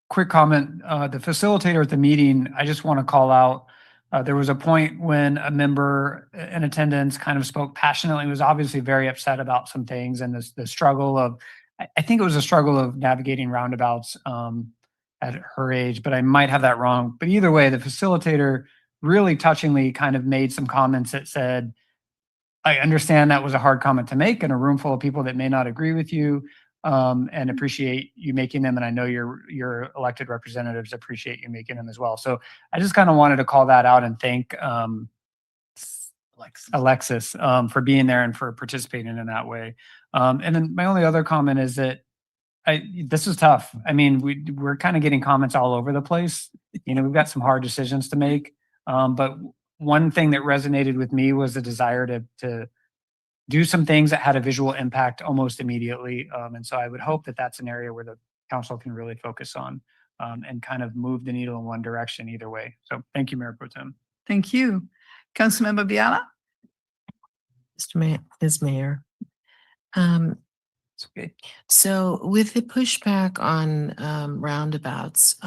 Quick comment, the facilitator at the meeting, I just want to call out, there was a point when a member in attendance kind of spoke passionately, was obviously very upset about some things, and the struggle of, I think it was a struggle of navigating roundabouts at her age, but I might have that wrong. But either way, the facilitator really touchingly kind of made some comments that said, I understand that was a hard comment to make in a room full of people that may not agree with you, and appreciate you making them. And I know your elected representatives appreciate you making them as well. So I just kind of wanted to call that out and thank Alexis for being there and for participating in that way. And then my only other comment is that this is tough. I mean, we're kind of getting comments all over the place. You know, we've got some hard decisions to make. But one thing that resonated with me was the desire to do some things that had a visual impact almost immediately. And so I would hope that that's an area where the council can really focus on and kind of move the needle in one direction either way. So thank you, Mayor Pro Tem.
Thank you. Councilmember Biala.
Ms. Mayor.
Okay.
So with the pushback on roundabouts,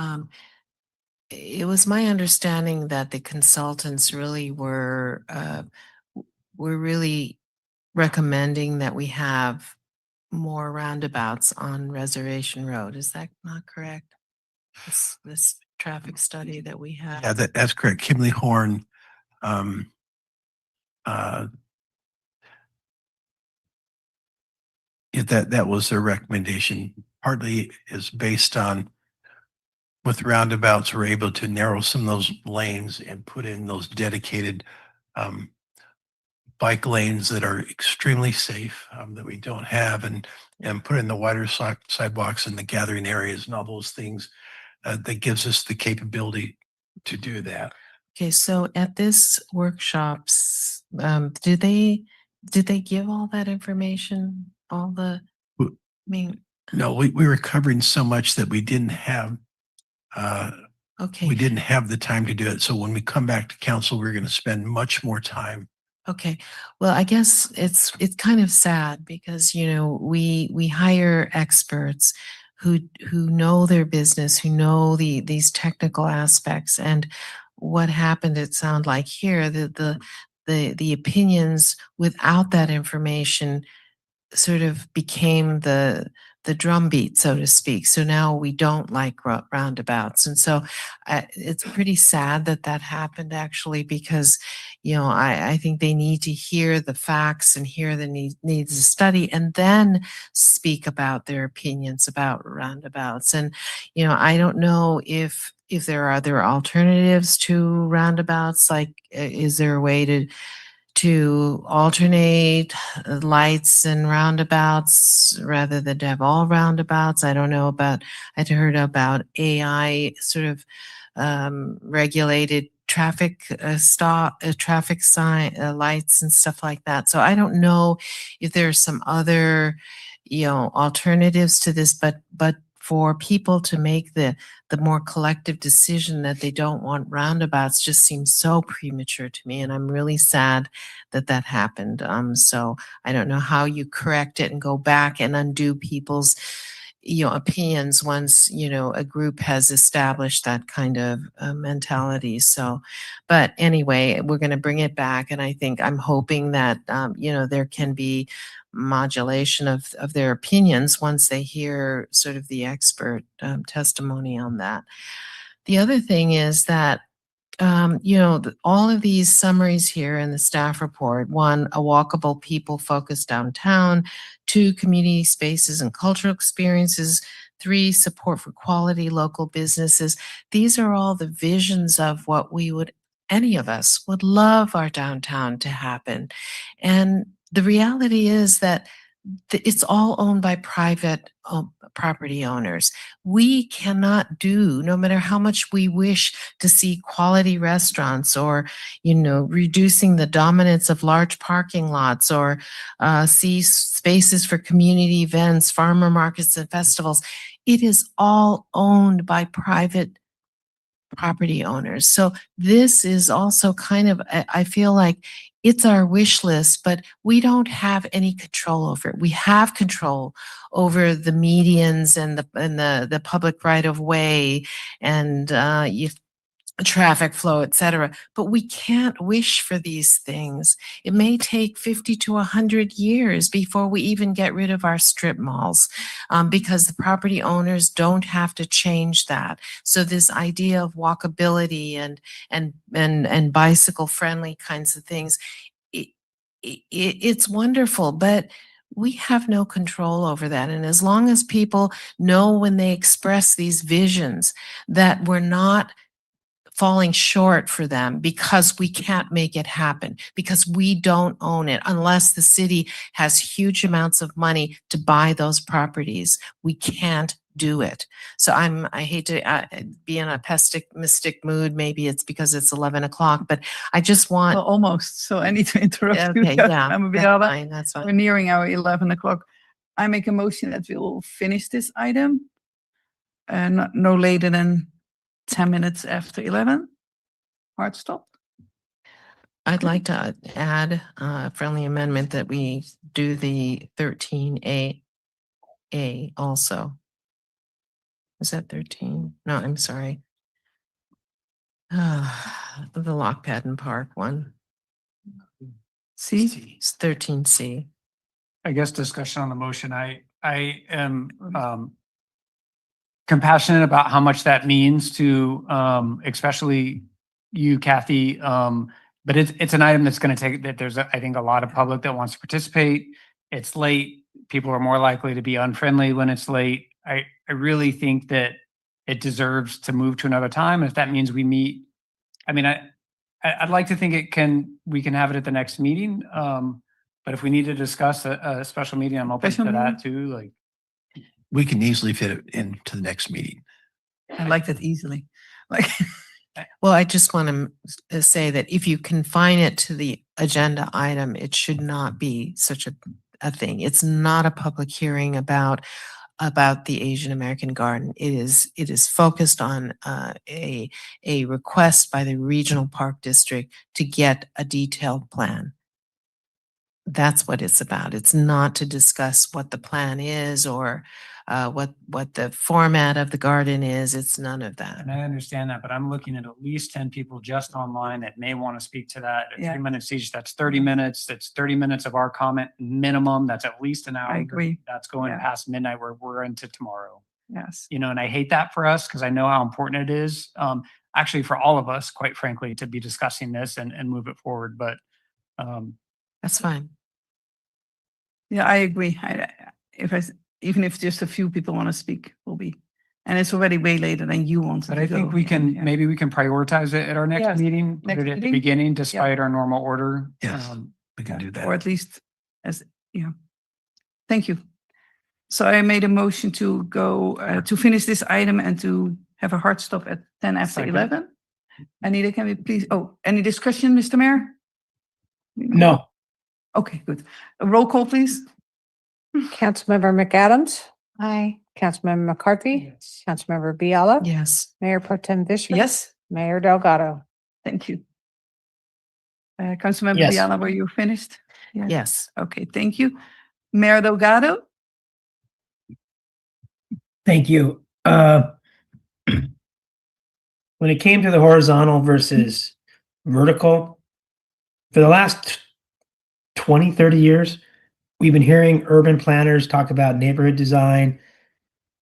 it was my understanding that the consultants really were really recommending that we have more roundabouts on Reservation Road. Is that not correct? This traffic study that we have.
Yeah, that's correct. Kimberly Horn. That was their recommendation. Partly is based on with roundabouts, we're able to narrow some of those lanes and put in those dedicated bike lanes that are extremely safe, that we don't have, and put in the wider sidewalks and the gathering areas and all those things that gives us the capability to do that.
Okay, so at this workshops, did they give all that information? No,
we were covering so much that we didn't have
okay.
We didn't have the time to do it. So when we come back to council, we're going to spend much more time.
Okay. Well, I guess it's kind of sad because, you know, we hire experts who know their business, who know these technical aspects. And what happened, it sounded like here, the opinions without that information sort of became the the drumbeat, so to speak. So now we don't like roundabouts. And so it's pretty sad that that happened actually, because, you know, I think they need to hear the facts and hear the needs of study and then speak about their opinions about roundabouts. And, you know, I don't know if there are other alternatives to roundabouts, like is there a way to alternate lights and roundabouts rather than to have all roundabouts? I don't know about, I'd heard about AI sort of regulated traffic traffic sign lights and stuff like that. So I don't know if there's some other, you know, alternatives to this, but for people to make the more collective decision that they don't want roundabouts just seems so premature to me, and I'm really sad that that happened. So I don't know how you correct it and go back and undo people's, you know, opinions once, you know, a group has established that kind of mentality. So, but anyway, we're going to bring it back, and I think I'm hoping that you know, there can be modulation of their opinions once they hear sort of the expert testimony on that. The other thing is that you know, all of these summaries here in the staff report: 1, a walkable, people-focused downtown; 2, community spaces and cultural experiences; 3, support for quality local businesses. These are all the visions of what we would, any of us would love our downtown to happen. And the reality is that it's all owned by private property owners. We cannot do, no matter how much we wish to see quality restaurants, or, you know, reducing the dominance of large parking lots, or see spaces for community events, farmer markets and festivals. It is all owned by private property owners. So this is also kind of, I feel like it's our wish list, but we don't have any control over it. We have control over the medians and the public right of way, and traffic flow, et cetera. But we can't wish for these things. It may take 50 to 100 years before we even get rid of our strip malls, because the property owners don't have to change that. So this idea of walkability and bicycle friendly kinds of things, it's wonderful, but we have no control over that. And as long as people know when they express these visions that we're not falling short for them because we can't make it happen, because we don't own it, unless the city has huge amounts of money to buy those properties, we can't do it. So I hate to be in a pessimistic mood. Maybe it's because it's 11 o'clock, but I just want.
Well, almost. So I need to interrupt you.
Okay, yeah,
That's
fine.
We're nearing our 11 o'clock. I make a motion that we will finish this item no later than 10 minutes after 11. Hard stop.
I'd like to add a friendly amendment that we do the 13A also. Is that 13? No, I'm sorry. The Lock Pad and Park one.
C?
It's 13C.
I guess discussion on the motion. I am compassionate about how much that means to especially you, Kathy. But it's an item that's going to take that. There's I think a lot of public that wants to participate. It's late. People are more likely to be unfriendly when it's late. I really think that it deserves to move to another time. If that means we meet, I mean, I'd like to think we can have it at the next meeting. But if we need to discuss a special meeting, I'm open to that too. Like,
We can easily fit it into the next meeting.
I like that easily. Like,
well, I just want to say that if you confine it to the agenda item, it should not be such a thing. It's not a public hearing about the Asian American Garden. It is focused on a request by the Regional Park District to get a detailed plan. That's what it's about. It's not to discuss what the plan is or what the format of the garden is. It's none of that.
And I understand that, but I'm looking at least 10 people just online that may want to speak to that. At 3 minutes each, that's 30 minutes. That's 30 minutes of our comment minimum. That's at least an hour.
I agree.
That's going
Yeah.
past midnight where we're into tomorrow.
Yes.
You know, and I hate that for us because I know how important it is. Actually for all of us, quite frankly, to be discussing this and move it forward. But
that's fine.
Yeah, I agree. Even if just a few people want to speak, will be, and it's already way later than you want.
But I think we can, maybe we can prioritize it at our next meeting, put it at the beginning despite our normal order.
Yes, we can do that.
Or at least thank you. So I made a motion to go to finish this item and to have a hard stop at 10 after
Second.
11. Anita, can we please, any discussion, Mr. Mayor?
No.
Okay, good. A roll call, please.
Councilmember McAdams.
Aye.
Councilmember McCarthy. Councilmember Biala.
Yes.
Mayor Pro Tem Vischer.
Yes.
Mayor Delgado.
Thank you. Councilmember
Yes.
Biala, were you finished?
Yes.
Okay, thank you. Mayor Delgado?
Thank you. When it came to the horizontal versus vertical, for the last 20, 30 years, we've been hearing urban planners talk about neighborhood design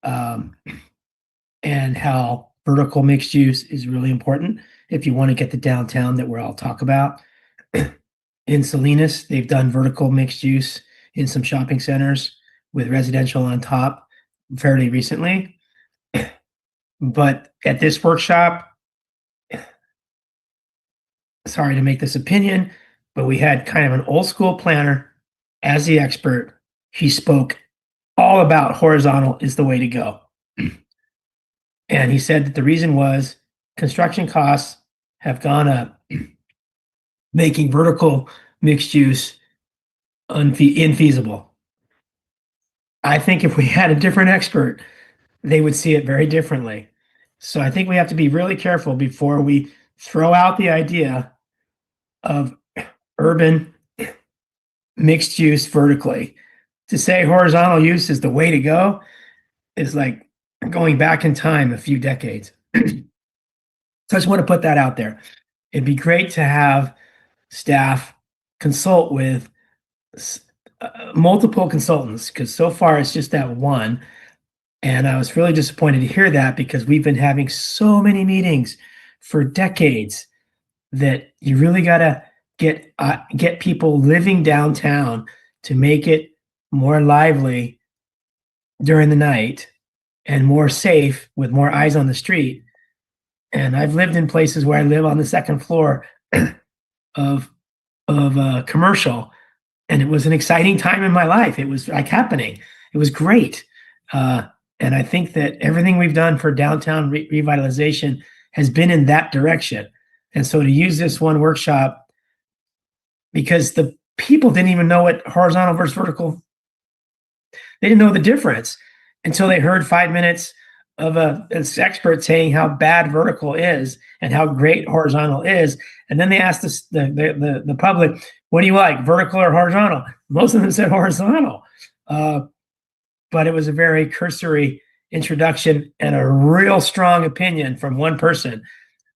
and how vertical mixed use is really important if you want to get the downtown that we're all talk about. In Salinas, they've done vertical mixed use in some shopping centers with residential on top fairly recently. But at this workshop, sorry to make this opinion, but we had kind of an old school planner as the expert. He spoke all about horizontal is the way to go. And he said that the reason was construction costs have gone up, making vertical mixed use infeasible. I think if we had a different expert, they would see it very differently. So I think we have to be really careful before we throw out the idea of urban mixed use vertically. To say horizontal use is the way to go is like going back in time a few decades. So I just want to put that out there. It'd be great to have staff consult with multiple consultants, because so far it's just that one. And I was really disappointed to hear that, because we've been having so many meetings for decades that you really got to get people living downtown to make it more lively during the night and more safe with more eyes on the street. And I've lived in places where I live on the second floor of commercial, and it was an exciting time in my life. It was like happening. It was great. And I think that everything we've done for downtown revitalization has been in that direction. And so to use this one workshop, because the people didn't even know what horizontal versus vertical, they didn't know the difference until they heard 5 minutes of an expert saying how bad vertical is and how great horizontal is. And then they asked the public, what do you like, vertical or horizontal? Most of them said horizontal. But it was a very cursory introduction and a real strong opinion from one person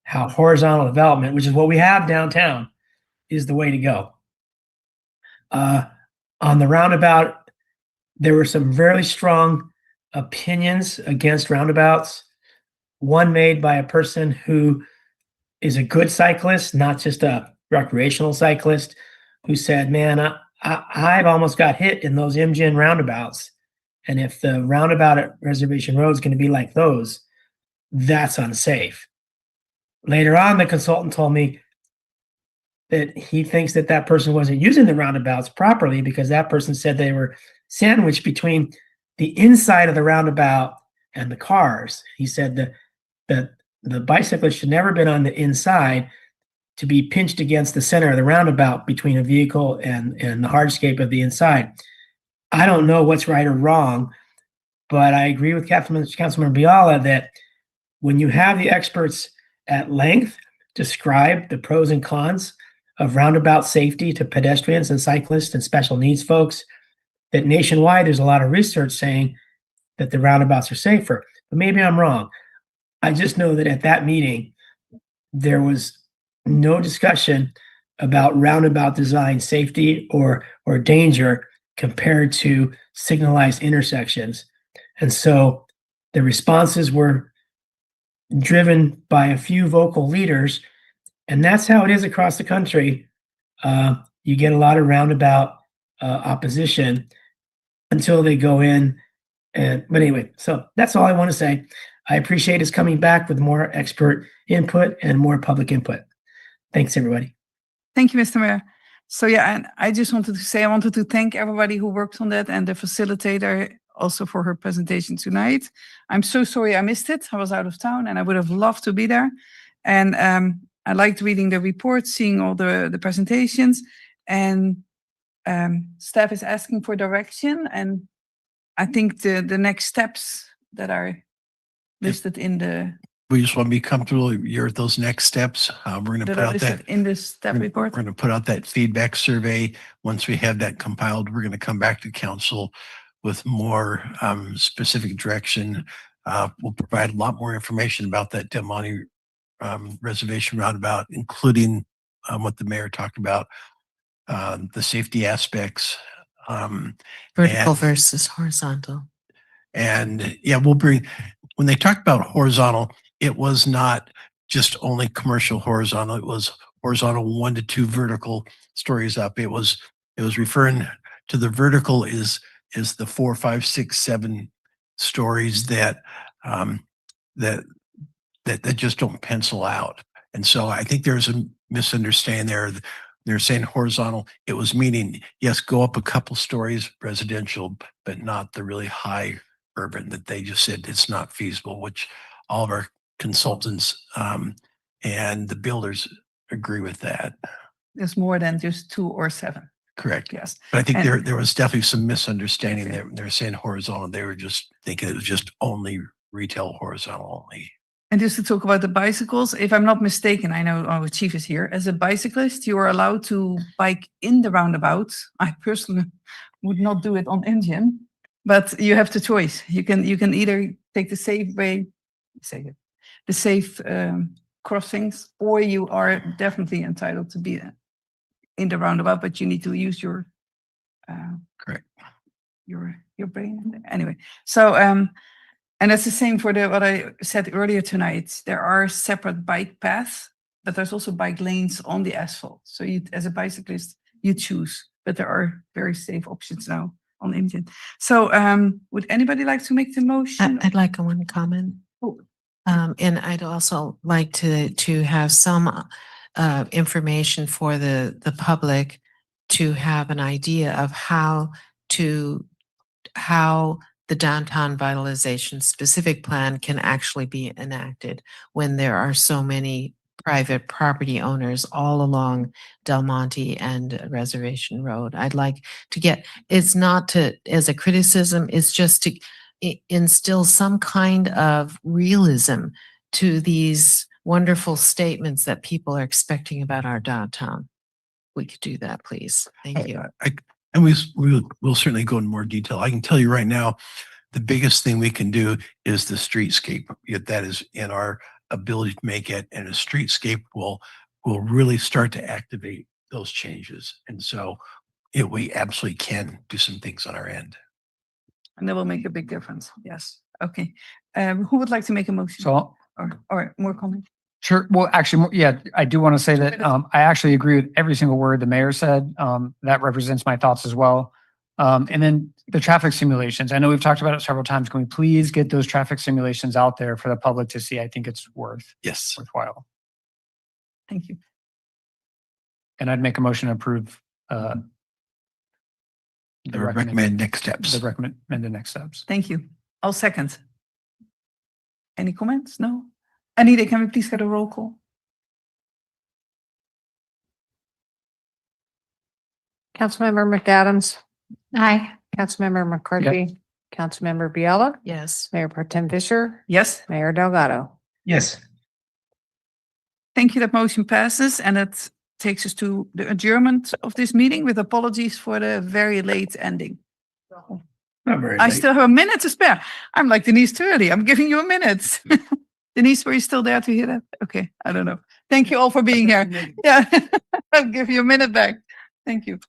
how horizontal development, which is what we have downtown, is the way to go. On the roundabout, there were some very strong opinions against roundabouts. One made by a person who is a good cyclist, not just a recreational cyclist, who said, man, I've almost got hit in those MGN roundabouts. And if the roundabout at Reservation Road is going to be like those, that's unsafe. Later on, the consultant told me that he thinks that that person wasn't using the roundabouts properly because that person said they were sandwiched between the inside of the roundabout and the cars. He said that the bicyclist should never have been on the inside to be pinched against the center of the roundabout between a vehicle and the hardscape of the inside. I don't know what's right or wrong, but I agree with Councilmember Biala that when you have the experts at length describe the pros and cons of roundabout safety to pedestrians and cyclists and special needs folks, that nationwide there's a lot of research saying that the roundabouts are safer, but maybe I'm wrong. I just know that at that meeting, there was no discussion about roundabout design safety or danger compared to signalized intersections. And so the responses were driven by a few vocal leaders, and that's how it is across the country. You get a lot of roundabout opposition until they go in. But anyway, so that's all I want to say. I appreciate us coming back with more expert input and more public input. Thanks, everybody.
Thank you, Mr. Mayor. So yeah, and I just wanted to say, I wanted to thank everybody who worked on that and the facilitator also for her presentation tonight. I'm so sorry I missed it. I was out of town and I would have loved to be there. And I liked reading the report, seeing all the presentations, and staff is asking for direction. And I think the next steps that are listed in the
We just want to be comfortable you're at those next steps. We're going to put out that
in this step report.
We're going to put out that feedback survey. Once we have that compiled, we're going to come back to council with more specific direction. We'll provide a lot more information about that Del Monte reservation roundabout, including what the mayor talked about, the safety aspects.
Vertical versus horizontal.
And yeah, we'll bring, when they talked about horizontal, it was not just only commercial horizontal. It was horizontal 1 to 2 vertical stories up. It was referring to the vertical is the 4, 5, 6, 7 stories that just don't pencil out. And so I think there's a misunderstanding there. They're saying horizontal. It was meaning, yes, go up a couple stories residential, but not the really high urban that they just said it's not feasible, which all of our consultants and the builders agree with that.
There's more than just 2 or 7.
Correct.
Yes.
But I think there was definitely some misunderstanding there. They're saying horizontal. They were just thinking it was just only retail horizontal only.
And just to talk about the bicycles, if I'm not mistaken, I know our chief is here. As a bicyclist, you are allowed to bike in the roundabout. I personally would not do it on engine, but you have the choice. You can either take the safe way, the safe crossings, or you are definitely entitled to be in the roundabout, but you need to use your
correct
your brain anyway. So and that's the same for what I said earlier tonight. There are separate bike paths, but there's also bike lanes on the asphalt. So you, as a bicyclist, you choose, but there are very safe options now on engine. So would anybody like to make the motion?
I'd like one comment.
Oh.
And I'd also like to have some information for the public to have an idea of how the downtown vitalization specific plan can actually be enacted when there are so many private property owners all along Del Monte and Reservation Road. I'd like to get, it's not to as a criticism, it's just to instill some kind of realism to these wonderful statements that people are expecting about our downtown. We could do that, please. Thank you.
And we'll certainly go in more detail. I can tell you right now, the biggest thing we can do is the streetscape. That is in our ability to make it, and a streetscape will really start to activate those changes. And so we absolutely can do some things on our end.
And that will make a big difference. Yes. Okay. Who would like to make a motion?
So,
or more comment?
sure. Well, actually, yeah, I do want to say that I actually agree with every single word the mayor said. That represents my thoughts as well. And then the traffic simulations. I know we've talked about it several times. Can we please get those traffic simulations out there for the public to see? I think it's worthwhile.
Thank you.
And I'd make a motion to approve
the recommend next steps.
The recommended next steps.
Thank you. I'll second. Any comments? No? Anita, can we please get a roll call?
Councilmember McAdams.
Aye.
Councilmember McCarthy. Councilmember Biella.
Yes.
Mayor Pro Tem Fisher.
Yes.
Mayor Delgado.
Yes.
Thank you. That motion passes, and that takes us to the adjournment of this meeting with apologies for the very late ending.
Not very
I
late.
still have a minute to spare. I'm like Denise Turley. I'm giving you a minute. Denise, were you still there to hear that? Okay, I don't know. Thank you all for being here. Yeah, I'll give you a minute back. Thank you.